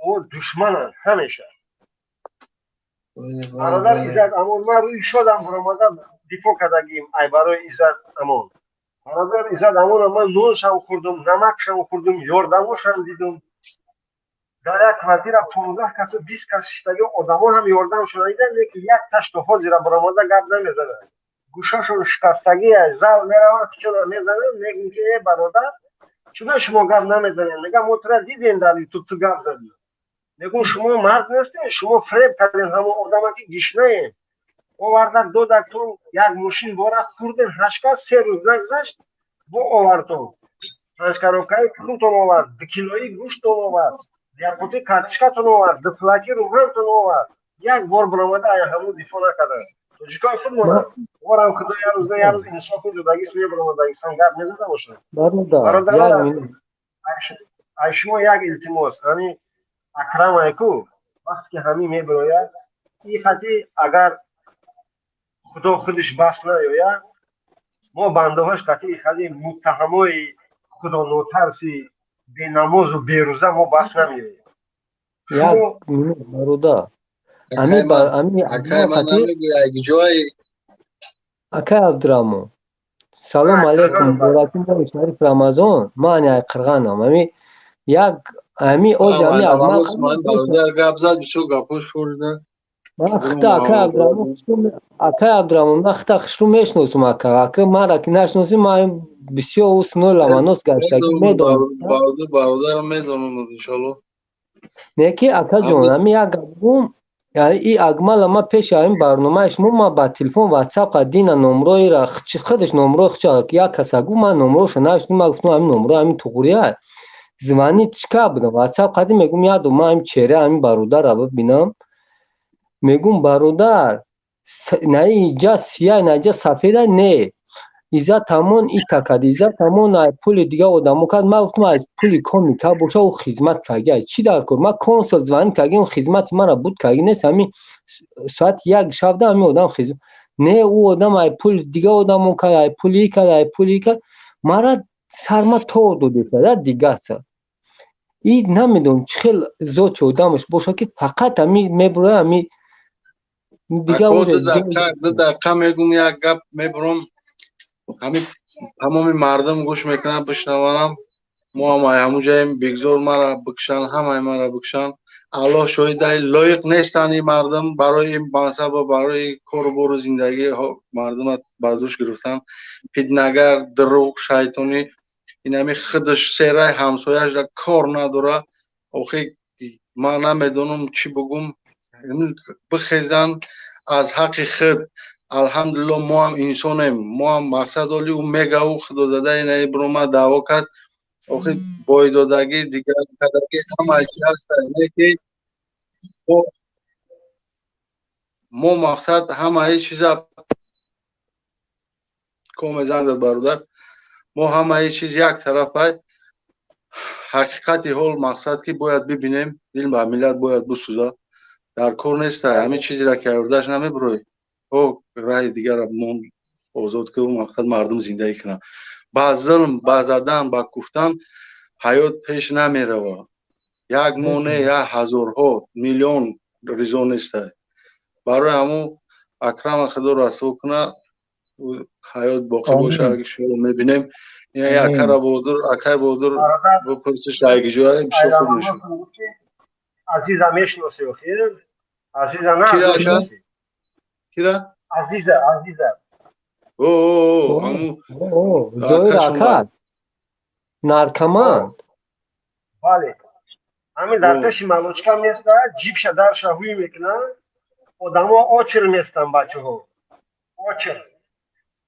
ӯ душмананд ҳамеша бародар иззат амон ман рӯи шодам буромада дифоъ кардагим ай барои иззат амон برادر ایزاد همون من نونش هم خوردم نمکش هم خوردم یاردموش هم دیدم در یک کواردیر 15 کس و 20 کس شدگی آدما هم یاردم شنیدن که یک تاش تو زیر برآمده گپ نمیزنه گوشاشون شکستگی از زال میروند چون میزنن میگن که ای برادر چون شما گپ نمیزنید میگم متر دیدین در یوتیوب تو گپ زدید میگم شما مرد نیستین شما فریب کردین همون آدما که گشنه آوردن 2 دکتر یک ماشین باره خوردن 8 کس 3 روز نگذشت با آوردن هشکاروکای کلوتون آورد 2 کیلویی گوشتون آورد یک قوطی کاسکاتون آورد 2 فلاکی روغنتون آورد یک بار برآمده ای همون دفاع نکرده تو چیکار کنم وارم خدا یه روز انصاف جدایی سوی برآمده انسان گپ نزده باشه برادر ای شما یک التماس یعنی اکرم ایکو وقتی که همین میبروید این خطی اگر خدا خودش بس نیاید ما بندهاش قطعی خیلی متهمای خدا نوترسی بی نماز و بی روزه ما بس نمیاییم یک برادر اکای عبدالرحمن سلام علیکم براتون شریف رمضان ما انی قرغانم امی یک امی اوج امی از ما برادر گپ زد بسو گپوش خورده اکای عبدالرحمن من خطا خشرو میشناسم اکا ما را که نشناسیم ما بسیار او سنو لمانوس گشتگی میدونم برادرم میدونم انشالله نیکی اکا جون امی یک گفتم یعنی این اگمال ما پیش این برنامه شما ما با تلفن واتساپ قدین نمروی را خودش نمرو خچا یا کسگو ما نمروش نشدم ما گفتم همین نمرو همین توغریه زمانی چیکار بودم واتساپ قدیم میگم یادم ما همین چهره همین برادر را ببینم میگم برادر نه اینجا سیاه نه اینجا سفید نه ایزا تمام این تکد ایزا تمام پول دیگه آدمو کرد ما گفتم از پولی کمی که باشه او خدمت کردی چی در کار ما کنسول زبان کردیم خدمت ما را بود کردی نیست همین ساعت 1 شب ده همین آدم خدمت نه او آدم از پول دیگه آدمو کرد از پولی کرد ما را سرما تو دو دیگه است این نمیدونم چه خیلی ذات آدمش باشه که فقط همین میبره همین دیگه اکو دو دقیقه میگم یک گپ میبرم همین تمام مردم گوش میکنن بشنوانم ما هم همون جایم بگذار مرا بکشن همه مرا بکشن الله شاید لایق نیستن این مردم برای این منصب و برای کار و بار زندگی مردم برداشت گرفتن پیدنگر دروغ شیطانی این همی خودش سیره همسایش را کار نداره آخه من نمیدونم چی بگم بخیزن از حق خود الحمدلله ما هم انسانیم ما هم مقصد حالی او میگه او خدا داده اینه برو ما دعوا کرد آخه بای دادگی دیگر کدگی همه چی هست اینه که ما مقصد همه چیزا کام زنگ داد برادر ما همه چیز یک طرفه حقیقت حال مقصد که باید ببینیم دل به ملت باید بسوزه در کار نیست همین چیزی را که اردش نمیبروی او رای دیگر را من آزاد که اون مقصد مردم زندگی کنن با ظلم با زدن با گفتن حیات پیش نمیره یک مونه یا هزارها میلیون ریزون نیست برای همون اکرم خدا را رسول کنه حیات باقی باشه اگه شما میبینیم یا اکر بودر بپرسش اگه جای بشه خوب میشه عزیزم میشناسی خیر عزیزم نه کیرا عزیزه همون زوی راکت نارکمان بله همین در پیش مالوچکا میسته جیب شدر شهوی میکنه آدم ها آچر میستن بچه ها آچر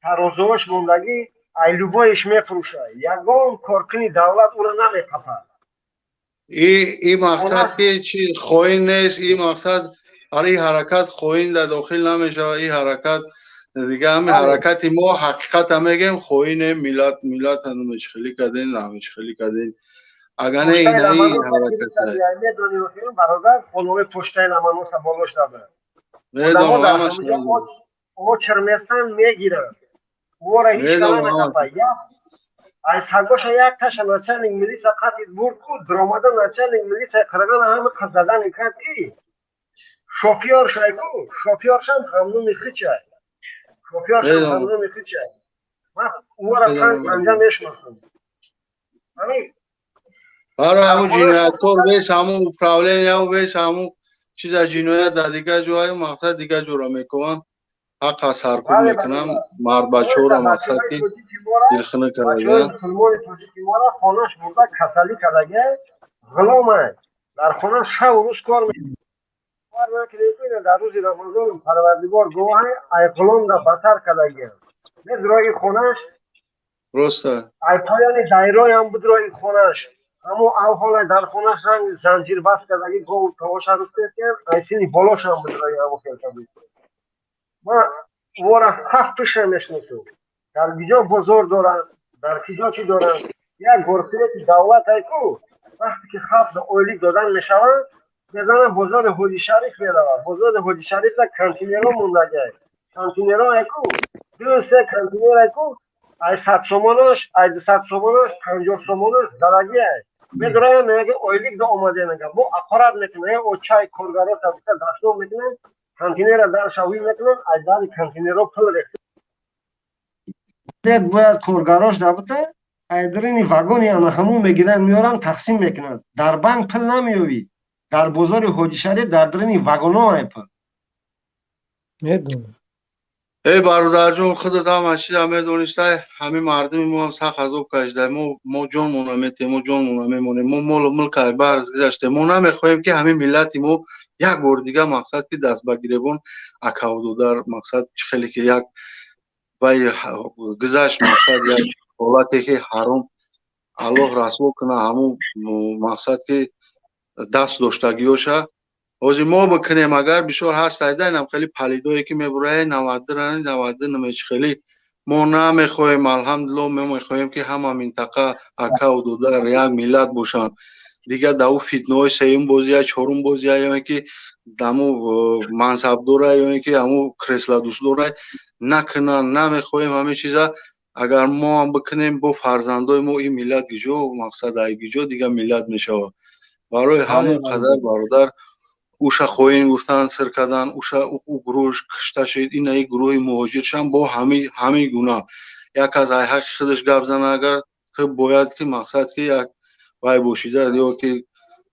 ترازوش موندگی ایلوبایش میفروشه یگان کارکنی دولت او را نمیقفه این مقصد که چی خواهی نیست این مقصد این حرکت خواهی در داخل نمیشه این حرکت دیگه همین حرکت ما حقیقت هم میگیم خواهی نه ملت هم مشخلی کردین نمیشخلی کردین اگر نه این حرکت برادر خانوم پشتین امانوس بالوش داره میدونم همش آچر میستن میگیرن او را هیچ کلمه نمیقفه از سگوش یک تش نچلنگ ملیس قطعی برد کود درآمده نچلنگ ملیس قرغان همه قصدن کرد ای شوفیار شایکو شوفیارشم همون میخیچه شوفیارشم همون میخیچه من او را 5 میشناسم. همین برای همون جنایتکار بیس همون اپراولین یا بیس همون چیز از جنایت در دیگه جوهای مقصد دیگه جورا میکنن حق از سرکوب میکنن مرد بچه ها را مقصد که دلخنه کرده مسلمان توجیکی ما را خانهش برده کسلی کرده غلامه در خانه شب و روز کار میکنه در روز رمضان پروردگار گواه ای غلام را بتر کرده درای خانهش راسته ای پایان دایرای هم بود روی خانهش همو اوحال در خانهش رنگ زنجیر بست کرده گو تواش روز کرد ای سینی بالاش هم بود روی همو خیلتا بود ما وارا 7 توش نمیشناسم در کجا بزرگ دارن در کجا چی دارن یک گرفته دولت ای کو وقتی که خفت اولی دادن میشوند بزنن بازار حاجی شریف میروند بازار حاجی شریف تا کانتینرها مونده کانتینرها ای کو دوسته کانتینر ای کو ای 100 تومانش ای 200 تومانش 50 تومانش درگی ای میدرای میگه اولی دا اومده میگه بو اقرار میکنه او چای کورگارا تا دستو میکنه کانتینر در شوی میکنن از در کانتینر رو پول ریخته باید کورگاراش نبوده ایدرینی واگونی همون میگیرن میارن تقسیم میکنن در بانک پول نمیوی در بازار حاجی شریف در درینی واگونا های پول میدونم ای برادر جون خودت هم هشید همه دونسته همه مردم ما هم سخت عذاب کشیده ما جون مونمیتیم ما جون مونمیمونیم ما مال ملک اکبر گذاشته ما نمیخوایم که همه ملتی ما یک بار دیگه مقصد که دست بگیربون اکاودو در مقصد خیلی که یک وای گذشت مقصد یک حالتی که حرام الله رسول کنه همون مقصد که دست داشتگیوشه اوزی ما بکنیم اگر بسیار هست ایدن خیلی پلیدایی که میبره 90 نمیشه خیلی ما نمیخوایم الحمدلله ما میخوایم که همه منطقه اکاودو در یک ملت باشن دیگه داو فتنه سیم بازی چهارم بازی یا که دمو منصب داره یا که همو کرسلا دوست داره نکنن نمیخوایم همه چیزا اگر ما هم بکنیم با فرزندای ما این ملت گیجو مقصد ای گیجو دیگه ملت میشه برای همون قدر برادر اوشا خوین گفتن سر کردن اوشا او گروهش کشته شد این ای گروه مهاجرشن با همه گناه یک از ای حق خودش گپ زنه اگر تو باید که مقصد که یک وای باشیده یا که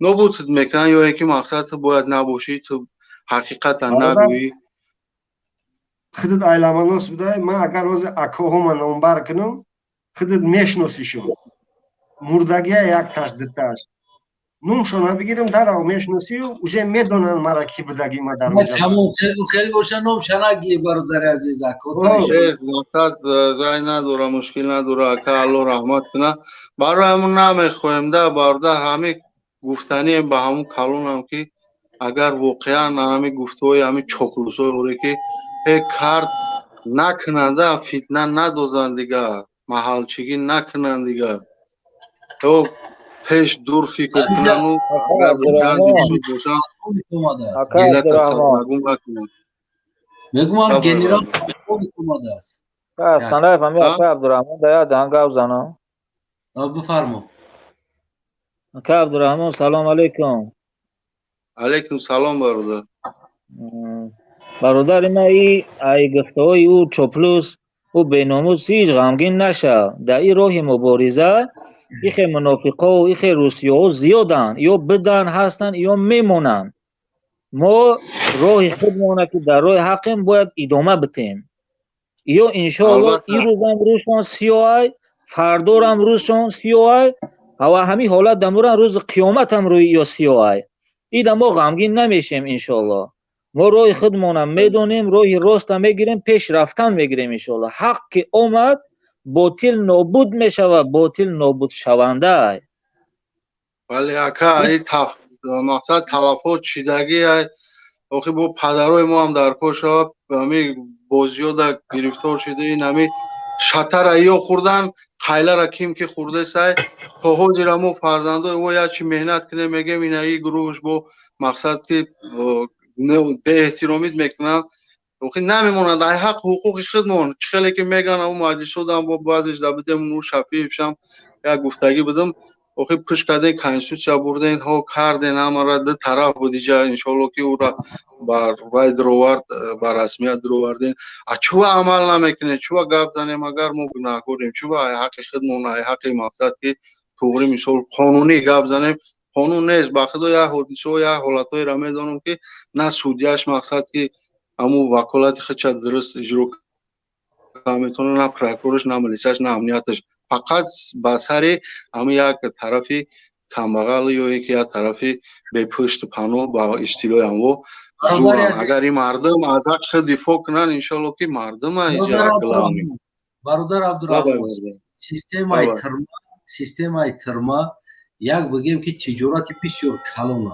نبود میکنن یا که مقصد تو باید نباشی تو حقیقتا نگویی خودت ایلامانوس بوده من اگر روز اکاهوم نمبر کنم خودت میشناسیشون مردگی یک تاش دتاش نومشون بگیرم در او میشناسی و اوجه میدونن مرا کی بودگی ما در اونجا تمام خیلی باشه نام شنگی برادر عزیز اکاتایش مقصد رای نداره مشکل نداره اکا الله رحمت کنه برای همون نمیخوایم ده برادر همه گفتنی به همون کلون هم که اگر واقعا همه گفتهای همه چاپلوسای اوره که کرد نکنن ده فتنه ندازن دیگه محلچگی نکنن دیگه تو پیش دور فکر کنن و اگر بچند دیگه باشن گیلت خدمگون نکنن میگم گنرال اومده است استانه فهمی اکا عبدالرحمن دایا دهنگاو زنم بفرما اکا عبدالرحمن سلام علیکم علیکم سلام برادر برادر ما ای گفته های او چوپلوس او بیناموس هیچ غمگین نشه در این راه مبارزه ایخه منافقه و ایخه روسیه ها زیادن یا بدن هستن یا میمونن ما راه خودمونه که در راه حقیم باید ادامه بتیم یا انشاءالله این روزم روشان سیاه فردارم روشان سیاه و همین حالت دمورن روز قیامت هم روی یا سیاه این ما غمگین نمیشیم انشاءالله ما راه خودمونم میدونیم راه راست هم میگیریم پیش رفتن میگیریم انشاءالله حق که اومد باطل نابود میشه و باطل نابود شونده ولی اکا این مقصد تلفات چیدگی آخه با پدرای ما هم در پاش همین بازی ها در گرفتار شده این همین شطر ایا خوردن خیله را کیم که خورده سای تا حاجی را ما فرزنده و یا چی مهنت کنه میگم این ای گروهش با مقصد که به احترامیت میکنن آخه نمیمونند ای حق حقوق خودمون خیلی که میگن اون مجلس شدم با بعضش در بدم نور شفیفشم یک گفتگی بدم اوخی پشت کده کنستیتوسیا بردین ها کردین همه ده طرف بودیجا انشالله که او را بر وای دروارد بر رسمیت درووردین چوب عمل نمیکنه چوب گپ زنیم اگر ما گناهکاریم چوب حق خودمون حق مقصد که توغری مثال قانونی گپ زنیم قانون نیست با خدا یا حادثه یا حالتای را میدانم که نه سودیاش مقصد که امو وکالت خود درست اجرا میتونه نه پراکورش نه ملیساش نه امنیتش فقط با سر همه یک طرفی کمبغل یا یک طرفی به پشت پناه با اشتیلای امو زورن اگر این مردم از حق دفاع کنن انشالله که مردم اینجا اقلانی برادر عبدالرحمن سیستم ای ترما یک بگیم که تجارت بسیار کلان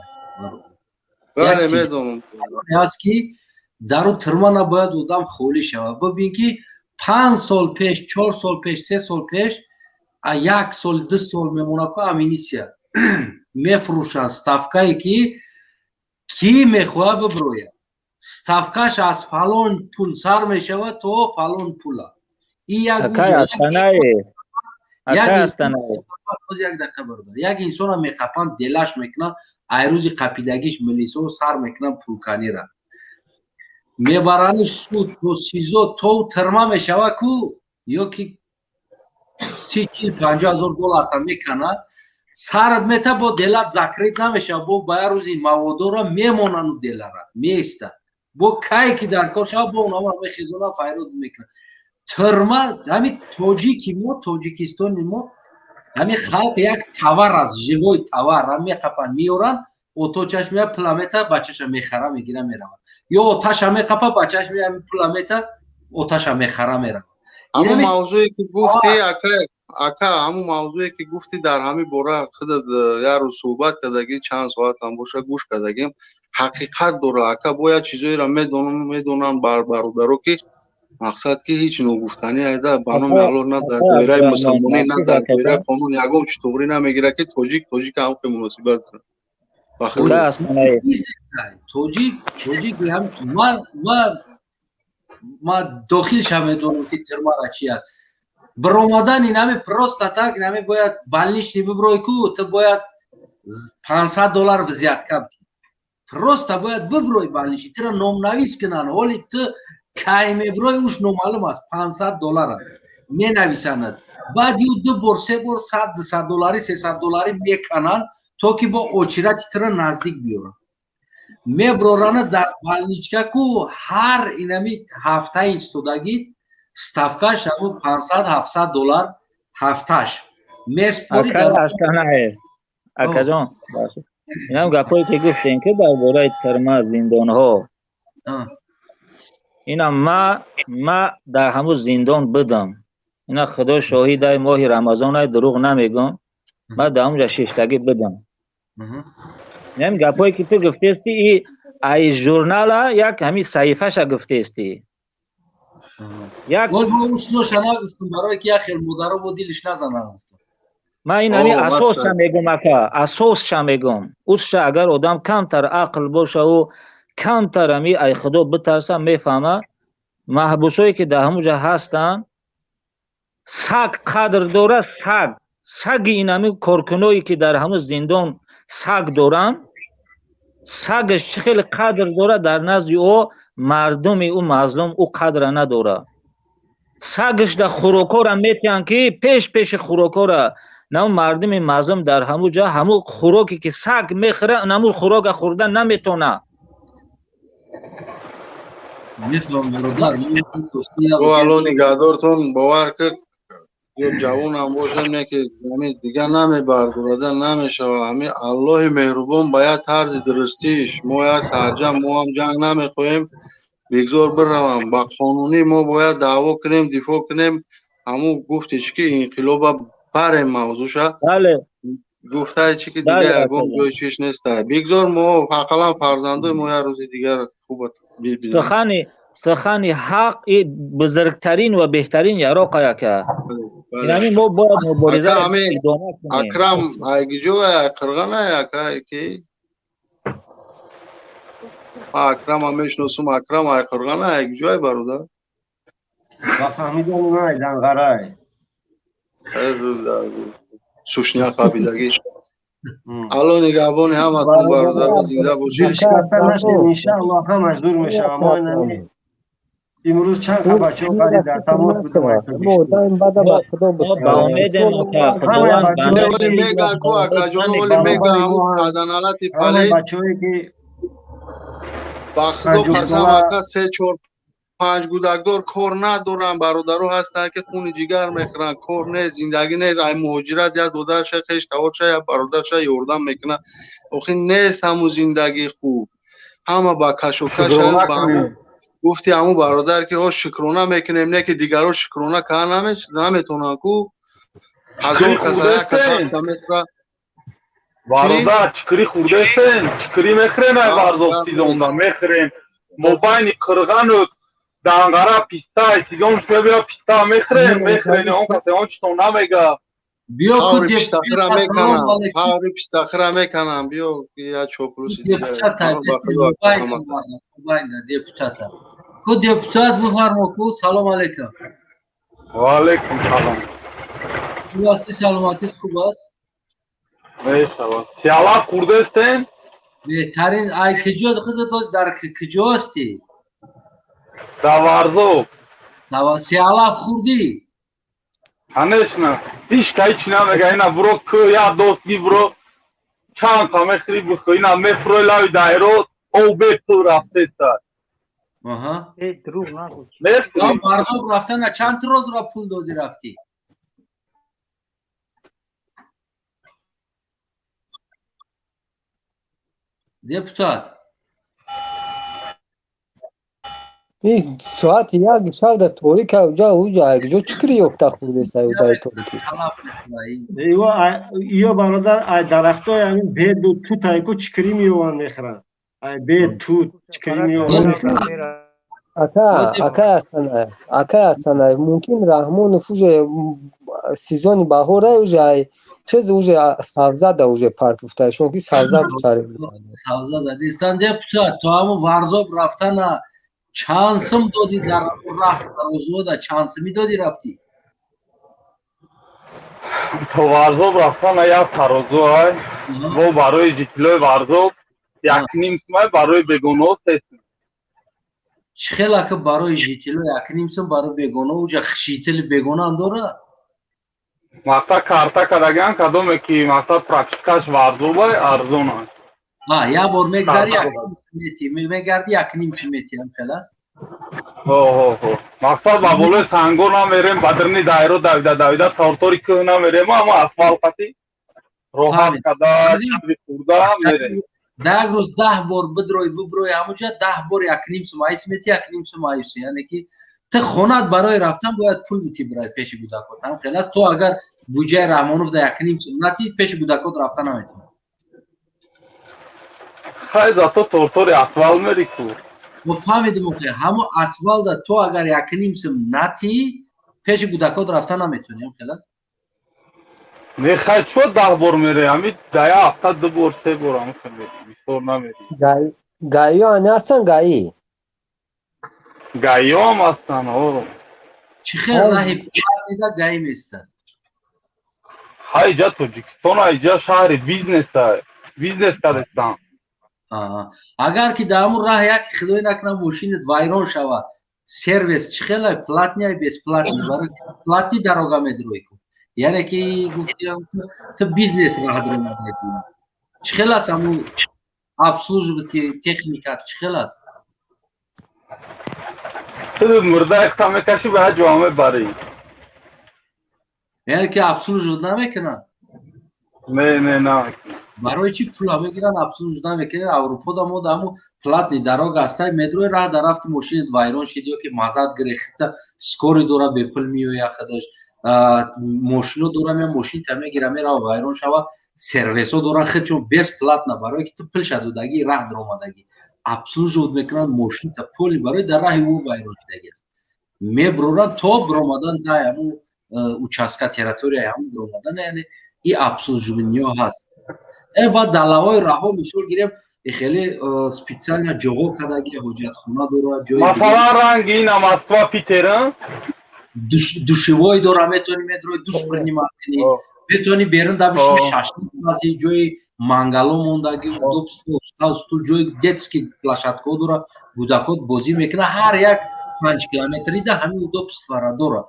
بله میدونم است که در اون ترما نباید آدم خولی شود ببین که 5 سال پیش 4 سال پیش 3 سال پیش 1 سال 2 سال میمونه که امینیسیا میفروشن ستافکایی که کی میخواه ببروید ستافکاش از فلان پول سر میشود تو فلان پولا این یک یک انسان میقپن دلش میکنن ایروز قپیدگیش ملیسو سر میکنن پولکانی را میبرنش سود تو سیزو تو ترما میشود کو یا که 30-50 هزار دلار تا میکنه سرت میته با دلت زکریت نمیشه با باید این موادو را میمونن و دل را میسته با کهی که در کار شد با اونا را میخیزونه فیرود میکنه ترما همین توجیکستان ما همین خلق یک تاور از جوی تاور را میقپن میورن اوتوچش میاد پلامتا بچهش میخره میگیره میره یا اوتش میقپه بچهش میاد پلامتا اوتش میخره میره اما موضوعی که گفتی اکا همون موضوعی که گفتی در همین باره خودت یارو صحبت کردگی چند ساعت هم باشه گوش کردگیم حقیقت داره اکا باید چیزایی را میدونن برادرو که مقصد که هیچ نگفتنی ایده بانو میالو نه در دایره مسلمانی نه در دایره قانون یگم چطوری نمیگیره که توجیک هم که مناسبت داره توجیک هم ما داخل شمیدونم که ترما را چی است برآمدن این همه پروستاتاک این همه باید بالنیش ببروی کو تو باید $500 زیاد کم پروستا باید ببروی بالنیش ترا نام نویس کنن ولی تو کای میبروی اوش نامعلوم است $500 است می نویسند بعد یو 2 بار 3 بار $100 $300 میکنن تا که با اوچرت ترا نزدیک بیارن میبرورن در بالنیچکا کو هر اینمی هفته ایستودگی ستافکاش همون $500-700 هفتهش میسپوری در اکا جان این هم گپایی که گفتین که در باره ترما زندان ها این هم ما در همون زندان بدم این خدا شاهد های ماه رمضان های دروغ نمیگم ما در همونجا ششتگی بدم این گپایی که تو گفتیستی ای ژورنال یک همین صحیفهش گفتیستی یک اوشنو شنا گفتم برای که اخر مدارو با دیلش نزنن ما این همین اساس میگم اکا اساس میگم اوش اگر آدم کمتر عقل باشه و کمتر همی ای خدا بترسه میفهمه محبوسایی که در همونجا هستن سگ قدر داره سگ این همین کارکنایی که در همون زندان سگ دارن سگش خیلی قدر داره در نزد او مردم او مظلوم او قدر نداره سگش در خوراکا را میتین که پیش خوراکا را نه مردم مظلوم در همون جا همون خوراکی که سگ میخوره همون خوراک خوردن نمیتونه او الان نگهدارتون باور که یه جوان هم باشه نه که دیگه نمیبردارده نمیشه همین الله مهربان باید طرز درستیش ما یا سرجم ما هم جنگ نمیخوایم بگذار بروم با قانونی ما باید دعوا کنیم دفاع کنیم همون گفتش که انقلاب بر موضوع شد بله گفته چی که دیگه یکم جای چیش نیست بگذار ما فقط فرزنده ما یه روز دیگر خوبت ببینیم سخنی حق بزرگترین و بهترین یراقه که یعنی ما باید مبارزه ادامه کنیم اکرم ایگیجو قرغن که اکرم همیش نسوم اکرم قرغن ایگیجو برادر و فهمیدم اونا ایدن غرای сушня хабидагӣ алло нигоҳбони ҳаматон бародаро зинда бошед иншаллоҳ ҳам маҷбур мешавам мо имрӯз чанд та бачаҳо бари дар тамос будам меган ку акаҷон оли меган ҳамун аданалати пале бачаҳое ки ба худо қасам ака 3-4-5 гудакдор кор надоранд бародаро ҳастанд ки хуни ҷигар мехӯранд кор нест зиндагӣ нест ай муҳоҷират я додарша хештаводша я бародарша ёрдам мекунад охи нест ҳамун зиндагии хуб ҳама ба кашокаш ба ҳамун гуфти ҳамун бародар ки шукрона мекунем не ки дигаро шукрона кар наметонанд ку ҳазор каса як кас ҳаста мехӯрад бародар чикрӣ хӯрдестен чикрӣ мехӯрем ай варзоб сизонда мехӯрем мо байни қирғану данғара писта сизон бия писта мехӯрем он касе он читон намега ҳаври пистахира меканам биё я чопурси депутата ку депутат буфармо ку салом алейкум ва алейкум салом ҳасти саломатит хуб аст сиялак хӯрдестен беҳтарин ай киҷо худатоз дар киҷо ҳастӣ дар варзоб сиялак хӯрдӣ конечно ҳеҷ ҳеҷ намега ина буро ку я достӣ буро чанд та мехӯрӣ бихӯ ина мефурӯи лави дайрот обе пул рафтеса варзоб рафтана чанд розра пул додӣ рафтӣ депутат соати як шавда торика уҷа ҷо чикри ёфта хӯрдеса дай торики ё бародар ай дарахтои ҳамин беду тутайку чикрӣ меёванд мехӯранд ай бед тут чикрӣ меёванд мехӯранд ака ҳастанай мумкин раҳмонов уже сезони баҳора уже чиз уже савзада уже партуфтаи шон ки савза бучаре савза задистан депутат то ҳамун варзоб рафтана чанд сум додӣ дар раҳ розода чанд суми додӣ рафтӣ то варзоб рафтана як тарозу ай мо барои ҷитилои варзоб 1.5 сум барои бегонаҳо 3 сум чӣ хела ки барои ҷитило 1.5 сум барои бегонаҳо уҷа ҷитили бегонаам дорад мақса карта кардагиам кадоме ки мақса практикаш варзобай арзон аст як бор мегзари 1.5 сум мегарди 1.5 сум метиам хелас мақсад ба болои санго намерем бадрни дайро давида тортори кӯҳ намерем ама асфалтати роҳат када чаби хӯрда мерем да як рӯз 10 бор бидрои буброи ҳамуҷа 10 бор 1.5 сум айс мети 1.5 сум айс яъне ки ти хонат барои рафтан бояд пул бити бирай пеши гудакот ҳам хелас то агар буҷаи раҳмонов да 1.5 сум нати пеши гудакот рафта наметавонӣ хай зато тортори асфал мери ку мо фаҳмидим ҳамон асфалда то агар 1.5 сум нати пеши гудакот рафта наметавонӣ ҳам хелас мехай чо 10 бор мере ҳами да як ҳафта 2 бор 3 бор бисёр намери гаиё ани ҳастан гаиё ҳам ҳастан чӣ хел раҳи платнида гаӣ меистад ҳай иҷа тоҷикистон иҷа шаҳри бизнес кардестан агар ки дар ҳамун раҳ як худои накунад мошинат вайрон шавад сервис чӣ хела платни ай бесплатни барои платни дарога медроӣ ку яъне ки гуфтиам ту бизнес раҳ дорад чӣ хел аст ҳамун обслуживати техникат чӣ хел аст мурда якта мекашӣ ба як ҷоа мебарӣ яъне ки обслуживат намекунад не намекунад барои чӣ пула мегиранд обслуживат намекунад аврупода мо дар ҳамун платни дарога ҳастай медрои раҳ дар рафти мошинат вайрон шид ё ки мазад гирехта скори дора бепул меоя худаш мошино дора меа мошинта мегира мера вайрон шава сервисо дора худ чун бесплатна барое ки ту пул шадодагӣ раҳ даромадагӣ обслуживат мекунанд мошинта пули барои дар раҳи ӯ вайрон шудагӣ мебуроранд то биромадан та ҳамун участка территорияи ҳамун биромадан яъне и обслуживаниё ҳаст баъд дар лавҳои раҳо мисол гирем хеле специально ҷоғо кадаги ҳоҷатхона дорад ҷои масалан ранги ина Москва Питер душевой дора метавонӣ медрои душ принимат кунӣ بتونی بیرون دبشی شاشتی باسی جوی مانگالو موندگی دوستو جوی детский площадку داره کودکات بازی میکنه هر یک 5 کیلومتری ده همین удобства داره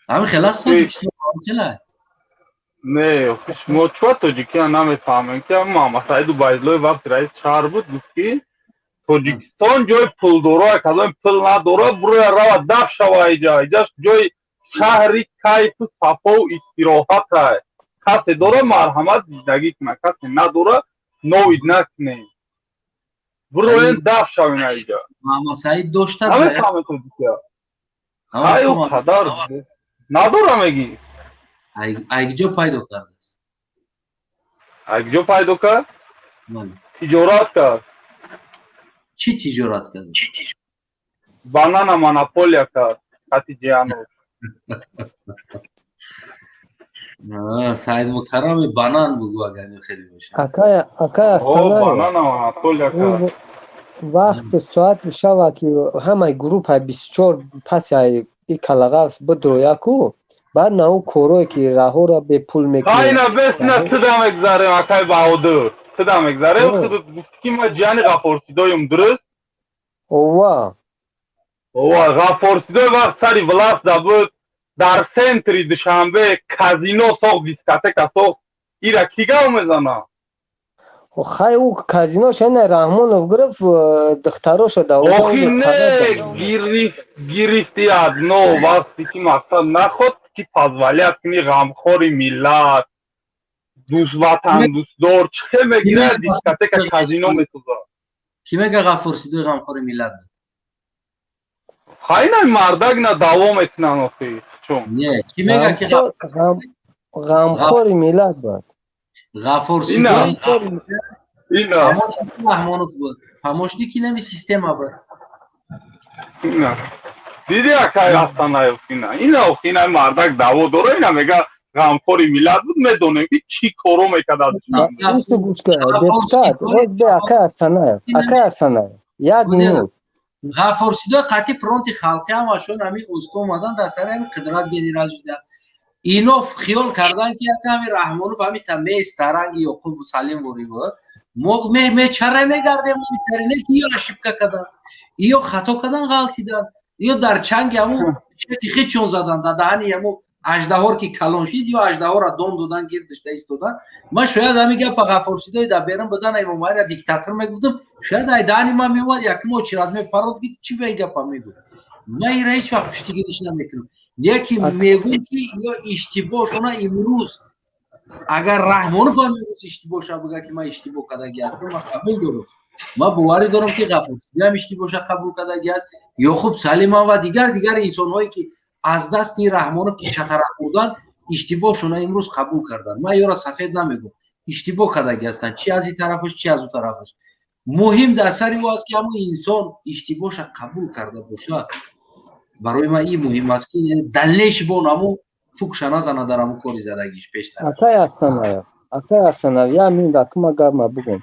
همین خلاص توجیکستان چله نه ما چطور توجیکستان نمیفهمیم که محمد سعید عبیدالله وقت رئیس شهر بود گفت که توجیکستان جای پول داره کدام پول نداره بروی راه دف شوه اینجا جای شهری کیف و صفا و استراحت است کسی داره مرحمت زندگی کنه کسی نداره نوید نکنه بروی دف شوه اینجا محمد سعید داشته نمیفهمه توجیکستان های قدر نداره میگی ایگجا پیدا کرد ایگجا پیدا کرد تجارت کرد چی تجارت کرد بانانا مونوپولیا کرد خاطی جیانو سعید مکرم بانان بگو اگر خیلی باشه اکای استانای بانانا مونوپولیا کرد وقت ساعت شوه که همه گروپ 24 پس ای کلاغاس بدرویا کو بعد ناو کوروی که راهو را به پول میکنه خاینا بس نه تدام اگزاره اکای باودو تدام اگزاره خود کی ما جانی غفورسیدایم درست اوه غفورسیدای وقت سری ولاس دا بود در سنتری دوشنبه کازینو ساخت دیسکاتک ساخت ایرا کیگا میزنه خای او کازینو شنه رحمانوف گرفت دختراش داوود اوخی نه گرفتی از نو وقتی که مقصد نخود که پازوالیت کنی غمخوری ملت دوست وطن دوست دار چه میگیره دیسکاتک کازینو میسوزه کی میگه غفورسیدای غمخوری ملت خای نه مردک نه دعوا میکنن آخی چون نه کی میگه که غمخوری ملت بود غفورسیدای اینا رحمانوف بود پاموشنی کی نمی سیستم بود اینا دیدی اکای استانای اینا مردک دعوا داره اینا میگه غمخوری ملت بود میدونه که چی کارو میکرد دوست گوش کرد دپوتات روز به اکای استانای یک مینوت غفورسیدای قطعی فرانت خلقی هم وشون همین اوستا اومدن در سر همین قدرت گنرال شدن اینا خیال کردن که همین رحمانوف همین تمیز ترنگ یعقوب سلیم وری بود موقع چرا میگردیم میترینه که یا شبکه کردن یا خطا کردن غلطی دادن یا در چنگ همون چه چون زدن در دهنی همون اژدهار که کلان شد یا اژدهار را دم دادن گردش ایستادن ما شاید همین گپ غفورسیدای در بیرون بدن ای ممایر دیکتاتور میگفتم شاید ای دهنی ما میومد یکی ما چرا میپرد که چی به گپ میگه ما این هیچ وقت پشتگیریش نمیکنم یکی میگم که یا اشتباه شونه امروز اگر رحمانوف هم امروز اشتباه شه بگه که من اشتباه کردگی هستم ما قبول دارم ما باوری دارم که غفورسیدای هم اشتباه شه قبول کردگی است یعقوب سلیم و دیگر انسان هایی که از دست رحمانوف که شطرک خوردن اشتباه شونه امروز قبول کردن من یارا سفید نمیگم اشتباه کردگی هستن چی از این طرفش چی از اون طرفش مهم در سری واست که همون انسان اشتباهش قبول کرده باشه برای من این مهم است که دلیلش با نمو فوکش نزنه در همون کاری زدگیش پیشتر اکای استانای یا من دکما گرما بگم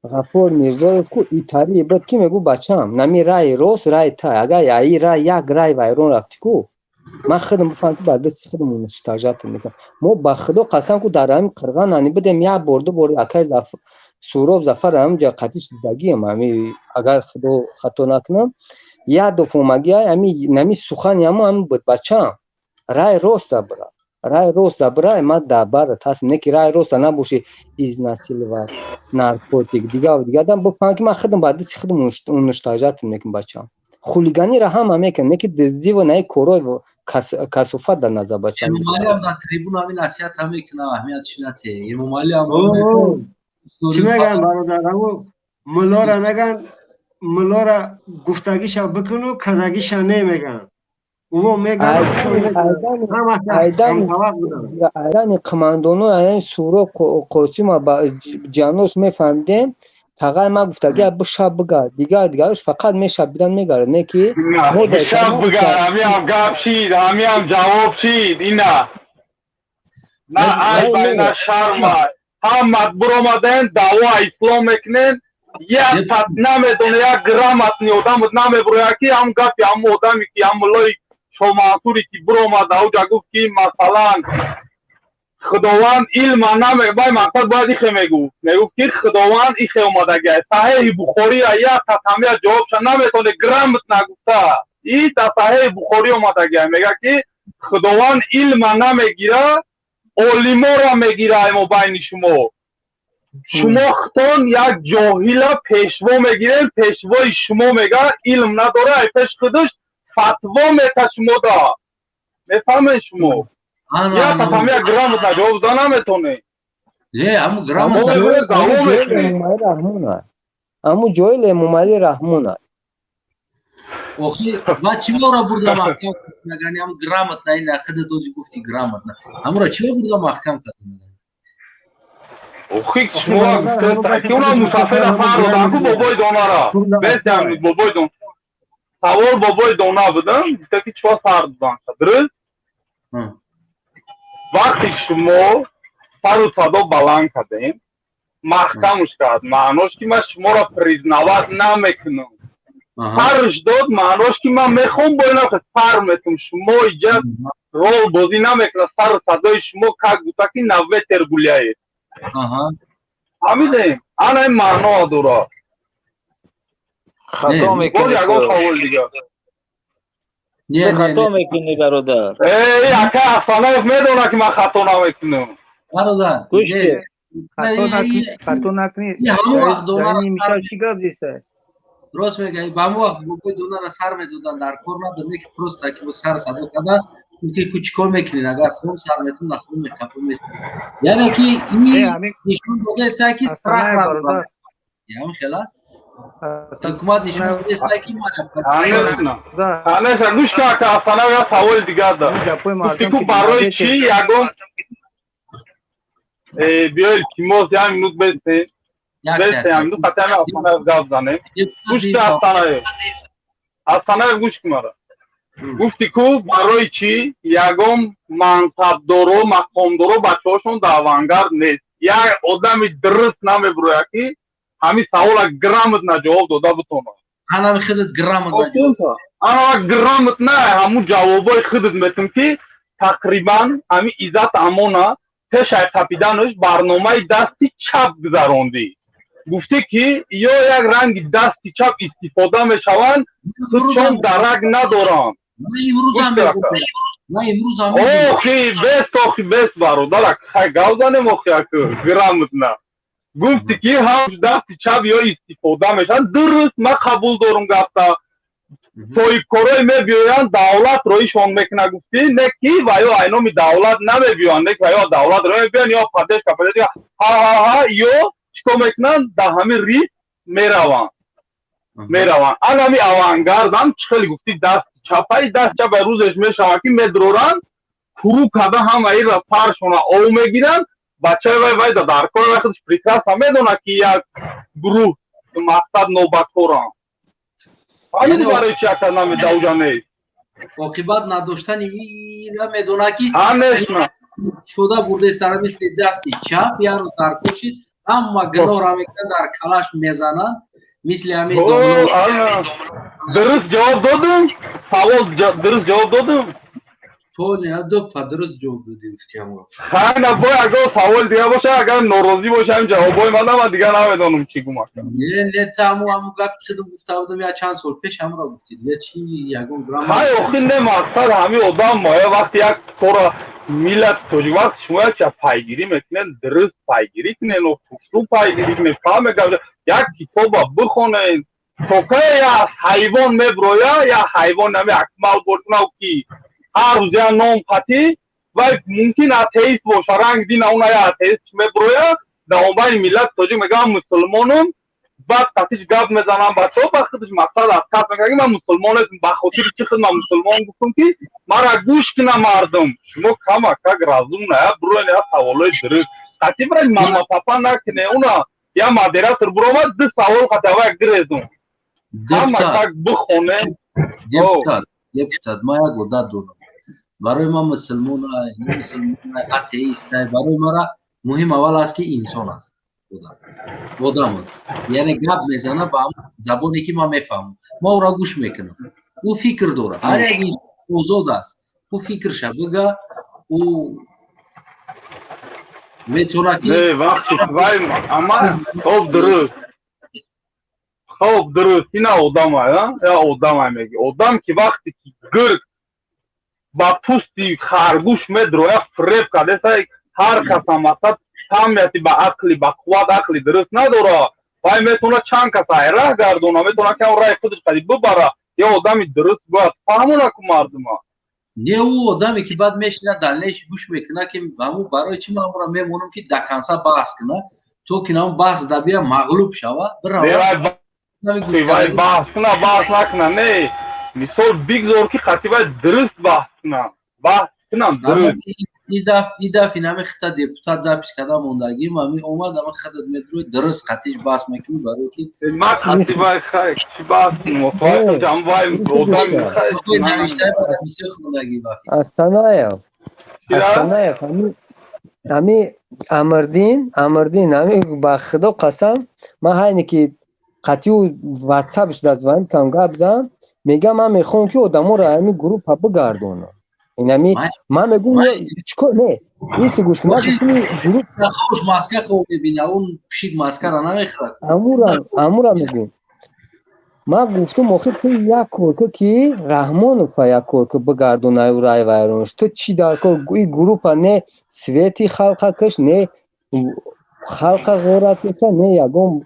غفور میرزایف کو ایتاری بعد کی میگو بچم نمی رای روس رای تا اگر ای رای یک رای وایرون رفتی کو من خودم بفهم که بعد از خودم مشتاجات میکنم ما با خدا قسم کو در همین قرغان انی بدم یا برده اکای سوراب زفر هم جا قطیش دیدگی هم اگر خطا نکنم یا دفعه نمی سخن هم بود بچم رای روست برای ما دبر تاس نکی رای روست نباشه از نسل و نارکوتیک دیگه دم بفهم که من خودم بعد از خودم مشتاجات میکنم بچم خولیگانی را هم میکنه نکی دزدی و نه کوروی و کسافت در نظر بچم مالی هم در تریبون همین نصیحت هم میکنه اهمیتش نته یه مالی هم چی میگن برادرمو ملا را میگن ملا را گفتگیش بکنو کزگیش نمیگن او میگن ایدان قماندونو این سورو قوسی ما با جانوش میفهمدیم تقای ما گفتگی بشاب بگه دیگرش فقط میشابیدن میگره نه که بشاب بگه همی هم گپ شید همی هم جواب شید اینا نه ای بین شرم هم مدبور آمدن دعوا اسلام میکنن یک تط نمیدونه یک گرامت نیودم نمیبروی که هم گپی هم آدمی که هم ملای чомансури ки биромад ауҷа гуфт ки масалан худованд илма намебай мақсад бояд ихе мегуфт ки худованд ихе омадагиай саҳеҳи бухория як қатамия ҷавобша наметоне грамотна гуфта и да саҳеҳи бухорӣ омадагиай мега ки худованд илма намегира олимора мегира мобайни шумо шумо хитон як ҷоҳила пешво мегирем пешвои шумо мега илм надора ай пеш худаш фатво мета шумода мефаҳмед шумо як қатамия грамотна ҷавоб да наметоне ҳаму ҷои лемомали раҳмон аст охи ва чимора бурда маҳкам кардагани ҳам грамотна ин ақида дози гуфти грамотна ҳамура чиро бурда маҳкам кардагани охи шумо ки уна мусафира фарроданку бобои донара бесям бобои дон савол бобои дона будам гуфта ки чиро сар буданша дуруст вақти шумо сару садо баланд кардем маҳкамуш кард маънош ки ман шуморо признават намекунам сарш дод маънош ки ман мехоҳам бо ина сар метум шумо иҷа рол бозӣ намекуна сару садои шумо как гуфта ки навветер гуляед ҳамидем ана ин маъно дора хато мекунӣ ягон савол дигар хато мекунӣ бародар ака Афсанаев медона ки ман хато намекунам бародар хато накунӣ мишав чӣ гап дистай рост мегӯӣ ба ҳамон вақт бобои донара сар медодан дар кор набуд не ки просто ки сар садо када ки ку чӣ кор мекунед агар хун сар метун нахун мехафа мест яъне ки ин нишон додааст ки страх надорад ям хелас ҳукумат нишон додааст ки ҳамеша гӯш кун ака Афсанаев як саволи дигар дорад гуфти ку барои чӣ ягон биёед кимоз як минут бестем бестем ду қатами Афсанаев гап занем гӯш кун Афсанаев гӯш кун мара гуфти ку барои чӣ ягон мансабдоро мақомдоро бачаҳошон дар авангард нест як одами дуруст намебирояд ки ҳамин савола грамотна ҷавоб дода бутонад ҳанами худат грамотна грамотна ҳамун ҷавобои худат метум ки тақрибан ҳамин иззат амона пешай тапиданаш барномаи дасти чап гузарондӣ гуфте ки ё як ранги дасти чап истифода мешаванд худшон дарак надоранд охи бест бародарак хай гап занем охи аку грамотна гуфти ки ҳам дасти чап ё истифода мешаванд дуруст ман қабул дорум гапта соҳибкорое мебиёянд давлатро ишон мекуна гуфти не ки ва ё айноми давлат намебиёянд не ки ва ё давлатро мебиёянд ё падешка ҳа ё чикор мекунанд дар ҳамин риск мераванд ан ҳамин авангардам чӣ хеле гуфти дасти чапаи даст чапаи рӯзеш мешаванд ки медуроранд фурӯ карда ҳамаира паршона ов мегиранд бачаи вай дар кори вай худаш прекрасно медонад ки як гурӯҳ мақсад нобакоранд ҳамин барои чи ака намеда уҷа нест оқибат надоштани ина медонад ки шуда бурдаест дар мисли дасти чап як рӯз дар кошид ҳама гинора мекунад дар калаш мезанад мисли ҳамин дуруст ҷавоб додум савол дуруст ҷавоб додум дуруст ҷавоб додӣ хайна бо ягон савол дигар боша агар норозӣ боша ҳамин ҷавобҳои ман ман дигар намедонам чӣ гум ака не ҳамун гапи худам гуфта будам як чанд сол пеш ҳамро гуфтӣ дигар чӣ ягон ҳай охи не мақсад ҳамин одам вақти як кора миллат тоҷик вақти шумо якча пайгирӣ мекунед дуруст пайгирӣ кунед фурсу пайгирӣ кунед фаҳме як китоба бихонед то кае як ҳайвон мебироя як ҳайвон ҳами акмал бошна ки ҳар рӯз як ном қатӣ вай мумкин атеист боша ранг дина уна як атеист мебироя дар онбайни миллати тоҷик мегӯям мусулмонам баъд қатиш гап мезанам бачаҳо ба худаш мақсад аз кас мекунад ки ман мусулмон ҳастам ба хотири чӣ худ ман мусулмон гуфтам ки мара гӯш куна мардум шумо камакак разумна як бироед як саволои дуруст қатӣ биред мама папа накуне уна як модератор биромад ду савол қатӣ ава як гирезум камакак бихоне депутат ман як одат дорам барои ман мусулмонай атеистай барои мара муҳим аввал аст ки инсон аст одам аст яъне гап мезана ба забоне ки ман мефаҳмам ман ӯро гӯш мекунам ӯ фикр дорад ҳар як озод аст ӯ фикрша бига ӯ метавона ки не вақти вай ама хоб дуруст ина одамай я одамай меги одам ки вақте ки гирг ба пӯсти харгӯш медроя фреб кардесай ҳар касам асад тамияти ба ақли ба қувват ақли дуруст надора вай метавона чанд касай раҳ гардона метавона ки он раҳи худаш қади бибара ё одами дуруст гояд фаҳмона ку мардума не ӯ одаме ки баъд мешина далелаш гӯш мекуна ки ҳамун барои чӣ ман бура мемонам ки даканса баҳс куна то ки намун баҳс дабия мағлуб шава вай баҳс куна баҳс накуна не мисол бигзор ки қати вай дуруст баҳс кунам баҳс кунам дуруст и дафъи нами хита депутат запис карда мондагим ами омад ама хидат медрои дуруст қатиш баҳс мекунӣ барои ки ма қати вай хай чӣ баҳс кунам ҷам вай одами навиштаи бисёр хондагӣ Астанаев ҳами Амирдин ҳами ба худо қасам ман ҳайне ки қатиу ватсапш дозвонит кам гап зам мегам ман мехоҳам ки одамотро ҳами группа бигардонам инами ман мегум чикор не иси гӯш кун хош маска хоб мебина он пишик маскара намехӯрад амура мегум ман гуфтам охир ту як кор кӣ ки Раҳмонова як кор ки бигардонай рай вайронаш ту чӣ дар кор и группа не свети халқа каш не халқа ғорат еса не ягон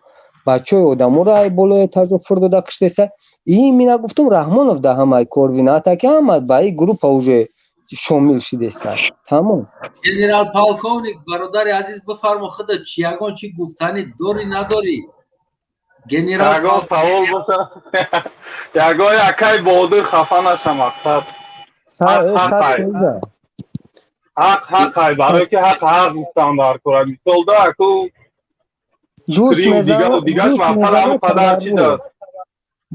бачаҳои одаморо ай болои этажо фурдода киштеса и мина гуфтам Раҳмонов да ҳамаи кор вината ки ҳамад ба и группа уже шомил шидеса тамом генерал полковник бародари азиз бифармо худат ягон чӣ гуфтанӣ дорӣ надорӣ генерал ягон савол боша ягон якай бодир хафа наша мақсад ҳақай барое ки ҳақ гуфтам дар кора мисол даку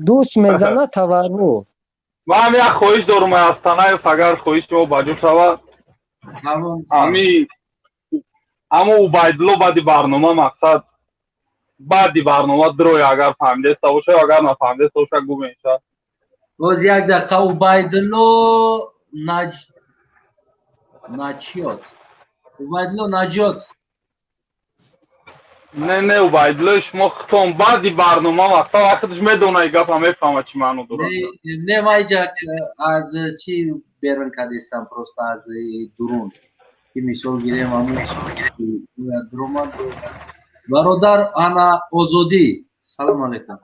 дӯст мезана таварру ман як хоҳиш дорум Астанаев агар хоҳиши мо ба ҷо шавад ҳамо Убайдулло баъди барнома мақсад баъди барнома дроя агар фаҳмидеста боша ё агар нафаҳмидеста боша гумеша боз як дақиқа Убайдулло начиёт Убайдулло наҷот не Убайдуллои шумо хитом баъди барнома мақсад вақташ медонаи гапа мефаҳма чӣ маъно дорад не майҷак аз чӣ берун кардистам просто аз дурун ки мисол гирем ҳамун дуромад бародар ана озодӣ салом алейкум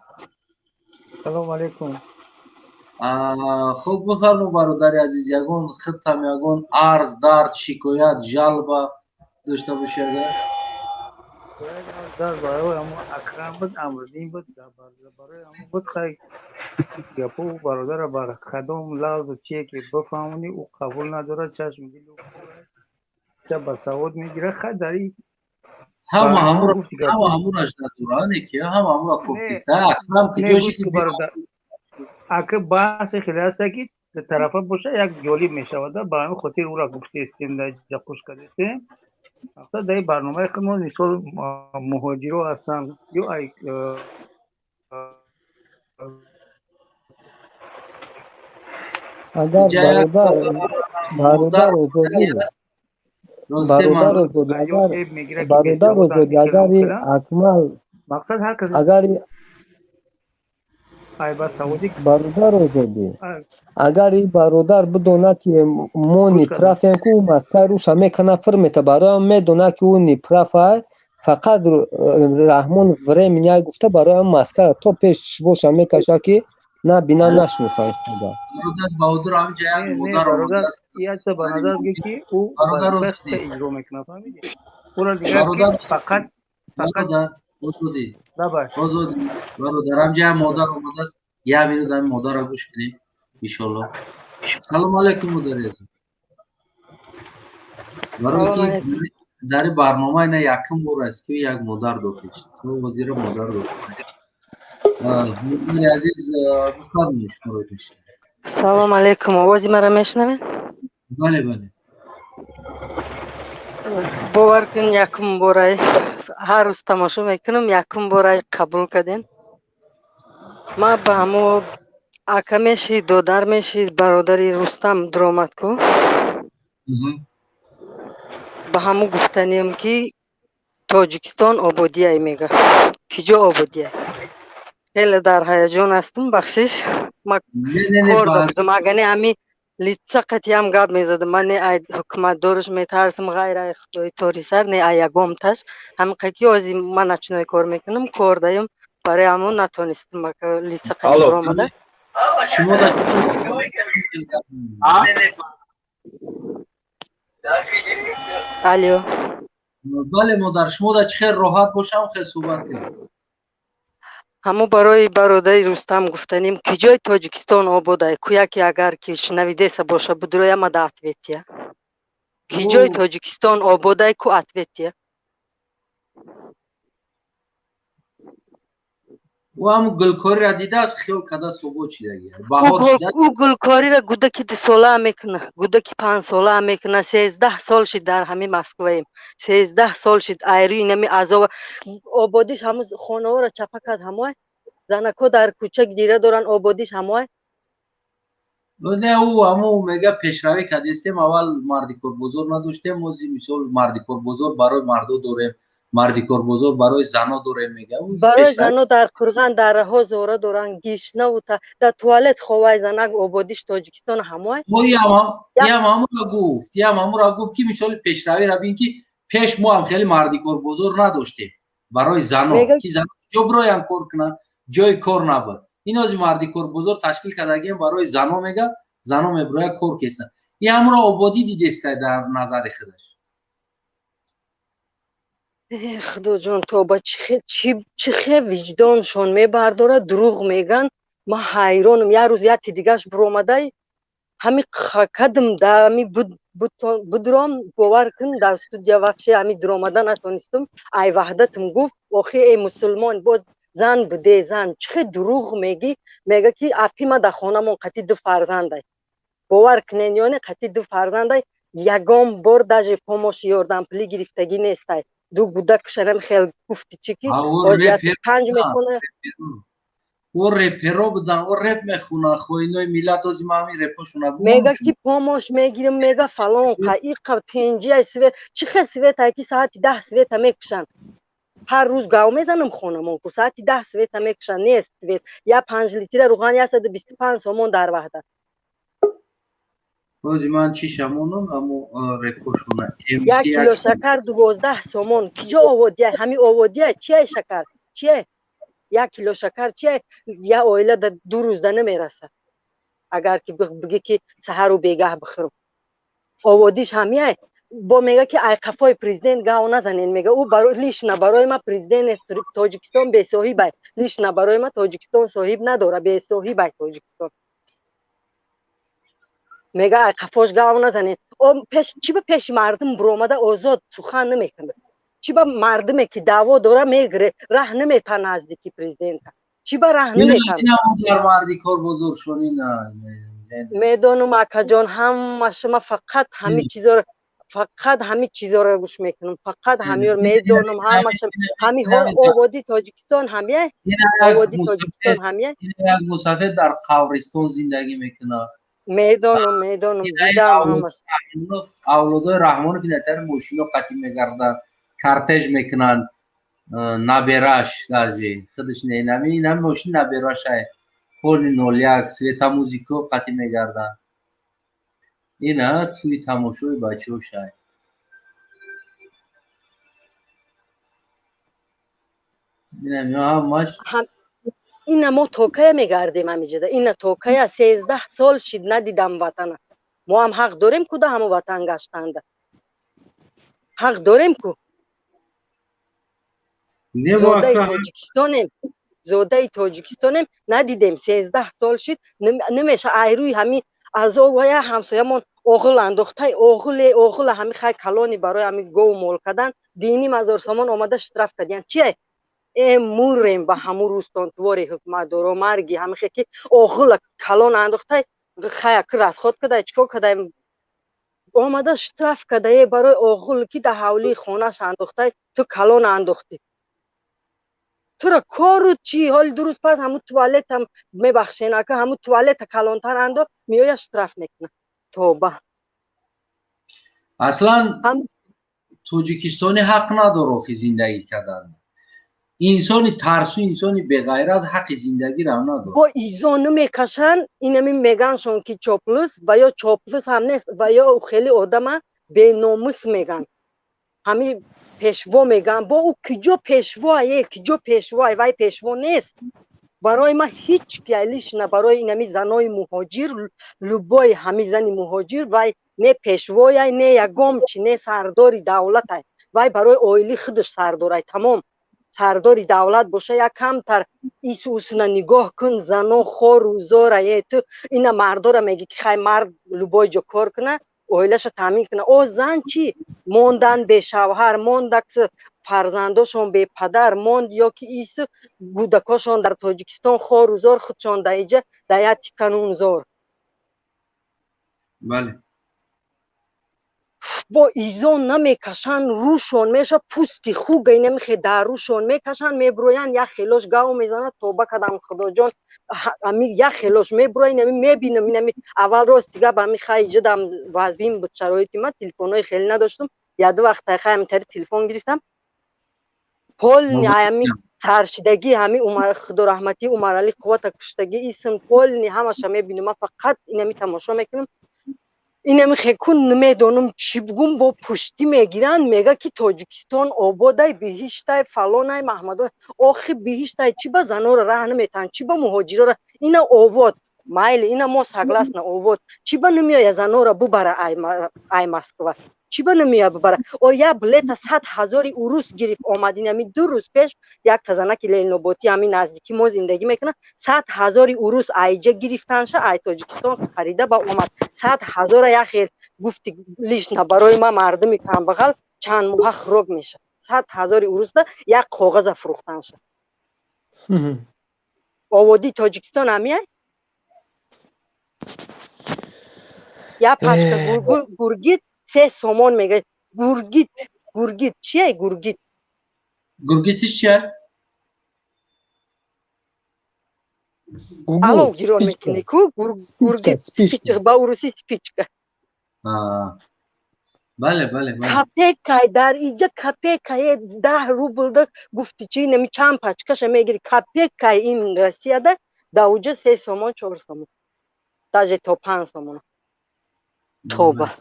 салом алейкум хуб бифармо бародари азиз ягон хитам ягон арз дард шикоят жалба дошта бошед در برای همون اکرم بود امردین بود برای همون بود خیلی گپو برادر بر خدام لحظ و چیه که بفهمونی او قبول نداره چشم دیل و چه بسواد میگیره خیلی داری همون اجده دورانه که همون را کفتیسته اکرم که جاشی که اکر بحث خیلی هسته که طرفه باشه یک جالب میشود برای همون خاطر او را گفتیستیم در جاکوش کردیستیم مقصد در برنامه خودمون مثال مهاجرو هستن یا ای اگر برادر آزادی اگر اکمل مقصد هر کسی اگر برادر آزادی اگر این برادر بدونه که ما نپرافیم که او مسکر روش همه کنه فرمته برای هم میدونه که او نپرافه فقط رحمان وره منیای گفته برای هم مسکر تا پیش باشه همه کشه که نه بینا نشنوسن شده بهادر هم جایی برادر یه چه برادر بگه که او برادر اجرا میکنه فهمیدی او را دیگه فقط آزادی برادرم جای مادر اومده است یه میرو داریم مادر را گوش کنیم انشالله سلام علیکم مادر عزیز برای که در برنامه اینا یکم بار است که یک مادر دوکش تو وزیر مادر دوکش مادر عزیز بفرمایید شما رو بشید سلام علیکم آوازی مرا میشنوین؟ بله بله باور کن یکم باره هر روز تماشا میکنم یکم باره قبول کردین ما به همو ака меши додар меши бародари Рустам дуромад ку ба ҳамун гуфтанем ки тоҷикистон ободия мега киҷо ободия хеле дар ҳаяҷон ҳастам бахшиш ма кор додам агане ҳами лица қатиям гап мезадам ман не ай ҳукуматдорш метарсам ғайра ихтиёи торисар не ай ягомташ ҳами қати ози ман начинои кор мекунам кор даём барои ҳамон натонистам лица қати буромада شما در алё بله مادر شما در چه خیر راحت باشم خیلی صحبت کنیم ҳамо барои бародари Рустам гуфтанем ки ҷои Тоҷикистон ободае ку яке агар ки шнавидеса боша будрояма да ответия ки ҷои Тоҷикистон ободае ку ответия او هم گلکاری را دیده است خیال کده صبح چیدگی او گلکاری را گودکی 2 сола мекуна гудаки 5 сола мекуна 13 сол шид дар ҳами Москваем 13 сол шид айрӯи нами азова ободиш ҳамуз хонаҳоро чапак аз ҳамои занако дар кӯча гира доран ободиш ҳамои نه او همو میگه پیشروی کردیم اول مردی کارگزار نداشتیم موزی مثال مردی کارگزار برای مردو داریم مردی کارگزار برای زنا داریم میگه برای زنا در قرغان دره زوره دارن گیشنه و در توالت خوای زنک آبادیش تاجیکستان همای همو را گفت که مثال پیشروی را بین که پیش ما هم خیلی مردی کارگزار نداشتیم برای زنا که زنا جبرای هم کار کنه جای کار نبود این از مردی کارگزار تشکیل کردگیم برای زنا میگه زنا میبروی کار کسن این هم را آبادی دیدسته در نظر خودش خدا جان تو با چه وجدانشون میبرداره دروغ میگن ما حیرانم یه روز یکی دیگهش برآمده همی قدم در همی بدرام باور کن در استودیا وقتی همی درآمده نتونستم ای وحدتم گفت آخه ای مسلمان بود زن بوده زن چه دروغ میگه که اپی ما در خانه من قطعی 2 فرزنده باور کنین یعنی قطعی 2 فرزنده یگام بار داجه پاموش یاردم پلی گرفتگی نیسته 2 گودکشم خیلی گفتی چی که آزیاتش 5 میخونه او رپرو بودن او رپ میخونه خوینای میلت از ما همین رپشونه میگه که پاموش میگیرم میگه فلان قایق پنجه سویت چه خیلی سویت های که ساعتی 10 سویت میکشن هر روز گاو میزنم خونمون که ساعتی 10 سویت میکشن نیست سویت یا 5 لیتر روغن 125 سومون در وحدت بازی من چی شمونم اما رپوشونه 1 کیلو شکر 12 سومون کجا آوردی همین آوردی چیه شکر چیه 1 کیلو شکر چیه یا اویله در 2 روز ده نمیرسه اگر که بگی که سحر و بیگاه بخورم آوردیش همیه با میگه که ای قفای پرزیدنت گاو نزنین میگه او برای لیش نه برای ما پرزیدنت است تاجیکستان به صاحب لیش نه برای ما تاجیکستان صاحب نداره به صاحب تاجیکستان میگه ای قفاش گاو نزنین او چی به پیش مردم برآمده آزاد سخن نمیکنه چی به مردمی که دعوا داره میگره راه نمیتن نزدیکی پرزیدنت چی به راه نمیتن در مردی کار بزرگ شونین میدونم اکا جان هم شما فقط همین چیزا رو گوش میکنم فقط همین رو میدونم همین آبادی تاجیکستان همیه آبادی تاجیکستان همیه یک مسافر در قبرستان زندگی میکنه میدونم دیدم همش اولادای رحمان فیلتر ماشینا قطعی میگردن کارتژ میکنن نبراش لازی خودش نمی ماشین نبراش های پول 01 سویتا موزیکو قطعی میگردن اینا توی تماشای بچه ها شاید اینا ما توکه میگردیم همیجده اینا توکه 13 سال شد ندیدم وطن ما هم حق داریم که ده همو وطن گشتنده حق داریم که زوده تاجیکستانیم ندیدیم 13 سال شد نمیشه ایروی همین از اوای همسایمون اوغل انداخته اوغل همین خیلی کلانی برای همین گو مول کردن دینی مزار سامان آمده شطرف کردن چیه موریم به همون روستان تواری حکمت دارو مرگی همین خیلی اوغل کلان انداخته خیلی کرس خود کده چکو کده آمده شطرف کده برای اوغل که ده حولی خونش انداخته تو کلان انداختی تو را کارو چی حال درست پس همون توالت هم میبخشین که همون توالت کلانتر اندو میای اشتراف میکنه توبه اصلا توجیکستانی حق نداره که زندگی کردن انسانی ترسو انسانی بغیرت حق زندگی را نداره با ایزانو میکشن اینمی میگن شون که چاپلوس و یا چاپلوس هم نیست و یا خیلی آدم به ناموس میگن همین پیشوا میگن با او کجا پیشوایه کجا پیشوای وای پیشوا نیست برای ما هیچ پیالیش نه برای اینمی زنای مهاجر لوبای همین زنی مهاجر وای نه پیشوای نه یگام چی نه سرداری دولت های وای برای اویلی خودش سردارای تمام سرداری دولت باشه یک کمتر ایسوسنا نگاه کن زنا خور و زاره تو اینا مردارا میگه که خیلی مرد لوبای جو کار کنه اویلش تامین کنه او زن چی موندن به شوهر موندکس فرزنداشون به پدر موند یا که ایس گودکاشون در تاجیکستان خور و زار خودشون دایجه دایت کنون زار بله با ایزان نمیکشن روشون میشه پوستی خوگ نمیخه در روشون میکشن میبروین یک خیلاش گاو میزنه توبه کدم خدا جان امی یک خیلاش میبروین نمی میبینم نمی اول روز دیگه با می خیلی جدم وازبیم بود شرایطی من تلفنای خیلی نداشتم یاد وقت خیلی تر تلفن گرفتم پول نیامی ترشیدگی همین عمر خدا رحمتی عمر علی قوت کشتگی اسم پول نی همش میبینم فقط اینمی تماشا میکنم اینم خیکون نمیدونم چی بگم با پشتی میگیرن میگه که تاجیکستان آبادای بهشتای فلانای محمدان آخی بهشتای چی با زنا را راه نمیتن چی با مهاجرا را اینا آباد مایل اینا ما سگلاس نه آباد چی با نمیای زنا را ببره ای مسکو چی با نمیای ببره او یا بلیت 100,000 اوروس گرفت آمدین همین 2 روز پیش یک تزنک لیل نوباتی همین نزدیکی ما زندگی میکنه 100,000 اوروس ایجا گرفتن شه ای تاجیکستان خریده با اومد 100,000 یا خیر گفتی لیش نه برای ما مردمی کم بغل چند ماه خروج میشه 100,000 اوروس ده یک کاغذ فروختن شه آوادی تاجیکستان همیه یا پشت گرگیت 3 سومون میگه گرگیت چیه گرگیت گرگیتش چیه الان گیرون میکنی کو گرگیت سپیچ با اوروسی سپیچکه بله بله کپیکای در اینجا کپیکای 10 روبل ده گفتی چی نمی چند پچکش میگیری کپیکای این رسیه ده دوجه 3 سومون 4 سومون تاجه تا 5 سومون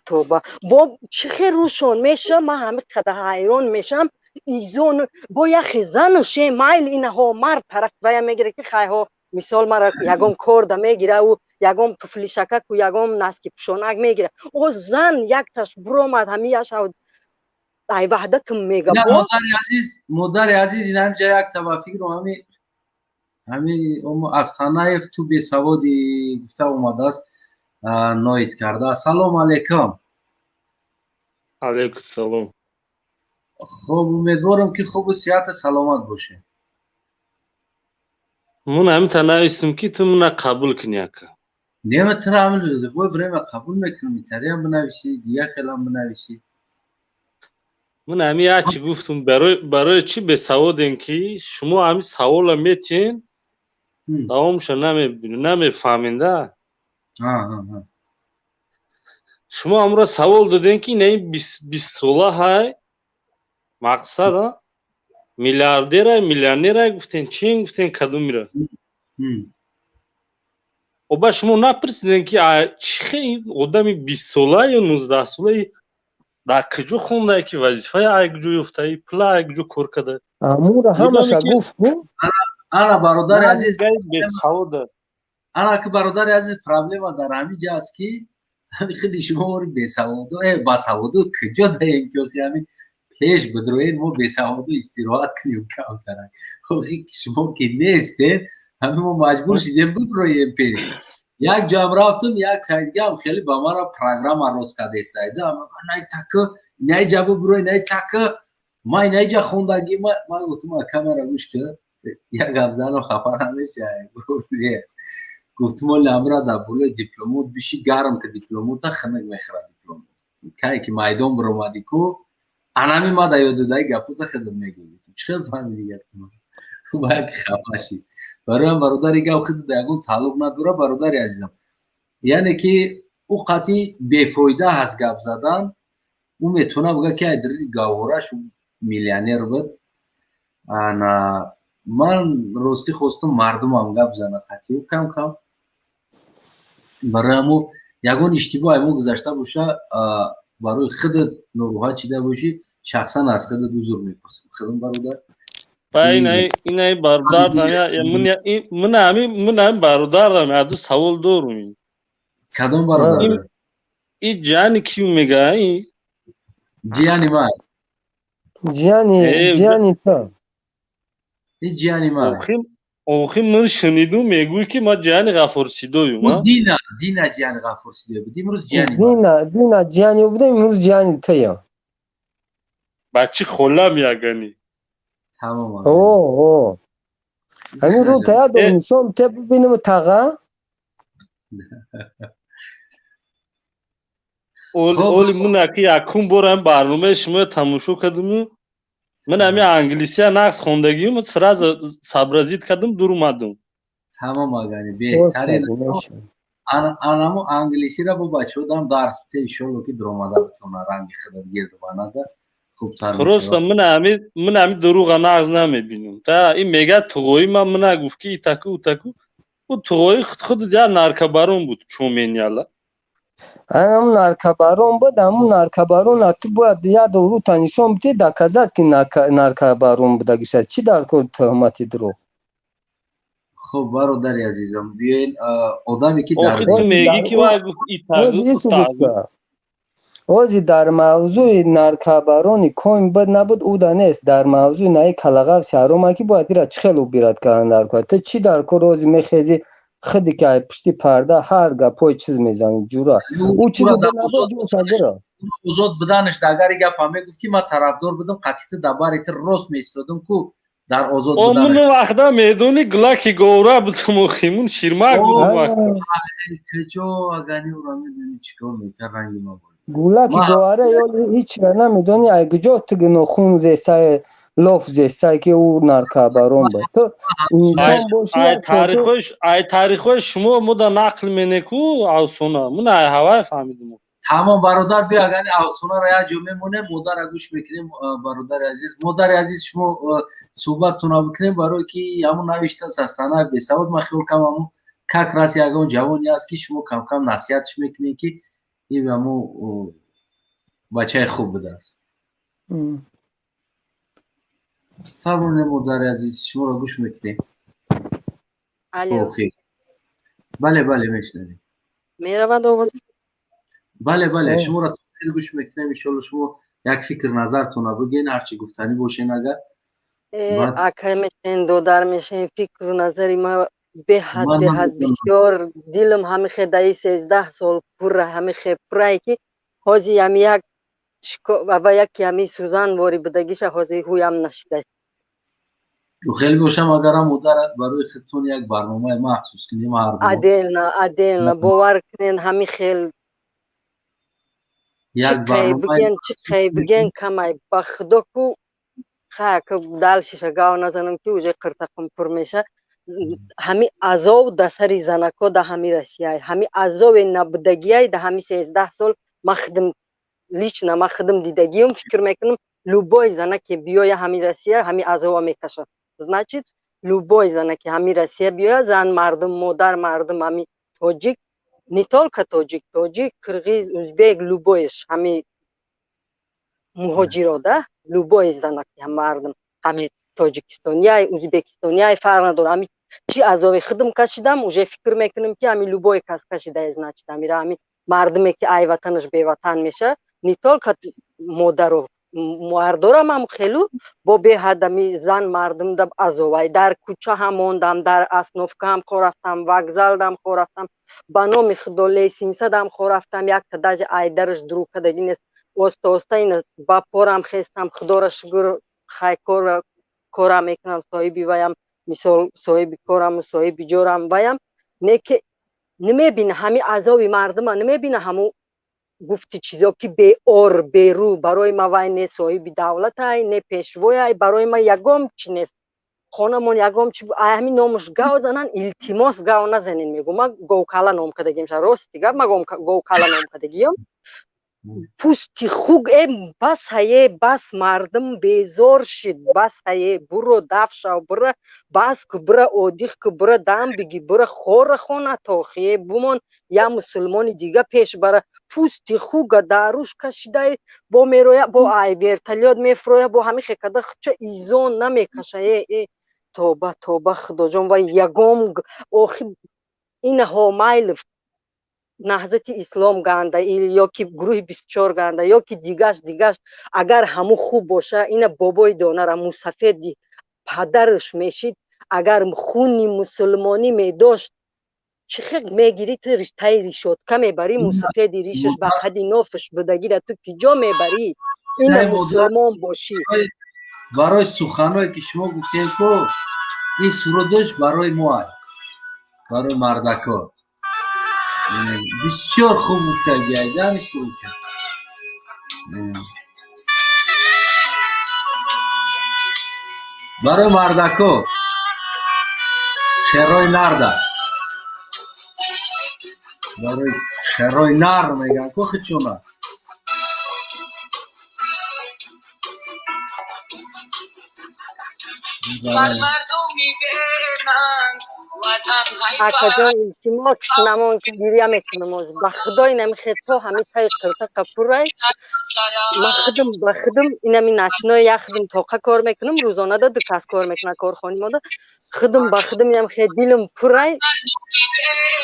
توبه با چه روشون میشه من همه قده حیران میشم ایزون با یک زن شه مایل اینها مرد طرف ویا میگیره که خیلی ها مثال مرا یگام کارده میگیره و یگام طفلی شکک و یگام نسکی پشونک میگیره او زن یک تاش برومد همیش ای وحدت میگه با مادر عزیز این همجا یک توافیق رو همین استانایف تو به سوادی گفته اومده است نوید کرده سلام علیکم علیکم سلام خب امیدوارم که خوب و صحت سلامت باشه من هم تنایستم که تو من قبول کنی اکا نیم تر عمل بده بای برای قبول میکنم تری هم بنویسی دیگه خیلی هم بنویسی من همی هرچی گفتم برای چی به سوادیم که شما همی سوال میتین دوامش نمیفهمینده شما امروز سوال دادین که نه 20 ساله های مقصد میلیاردر میلیونر گفتین چی گفتین کدوم میره و با شما نپرسیدین که چی آدمی 20 ساله یا 19 ساله در کجا خونده که وظیفه یک جوی افتایی پلا یک جو کار کرده امور همش گفتم انا برادر عزیز انا که برادر عزیز پرابلم در همین جا است که خیلی شما بیسوادو باسوادو کجا دارین که همین پیش بدروین ما بیسوادو استراحت کنیم کمتر خیلی شما که نیستین همین ما مجبور شدیم ببرویم پیش یک جام رفتم یک تایدگه هم خیلی با ما را پروگرام عروض کرده استایده اما نه تکه نه جا ببروی نه تکه ما نه جا خوندگی ما گفتم کامera گوش که یک افزان خفر نمیشه گفتم لامرا دا بوله دیپلمات بیشی گرم که دیپلمات خنک میخره دیپلمات کاری که مایدان برآمدی کو انامی ما دا یاد دای گپوتا خدمت میگم چه فهمیدی باید خفه شی. برای من برادری که خود دیگه تعلق نداره برادری عزیزم. یعنی که او قطعی بیفایده هست گپ زدن. او میتونه بگه که ادری گاورش میلیونر بود. انا من راستی خواستم مردم هم گپ زنه قطعی و کم کم برای همو یگون اشتباه همو گذاشته باشه برای خودت نروها چیده باشی شخصا از خودت حضور میپرسیم خودم برادر اینای برادر دارم من برادر دارم ادو سوال دارم کدام برادر این جانی کیو میگه این جیانی من جیانی تو این جیانی من آخی من شنیدم میگوی که ما جیانی غفورسیدویم او دینا جیانی غفورسیدو بود امروز جیانی دینا جیانی بوده امروز جیانی تو بچه خلم یگانی تمام اوه همین رو تا یادم شم تا ببینم تاغا اولی من اکی یکون برم برنامه شما تماشا کردم من همین انگلیسی نقص خوندگیم سر صبرزید کردم دور اومدم تمام آگانی بهترین انامو انگلیسی را با بچه دارم درس بته ایشالله که درآمده بتونه رنگ خدا گرد بانده خوبتر درست من همین دروغ نقص نمیبینم تا این میگه توگوی من گفت که تکو او توگوی خود دیگه نرکبرون بود چومینیالا هم نرکبرون بود همون نرکبرون اتو باید یاد رو تنشون بتی دکازد که نرکبرون بوده گشت چی در کرد تهمتی دروغ خب برادر عزیزم بیاین آدمی که در تو میگی که باید اوزی در موضوع نرکبرون کوین بود نبود او دانست در موضوع نای کلغه شهروما که باید را چخلو بیرد کردن در کار تو چی در کار روزی میخیزی خودی که پشتی پرده هر گپای چیز میزنی جورا او چیز بود نبود جوش اگر اوزاد بدانش داگری گپ همه گفتی ما طرفدار بودم قطعیت دبار تر راست میستادم کو در آزاد بودن من وقتا میدونی گلاکی گورا بودم و خیمون شیرمک بودم وقتا کجا اگانی او را میدونی چیکار میکر رنگی ما بود گلاکی گواره یا هیچ نمیدونی اگجا تگنو خون زیسای لوف زیسای که او نرکبرون بود تو انسان باشی ای تاریخوی شما مدا نقل مینکو اوسونا من ای هوای فهمیدم تمام برادر بیا اگه اوسونا را یا جمعه مونه مادر گوش میکنیم برادر عزیز مادر عزیز شما صحبت تون بکنیم برای که همون نوشته سستانه به سبب من خیلی کم همون کک راست یگان جوانی است که شما کم کم نصیحتش میکنید که این همون بچه خوب بوده است فرمونه مادر عزیز شما را گوش میکنیم بله میشنویم میروند آواز بله شما را خیلی گوش میکنیم انشالله شما یک فکر نظرتون بگین هرچی گفتنی باشین اگر اکر میشین دودر میشین فکر و نظری ما به حد بسیار دیلم همیشه دایی 13 سال پر همیشه پرایی که هازی همی یک و یکی همی سوزن واری بدگیش هازی هویم نشده خیلی باشم اگر هم مدرد برای خودتون یک برنامه مخصوص کنیم عدل نه باور کنین همی خیل چی بگین کمای بخدا کو که دل شیشه گاو نزنم که اوجه قرتقم پر میشه همی عذاب در سری زنکا در همی رسیه همی عذاب نبودگی در همی 13 سال مخدم لیچ نه مخدم دیدگیم فکر میکنم لوبای زنک بیای همی رسیه همی عذاب میکشه значит لوبای زنک همی رسیه بیای زن مردم مادر مردم همی توجیک не только توجیک قرغیز ازبک لوبایش همی مهاجرا ده لوبای زنک هم مردم همی تاجیکستانیای ازبکستانیای فرق نداره همی چی عذاب خودم کشیدم اوجه فکر میکنم که همی لوبای کس کشیده از نچیدم میره همی مردمی که ای وطنش بی وطن میشه не только مادر و مردارم هم خیلی با به حدمی زن مردم دب عذابای در کوچه هم موندم در اسنوفکه هم خو رفتم وگزل دم خو رفتم بنام خدا لیسینسه دم خو رفتم یک تداج ای درش درو کدگی نیست اوستا این با پورم خستم خدا را شکر خای کارم میکنم صاحبی ویم مثال صاحبی کارم صاحبی جورم ویم نه که نمیبینه همین عذاب مردم نمیبینه همون گفتی چیزا که به اور به رو برای ما وای نه صاحبی دولت های نه پیشوای برای ما یگام چی نیست خونمون یگام چی همین نامش گاو زنن التماس گاو نزنین میگم ما گوکالا نام کردگیم راست دیگه ما گوکالا نام کردگیم پوستی خوگ بس هیه بس مردم بیزار شد بس هیه برو دفشا برو بس که برو اودیخ که برو دم بگی برو خور خونه تاخیه بومون یا مسلمانی دیگه پیش بره پوستی خوگ داروش کشیده با میرویا با ای ورتلیاد میفرویا با همین خکده چه ایزون نمیکشه توبه توبه خدا جان و یگام آخی این هامایل نهضت اسلام گنده یا که گروه 24 گنده یا که دیگش اگر همو خوب باشه این بابای دانه مو سفیدی پدرش میشید اگر خونی مسلمانی میداشت چخیق میگیری تو رشته ریشت که میبری مو سفیدی ریشش به قدی نافش بدگیره تو کجا میبری این مسلمان باشی برای سخنایی که شما گفتین که این سرودش برای ما برای مردکا بسیار خوب گفته گیده همین سرود برای مردکا شرای نرده برای شرای نر میگن که خیچونه اکا جان التماس نمان که گریه میکنم از به خدای نمیخواد تو همین تای قرطه کپورای مخدم بخدم اینمی نچنای یخدم تاقه کار میکنم روزانه ده کس کار میکنه کارخانی ما ده خدم بخدم اینم خیلی دیلم پرای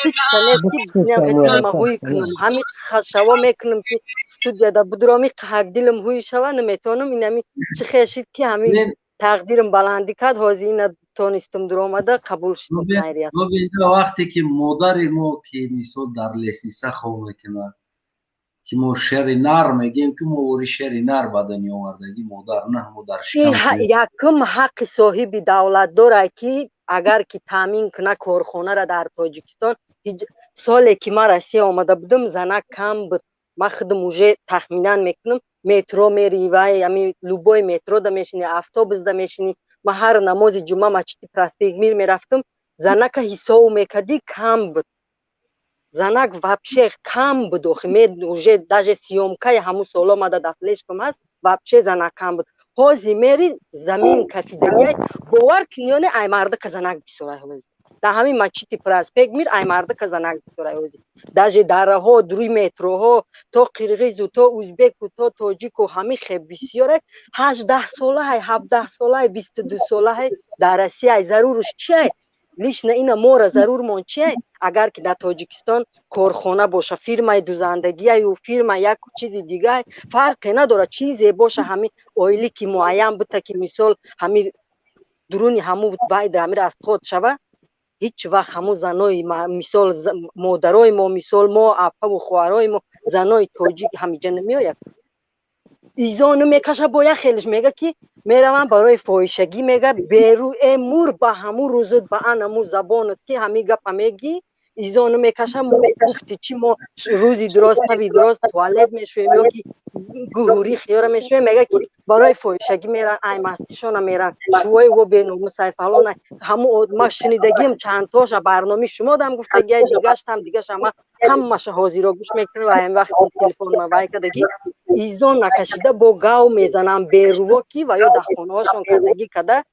هیچ تنیست که اینم خیلی دیلم هوی کنم همین خشوا میکنم که استودیا ده بدرامی که دیلم هوی شوه نمیتونم اینمی چه خیشید که همین تقدیرم بلندی کد حاضی این تونستم در آمده قبول شدم خیریت وقتی که مادر ما که مثال در لیسنیسه خواه میکنه که ما شر نر میگیم که ما اوری شر نر بدنی آوردگی مادر نه مادر شکم یکم حق صاحب دولت داره که اگر که تامین کنه کارخانه را در تاجیکستان سالی که ما رسی آمده بودم زنه کم بود ما خودم اوجه تخمینا میکنم مترو میری و یعنی لوبای مترو ده میشینی اتوبوس ده میشینی ما هر نماز جمعه مچتی پراسپیک میر میرفتم زنه که حساب میکردی کم بود زنک вообще کم بود خمید уже даже съемкай همون سالا ماده دفلشکم هست вообще زنک کم بود حاضی میری زمین کفیدگی باور کنیانه ای مرده که زنک بسورای حوزی در همین مچتی پراسپیک میر ای مرده که زنک بسورای حوزی даже داره ها دروی متروها تا قرغیز و تا ازبک و تا تاجیک و همین خیلی بسیاره 18 ساله های 17 ساله های 22 ساله های در روسیه ای ضرورش چیه لیش نه اینا ما را ضرور من چیه اگر که در تاجیکستان کارخانه باشه فرمای دوزندگی یا فرمای یک چیز دیگه فرقی نداره چیزی باشه همین اویلی که معین بوده که مثال همین درونی همون باید همین از خود شوه هیچ وقت همون زنای مثال مادرای ما مثال ما اپا و خوارای ما زنای تاجیک همیجا نمیاید ایزانو میکشه باید خیلیش میگه که میروم برای فاحشگی میگه بیرو امور به همون روزت به انمو زبانت که همی گپ میگی ایزانو میکشه گفتی چی ما روزی درست پوی درست توالت میشویم یا که گوهوری خیاره میشویم میگه که برای فاحشگی میرن ای مستیشان میرن شوی و بینوم سر فلان همون ما شنیدگیم چند تاش برنامه شما دم گفته گه دیگه‌اش هم دیگه‌اش همش حاضر گوش میکنه و این وقت تلفن ما وای کدگی ایزان نکشیده با گاو میزنم بیرو کی و یا در خانه هاشون کدگی کده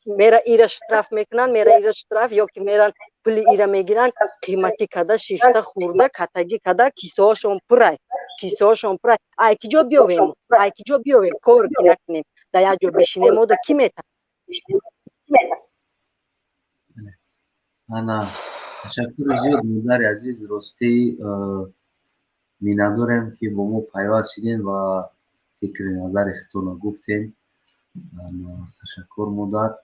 میره ایرش طرف میکنن میره ایرش طرف یا که میرن پولی ایره میگیرن قیمتی کده شیشته خورده کتگی کده کیسه هاشون پره ای کی جا بیاویم کار کی نکنیم در یک جا بشینیم و در کی میتن انا تشکر زیاد مادر عزیز راستی می‌ندارم که با ما پیوست شدین و فکر نظر اختون گفتین تشکر مادر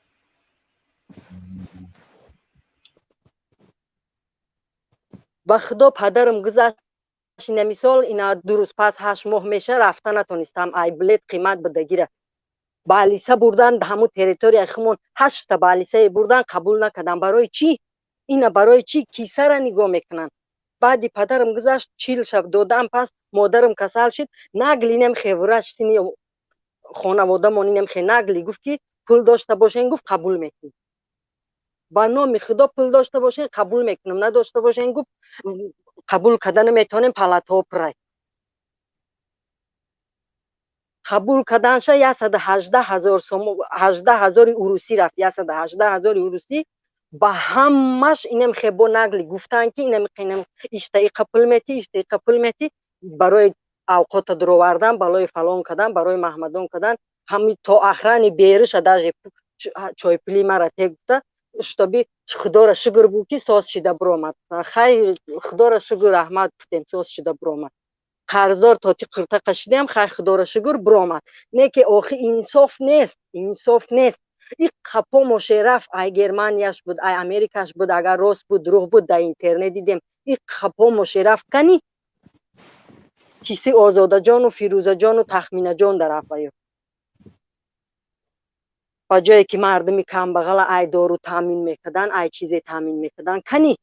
با خدا پدرم گذشت مثال اینا درست پس 8 ماه میشه رفته نتونستم ای بلیت قیمت بدگیره بالیسه بردن همون تریتوری خمون 8 تا بالیسه بردن قبول نکردن برای چی اینا برای چی کیسه را نگاه میکنن بعدی پدرم گذشت 40 شب دادم پس مادرم کسل شد نگلی نم خیورش سینی خانواده مونی نم خی نگلی گفت که پول داشته باشین گفت قبول میکنیم با نام خدا پول داشته باشین قبول میکنم، نداشته باشین گفت قبول کردن میتونیم پالتا پرای قبول کردنش 118,000 سوم 18,000 اوروسی رفت. 118,000 اوروسی با همش اینم خبو نگلی گفتن که اینم اشتای قبول میتی برای اوقات درو وردن برای فلان کردن برای محمدان کردن همین تا اخرانی بیرش داج چای پلی مرا تگفته شتابی خدا را شکر بود که ساز شده برآمد. خیر خدا را شکر رحمت بودیم ساز شده برآمد. قرضدار تا تی قرطه قشیدیم خیر خدا را شکر برآمد. نه که آخه انصاف نیست. این خپو مشرف ای گرمانیاش بود ای امریکاش بود اگر راست بود دروغ بود در اینترنت دیدیم این خپو مشرف کنی کسی آزاده جان و فیروزه جان و تخمینه جان در افایو با جایی که مردمی کم بغل ای دارو تامین میکردن ای چیزی تامین میکردن کنی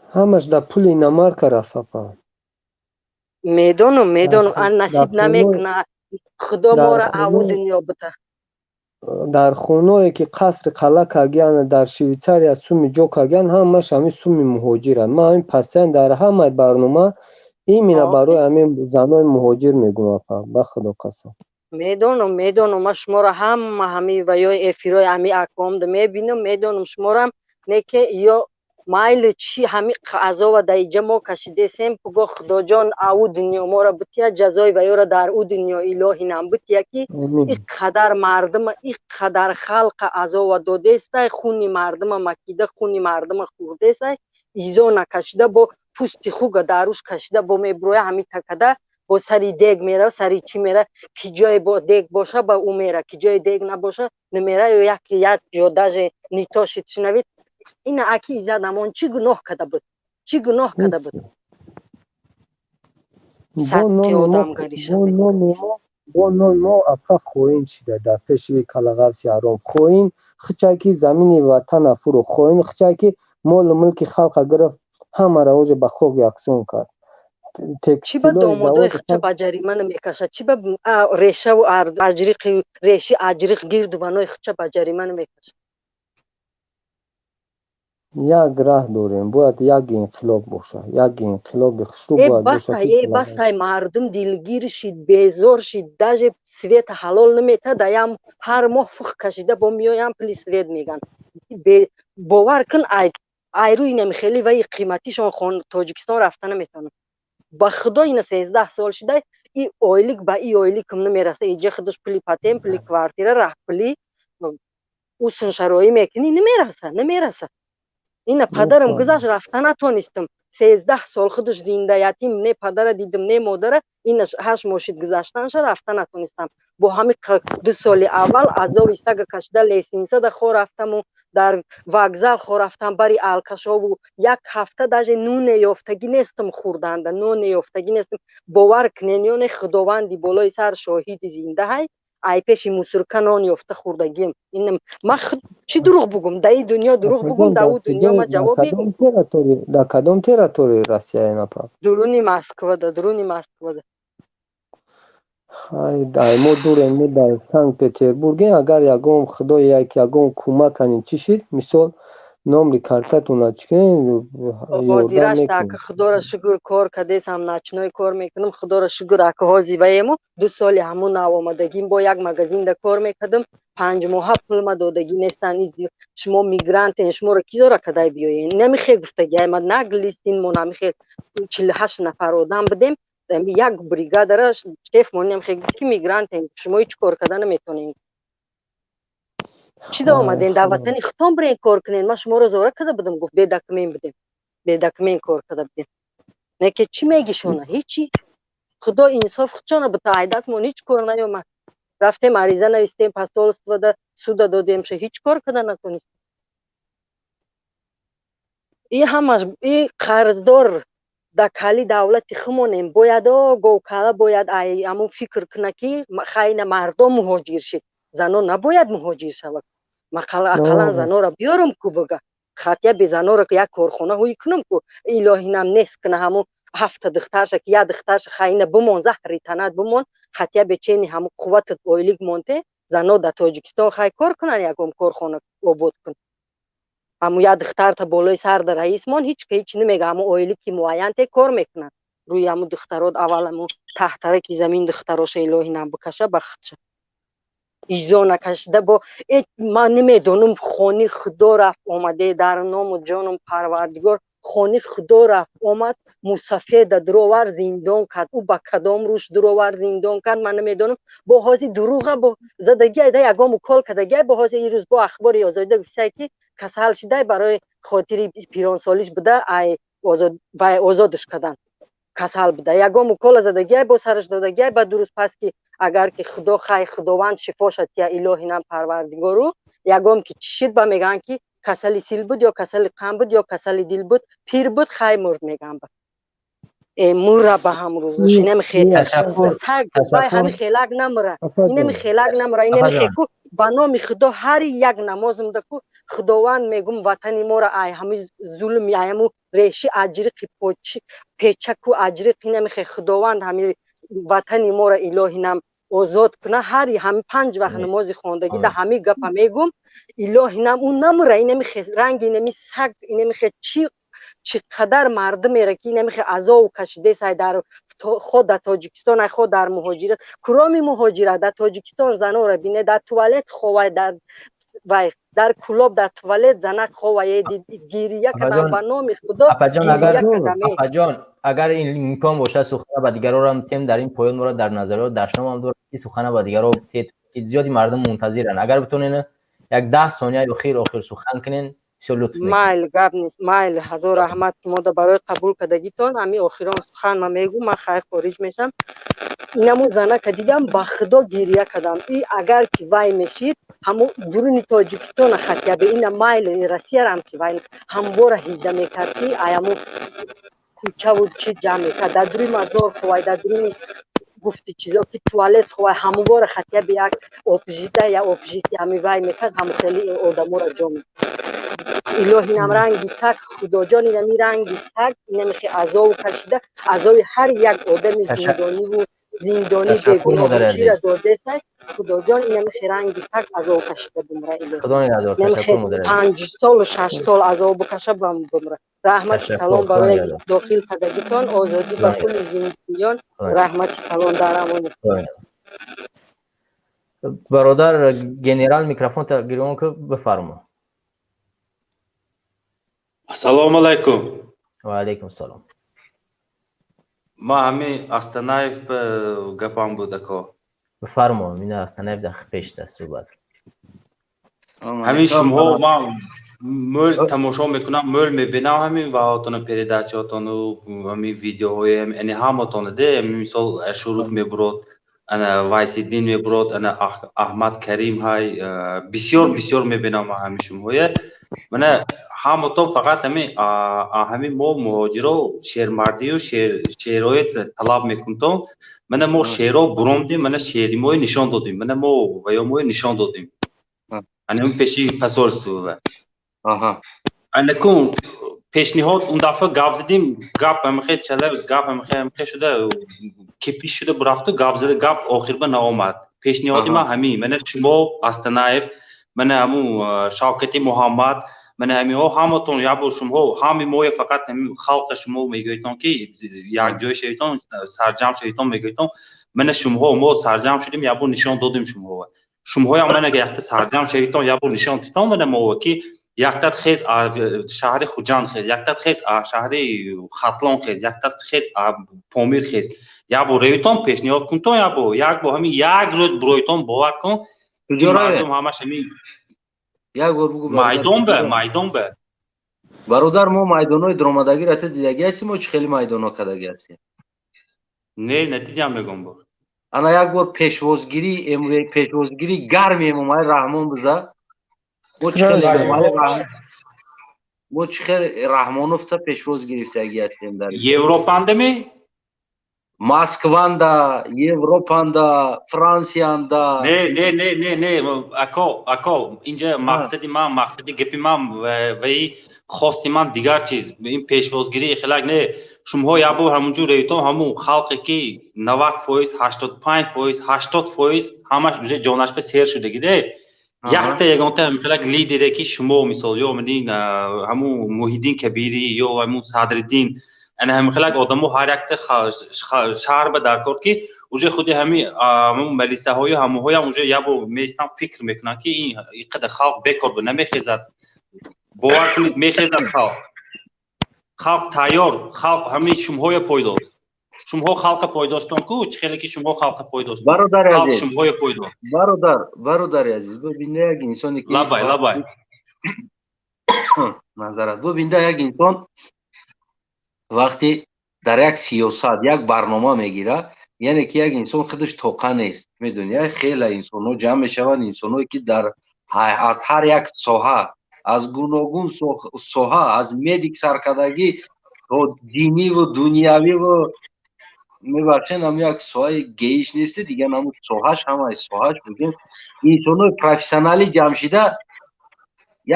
همش در پول نمارک رفت پا میدونم ان نصیب نمیکنه خدا ما را او دنیا بده. در خونه‌ای که قصر قلعه کاگیان در شویцария سومی جو کاگیان همش همین سومی مهاجرن. ما همین پسند در همه برنامه ایمینا برای همین زنان مهاجر میگم پا به خدا قسم میدونم شما را همین و یا افیرای همین اقوام ده میدونم شما را نه که یا مایل چی همین قضا و دیجه ما کشیده سیم بگو خدا جان او دنیا ما را بتیا جزای و یا را در او دنیا الهی نام بتیا که این قدر مردم این قدر خلق عزا و داده است خونی مردم مکیده خونی مردم خورده است ایزا نکشیده با پوست خوگ داروش کشیده با میبروی همین تکده با سری دیگ میره سری چی میره کی جای با دیگ باشه با او میره کی جای دیگ نباشه نمیره یا یک جوداج نیتاشید شنوید این اکی ایزاد امون چی گناه کرده بود با نو اپا خوین چیده در پیشوی کلاغاب سیارم خوین خچاکی زمینی وطن افرو خوین خچاکی مال ملک خلق گرفت همه را اوج به خوب یکسون کرد. چی با دامادای خچا با جریمه نمیکشه چی با ریشه و اجریق ریشی اجریق گیرد و نوی خچا با جریمه نمیکشه. یک راه داریم باید یک انقلاب باشه یک انقلاب خشتو باید باشه بس مردم دلگیر شید بیزار شید داج سویت حلال نمیته دایم هر ماه فخ کشیده با میایم پلی سویت میگن باور کن ایروی نمیخیلی و این قیمتیشون خون تاجیکستان رفتن نمیتونن با خدا این 13 سال شده این اویلیک با این اویلیک کم نمیرسه اینجا خودش پلی پاتیم پلی کوارتیره راه پلی اوسن شرایی میکنی نمیرسه این پدرم گذاشت رفتن نتونستم 13 سال خودش زنده یتیم نه پدر دیدم نه مادر اینش هاش ماشید گذاشتنش رفتن نتونستم با همین 2 سال اول از اوستاگ کشده لیسنس ده خو رفتم و در وокзал خو رفتم برای الکشا و یک هفته داج نون یافتگی نیستم خوردند نون یافتگی نیستم باور کنین خداوندی بالای سر شاهد زنده های ای پیش موسرکانان یافته خوردگیم این ما چی دروغ بگم در این دنیا دروغ بگم در اون دنیا ما جواب بگم در کدام تریتوری روسیه اینا پا درونی مسکو ده خای دای ما دوریم در سنت پترزبورگ اگر یگام خدا یگام کمک کنین چی شد مثال نام کارتاتون چیکین وزیرش تا که خدا را شکر کار کردیم هم نچنای کار میکنم خدا را شکر که حاضی ویمو 2 سال همون آمدگیم با یک مغازین ده کار میکردم 5 ماه پول ما دادگی نیستن شما میگرانت شما را کیزا را کدای بیاین نمیخه گفتگی ما نگلیستین ما نمیخه 48 نفر آدم بدیم یک بریگاد را شیف ما نمیخه کی میگرانت شما هیچ کار کردن نمیتونین چی دا آمدین در وطن اختام برین کار کنین ما شما رو زوره کده بدم گفت به دکمین کار کده بدیم نه که چی میگی شونه هیچی خدا انصاف خودشانه بتا دست ما هیچ کار نیومد رفتیم عریضه نویستیم پاسپورت و سود دادیم شه هیچ کار کده نتونست این همش این قرضدار در کالی دولت خمونیم باید گوکالا باید همون فکر کنه که خیلی مردم مهاجر شد زنان نباید مهاجر شود ما اقلا زنان را بیارم کو بگه خاطیه به زنان را که یک کارخانه هوی کنم کو الهی نم نیست کنه همون 7 دخترش که یک دخترش خیلی بمون زهری تند بمون خاطیه به چینی همون قوت اویلیگ مونته زنا در تاجیکستان خواهی کار کنن یکم کارخانه آباد کن اما یا دختر تا بالای سر در رئیس مان هیچ نمیگه اما اویلی که معین ته کار میکنن روی همون دخترات اول همون تحتره که زمین دختراش الهی نم بکشه بختشه ایزا نکشده با من نمیدونم خانی خدا رفت آمده در نام و جانم پروردگار خانی خدا رفت آمد مصفه در دروار زندان کرد او با کدام روش دروار زندان کرد من نمیدونم با حاضی دروغه با زدگی ایده یکام کال کدگی با حاضی این روز با اخباری آزاده گفته که کسال شده برای خاطر پیران سالیش بوده ای آزادش کردن کسال بوده یکام کال زدگی با سرش دادگی با درست پس که اگر که خدا خای خداوند شفا شد یا الهی نام پروردگارو یکام که چشید با میگن که کسل سیل بود یا کسل قم بود یا کسل دل بود پیر بود خای مرد میگن با مورا به هم روزش اینم خیلی سگ بای همه خیلق نمره اینم خیلق نمره اینم خیکو بنام خدا هر یک نماز مده کو خداوند میگم وطن ما را ای همه ظلم یامو ریشی اجرق پیچکو اجرق اینم خداوند همه وطن ما را الهی نام آزاد کنه هم 5 وقت نماز خواندگی ده همه گپ میگم الهی نام اون نمره اینم رنگ اینم سگ اینم چقدر مردم میره که نمیخه عذاب کشیده سای در خود در تاجیکستان خود در مهاجرت کرامی مهاجرت در تاجیکستان زنا را بینه در توالت خواه در کلوب در توالت زنک خواه گیریه کدام به نام خدا اپا اگر این امکان باشه سخنه با دیگران هم تیم در این پایان را در نظر داشتم هم دور که سخنه با دیگران زیادی مردم منتظرن اگر بتونین یک 10 ثانیه آخر سخن کنین مایل گپ نیست مایل هزار رحمت ما دا برای قبول کردگیتون امی آخران سخن ما میگم من خیر خارج میشم اینمو زنه که دیدم با خدا گریه کردم ای اگر که وای میشید همو درون تاجیکستان خطیه به این مایل رسیه هم که وای هم باره هیده میکردی ایمو کوچه و چی جمع کرد در درون مزار خواه در درون گفتی چیزا که توالت خواه همو باره خطیه به یک اوبژیته یا اوبژیتی همی وای میکرد همو خیلی آدمو را جمع الهی نام رنگی سگ خدا جان اینمی رنگی سگ اینمی خی عذاب کشیده عذاب هر یک آدم زندانی و زندانی بگونه چی را داده سگ خدا جان اینمی خی رنگی سگ عذاب کشیده بمره الهی 5 سال و 6 سال عذاب کشه بمره رحمت کلام برای داخل کدگیتان آزادی و کل زندگیان رحمت کلام در امان برادر گنرال میکروفون تا گیرون که بفرما السلام علیکم و علیکم السلام ما همین استانایف به گپام بوده که بفرما من استانایف در پیش دست صحبت همین شما ما مول تماشا میکنم مول میبینم همین واهاتون پریداچاتون و همین ویدیوهای یعنی هماتون ده مثال شروع میبرد انا وایسیدین میبرد انا احمد کریم های بسیار میبینم همین شما من هماتون فقط همین ما مهاجرو شهرمردی و شهرهای طلب میکنم من ما شهرها بروندیم من شهریمای نشان دادیم من ما ویامای نشان دادیم اون پیشی پسول سوه انکون پیشنهاد اون دفعه گپ زدیم گپ همخه چله گپ همخه شده که پیش شده برافت گپ زده گپ آخر به نامد پیشنهادی من همین من شما استانایف من همون شوکتی محمد من همین همتون یا با شما همین موی فقط همین خلق شما میگویتون که یک جای شیطان سرجم شیطان میگویتون من شما ما سرجم شدیم یا با نشان دادیم شما هم من اگه سرجم شیطان یا با نشان دیدم من ما که یک خیز شهر خوجان خیز یک خیز شهر خطلان خیز یک خیز پامیر خیز یا با رویتون پیشنهاد کنتون یا با یک با همین یک روز برویتون باور کن مردم همش همین یک بار بگو مایدان به برادر ما مایدانای درآمدگی را دیدگی هستیم و چه خیلی مایدانا کدگی هستیم نه ندیدم میگم با انا یک بار پیشوازگیری گرمی مای رحمان بزا ما چه خیلی رحمانوف تا پیشواز گرفتگی هستیم در یوروپانده Moskvanda, Evropanda, Fransiyanda. نه اکو اینجا مقصدی گپی من و خواستیم من دیگر چیز این پیشوازگیری اخلاق نه шумоҳо як бор ҳамунҷур рейтон ҳамун халқе ки 90%, 85%, 80% ҳамаш уже ҷонашба сер шуда гиде якта ягонта ҳамихелак лидере ки шумо мисол ё омадин ҳамун Муҳиддин Кабирӣ ё ҳамун Садриддин ана ҳамихелак одамо ҳар якта шаҳр ба даркор ки уже худи ҳамун малисаҳои ҳамуҳоям уже як бор меистан фикр мекунанд ки ин қадар халқ бекор ба намехезад бовар кунед мехезад халқ тайёр халқ ҳамин шумоҳоя пойдост шумоҳо халқа пойдостон ку чӣ хеле ки шумоҳо халқа пойдост халқ шумоҳоя пойдост бародари азиз бубин як инсоне ки лабай манзарат бубин як инсон вақте дар як сиёсат як барнома мегира яъне ки як инсон худаш тоқа нест медони хеле инсонҳо ҷамъ мешаванд инсонҳое ки аз ҳар як соҳа аз гуногун соҳа аз медик саркардагӣ то диниву дунявиву мебахшед ҳам як соҳаи геиш нести дигар ҳамн соҳаш ҳамаи соҳаш будем инсонҳои профессионалӣ ҷамъ шида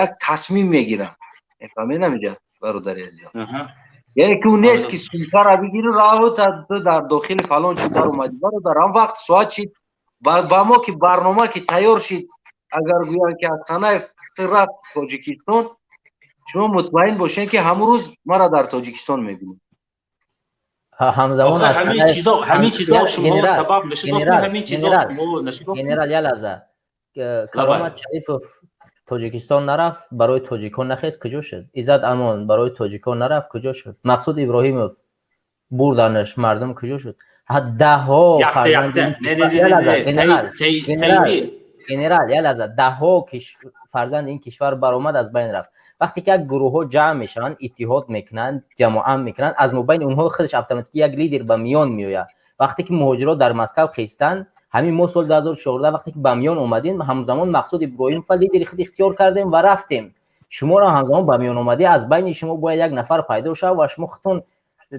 як тасмим мегиранд мефаҳмед намиҷа бародари азизам яъне ки ӯ нест ки сумкара бигиру равота дар дохили фалон чӣ дар омадӣ бародар ҳам вақт соат шид ба мо ки барнома ки тайёр шид агар гӯянд ки Асанаев рафт Тоҷикистон шумо мутмаин бошед ки ҳамун рӯз маро дар Тоҷикистон мебинед ҳамзамон ҳамин чизо шумо сабаб нашудофт ҳамин чизо шумо нашудофт генерал я лаҳза Каромат Шарипов Тоҷикистон нарафт барои тоҷикон нахест куҷо шуд Иззат Амон барои тоҷикон нарафт куҷо шуд Мақсуд Иброҳимов бурданаш мардум куҷо шуд даҳҳо генерал я лаҳза даҳҳо фарзанди ин кишвар баромад аз байн рафт вақте ки як гурӯҳҳо ҷамъ мешаванд иттиҳод мекунанд ҷамоа мекунанд аз мобайни онҳо худаш автоматики як лидер ба миён меояд вақте ки муҳоҷирот дар Москав хистанд ҳамин мо соли 2014 вақте ки ба миён омадем ҳамзамон Мақсуд Иброҳимов лидери худ ихтиёр кардем ва рафтем шуморо ҳамзамон ба миён омадӣ аз байни шумо бояд як нафар пайдо шавад ва шумо худтон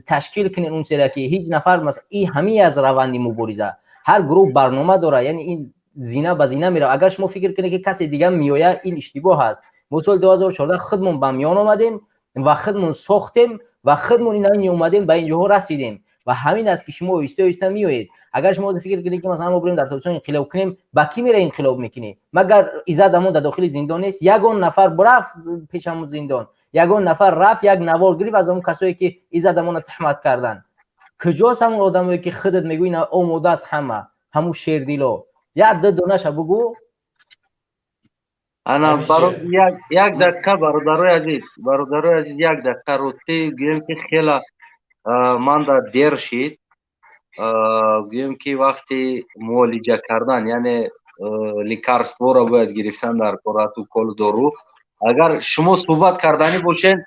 ташкил кунед он сера ки ҳеҷ нафар ин ҳамин аз раванди мубориза ҳар гурӯҳ барнома дорад яъне ин зина ба зина меравад агар шумо фикр кунед ки касе дигар меояд ин иштибоҳ аст мо соли 2014 худмон ба миён омадем ва худмон сохтем ва худмон ин омадем ба ин ҷоҳо расидем ва ҳамин аст ки шумо оҳиста оҳиста меоед агар шумо фикр кунед ки масалан мо бурем дар Тобистон инқилоб кунем ба кӣ мера инқилоб мекунӣ магар Иззат Амон дар дохили зиндон нест ягон нафар бурафт пеш ҳамун зиндон ягон нафар рафт як навор гирифт аз ҳамун касое ки Иззат Амонро туҳмат карданд куҷост ҳамун одамое ки худат мегӯӣ омодааст ҳамун шердило як донаша бугӯ ана як дақиқа бародарои азиз як дақиқа рости гӯем ки хела ман дар дер шид гӯем ки вақти муолиҷа кардан яъне лекарстворо бояд гирифтан дар қорат укол дору агар шумо суҳбат карданӣ бошед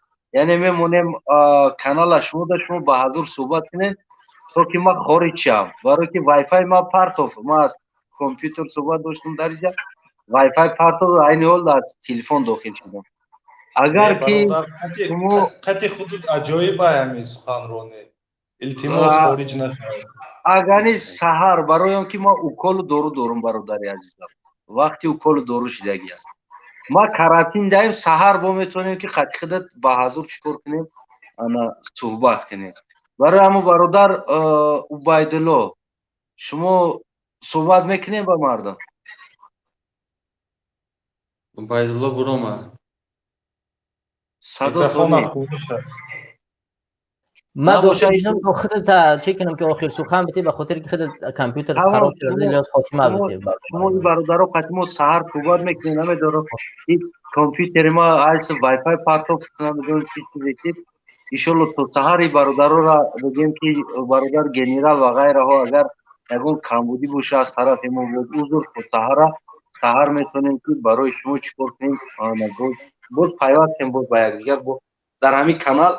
яъне мемонем канала шумода шумо ба ҳазур суҳбат кунед то ки ман хориҷ шавам барое ки вайфай ман партов ман аз компютер суҳбат доштам дар инҷа вайфай партов айни ҳол дар телефон дохил шудам агар ки шумо қати худуд аҷоиб ҳамин суханронӣ илтимос хориҷ нашавад агани саҳар бароям ки ман уколу дору дорум бародари азизам вақти уколу дору шидагӣ аст ман карантин даҳем саҳар бо метавонем ки қати худат ба ҳазур чикор кунем ана суҳбат кунем барои ҳамун бародар Убайдулло шумо суҳбат мекунем ба мардум Убайдулло буромад микрофонам хурд шуд ман дошам худат чӣ кунам ки охир сухан битӣ ба хотире ки худат компютер хароб шуда илёс хотима битӣ шумо ин бародаро қати мо саҳар суҳбат мекунем намедорам ин компютери ма айс вайфай партов намедонам чӣ чизе ки иншолло то саҳар ин бародароро бигем ки бародар генерал ва ғайраҳо агар ягон камбудӣ боша аз тарафи мо узр то саҳар метавонем ки барои шумо чикор кунем боз пайвастем боз ба якдигар дар ҳамин канал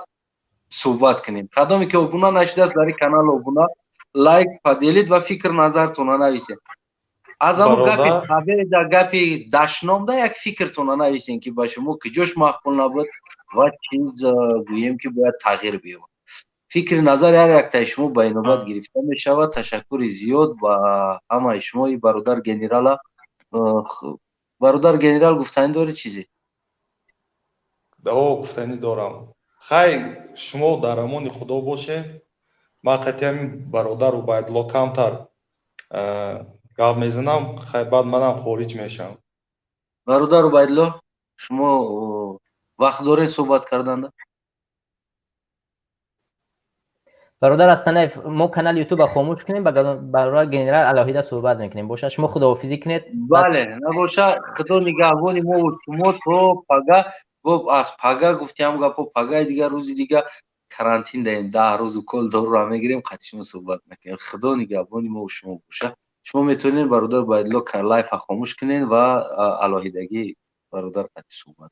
суҳбат кунем кадоме ки обуна нашудааст дар ин канал обуна лайк поделид ва фикр назартонро нависед аз ҳамун гапи табеда гапи дашномда як фикртонро нависед ки ба шумо куҷош маъқул набуд ва чиз гӯем ки бояд тағйир биёбад фикри назари ҳар яктаи шумо ба инобат гирифта мешавад ташаккури зиёд ба ҳамаи шумо ин бародар генерала бародар генерал гуфтанӣ доред чизе даво гуфтанӣ дорам хай шумо дар амони худо бошед. ман қати ҳамин бародар убайдулло камтар гап мезанам, хай баъд манам хориҷ мешавам. бародар убайдулло, шумо вақт доред суҳбат карданда? برادر Астанаев, мо канали ютуба хомӯш кунем, барои генерал алоҳида суҳбат мекунем. Бошад, шумо худоҳофизӣ кунед. бале, набошад. Худо нигаҳбони мо шумо то пага, аз пага гуфтиам гапо, пагаи дигар рӯзи дигар карантин даҳем, 10 рӯзу кол дору мегирем, қати шумо суҳбат мекунем. Худо нигаҳбони мо шумо бошад. шумо метавонед бародар Убайдулло лайфа хомӯш кунед ва алоҳидагӣ бародар қати суҳбат